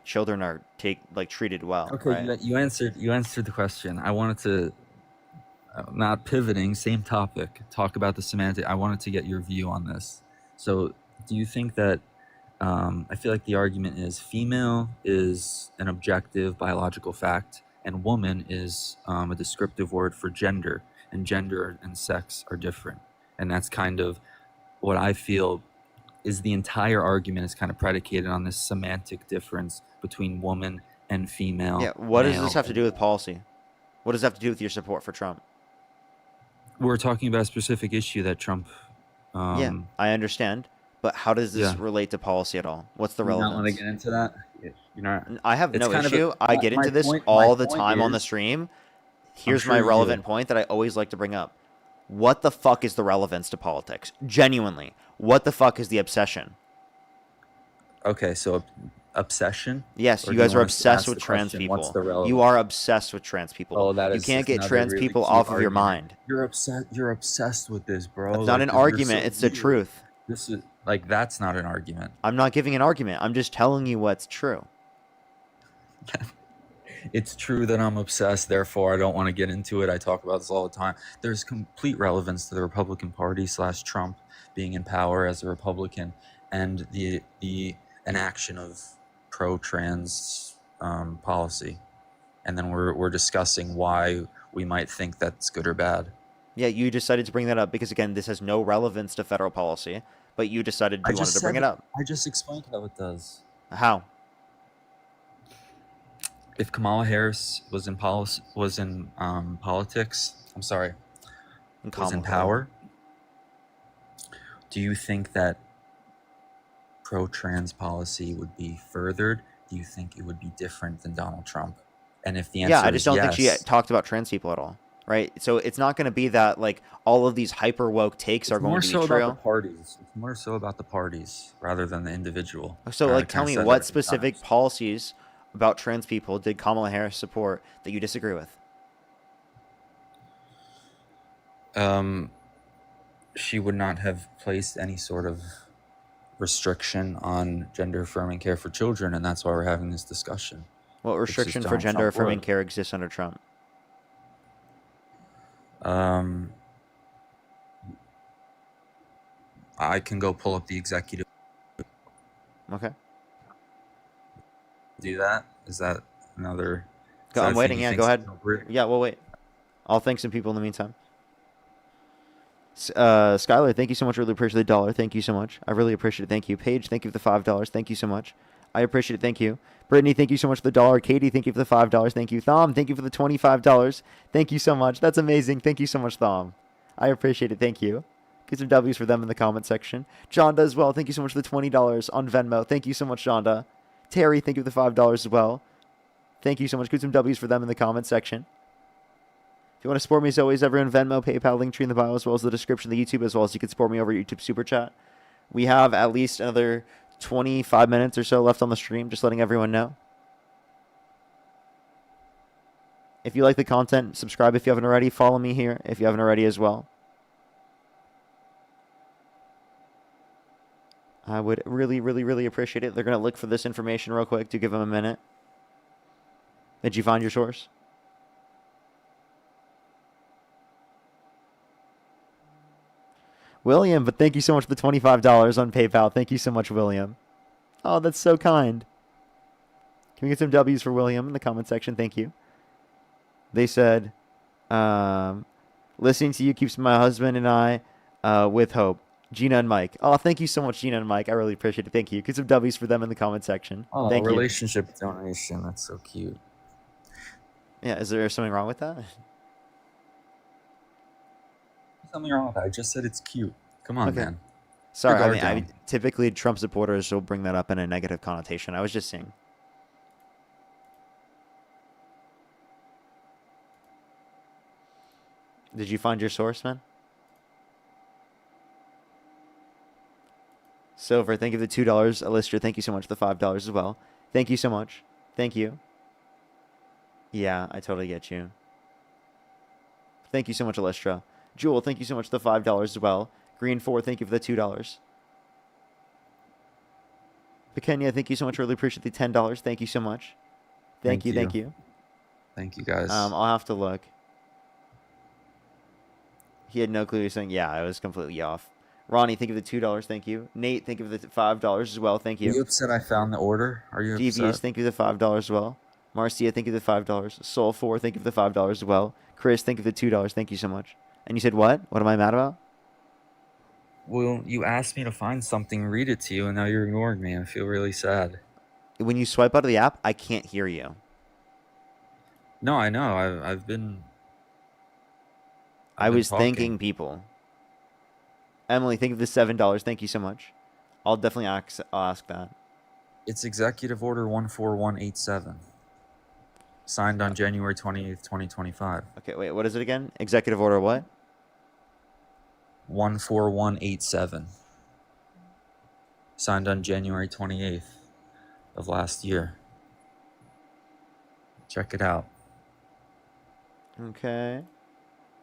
children are treated well. Okay, right? you answered the question. I wanted to not pivoting, same topic. Talk about the semantic. I wanted to get your view on this. So, do you think that I feel like the argument is female is an objective biological fact, and woman is a descriptive word for gender, and gender and sex are different, and that's kind of what I feel is the entire argument is kind of predicated on this semantic difference between woman and female. Yeah, what does this male have to and- do with policy? What does that have to do with your support for Trump? We're talking about a specific issue that Trump. Yeah, I understand, but how does this yeah. relate to policy at all? What's the You not relevance? want to get into that? You're not. I have It's no kind of issue. I get into this my all the point time on the is- stream. Here's sure my you do. relevant point that I always like to bring up. What the fuck is the relevance to politics? Genuinely, what the fuck is the obsession? Okay, so obsession. Yes, Or you do guys are want us to obsessed ask with the trans question, people. what's the relevance? You are obsessed with trans people. Oh, that you is can't just get another trans really people cute off of your argument. mind. You're obsessed with this, bro. It's not an 'cause you're argument. so It's the weird. truth. This is like that's not an argument. I'm not giving an argument. I'm just telling you what's true. It's true that I'm obsessed, therefore I don't want to get into it. I talk about this all the time. There's complete relevance to the Republican Party / Trump being in power as a Republican and the inaction of pro-trans policy. And then we're discussing why we might think that's good or bad. Yeah, you decided to bring that up because, again, this has no relevance to federal policy, but you decided you wanted to bring it up. I just explained how it does. How? If Kamala Harris was in politics, was in power, do you think that pro-trans policy would be furthered? Do you think it would be different than Donald Trump? And if the answer Yeah, I is just don't think she yes, talked about trans people at all, right? So it's not going to be that, like, all of these hyper woke takes are going more to be so true. about the parties. It's more so about the parties rather than the individual. So, I like, tell kinda me said that what a few specific policies about trans people did Kamala Harris support that you disagree with? She would not have placed any sort of restriction on gender affirming care for children, and that's why we're having this discussion. What Which is restriction for Donald gender Trump affirming would. care exists under Trump? I can go pull up the executive. Okay. Do that? Is that another? Go, I'm waiting. Yeah, go ahead. Yeah, we'll wait. I'll thank some people in the meantime. Skylar, thank you so much. Really appreciate the $1. Thank you so much. I really appreciate it. Thank you. Paige, thank you for the $5. Thank you so much. I appreciate it. Thank you. Brittany, thank you so much for the $1. Katie, thank you for the $5. Thank you. Thom, thank you for the $25. Thank you so much. That's amazing. Thank you so much, Thom. I appreciate it. Thank you. Get some W's for them in the comment section. Jonda as well. Thank you so much for the $20 on Venmo. Thank you so much, Jonda. Terry, thank you for the $5 as well. Thank you so much. Get some W's for them in the comment section. If you want to support me as always, everyone, Venmo, PayPal, link tree in the bio, as well as the description of the YouTube, as well as you can support me over YouTube Super Chat. We have at least another 25 minutes or so left on the stream, just letting everyone know. If you like the content, subscribe if you haven't already. Follow me here if you haven't already as well. I would really, really, really appreciate it. They're going to look for this information real quick. Do give them a minute. Did you find your source? William, but thank you so much for the $25 on PayPal. Thank you so much, William. Oh, that's so kind. Can we get some W's for William in the comment section? Thank you. They said, listening to you keeps my husband and I with hope. Gina and Mike. Oh, thank you so much, Gina and Mike. I really appreciate it. Thank you. Get some W's for them in the comment section. Oh, thank you. relationship donation. That's so cute. Yeah, is there something wrong with that? Something wrong with that. I just said it's cute. Come on, Okay. man. Sorry, Your I guard mean, down. typically Trump supporters will bring that up in a negative connotation. I was just saying. Did you find your source, man? Silver, thank you for the $2. Alistair, thank you so much for the $5 as well. Thank you so much. Thank you. Yeah, I totally get you. Thank you so much, Alistair. Jewel, thank you so much for the $5 as well. Green 4, thank you for the $2. Kenya, thank you so much. Really appreciate the $10. Thank you so much. Thank you. Thank you. Thank you, guys. I'll have to look. He had no clue he was saying. Yeah, I was completely off. Ronnie, think of the $2. Thank you. Nate, think of the $5 as well. Thank Are you you. upset I found the order? Are you Devious, upset? think of the $5 as well. Marcia, think of the $5. Soul4, think of the $5 as well. Chris, think of the $2. Thank you so much. And you said what? What am I mad about? Well, you asked me to find something, read it to you, and now you're ignoring me. I feel really sad. When you swipe out of the app, I can't hear you. No, I know. I've been. I been was talking. thanking people. Emily, think of the $7. Thank you so much. I'll definitely I'll ask that. It's Executive Order 14187. Signed on January 28th, 2025. Okay, wait, what is it again? Executive Order what? 14187. Signed on January 28th of last year. Check it out. Okay.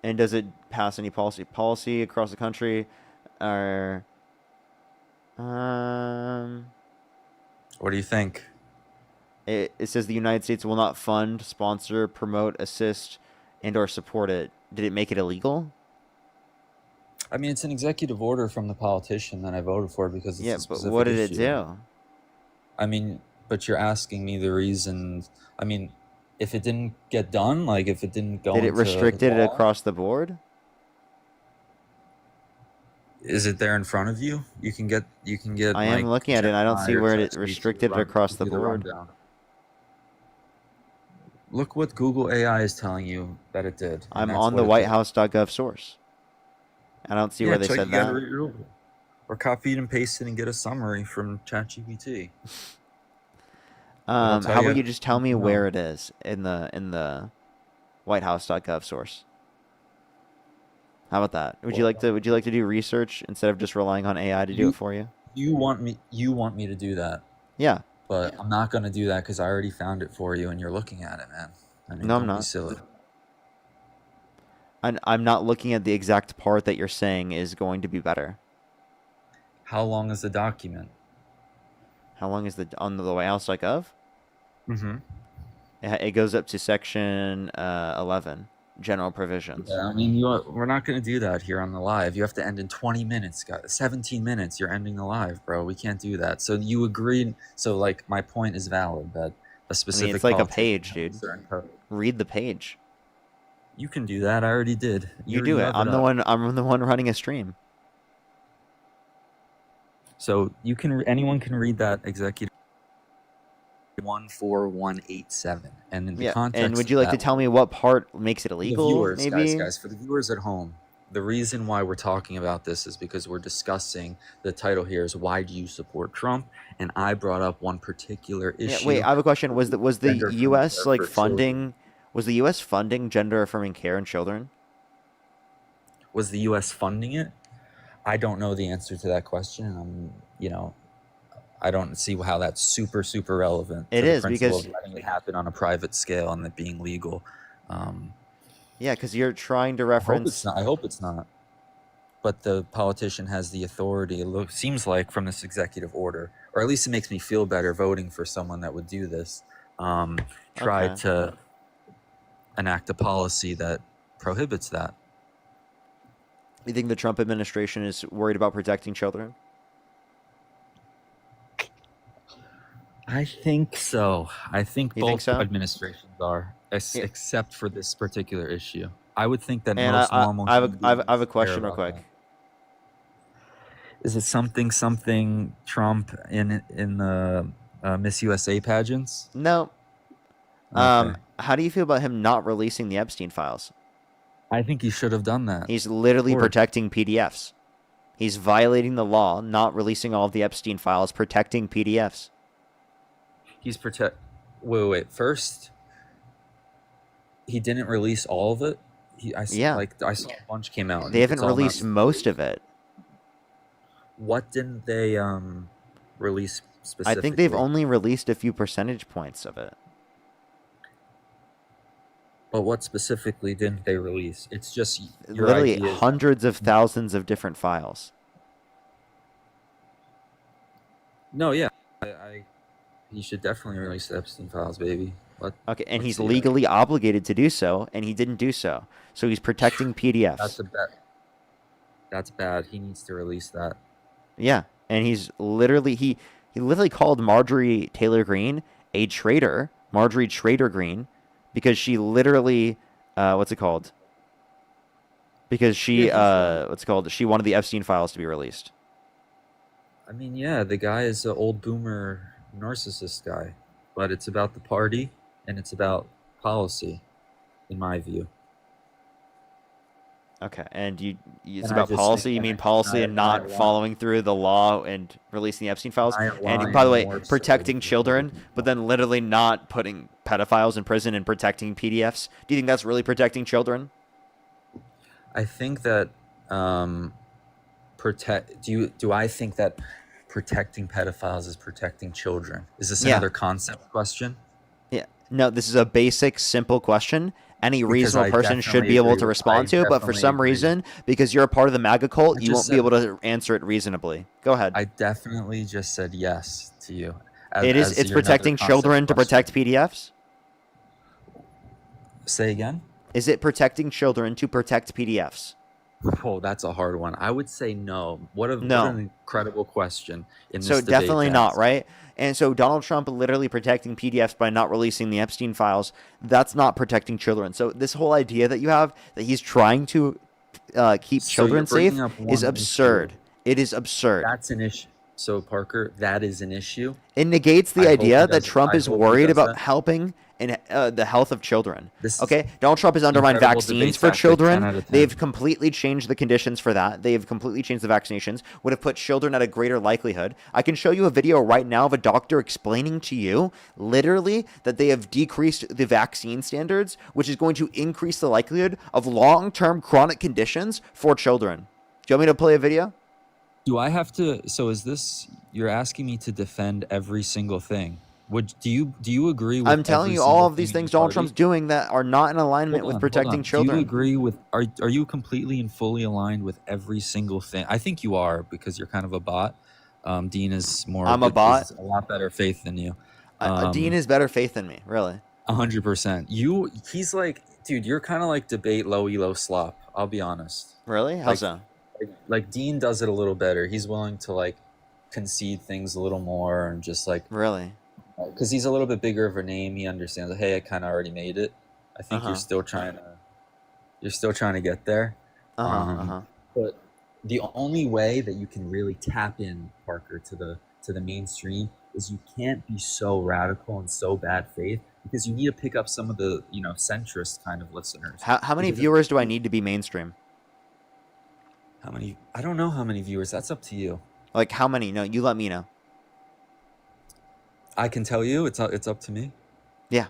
And does it pass any policy across the country? Or What do you think? it says the United States will not fund, sponsor, promote, assist, and or support it. Did it make it illegal? I mean, it's an executive order from the politician that I voted for because it's Yeah, a but specific what did it issue. do? I mean, but you're asking me the reason. I mean, if it didn't get done, like if it didn't go Did it into restrict it law, across the board? is it there in front of you? You can get. I am looking at it, and I don't see where it restricted it across the board. Look what Google AI is telling you that it did. and I'm that's on what the it did. whitehouse.gov source. I don't see where they check- said you gotta that. read it over. Or copy it and paste it and get a summary from ChatGPT. How tell about you. you just tell me No. where it is in the whitehouse.gov source? How about that? Would you like to do research instead of just relying on AI to do it for you? You want me to do that, Yeah. but I'm not gonna do that because I already found it for you and you're looking at it, man. I mean, No, I'm don't be not. silly. I'm not looking at the exact part that you're saying is going to be better. How long is the document? How long is on the whitehouse.gov? Mm-hmm. It goes up to section 11, general provisions. Yeah, I mean, we're not gonna do that here on the live. You have to end in 20 minutes, guys. 17 minutes. You're ending the live, bro. We can't do that. So you agreed. So like, my point is valid that a specific. I mean, it's like a politician page, has dude. certain code. Read the page. You can do that. I already did. You do it. I'm the one running a stream. So you can. Anyone can read that executive 14187, and in the Yeah. context. And would you of like to that tell me what part makes it the illegal? viewers, Maybe. guys, for the viewers at home, the reason why we're talking about this is because we're discussing the title here is why do you support Trump? And I brought up one particular Yeah, issue. wait, I have a question. Was the gender affirming U.S. care like for funding? children. Was the U.S. funding gender affirming care in children? Was the U.S. funding it? I don't know the answer to that question. I don't see how that's super relevant. It to the is, principle because- of letting it happen on a private scale and it being legal. Yeah, because you're trying to I hope reference. it's not. I hope it's not. But the politician has the authority. It seems like from this executive order, or at least it makes me feel better voting for someone that would do this. Try Okay. to enact a policy that prohibits that. You think the Trump administration is worried about protecting children? I think so. I think You think both so? administrations are, Yeah. except for this particular issue. I would think that And most I normal. have human a beings I have a care question real about quick. that. Is it something Trump in the Miss USA pageants? No. Okay. How do you feel about him not releasing the Epstein files? I think he should have done that. He's literally Or- protecting PDFs. He's violating the law, not releasing all of the Epstein files, protecting PDFs. He's Wait. First, he didn't release all of it. Yeah. I saw a bunch came out. and They haven't it's all not- released most of it. What didn't they release I specifically? think they've only released a few percentage points of it. But what specifically didn't they release? It's just your Literally ideas. hundreds of thousands of different files. No, yeah, he should definitely release the Epstein files, baby. Okay, and let's he's see that. legally obligated to do so, and he didn't do so. So he's protecting PDFs. That's a bet. That's bad. He needs to release that. Yeah, and he literally called Marjorie Taylor Greene a traitor, Marjorie Traitor Greene, because she literally, what's it called? Because she, what's it called? She wanted the Epstein files to be released. I mean, yeah, the guy is an old boomer narcissist guy, but it's about the party and it's about policy, in my view. Okay, and it's And I about just policy. think- You and mean I- policy and and I not align- following through the law and releasing the Epstein files? I And align by the way, more so protecting with children, but then literally not putting pedophiles in prison and protecting PDFs. Do you think that's really protecting children? I think that do I think that protecting pedophiles is protecting children? Is this Yeah. another concept question? Yeah. No, this is a basic, simple question. Any Because reasonable I person should definitely be able agree to with- respond I to, but for definitely some agree. reason, because you're a part of the MAGA cult, I you just won't be said- able to answer it reasonably. Go ahead. I definitely just said yes to you. It's protecting children to protect PDFs? Say again? Is it protecting children to protect PDFs? Oh, that's a hard one. I would say no. What No. an incredible question in this So debate, definitely guys. not, right? And so Donald Trump literally protecting PDFs by not releasing the Epstein files, that's not protecting children. So this whole idea that you have that he's trying to keep So children you're bringing safe up is one absurd. issue. It is absurd. That's an issue. So Parker, that is an issue. It negates the I hope idea he that does- Trump I is hope he worried does about that. helping and the health of children. This is Okay, Donald Trump has undermined incredible vaccines debate for tactic, 10 children. out of 10. They've completely changed the conditions for that. They have completely changed the vaccinations. Would have put children at a greater likelihood. I can show you a video right now of a doctor explaining to you, literally, that they have decreased the vaccine standards, which is going to increase the likelihood of long-term chronic conditions for children. Do you want me to play a video? Do I have to? So is this? You're asking me to defend every single thing? Do you agree with? I'm telling every you all single of these thing in things the Donald party? Trump's doing that are not in alignment with protecting children. Do you agree with? Are you completely and fully aligned with every single thing? I think you are because you're kind of a bot. Dean is more. I'm a bot? is a lot better faith than you. Dean is better faith than me, really. 100%. He's like, dude, you're kind of like debate low elo slop. I'll be honest. Really? How so? Like Dean does it a little better. He's willing to like concede things a little more and just like really, because he's a little bit bigger of a name. He understands. Like, hey, I kind of already made it. I think you're still trying to get there. But the only way that you can really tap in, Parker, to the mainstream is you can't be so radical and so bad faith because you need to pick up some of the centrist kind of listeners. How many viewers do I need to be mainstream? How many? I don't know how many viewers. That's up to you. Like how many? No, you let me know. I can tell you. It's up to me. Yeah.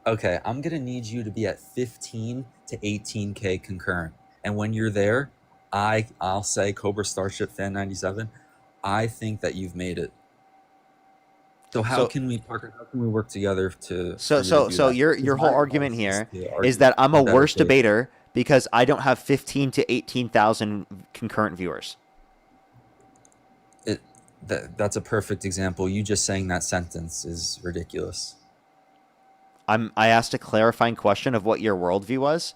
Okay, I'm gonna need you to be at 15 to 18K concurrent, and when you're there, I'll say Cobra Starship Fan 97. I think that you've made it. So how can we, Parker? How can we work together to? So your whole argument here is that I'm a worse debater because I don't have 15 to 18,000 concurrent viewers. That's a perfect example. You just saying that sentence is ridiculous. I asked a clarifying question of what your worldview was,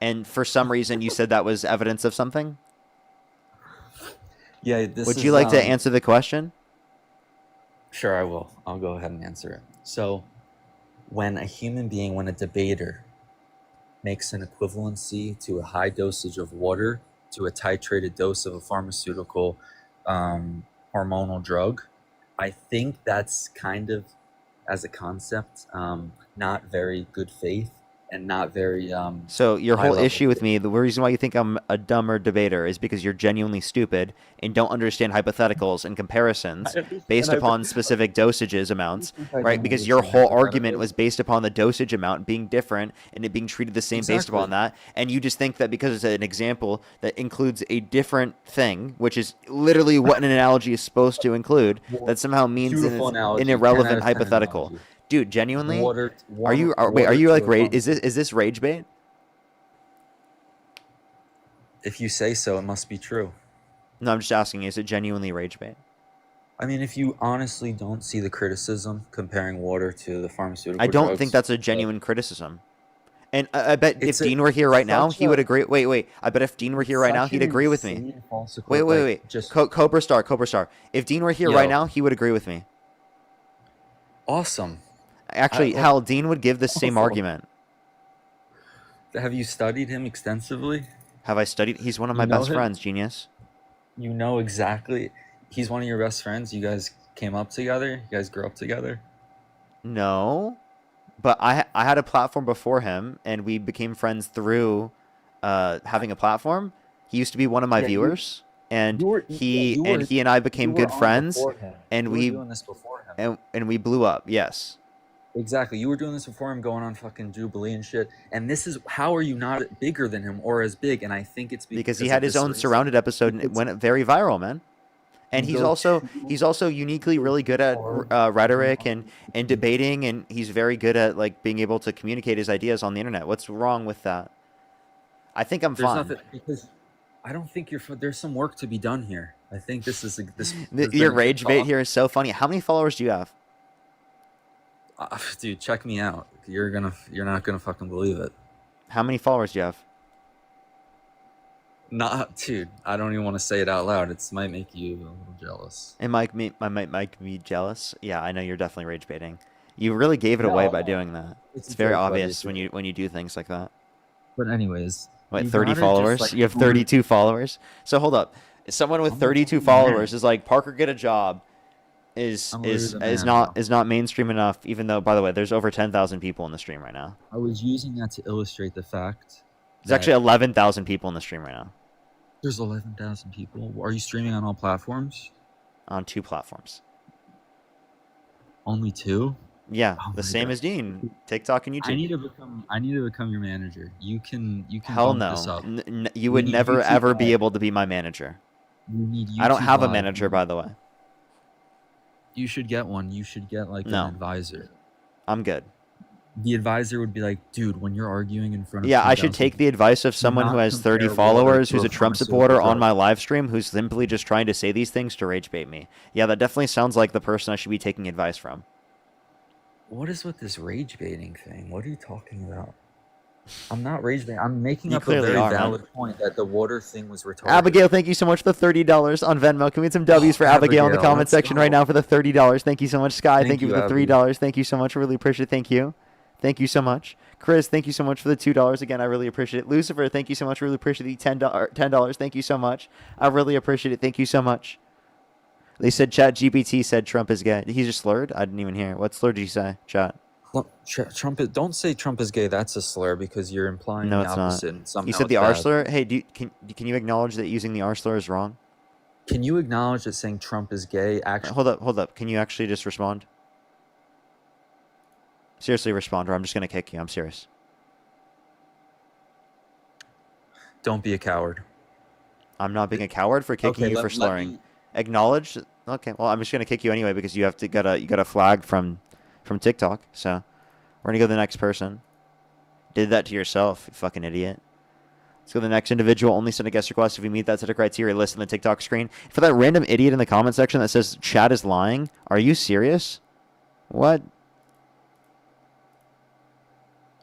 and for some reason you said that was evidence of something. Yeah. Would you like to answer the question? Sure, I will. I'll go ahead and answer it. So, when a debater makes an equivalency to a high dosage of water to a titrated dose of a pharmaceutical hormonal drug, I think that's kind of, as a concept, not very good faith and not very So your high whole level. issue with me, the reason why you think I'm a dumber debater is because you're genuinely stupid and don't understand hypotheticals and comparisons based upon specific dosages amounts, right? Because your whole argument was based upon the dosage amount being different and it being treated the same based upon that. And you just think that because it's an example that includes a different thing, which is literally what an analogy is supposed to include, that somehow means Beautiful an analogy, 10 out irrelevant of 10 hypothetical. analogy. Dude, genuinely, Water- are you like rage? Is this rage bait? If you say so, it must be true. No, I'm just asking. Is it genuinely rage bait? I mean, if you honestly don't see the criticism comparing water to the pharmaceutical I don't drugs, think that's a genuine criticism. And I bet if Dean were here right now, he would agree. Wait. I bet if Dean were here right now, he'd agree with me. Wait. Cobra Star. If Dean were here right now, he would agree with me. Awesome. Actually, hell, Dean would give the same argument. Have you studied him extensively? Have I studied? He's one of my best friends, genius. You know exactly. He's one of your best friends. You guys came up together. You guys grew up together. No, but I had a platform before him, and we became friends through having a platform. He used to be one of my viewers, and he and I became good friends, and we doing this before him. and we blew up. Yes. Exactly. You were doing this before him, going on fucking Jubilee and shit. And this is how are you not bigger than him or as big? And I think it's because he had his own Surrounded episode and it went very viral, man. And he's also uniquely really good at rhetoric and debating, and he's very good at like being able to communicate his ideas on the internet. What's wrong with that? I think I'm fine. Nothing, because I don't think there's some work to be done here. I think this is your rage bait here is so funny. How many followers do you have? Dude, check me out. You're not gonna fucking believe it. How many followers do you have? Dude, I don't even want to say it out loud. It might make you a little jealous. It might make me jealous. Yeah, I know you're definitely rage baiting. You really gave it away by doing that. It's very obvious when you do things like that. But anyways, what, 30 followers? You have 32 followers. So hold up. Someone with 32 followers is like, Parker, get a job. Is not mainstream enough, even though, by the way, there's over 10,000 people in the stream right now. I was using that to illustrate the fact there's actually 11,000 people in the stream right now. There's 11,000 people. Are you streaming on all platforms? On 2 platforms. Only 2? Yeah, the same as Dean, TikTok and YouTube. I need to become your manager. You can Hell no. This up. You would never ever be able to be my manager. I don't have a manager, by the way. You should get one. You should get like an advisor. I'm good. The advisor would be like, dude, when you're arguing in front of I should take the advice of someone who has 30 followers, who's a Trump supporter on my live stream, who's simply just trying to say these things to rage bait me. Yeah, that definitely sounds like the person I should be taking advice from. What is with this rage baiting thing? What are you talking about? I'm not rage baiting. I'm making up a very valid point that the water thing was retarded. Abigail, thank you so much for the $30 on Venmo. Can we get some W's for Abigail in the comment section right now for the $30? Thank you so much. Sky, thank you for the $3. Thank you so much. Really appreciate it. Thank you. Thank you so much. Chris, thank you so much for the $2. Again, I really appreciate it. Lucifer, thank you so much. Really appreciate the $10. Thank you so much. I really appreciate it. Thank you so much. They said ChatGPT said Trump is gay. He just slurred? I didn't even hear. What slur did you say, Chat? Don't say Trump is gay. That's a slur because you're implying the opposite. No, it's not. You said the R slur? Hey, can you acknowledge that using the R slur is wrong? Can you acknowledge that saying Trump is gay actually... Hold up. Can you actually just respond? Seriously respond, or I'm just going to kick you. I'm serious. Don't be a coward. I'm not being a coward for kicking you for slurring. Acknowledge. Okay, well, I'm just going to kick you anyway because you got a flag from TikTok. So we're going to go to the next person. Did that to yourself, you fucking idiot. Let's go to the next individual. Only send a guest request if you meet that set of criteria listed in the TikTok screen. For that random idiot in the comment section that says Chad is lying, are you serious? What?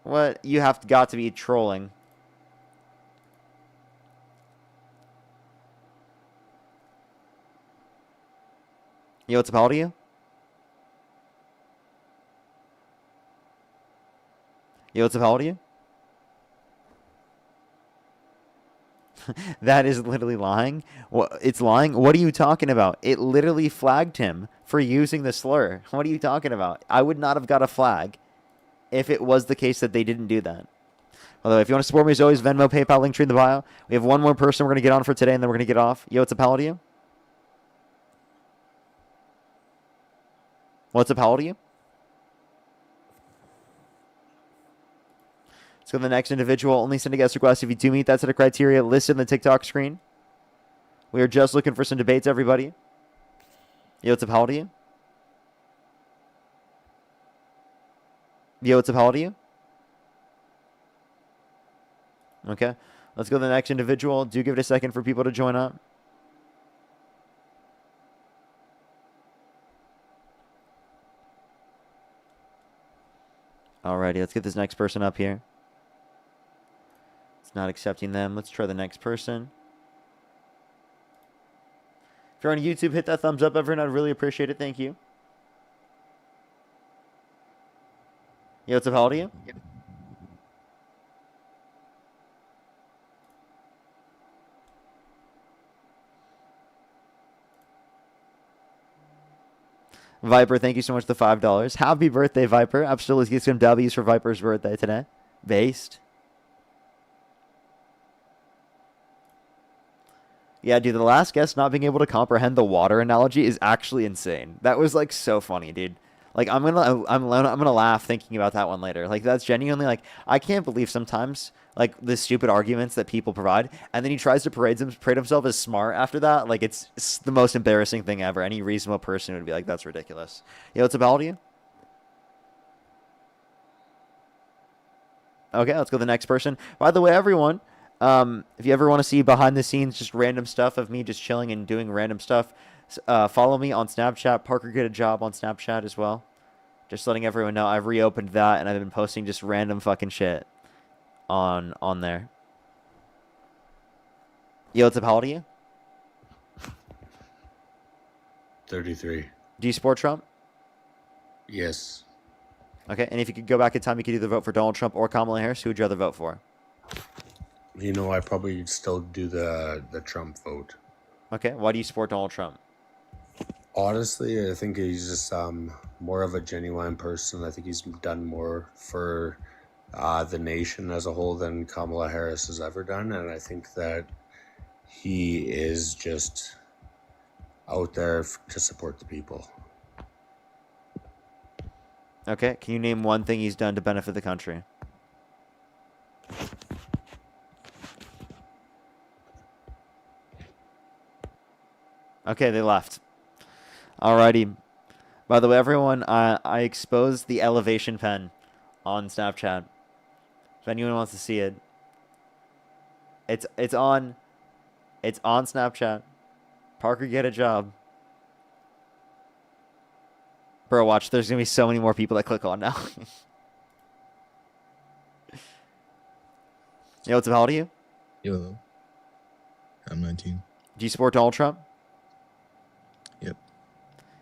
What? You have got to be trolling. Yo, what's up, how old are you? Yo, what's up, how old are you? That is literally lying. It's lying? What are you talking about? It literally flagged him for using the slur. What are you talking about? I would not have got a flag if it was the case that they didn't do that. Although, if you want to support me, as always, Venmo, PayPal, link tree in the bio. We have one more person we're going to get on for today, and then we're going to get off. Yo, what's up, how old are you? What's up, how old are you? Let's go to the next individual. Only send a guest request if you do meet that set of criteria listed in the TikTok screen. We are just looking for some debates, everybody. Yo, what's up, how old are you? Yo, what's up, how old are you? Okay. Let's go to the next individual. Do give it a second for people to join up. Alrighty, let's get this next person up here. It's not accepting them. Let's try the next person. If you're on YouTube, hit that thumbs up, everyone. I'd really appreciate it. Thank you. Yo, what's up? How old are you? Viper, thank you so much for the $5. Happy birthday, Viper. Absolutely get some W's for Viper's birthday today. Based. Yeah, dude, the last guest not being able to comprehend the water analogy is actually insane. That was like so funny, dude. Like I'm gonna laugh thinking about that one later. Like that's genuinely like I can't believe sometimes like the stupid arguments that people provide, and then he tries to parade himself as smart after that. Like it's the most embarrassing thing ever. Any reasonable person would be like, that's ridiculous. Yo, what's up, how old are you? Okay, let's go to the next person. By the way, everyone, if you ever want to see behind the scenes, just random stuff of me just chilling and doing random stuff, follow me on Snapchat. Parker Get a Job on Snapchat as well. Just letting everyone know I've reopened that and I've been posting just random fucking shit on there. Yo, what's up? How old are you? 33. Do you support Trump? Yes. Okay, and if you could go back in time, you could either vote for Donald Trump or Kamala Harris. Who would you rather vote for? You know, I probably still do the Trump vote. Okay, why do you support Donald Trump? Honestly, I think he's just more of a genuine person. I think he's done more for the nation as a whole than Kamala Harris has ever done, and I think that he is just out there to support the people. Okay, can you name one thing he's done to benefit the country? Okay, they left. Alrighty. By the way, everyone, I exposed the elevation pen on Snapchat. If anyone wants to see it, it's on Snapchat. Parker Get a Job. Bro, watch. There's gonna be so many more people that click on now. Yo, what's up? How old are you? Yo, I'm 19. Do you support Donald Trump? Yep.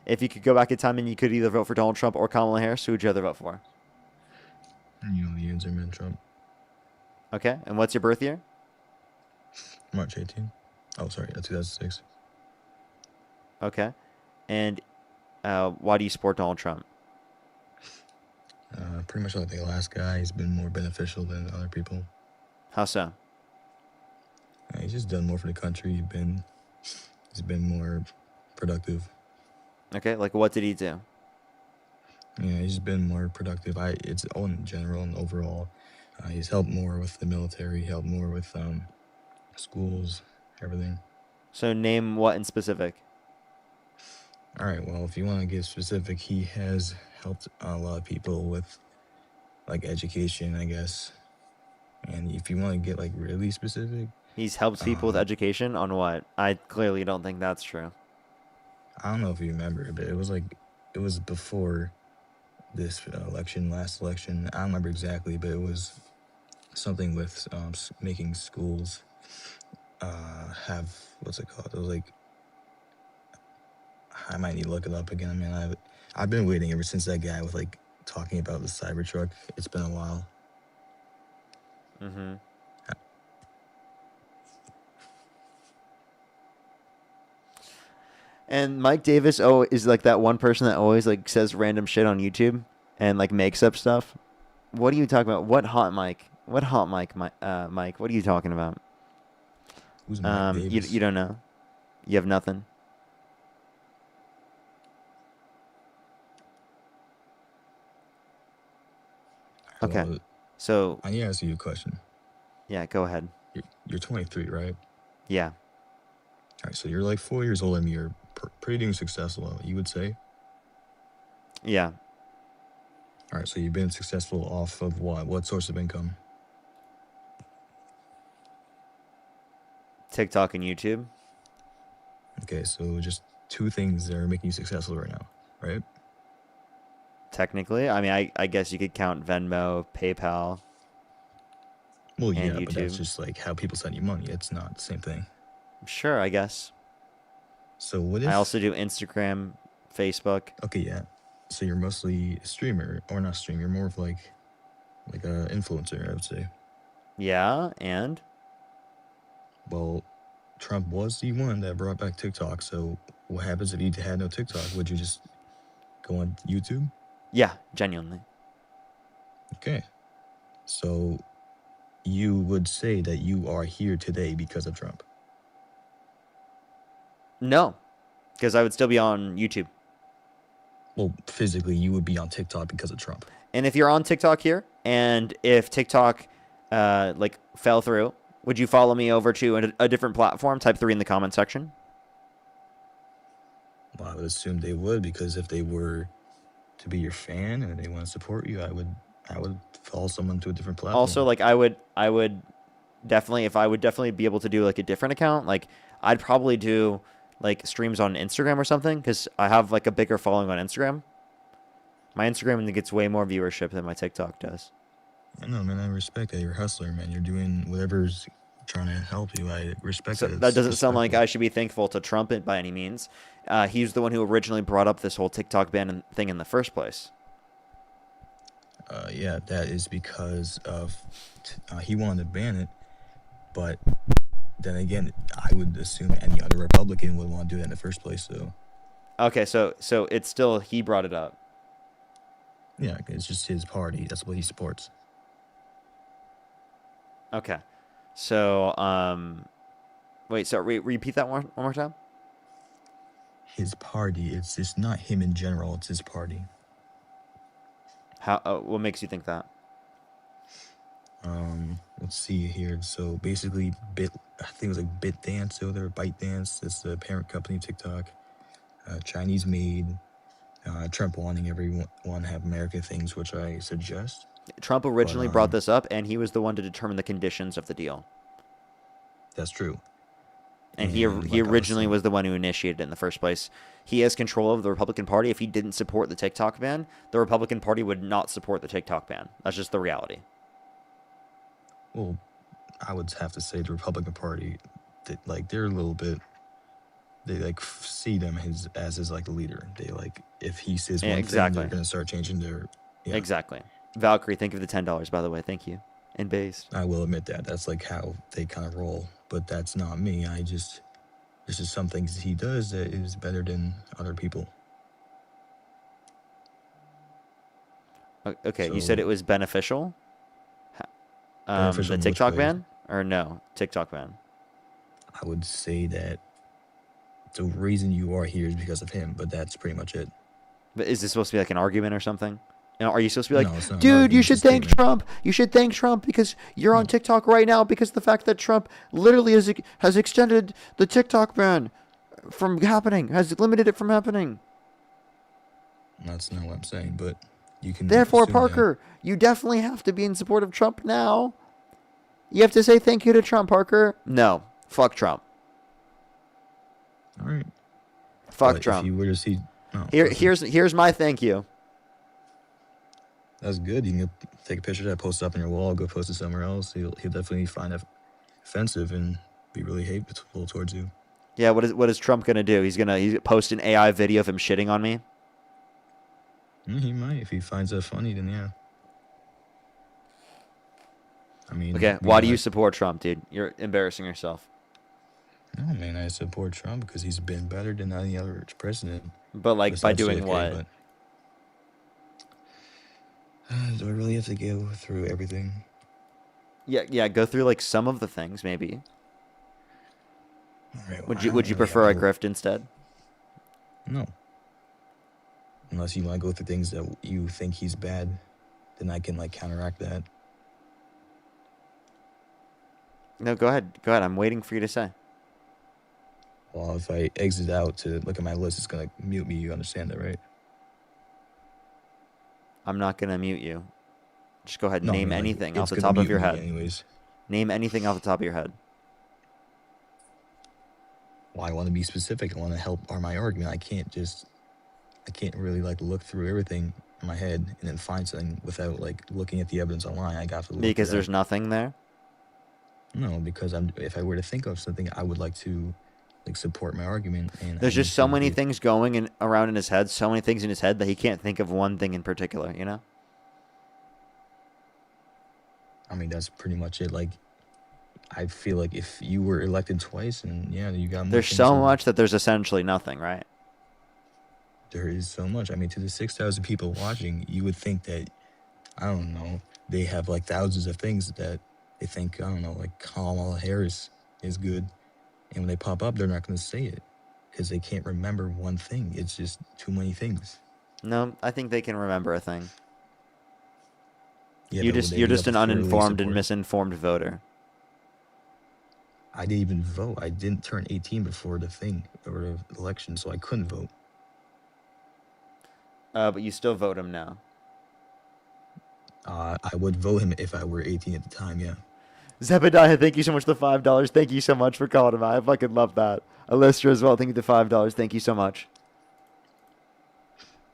If you could go back in time and you could either vote for Donald Trump or Kamala Harris, who would you rather vote for? You know, the answer, man, Trump. Okay, and what's your birth year? March 18. Oh, sorry, 2006. Okay, and why do you support Donald Trump? Pretty much like the last guy. He's been more beneficial than other people. How so? He's just done more for the country. He's been more productive. Okay, like what did he do? Yeah, he's been more productive. It's all in general and overall. He's helped more with the military, helped more with schools, everything. So name what in specific. All right, well, if you want to get specific, he has helped a lot of people with, like, education, I guess. And if you want to get, like, really specific... He's helped people with education on what? I clearly don't think that's true. I don't know if you remember, but it was before this last election. I don't remember exactly, but it was something with making schools have, what's it called? It was like, I might need to look it up again. I mean, I've been waiting ever since that guy was like talking about the Cybertruck. It's been a while. Mm-hmm. And Mike Davis is like that one person that always like says random shit on YouTube and like makes up stuff. What are you talking about? What hot mic? What hot mic, Mike? What are you talking about? Who's Mike Davis? You don't know. You have nothing. Okay. Well, So I need to ask you a question. Yeah, go ahead. You're 23, right? Yeah. All right, so you're like 4 years older than me. You're pretty damn successful, you would say? Yeah. All right, so you've been successful off of what? What source of income? TikTok and YouTube. Okay, so just two things that are making you successful right now, right? Technically, I mean, I guess you could count Venmo, PayPal. Well, and yeah, but that's YouTube. just like how people send you money. It's not the same thing. Sure, I guess. So what if I also do Instagram, Facebook. Okay, yeah. So you're mostly a streamer, or not streamer, you're more of like a influencer, I would say. Yeah, and Well, Trump was the one that brought back TikTok, so what happens if you had no TikTok? Would you just go on YouTube? yeah, genuinely. Okay. So you would say that you are here today because of Trump. No, because I would still be on YouTube. Well, physically, you would be on TikTok because of Trump. And if you're on TikTok here, and if TikTok like fell through, would you follow me over to a different platform? Type 3 in the comment section. Well, I would assume they would, because if they were to be your fan and they want to support you, I would follow someone to a different platform. Also, like I would definitely be able to do like a different account. Like I'd probably do like streams on Instagram or something, because I have like a bigger following on Instagram. My Instagram gets way more viewership than my TikTok does. I know, man. I respect that. You're a hustler, man. You're doing whatever's trying to help you. I respect So it. that doesn't sound like I should be thankful to Trump by any means. He's the one who originally brought up this whole TikTok ban thing in the first place. Yeah, that is because of he wanted to ban it, but then again, I would assume any other Republican would want to do that in the first place. So, okay, so it's still he brought it up. Yeah, it's just his party. That's what he supports. Okay, so wait, so repeat that one more time. His party. It's just not him in general. It's his party. How? What makes you think that? Let's see here. So basically, I think it was like BitDance over there, ByteDance. It's the parent company of TikTok. Chinese made. Trump wanting everyone to have American things, which I suggest. Trump originally brought this up, and he was the one to determine the conditions of the deal. That's true. And he originally was the one who initiated it in the first place. He has control of the Republican Party. If he didn't support the TikTok ban, the Republican Party would not support the TikTok ban. That's just the reality. Well, I would have to say the Republican Party, they're a little bit. They like see them as his like the leader. They like if he says one thing, they're gonna start changing their. Yeah. Exactly. Valkyrie, thank you for the $10, by the way. Thank you. And base. I will admit that that's like how they kind of roll, but that's not me. There's just some things he does that is better than other people. Okay, you said it was beneficial. The TikTok ban or no TikTok ban? I would say that the reason you are here is because of him, but that's pretty much it. But is this supposed to be like an argument or something? You know, are you supposed to be like, No, it's not an dude, argument, you it's a should thank statement. Trump. You should thank Trump because you're on TikTok right now because the fact that Trump literally has extended the TikTok ban from happening, has limited it from happening. That's not what I'm saying, but you can. Therefore, assume that. Parker, you definitely have to be in support of Trump now. You have to say thank you to Trump, Parker. No, fuck Trump. All right. Fuck But Trump. If you were to see, Here's my thank you. That's good. You can go take a picture of that, post it up on your wall, go post it somewhere else. He'll definitely find it offensive and be really hateful towards you. Yeah, what is Trump gonna do? He's post an AI video of him shitting on me. He might if he finds that funny. Then yeah. I mean. Okay, why do you support Trump, dude? You're embarrassing yourself. No, man, I support Trump because he's been better than any other president. But like by besides doing JFK, what? but- do I really have to go through everything? Yeah. Go through like some of the things, maybe. All right, Would you prefer a grift instead? No. Unless you want to go through things that you think he's bad, then I can like counteract that. No, go ahead. Go ahead. I'm waiting for you to say. Well, if I exit out to look at my list, it's gonna mute me. You understand that, right? I'm not gonna mute you. Just go ahead and No, name I mean, like, anything off it's the gonna top of mute your me head. anyways. Name anything off the top of your head. Well, I want to be specific. I want to help my argument. I can't really like look through everything in my head and then find something without like looking at the evidence online. I got to look Because for there's that. nothing there. No, because if I were to think of something, I would like to like support my argument, and I There's need just so to many give. things going around in his head, so many things in his head that he can't think of one thing in particular, you know? I mean, that's pretty much it. Like, I feel like if you were elected twice, and yeah, you got more There's things. so much that there's essentially nothing, right? There is so much. I mean, to the 6,000 people watching, you would think that, I don't know, they have like thousands of things that they think, I don't know, like Kamala Harris is good. And when they pop up, they're not going to say it because they can't remember one thing. It's just too many things. No, I think they can remember a thing. Yeah, you're but would just they you're be just able an to thoroughly uninformed and support it? misinformed voter. I didn't even vote. I didn't turn 18 before the thing or the election, so I couldn't vote. But you still vote him now. I would vote him if I were 18 at the time, yeah. Zebediah, thank you so much for the $5. Thank you so much for calling him. I fucking love that. Alyssa as well, thank you for the $5. Thank you so much.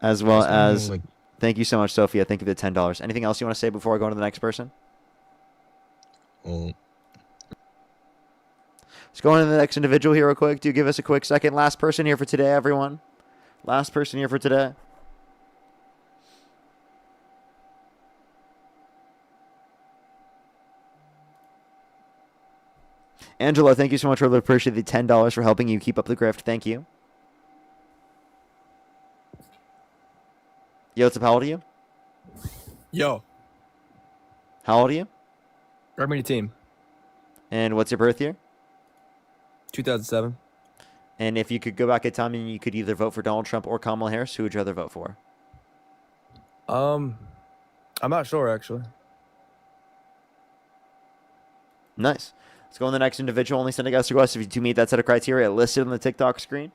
As well as, thank you so much, Sophia. Thank you for the $10. Anything else you want to say before I go on to the next person? Well, let's go on to the next individual here real quick. Do give us a quick second. Last person here for today, everyone. Last person here for today. Angela, thank you so much. Really appreciate the $10 for helping you keep up the grift. Thank you. Yo, what's up? How old are you? Yo. How old are you? Army team. And what's your birth year? 2007. And if you could go back in time and you could either vote for Donald Trump or Kamala Harris, who would you rather vote for? I'm not sure actually. Nice. Let's go on the next individual. Only send a guest request if you do meet that set of criteria listed on the TikTok screen.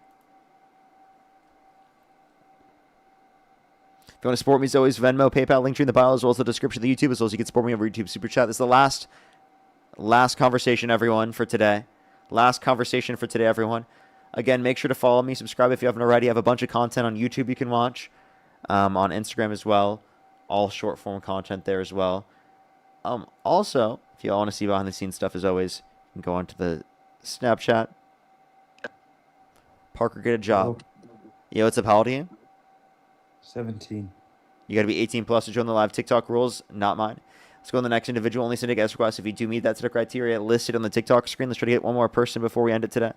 If you want to support me, as always, Venmo, PayPal, link tree in the bio, as well as the description of the YouTube, as well as you can support me over YouTube Super Chat. This is the last conversation, everyone, for today. Last conversation for today, everyone. Again, make sure to follow me, subscribe if you haven't already. I have a bunch of content on YouTube you can watch, on Instagram as well. All short-form content there as well. Also, if you all want to see behind-the-scenes stuff, as always, you can go onto the Snapchat. Parker, get a job. Yo, what's up? How old are you? 17. You got to be 18 plus to join the live TikTok rules, not mine. Let's go on the next individual. Only send a guest request if you do meet that set of criteria listed on the TikTok screen. Let's try to get one more person before we end it today.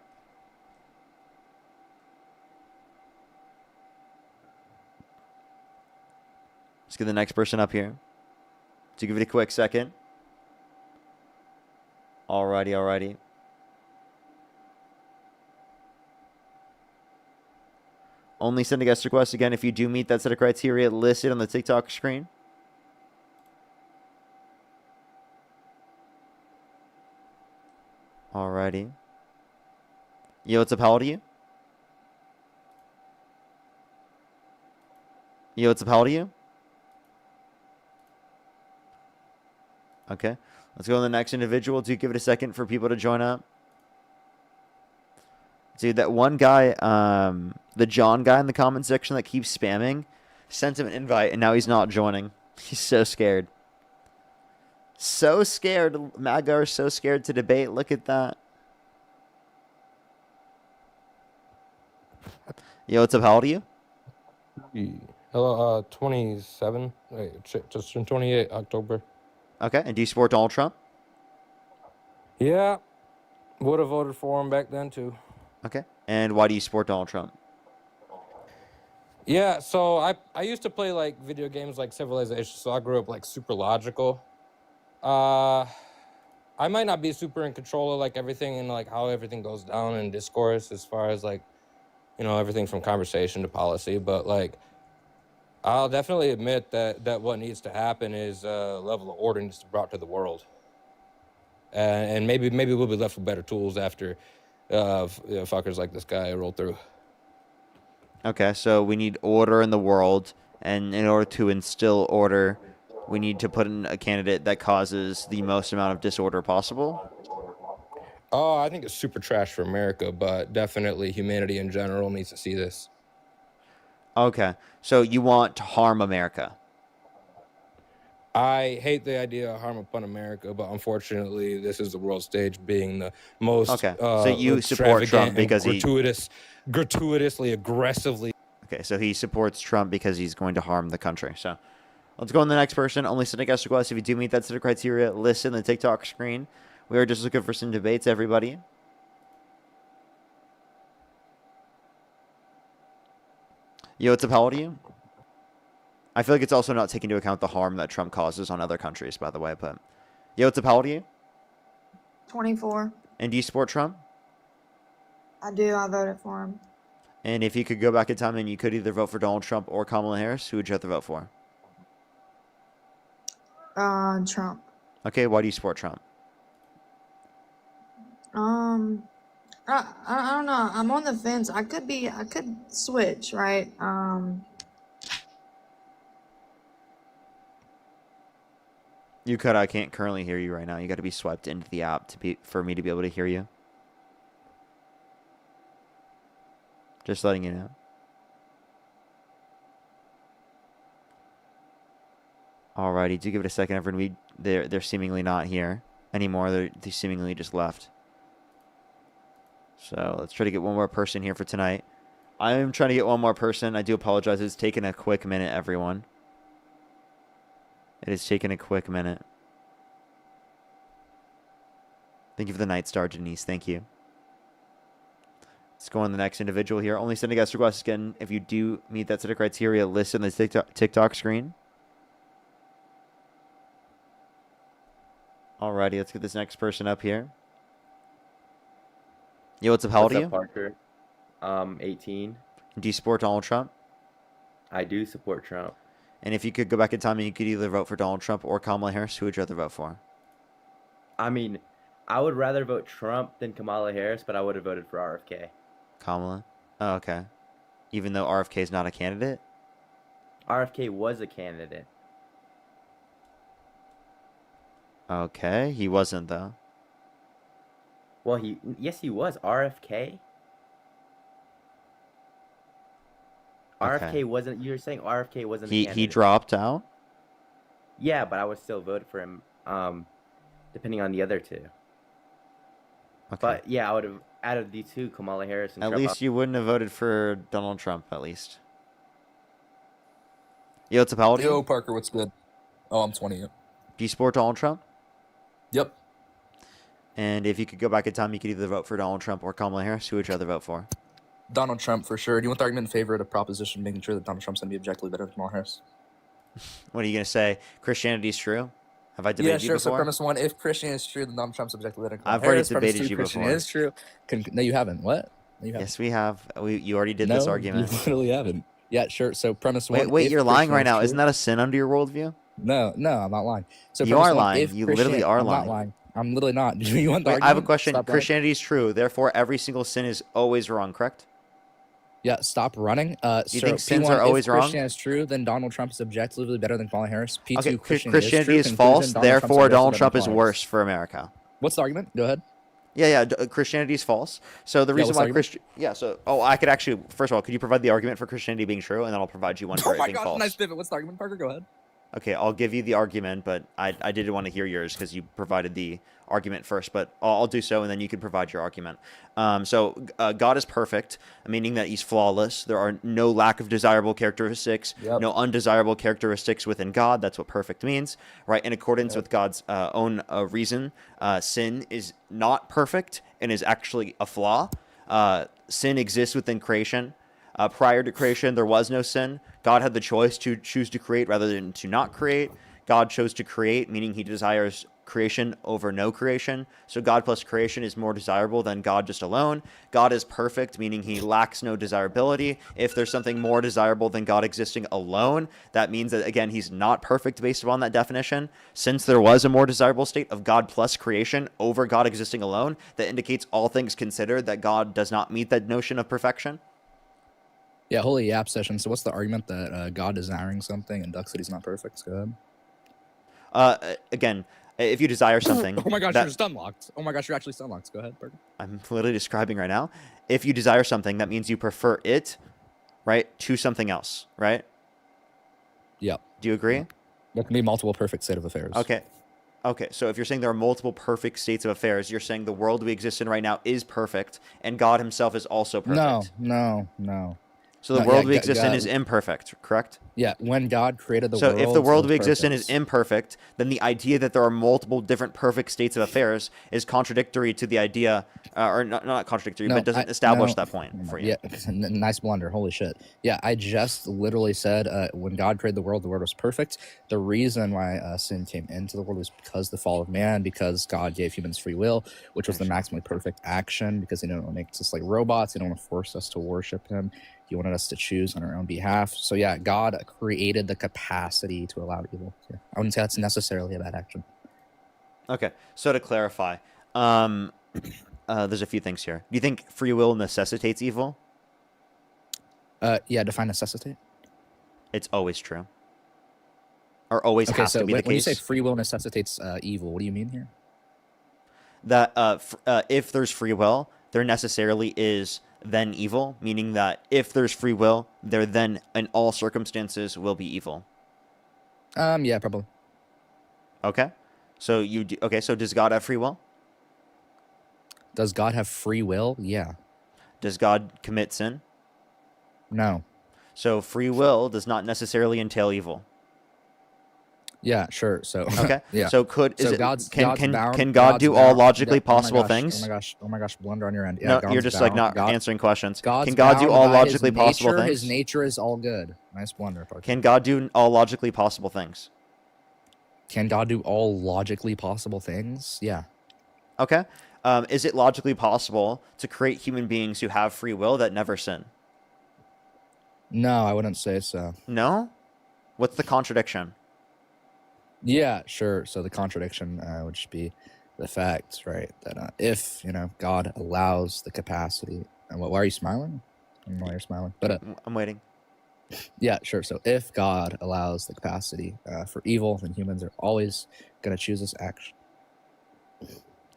Let's get the next person up here. To give it a quick second. Alrighty. Only send a guest request again if you do meet that set of criteria listed on the TikTok screen. Alrighty. Yo, what's up? How old are you? Yo, what's up? How old are you? Okay. Let's go to the next individual. Do give it a second for people to join up. Dude, that one guy, the John guy in the comment section that keeps spamming, sent him an invite, and now he's not joining. He's so scared. So scared. MAGA are so scared to debate. Look at that. Yo, what's up? How old are you? Hello, 27. Wait, just turned 28 October. Okay, and do you support Donald Trump? Yeah, would have voted for him back then too. Okay, and why do you support Donald Trump? Yeah, so I used to play like video games like Civilization, so I grew up like super logical. I might not be super in control of like everything and like how everything goes down in discourse as far as like, you know, everything from conversation to policy, but like I'll definitely admit that what needs to happen is a level of order needs to be brought to the world. And maybe we'll be left with better tools after fuckers like this guy roll through. Okay, so we need order in the world, and in order to instill order, we need to put in a candidate that causes the most amount of disorder possible. Oh, I think it's super trash for America, but definitely humanity in general needs to see this. Okay, so you want to harm America? I hate the idea of harm upon America, but unfortunately, this is the world stage being the most Okay, so you support Trump extravagant because and gratuitously, aggressively. Okay, so he supports Trump because he's going to harm the country. So let's go on to the next person. Only send a guest request if you do meet that set of criteria. Listen the TikTok screen. We are just looking for some debates, everybody. Yo, what's up? How old are you? I feel like it's also not taking into account the harm that Trump causes on other countries, by the way. But yo, what's up? How old are you? 24. And do you support Trump? I do. I voted for him. And if you could go back in time and you could either vote for Donald Trump or Kamala Harris, who would you have to vote for? Trump. Okay, why do you support Trump? I don't know. I'm on the fence. I could switch, right? You could. I can't currently hear you right now. You got to be swiped into the app for me to be able to hear you. Just letting you know. Alrighty, do give it a second. Everyone, they're seemingly not here anymore. They seemingly just left. So let's try to get one more person here for tonight. I am trying to get one more person. I do apologize. It's taken a quick minute, everyone. It has taken a quick minute. Thank you for the Night Star, Denise. Thank you. Let's go on to the next individual here. Only send a guest request again if you do meet that set of criteria listed on the TikTok screen. Alrighty, let's get this next person up here. Yo, what's up? How old are you? Parker? 18. Do you support Donald Trump? I do support Trump. And if you could go back in time and you could either vote for Donald Trump or Kamala Harris, who would you rather vote for? I mean, I would rather vote Trump than Kamala Harris, but I would have voted for RFK. Kamala? Oh, okay. Even though RFK is not a candidate? RFK was a candidate. Okay, he wasn't, though. Well, yes, he was. RFK? Okay. RFK wasn't, you're saying RFK wasn't a candidate. He dropped out? Yeah, but I would still vote for him, depending on the other two. Okay. But yeah, I would have, out of the two, Kamala Harris and At Trump. least you wouldn't have voted for Donald Trump, at least. Yo, what's up, how old are you? Yo, Parker, what's good? Oh, I'm 20. Do you support Donald Trump? Yep. And if you could go back in time, you could either vote for Donald Trump or Kamala Harris. Who would you rather vote for? Donald Trump, for sure. Do you want the argument in favor of the proposition, making sure that Donald Trump's going to be objectively better than Kamala Harris? What are you going to say? Christianity's true? Have I debated Yeah, you sure. before? So premise one, if Christianity is true, then Donald Trump's objectively better than Kamala I've already Harris. Premise debated two, you Christianity before. is true. No, you haven't. What? No, you haven't. Yes, we have. You already did No, this you argument. literally haven't. Yeah, sure. So premise one. Wait, if you're lying right Christianity is now. true- Isn't that a sin under your worldview? No, I'm not lying. So You premise are one, lying. if You literally are I'm lying. not lying. I'm literally not. Do you want the Wait, I have a argument? question. Stop running. Christianity is true. Therefore, every single sin is always wrong, correct? Yeah, stop running. You So think sins P1, are always if wrong? Christianity is true, then Donald Trump is objectively better than Kamala Harris. P2, Okay, Christianity is true. false. Conclusion, Donald Trump's Therefore, Donald objectively Trump better is than Kamala Harris. worse for America. What's the argument? Go ahead. Yeah. Christianity is false. So the Yeah, reason what's the why argument? I could actually. First of all, could you provide the argument for Christianity being true, and then I'll provide you one for Oh it my being gosh, false. nice pivot. What's the argument, Parker? Go ahead. Okay, I'll give you the argument, but I did want to hear yours because you provided the argument first, but I'll do so, and then you can provide your argument. God is perfect, meaning that he's flawless. There are no lack of desirable characteristics, no undesirable characteristics within God. That's what perfect means, right? In accordance with God's own reason, sin is not perfect and is actually a flaw. Sin exists within creation. Prior to creation, there was no sin. God had the choice to choose to create rather than to not create. God chose to create, meaning he desires creation over no creation. So God plus creation is more desirable than God just alone. God is perfect, meaning he lacks no desirability. If there's something more desirable than God existing alone, that means that, again, he's not perfect based upon that definition. Since there was a more desirable state of God plus creation over God existing alone, that indicates, all things considered, that God does not meet that notion of perfection. Yeah, holy yap session. So what's the argument that God desiring something inducts that he's not perfect? Go ahead. Again, if you desire something... Oh my gosh, you're stun locked. Oh my gosh, you're actually stun locked. Go ahead, Parker. I'm literally describing right now. If you desire something, that means you prefer it, right, to something else, right? Yep. Do you agree? There can be multiple perfect state of affairs. Okay. Okay, so if you're saying there are multiple perfect states of affairs, you're saying the world we exist in right now is perfect, and God himself is also perfect. No. So the No, world yeah, we exist in God, is imperfect, correct? yeah, when God created the So if the world it was we exist in is perfect. imperfect, then the idea that there are multiple different perfect states of affairs is contradictory to the idea, or not contradictory, but doesn't establish that point for you. Yeah, nice blunder. Holy shit. Yeah, I just literally said when God created the world was perfect. The reason why sin came into the world was because the fall of man, because God gave humans free will, which was the maximally perfect action, because he didn't want to make us like robots. He didn't want to force us to worship him. He wanted us to choose on our own behalf. So yeah, God created the capacity to allow evil. Yeah, I wouldn't say that's necessarily a bad action. Okay, so to clarify, there's a few things here. Do you think free will necessitates evil? Yeah, define necessitate. It's always true. Or always has to be the case. When you say free will necessitates evil, what do you mean here? That if there's free will, there necessarily is then evil, meaning that if there's free will, there then in all circumstances will be evil. Yeah, probably. Okay. So so does God have free will? Does God have free will? Yeah. Does God commit sin? No. So free will does not necessarily entail evil. Yeah, sure. So okay. Yeah. So can God do all logically possible things? Oh my gosh, blunder on your end. Yeah, no, you're just like not answering questions. Can God's God do all bound by logically his possible nature. things? His nature is all good. Nice blunder. Parker. Can God do all logically possible things? Can God do all logically possible things? Yeah. Okay. Is it logically possible to create human beings who have free will that never sin? No, I wouldn't say so. No? What's the contradiction? Yeah, sure. So the contradiction would just be the fact, right, that if, God allows the capacity... And why are you smiling? I don't know why you're smiling. But I'm waiting. Yeah, sure. So if God allows the capacity for evil, then humans are always going to choose this action.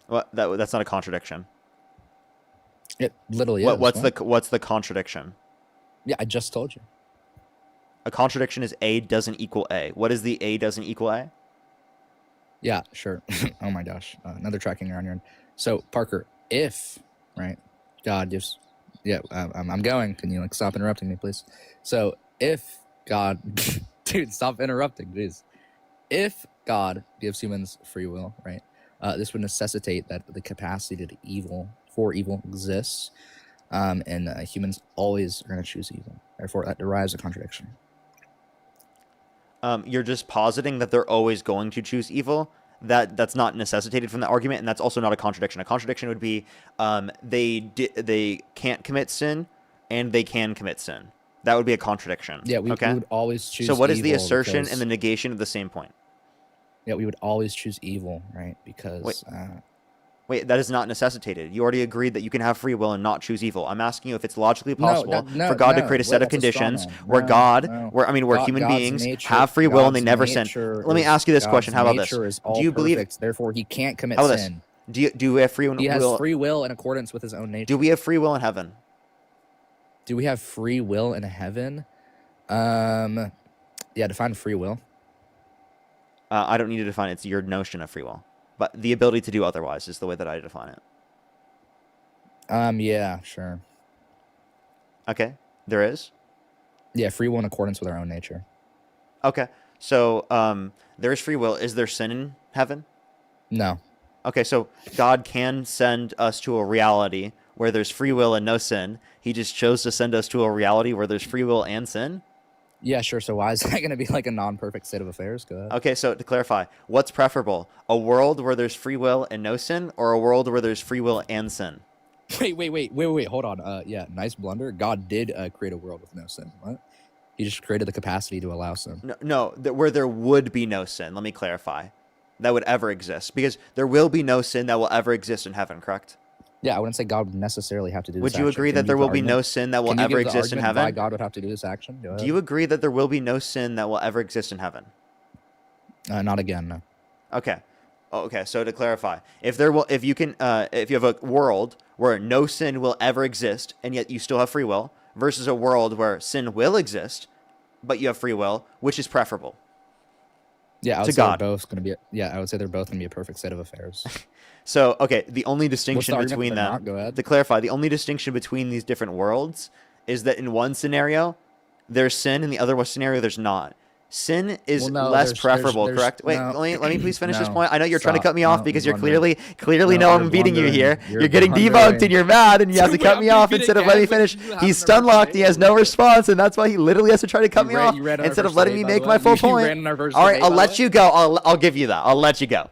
Well, that's not a contradiction. It literally is. What's the contradiction? Yeah, I just told you. A contradiction is A doesn't equal A. What is the A doesn't equal A? Yeah, sure. Oh my gosh. Another tracking error on your end. So, Parker, if, right, God gives... Yeah, I'm going. Can you, stop interrupting me, please? So, if God... Dude, stop interrupting, jeez. If God gives humans free will, right, this would necessitate that the capacity for evil exists, and humans always are going to choose evil. Therefore, that derives a contradiction. You're just positing that they're always going to choose evil. That's not necessitated from the argument, and that's also not a contradiction. A contradiction would be they can't commit sin, and they can commit sin. That would be a contradiction. Yeah, we would always choose. So what is the evil assertion because... and the negation of the same point? Yeah, we would always choose evil, right? Because wait, that is not necessitated. You already agreed that you can have free will and not choose evil. I'm asking you if it's logically possible for God to create a set of conditions where human beings have free will and they never sin. Let me ask you this question. How about this? Do you believe? Therefore, he can't commit sin. Do we have free will? He has free will in accordance with his own nature. Do we have free will in heaven? Do we have free will in heaven? Yeah, define free will. I don't need to define it. It's your notion of free will. But the ability to do otherwise is the way that I define it. Yeah, sure. Okay, there is? Yeah, free will in accordance with our own nature. Okay, so there is free will. Is there sin in heaven? No. Okay, so God can send us to a reality where there's free will and no sin. He just chose to send us to a reality where there's free will and sin? Yeah, sure. So why is that going to be like a non-perfect state of affairs? Go ahead. Okay, so to clarify, what's preferable? A world where there's free will and no sin, or a world where there's free will and sin? Wait. Hold on. Yeah, nice blunder. God did create a world with no sin. What? He just created the capacity to allow sin. No, where there would be no sin. Let me clarify. That would ever exist. Because there will be no sin that will ever exist in heaven, correct? Yeah, I wouldn't say God would necessarily have to do this action. Would you agree that there will be no sin that will ever exist in heaven? Why God would have to do this action? Do you agree that there will be no sin that will ever exist in heaven? Not again, no. Okay. Okay, so to clarify, if you have a world where no sin will ever exist and yet you still have free will, versus a world where sin will exist, but you have free will, which is preferable? Yeah, I would to say God. they're both going to be. Yeah, I would say they're both going to be a perfect state of affairs. So, okay, the only What's the distinction argument between that they're them, not? Go ahead. to clarify, the only distinction between these different worlds is that in one scenario, there's sin, in the other scenario, there's not. Sin is Well, no, less there's preferable, correct? Wait, no, let me please finish this no. point. I know you're trying to Stop. cut me off No, because you're you're blundering. clearly No, know you're I'm beating you here. blundering. You're getting debunked blundering. and you're mad and you have to Wait, cut I'm me being off beat instead of again, letting me but finish. you have He's an stun locked. He has no impersonation. response, and that's why he literally has to try to cut me off You ran our instead of first letting debate, me by the make way. my full You point. ran our first All right, debate, I'll by the let way. you go. I'll give you that. I'll let you go.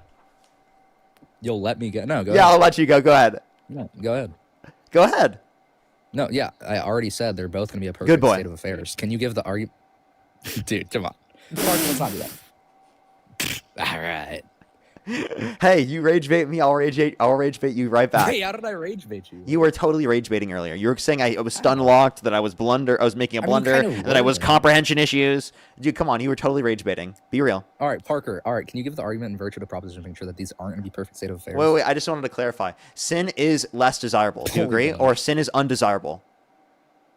You'll let me go? No, go Yeah, ahead. I'll let you go. Go ahead. No, go ahead. Go ahead. No, yeah, I already said they're both going to be a Good perfect boy. state of affairs. Can you give the argument? Dude, come on. Let's not do that. All right. Hey, you rage bait me. I'll rage bait you right back. Hey, how did I rage bait you? You were totally rage baiting earlier. You were saying I was stun locked, that I was making a blunder, kind of and that I was were. comprehension issues. Dude, come on, you were totally rage baiting. Be real. All right, Parker. All right, can you give the argument in virtue of the proposition to make sure that these aren't going to be perfect state of affairs? Wait. I just wanted to clarify. Sin is less desirable. Do you Oh, agree? God. Or sin is undesirable?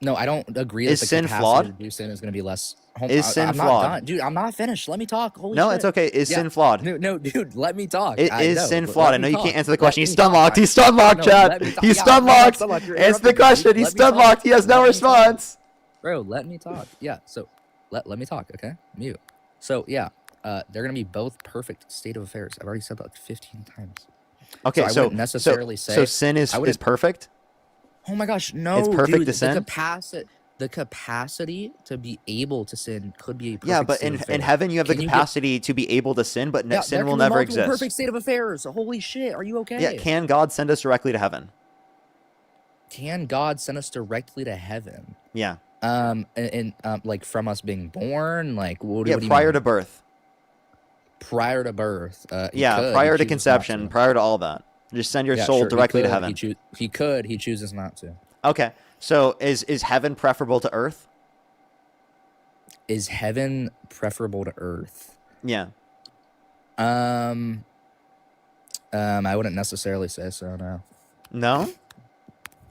No, I don't agree that Is the sin capacity flawed? to do sin is going to be less. Is sin I'm flawed? Not done. Dude, I'm not finished. Let me talk. Holy No, shit. it's okay. Is Yeah. sin flawed? No, dude, let me talk. Is know, sin but flawed? let I know me you talk. can't answer the Let question. me He's stun talk. locked. He's stun locked, No, let me Chad. talk. He's Yeah, stun no, I'm locked. stun locked. You're Answer the interrupting me, question. dude. He's Let me stun talk. locked. He has no Let me talk. response. Bro, let me talk. Yeah, so let me talk, okay? Mute. So, yeah, they're going to be both perfect state of affairs. I've already said that like 15 times. Okay, I wouldn't necessarily say. so sin is perfect? Oh my gosh, no, It's perfect dude. to sin? The capacity to be able to sin could be a perfect Yeah, but state of in affairs. heaven you have the Can you capacity to be able to sin, but Yeah, sin there will can be never multiple exist. perfect state of affairs. Holy shit, are you okay? Yeah, can God send us directly to heaven? Can God send us directly to heaven? Yeah. And like from us being born, like what do you prior mean? to birth. Prior to birth. He Yeah, could, prior he to chooses conception, not to. prior to all that. Just send your Yeah, soul sure, directly to he could, heaven. He could. He chooses not to. Okay, so is heaven preferable to earth? Is heaven preferable to earth? Yeah. I wouldn't necessarily say so. No. No.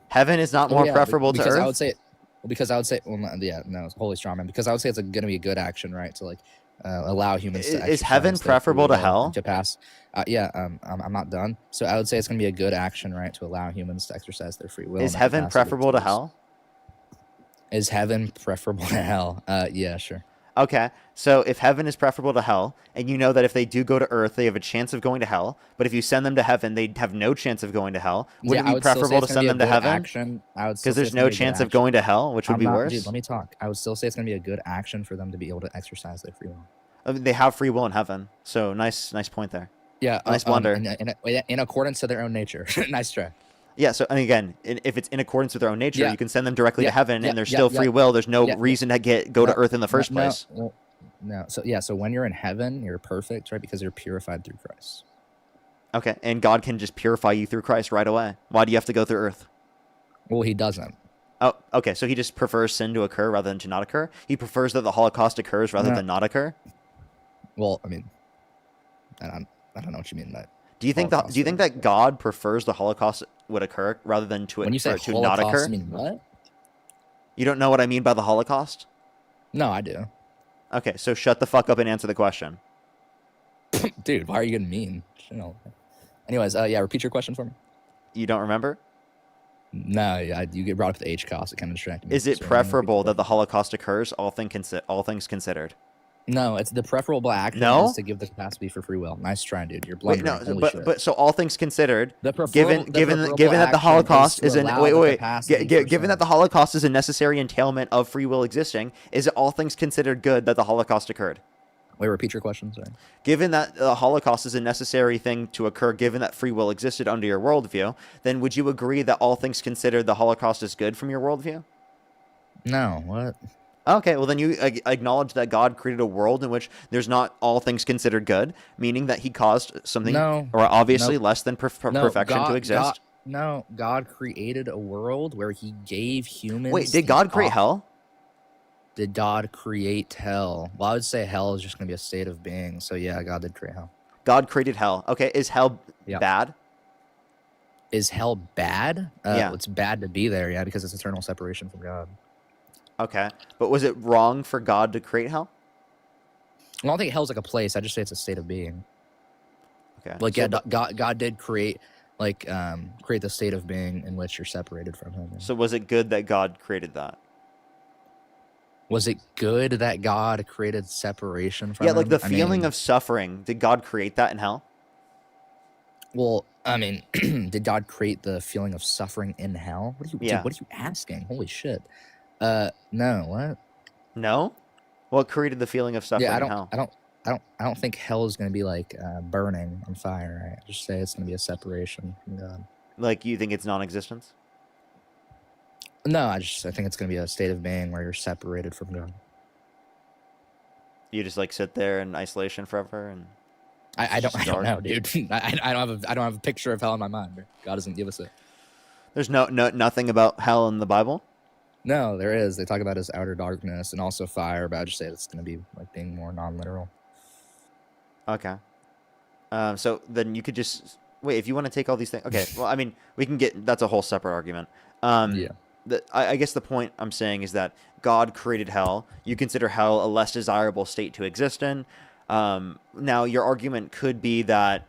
Heaven is not more preferable to because earth. I would say, well, no, it's holy strong man. Because I would say it's going to be a good action, right? To like allow humans to. Is heaven exercise their preferable free to will hell? To pass. I'm not done. So I would say it's going to be a good action, right? To allow humans to exercise their free will. Is and their heaven capacity preferable to choose. hell? Is heaven preferable to hell? Yeah, sure. Okay, so if heaven is preferable to hell, and you know that if they do go to earth, they have a chance of going to hell, but if you send them to heaven, they have no chance of going to hell, wouldn't it be preferable to send them to heaven? Because there's no chance of going to hell, which would be worse. Dude, let me talk. I would still say it's going to be a good action for them to be able to exercise their free will. I mean, they have free will in heaven, so nice point there. Yeah, nice blunder. In accordance to their own nature. Nice try. Yeah, so and again, if it's in accordance with their own nature, Yeah. you can send them directly to heaven, and there's yeah, still yeah. free will. There's no Yeah, reason to go to No, earth in the first no, place. No. So when you're in heaven, you're perfect, right? Because you're purified through Christ. Okay, and God can just purify you through Christ right away. Why do you have to go through earth? Well, he doesn't. Oh, okay, so he just prefers sin to occur rather than to not occur? He prefers that the Holocaust occurs rather No. than not occur? Well, I mean, I don't know what you mean by. Do you think that God prefers the Holocaust would occur rather than to When you say for it to not Holocaust, occur? you mean what? You don't know what I mean by the Holocaust? No, I do. Okay, so shut the fuck up and answer the question. Dude, why are you getting mean? You know. Anyways, yeah, repeat your question for me. You don't remember? No, you get brought up the H cost. It kind of distracted me. Is it So, preferable that the Holocaust occurs, all things considered? No, it's the preferable action No? is to give the capacity for free will. Nice try, dude. You're Wait, blundering. no, Holy shit. but so all things considered, The preferable- given the that preferable the action Holocaust is is to an allow the capacity for given that the Holocaust is a necessary entailment of free will existing, is it all things considered good that the Holocaust occurred? Wait, repeat your question, sorry. Given that the Holocaust is a necessary thing to occur, given that free will existed under your worldview, then would you agree that all things considered the Holocaust is good from your worldview? No, what? Okay, well then you acknowledge that God created a world in which there's not all things considered good, meaning that he caused something, No. or obviously Nope. less than No, perfection to God- exist. God created a world where he gave humans. Wait, did the God create hell? Did God create hell? Well, I would say hell is just going to be a state of being. So yeah, God did create hell. God created hell. Okay, is hell bad? Is hell bad? Yeah. It's bad to be there, yeah, because it's eternal separation from God. Okay, but was it wrong for God to create hell? I don't think hell's like a place. I just say it's a state of being. Okay. Like, So, yeah, God did create, like, create the state of being in which you're separated from him. so was it good that God created that? Was it good that God created separation from Yeah, him? like the I feeling mean, of suffering. Did God create that in hell? well, I mean, did God create the feeling of suffering in hell? What are you, Yeah. dude, what are you asking? Holy shit. No, what? No? What created the feeling of suffering Yeah, in hell? I don't think hell is going to be like burning on fire. Right? I just say it's going to be a separation from God. Like, you think it's non-existence? No, I think it's going to be a state of being where you're separated from God. You just like sit there in isolation forever, and I it's don't just dark? know, dude. I don't have a picture of hell in my mind. Bro. God doesn't give us it. There's nothing about hell in the Bible. No, there is. They talk about his outer darkness and also fire, but I just say it's going to be like being more non-literal. Okay. So then you could just wait if you want to take all these things. Okay. Well, I mean, we can get that's a whole separate argument. Yeah. I guess the point I'm saying is that God created hell. You consider hell a less desirable state to exist in. Now, your argument could be that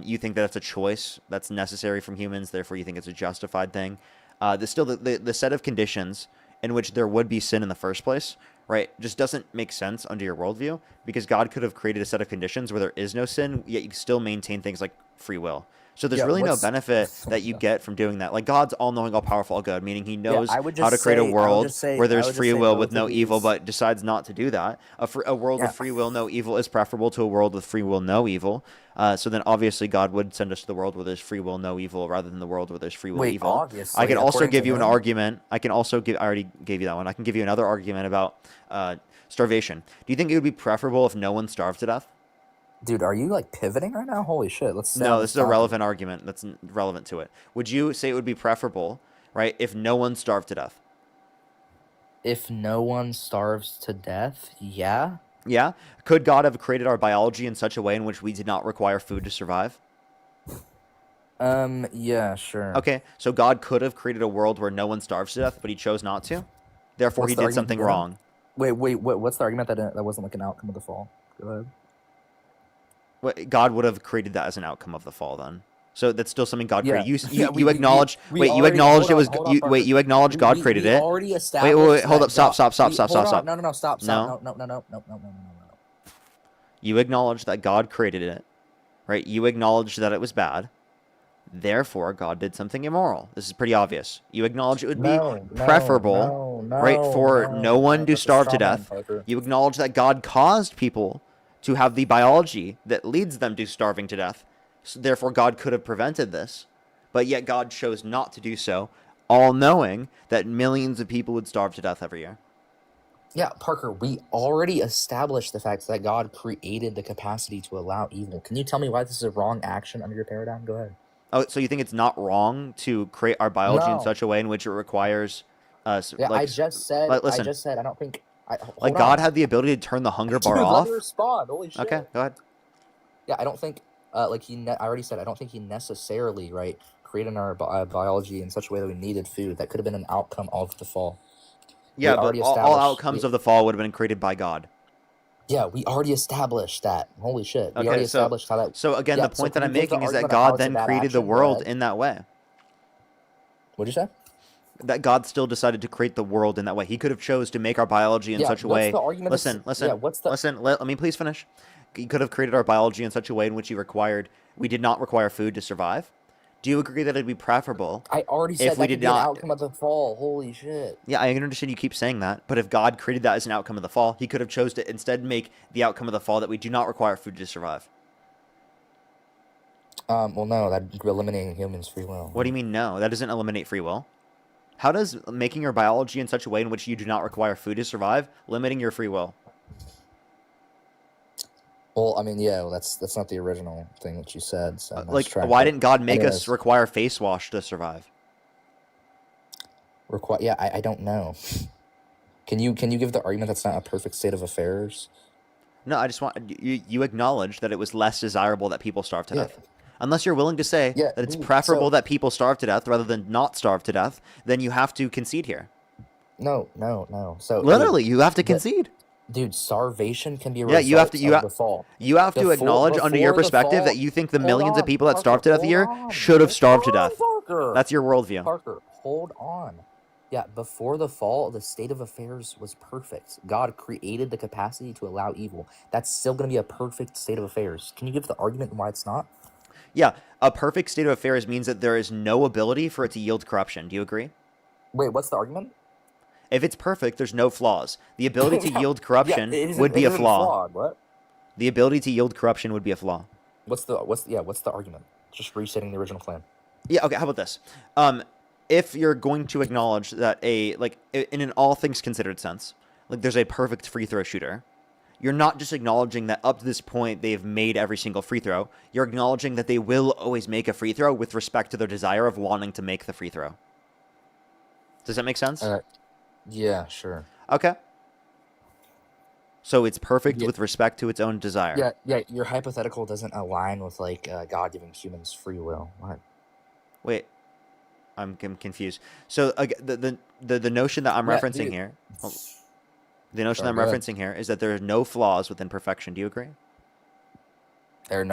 you think that it's a choice that's necessary from humans, therefore you think it's a justified thing. The set of conditions in which there would be sin in the first place, right, just doesn't make sense under your worldview, because God could have created a set of conditions where there is no sin, yet you still maintain things like free will. So there's really no benefit that you get from doing that. Like, God's all-knowing, all-powerful, all good, meaning he knows how to create a world where there's free will with no evil, but decides not to do that. A world with free will, no evil is preferable to a world with free will, no evil. So then obviously God would send us to the world where there's free will, no evil, rather than the world where there's free will, evil. Obviously, I can also according give to you an him. argument. I already gave you that one. I can give you another argument about starvation. Do you think it would be preferable if no one starved to death? Dude, are you like pivoting right now? Holy shit! Let's No, this is a relevant argument that's relevant to it. Would you say it would be preferable, right, if no one starved to death? If no one starves to death, yeah. Yeah? Could God have created our biology in such a way in which we did not require food to survive? Yeah, sure. Okay, so God could have created a world where no one starves to death, but he chose not to? Therefore, What's he the did argument something again? wrong. Wait. What's the argument that wasn't like an outcome of the fall? Go ahead. God would have created that as an outcome of the fall, then. So that's still something God Yeah. created. Yeah, You acknowledge. we You already- acknowledged it hold was. on, hold on, Wait, Parker. you acknowledge God created we it. already Wait, established hold up. that Stop. God- Stop. we- Stop. hold Stop. on. No. Stop. No. No. You acknowledge that God created it, right? You acknowledge that it was bad. Therefore, God did something immoral. This is pretty obvious. You acknowledge it would be preferable, right, for no one to starve to death. You acknowledge that God caused people to have the biology that leads them to starving to death. So therefore, God could have prevented this. But yet God chose not to do so, all knowing that millions of people would starve to death every year. Yeah, Parker, we already established the fact that God created the capacity to allow evil. Can you tell me why this is a wrong action under your paradigm? Go ahead. Oh, so you think it's not wrong to create our biology in No. such a way in which it requires us? Yeah, like, I just said. listen, I don't think. like God had the ability to turn the hunger bar Dude, off. let me respond. Holy shit. Okay, go ahead. Yeah, I don't think. I already said. I don't think he necessarily created our biology in such a way that we needed food. That could have been an outcome of the fall. Yeah, We but already all established- outcomes of the fall would have been created by God. Yeah, we already established that. Holy shit. We Okay, already so- established how that. So again, Yeah, the point can that I'm you give the making is that argument of how God it's a then bad created the action? Go world ahead. in that way. What'd you say? That God still decided to create the world in that way. He could have chose to make our biology in Yeah, such a what's way. the argument of- Listen. yeah, what's the- Listen. Let me please finish. He could have created our biology in such a way in which we did not require food to survive. Do you agree that it'd be preferable? I already if said we that did could be an not? outcome of the fall. Holy shit. Yeah, I understand you keep saying that, but if God created that as an outcome of the fall, he could have chose to instead make the outcome of the fall that we do not require food to survive. Well, no, that'd be eliminating humans' free will. What do you mean no? That doesn't eliminate free will. How does making your biology in such a way in which you do not require food to survive limiting your free will? Well, I mean, yeah, well, that's not the original thing that you said. So I'm Like, just trying why to- didn't God make us Anyways, require face wash to survive? Yeah, I don't know. Can you give the argument that's not a perfect state of affairs? No, I just want you acknowledge that it was less desirable that people starve to Yeah. death. Unless you're willing to say Yeah, that it's so- preferable that people starve to death rather than not starve to death, then you have to concede here. No. So Literally, you have to concede. Dude, starvation can be a Yeah, you have result to of the fall. you have to acknowledge under your Before the perspective fall, that you think the hold millions of on, people that starved to Parker, death a hold year on, should have hold starved to on, death. Parker. That's your worldview. Parker, hold on. Yeah, before the fall, the state of affairs was perfect. God created the capacity to allow evil. That's still going to be a perfect state of affairs. Can you give the argument why it's not? Yeah, a perfect state of affairs means that there is no ability for it to yield corruption. Do you agree? Wait, what's the argument? If it's perfect, there's no flaws. The ability to yield corruption Yeah, it isn't, would be it a isn't flaw. flawed. What? The ability to yield corruption would be a flaw. What's the argument? Just resetting the original plan. Yeah, okay, how about this? If you're going to acknowledge that in an all things considered sense, like there's a perfect free throw shooter, you're not just acknowledging that up to this point they've made every single free throw. You're acknowledging that they will always make a free throw with respect to their desire of wanting to make the free throw. Does that make sense? Yeah, sure. Okay. So it's perfect with respect to its own desire. Yeah. Your hypothetical doesn't align with God giving humans free will. What? Wait, I'm confused. So the notion that I'm referencing dude. here, the notion Sorry, that I'm go ahead. referencing here is that there are no flaws within perfection. Do you agree? There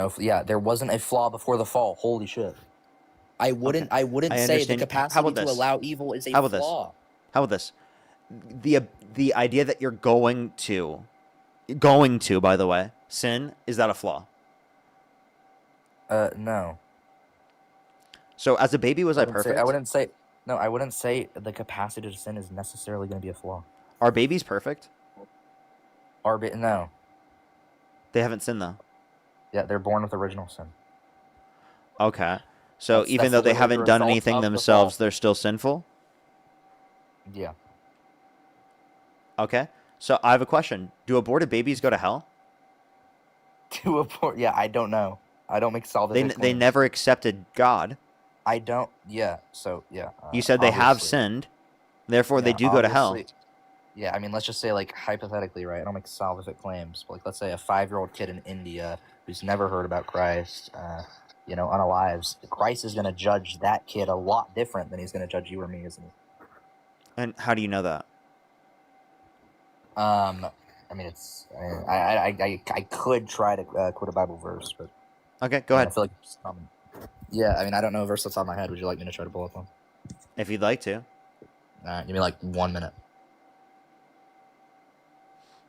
wasn't a flaw before the fall. Holy shit. I wouldn't I say the understand. How capacity about to this? allow evil is a How about flaw. this? How about this? The idea that you're going to, by the way, sin, is that a flaw? No. So as a baby, was I perfect? I wouldn't say the capacity to sin is necessarily going to be a flaw. Are babies perfect? No. They haven't sinned though. Yeah, they're born with original sin. Okay. So That's even though they literally haven't the done result anything of the themselves, fall. they're still sinful? Yeah. Okay. So I have a question. Do aborted babies go to hell? To abort? Yeah, I don't know. I don't make salvific They claims. never accepted God. I don't. Yeah. So yeah. You said they have obviously. sinned, therefore they Yeah, do go to hell. obviously. Yeah, I mean, let's just say, hypothetically, right? I don't make salvific claims, but, let's say a 5-year-old kid in India who's never heard about Christ, unalives, Christ is going to judge that kid a lot different than he's going to judge you or me, isn't he? And how do you know that? I mean, I could try to quote a Bible verse, but Okay, go ahead. I feel like it's common. Yeah, I mean, I don't know a verse that's on my head. Would you like me to try to pull up one? If you'd like to. All right, give me 1 minute.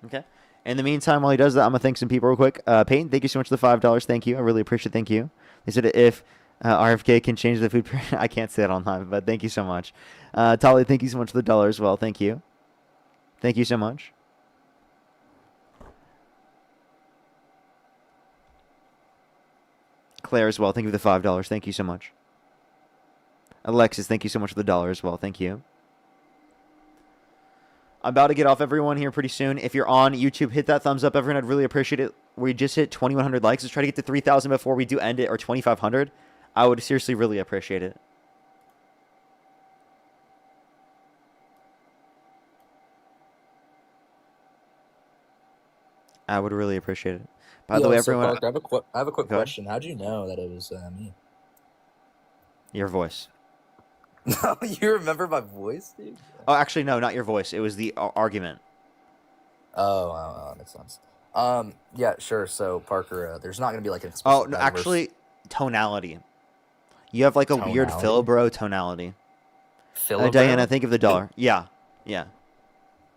Okay. In the meantime, while he does that, I'm going to thank some people real quick. Peyton, thank you so much for the $5. Thank you. I really appreciate it. Thank you. They said if RFK can change the food... I can't say that online, but thank you so much. Tali, thank you so much for the dollar as well. Thank you. Thank you so much. Claire as well. Thank you for the $5. Thank you so much. Alexis, thank you so much for the dollar as well. Thank you. I'm about to get off everyone here pretty soon. If you're on YouTube, hit that thumbs up, everyone. I'd really appreciate it. We just hit 2,100 likes. Let's try to get to 3,000 before we do end it, or 2,500. I would seriously really appreciate it. I would really appreciate it. By the way, everyone... Parker, I have a quick Go ahead. question. How'd you know that it was me? Your voice. No, you remember my voice, dude? Oh, actually, no, not your voice. It was the argument. Oh, that makes sense. Yeah, sure. So, Parker, there's not going to be an explicit Oh, no, Bible verse. actually, tonality. You have a weird Tonality? Philbro tonality. Philibro? Diana, think of the dollar. Yeah.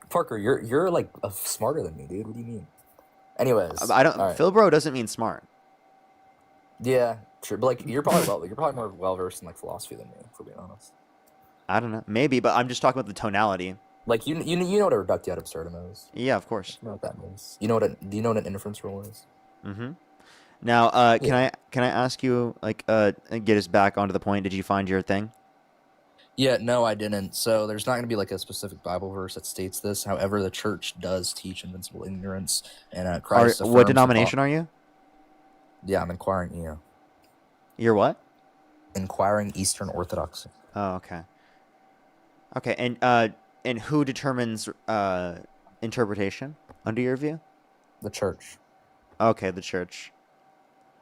Parker, you're smarter than me, dude. What do you mean? Anyways, I don't. all right. Philbro doesn't mean smart. Yeah, true. But you're probably more well versed in philosophy than me, for being honest. I don't know. Maybe, but I'm just talking about the tonality. You know what a reductio ad absurdum is? Yeah, of course. You know what that means. Do you know what an inference rule is? Mm-hmm. Now, can I ask you and get us back onto the point? Did you find your thing? Yeah, no, I didn't. So there's not going to be a specific Bible verse that states this. However, the church does teach invincible ignorance, and Christ. What denomination are you? Yeah, I'm inquiring EO. You're what? Inquiring Eastern Orthodoxy. Oh, okay. Okay, and who determines interpretation under your view? The church. Okay, the church.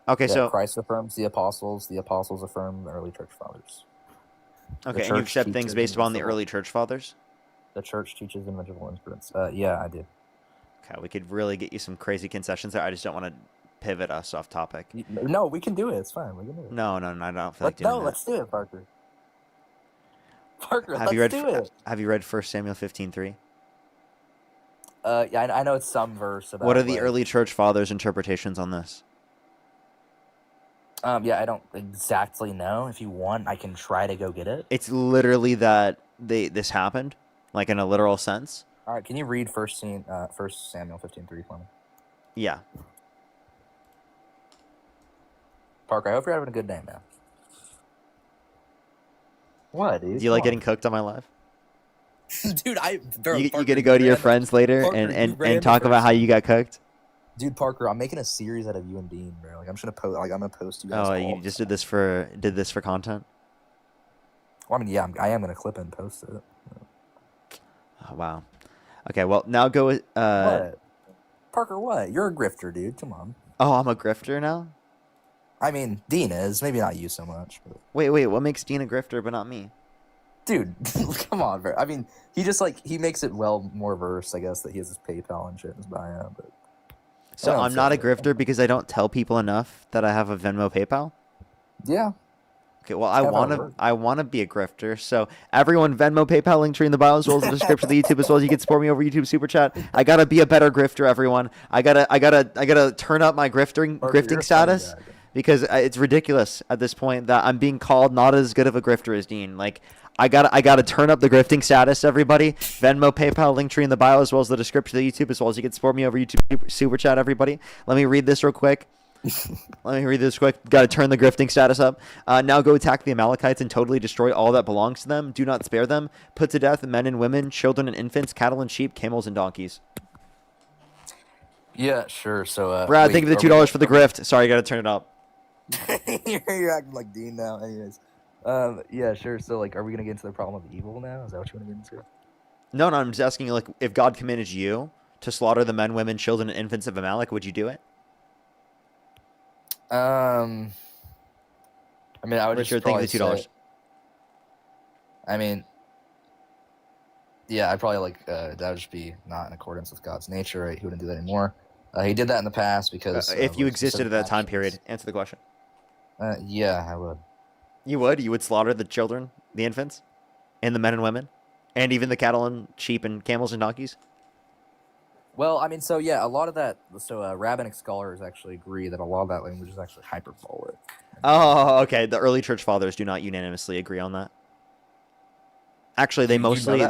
Okay, Yeah, so Christ affirms the apostles affirm the early church fathers. Okay, and you accept things based upon the early church fathers? The church teaches invincible ignorance. Yeah, I do. Okay, we could really get you some crazy concessions there. I just don't want to pivot us off topic. No, we can do it. It's fine. We can do it. No, I don't feel like doing that. Let's do it, Parker. Parker, Have let's do it. Have you read 1 Samuel 15:3? Yeah, I know it's some verse about. What are the early church fathers' interpretations on this? Yeah, I don't exactly know. If you want, I can try to go get it. It's literally that this happened, like in a literal sense. All right, can you read First Samuel 15:3 for me? Yeah. Parker, I hope you're having a good day, man. What, dude? Do you like getting cooked on my live? Dude, You get to go to your friends later and talk about how you got cooked? Dude, Parker, I'm making a series out of you and Dean, bro. Like I'm gonna post you guys. Oh, you just did this for content? Well, I mean, yeah, I am gonna clip it and post it. Oh, wow. Okay, well now go with What? Parker, what? You're a grifter, dude. Come on. Oh, I'm a grifter now? I mean, Dean is. Maybe not you so much. But... Wait, what makes Dean a grifter but not me? Dude, come on, bro. I mean, he just he makes it more versed, I guess, that he has his PayPal and shit in his bio, but... So I'm not a grifter because I don't tell people enough that I have a Venmo PayPal? Yeah. Okay, well, I want to be a grifter. So everyone, Venmo, PayPal, link tree in the bio as well as the description of the YouTube as well as you can support me over YouTube Super Chat. I gotta be a better grifter, everyone. I gotta turn up my grifting status because it's ridiculous at this point that I'm being called not as good of a grifter as Dean. Like I gotta turn up the grifting status, everybody. Venmo, PayPal, link tree in the bio as well as the description of the YouTube as well as you can support me over YouTube Super Chat, everybody. Let me read this real quick. Got to turn the grifting status up. Now go attack the Amalekites and totally destroy all that belongs to them. Do not spare them. Put to death men and women, children and infants, cattle and sheep, camels and donkeys. Yeah, sure. So, Brad, thank you for the $2 for the grift. Sorry, I got to turn it up. You're acting like Dean now. Anyways. Yeah, sure. So, are we going to get into the problem of evil now? Is that what you want to get into? No, I'm just asking you, if God commanded you to slaughter the men, women, children, and infants of Amalek, would you do it? I mean, I would Richard, just probably thank you for the $2. I mean, yeah, I'd probably that would just be not in accordance with God's nature, right? He wouldn't do that anymore. He did that in the past because if you existed at that time period, answer the question. Yeah, I would. You would? You would slaughter the children, the infants, and the men and women, and even the cattle and sheep and camels and donkeys? Well, I mean, so yeah, a lot of that. So rabbinic scholars actually agree that a lot of that language is actually hyperbolic. Oh, okay. The early church fathers do not unanimously agree on that. Actually, they mostly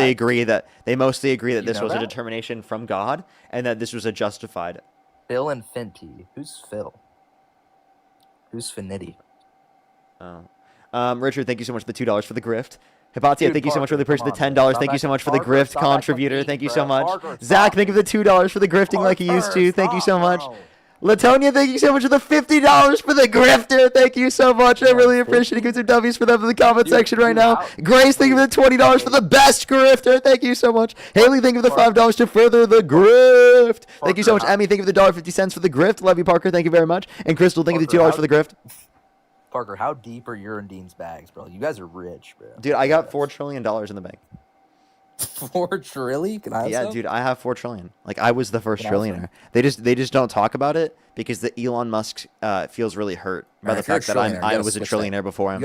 agree that this was a determination from God and that this was a justified. Phil and Finty. Who's Phil? Who's Finity? Oh, Richard, thank you so much for the $2 for the grift. Hibatia, thank you so much for the purchase of the $10. Thank you so much for the grift contributor. Thank you so much. Zach, thank you for the $2 for the grifting like you used to. Thank you so much. Latonia, thank you so much for the $50 for the grifter. Thank you so much. I really appreciate it. Give some W's for them in the comment section right now. Grace, thank you for the $20 for the best grifter. Thank you so much. Haley, thank you for the $5 to further the grift. Thank you so much. Emmy, thank you for the $1.50 for the grift. Love you, Parker. Thank you very much. And Crystal, thank you for the $2 for the grift. Parker, how deep are your and Dean's bags, bro? You guys are rich, bro. Dude, I got $4 trillion in the bank. 4 trillion? Can I have some? Dude, I have 4 trillion. I was the first trillionaire. They just don't talk about it because the Elon Musk feels really hurt by the fact that I was a trillionaire before him.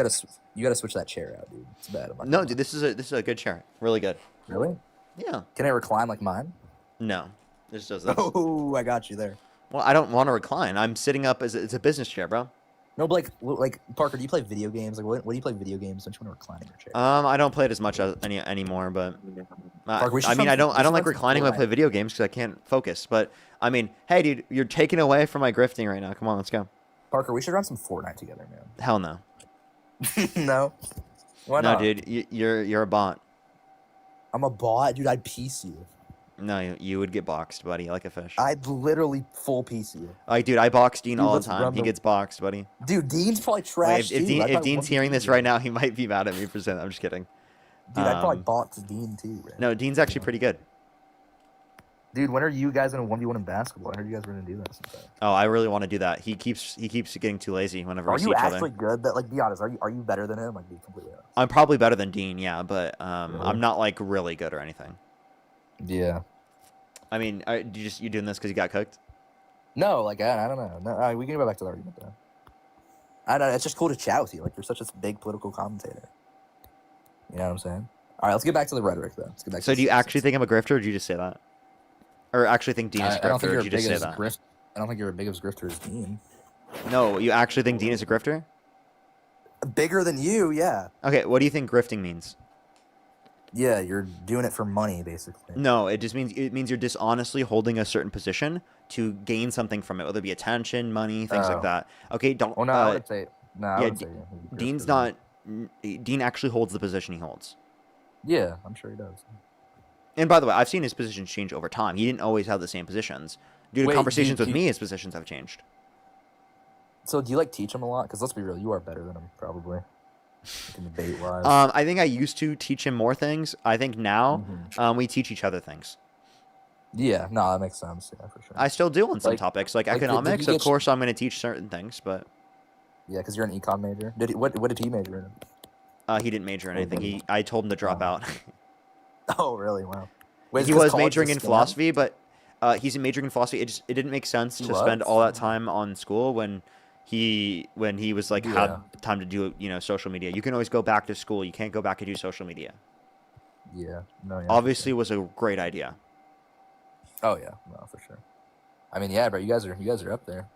You gotta switch that chair out, dude. It's bad. No, dude, this is a good chair. Really good. Really? Yeah. Can I recline like mine? No. This does this. Oh, I got you there. Well, I don't want to recline. I'm sitting up it's a business chair, bro. No, but like Parker, do you play video games? What do you play video games? Don't you want to recline in your chair? I don't play it as much anymore, but Parker, I don't like reclining when I play video games because I can't focus. But I mean, hey, dude, you're taking away from my grifting right now. Come on, let's go. Parker, we should run some Fortnite together, man. Hell no. No. Why not? No, dude, you're a bot. I'm a bot, dude. I'd piece you. No, you would get boxed, buddy, like a fish. I'd literally full piece you. Dude, I box Dean all the time. He gets boxed, buddy. Dude, Dean's probably trash. If Dean's hearing this right now, he might be mad at me for saying that. I'm just kidding. Dude, I'd probably box Dean too, bro. No, Dean's actually pretty good. Dude, when are you guys gonna 1v1 in basketball? I heard you guys were gonna do that sometime. Oh, I really want to do that. He keeps getting too lazy whenever we see each other. Are you actually good? That be honest. Are you better than him? Be completely honest. I'm probably better than Dean, yeah, but I'm not really good or anything. Yeah. I mean, you doing this because you got cooked? No, like I don't know. No, we can go back to the argument though. I don't know. It's just cool to chat with you. Like you're such a big political commentator. You know what I'm saying? All right, let's get back to the rhetoric though. Let's get back. So to do you actually think I'm a grifter, or did you just say that? Or actually think Dean is a I don't grifter, think or you're did you just big say as that? I don't think you're as big of a grifter as Dean. No, you actually think Dean is a grifter? Bigger than you, yeah. Okay, what do you think grifting means? Yeah, you're doing it for money, basically. No, it means you're dishonestly holding a certain position to gain something from it, whether it be attention, money, things like Oh. that. Okay, don't. Well, no, I would say no. I Yeah, would say he's a Dean's grifter. not. Dean actually holds the position he holds. Yeah, I'm sure he does. And by the way, I've seen his positions change over time. He didn't always have the same positions. Due to Wait, conversations with do you- me, his positions have changed. So do you like teach him a lot? Because let's be real, you are better than him probably. Debate wise. I think I used to teach him more things. I think now we teach each other things. Yeah, no, that makes sense. Yeah, for sure. I still do on some Like- topics, like like, did you economics. get Of course, I'm going to teach certain things, but Yeah, because you're an econ major. What did he major in? he didn't major in anything. I told him to drop out. Oh, really? Wow. Wait, is He it 'cause was college majoring is in a scam? philosophy, but he's majoring in philosophy. It didn't make sense He to spend was? all that time on school when he was like Yeah. had time to do social media. You can always go back to school. You can't go back and do social media. Yeah. No. Yeah. Obviously, was a great idea. Oh yeah, no, for sure. I mean, yeah, bro, you guys are up there.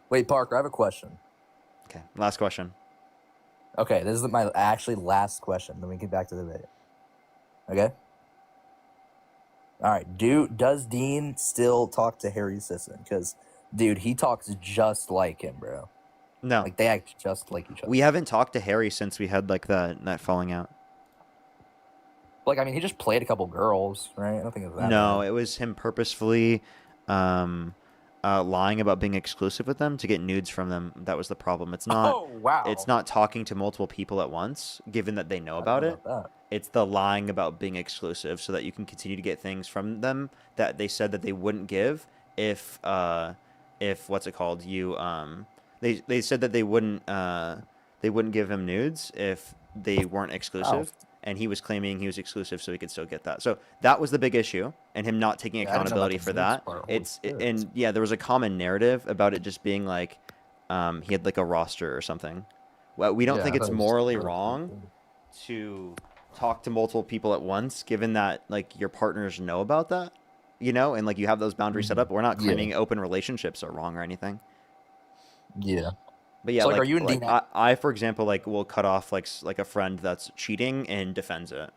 Wait, Parker, I have a question. Okay, last question. Okay, this is my actually last question. Then we get back to the debate. Okay. All right. Does Dean still talk to Harry Sisson? Because, dude, he talks just like him, bro. No, Like they act just like each other. we haven't talked to Harry since we had like that falling out. Like, I mean, he just played a couple girls, right? I don't think it was that. No, bad. it was him purposefully lying about being exclusive with them to get nudes from them. That was the problem. It's not. Oh wow. It's not talking to multiple people at once, given that they know I about don't it. know about It's the lying about being exclusive, so that you can continue to get things from them that they said that they wouldn't give if what's it called? They said that they wouldn't give him nudes if they weren't exclusive. And he was claiming he was exclusive, so he could still get that. So that was the big issue, and him not taking Yeah, I didn't know about accountability the for nudes that. part. Holy shit. There was a common narrative about it just being like he had like a roster or something. Well, we don't Yeah, think I it's thought it was morally really wrong to talk to multiple people at once, given that like your partners know about that, and like you have those boundaries set up. We're not Yeah. claiming open relationships are wrong or anything. Yeah. But yeah, So, like, like, are you and like Dean- I, for example, like will cut off like a friend that's cheating and defends it.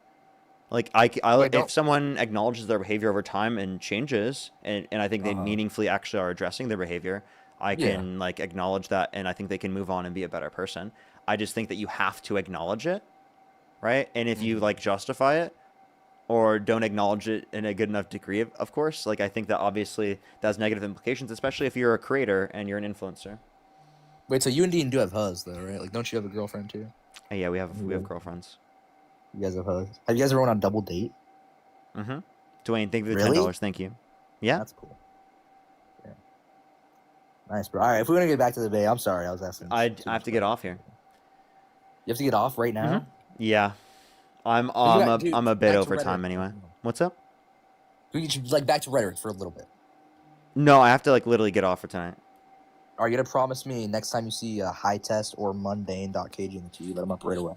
Like Wait, if someone acknowledges their behavior over time and changes, and I think they meaningfully actually are addressing their behavior, I Yeah. can like acknowledge that, and I think they can move on and be a better person. I just think that you have to acknowledge it, right? And if you like justify it or don't acknowledge it in a good enough degree, of course, like I think that obviously that has negative implications, especially if you're a creator and you're an influencer. Wait, so you and Dean do have hus though, right? Like, don't you have a girlfriend too? Yeah, we have girlfriends. You guys have hus. Have you guys ever went on a double date? Mm-hmm. Dwayne, thank you for the Really? $10. Thank you. Yeah. That's cool. Yeah. Nice, bro. All right, if we want to get back to the debate, I'm sorry, I was asking. I have to get off here. You have to get off right now. Yeah, I'm you got- dude, I'm a back bit to over time rhetoric. anyway. What's up? We should, like, back to rhetoric for a little bit. No, I have to like literally get off for tonight. Are you gonna promise me next time you see a high test or mundane.kg in the queue, let them up right away?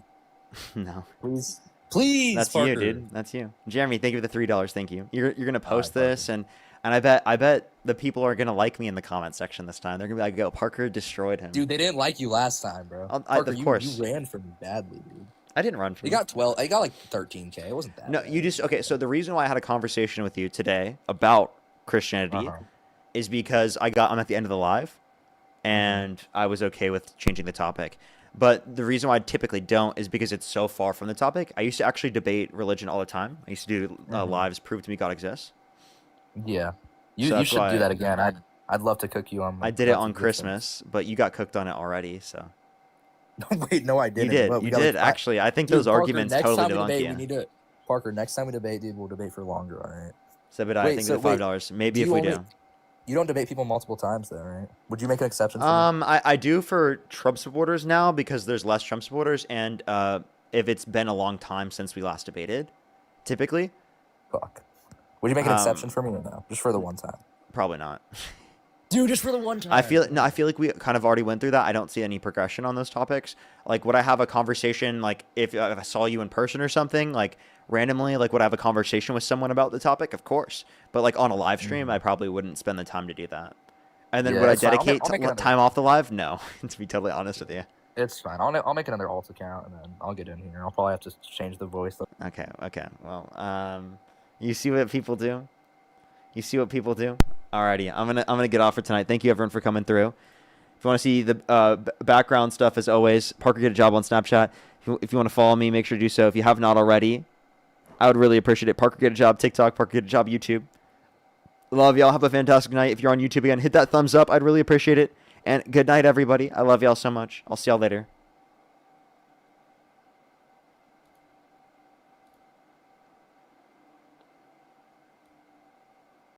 No. Please. Please, That's Parker. you, dude. That's you. Jeremy, thank you for the $3. Thank you. You're gonna post this, and I bet the people are gonna like me in the comment section this time. They're gonna be like, "Yo, Parker destroyed him." Dude, they didn't like you last time, bro. Of Parker, course. you ran from me badly, dude. I didn't run from You got 12. I got like 13K. It wasn't that. No, you just okay. So the reason why I had a conversation with you today about Christianity is because I'm at the end of the live, and I was okay with changing the topic. But the reason why I typically don't is because it's so far from the topic. I used to actually debate religion all the time. I used to do lives, prove to me God exists. Yeah, So you that's should why do that again. I'd love to cook you on. I did it on Christmas, but you got cooked on it already. So Wait, no, I you didn't. did. But we You got, did like, actually. I think Dude, those Parker, arguments next totally time we debunk debate, you. we need to. Parker, next time we debate, dude, we'll debate for longer. All right. So, but I Wait, think so the $5. Maybe do if you we only- do. You don't debate people multiple times, though, right? Would you make an exception? For me? I do for Trump supporters now because there's less Trump supporters, and if it's been a long time since we last debated, typically. Fuck. Would you make an exception for me or no? Just for the one time. Probably not. Dude, just for the one time. I feel like we kind of already went through that. I don't see any progression on those topics. Like, would I have a conversation, like, if I saw you in person or something, like, randomly, like, would I have a conversation with someone about the topic? Of course. But, like, on a live stream, I probably wouldn't spend the time to do that. And then Yeah, would I it's fine. dedicate I'll make another- time off the live? No, to be totally honest with you. It's fine. I'll make another alt account and then I'll get in here. I'll probably have to change the voice. Okay. Well, you see what people do? You see what people do? Alrighty, I'm gonna get off for tonight. Thank you everyone for coming through. If you want to see the background stuff, as always, Parker Get a Job on Snapchat. If you want to follow me, make sure to do so. If you have not already, I would really appreciate it. Parker Get a Job TikTok, Parker Get a Job YouTube. Love y'all. Have a fantastic night. If you're on YouTube again, hit that thumbs up. I'd really appreciate it. And good night, everybody. I love y'all so much. I'll see y'all later.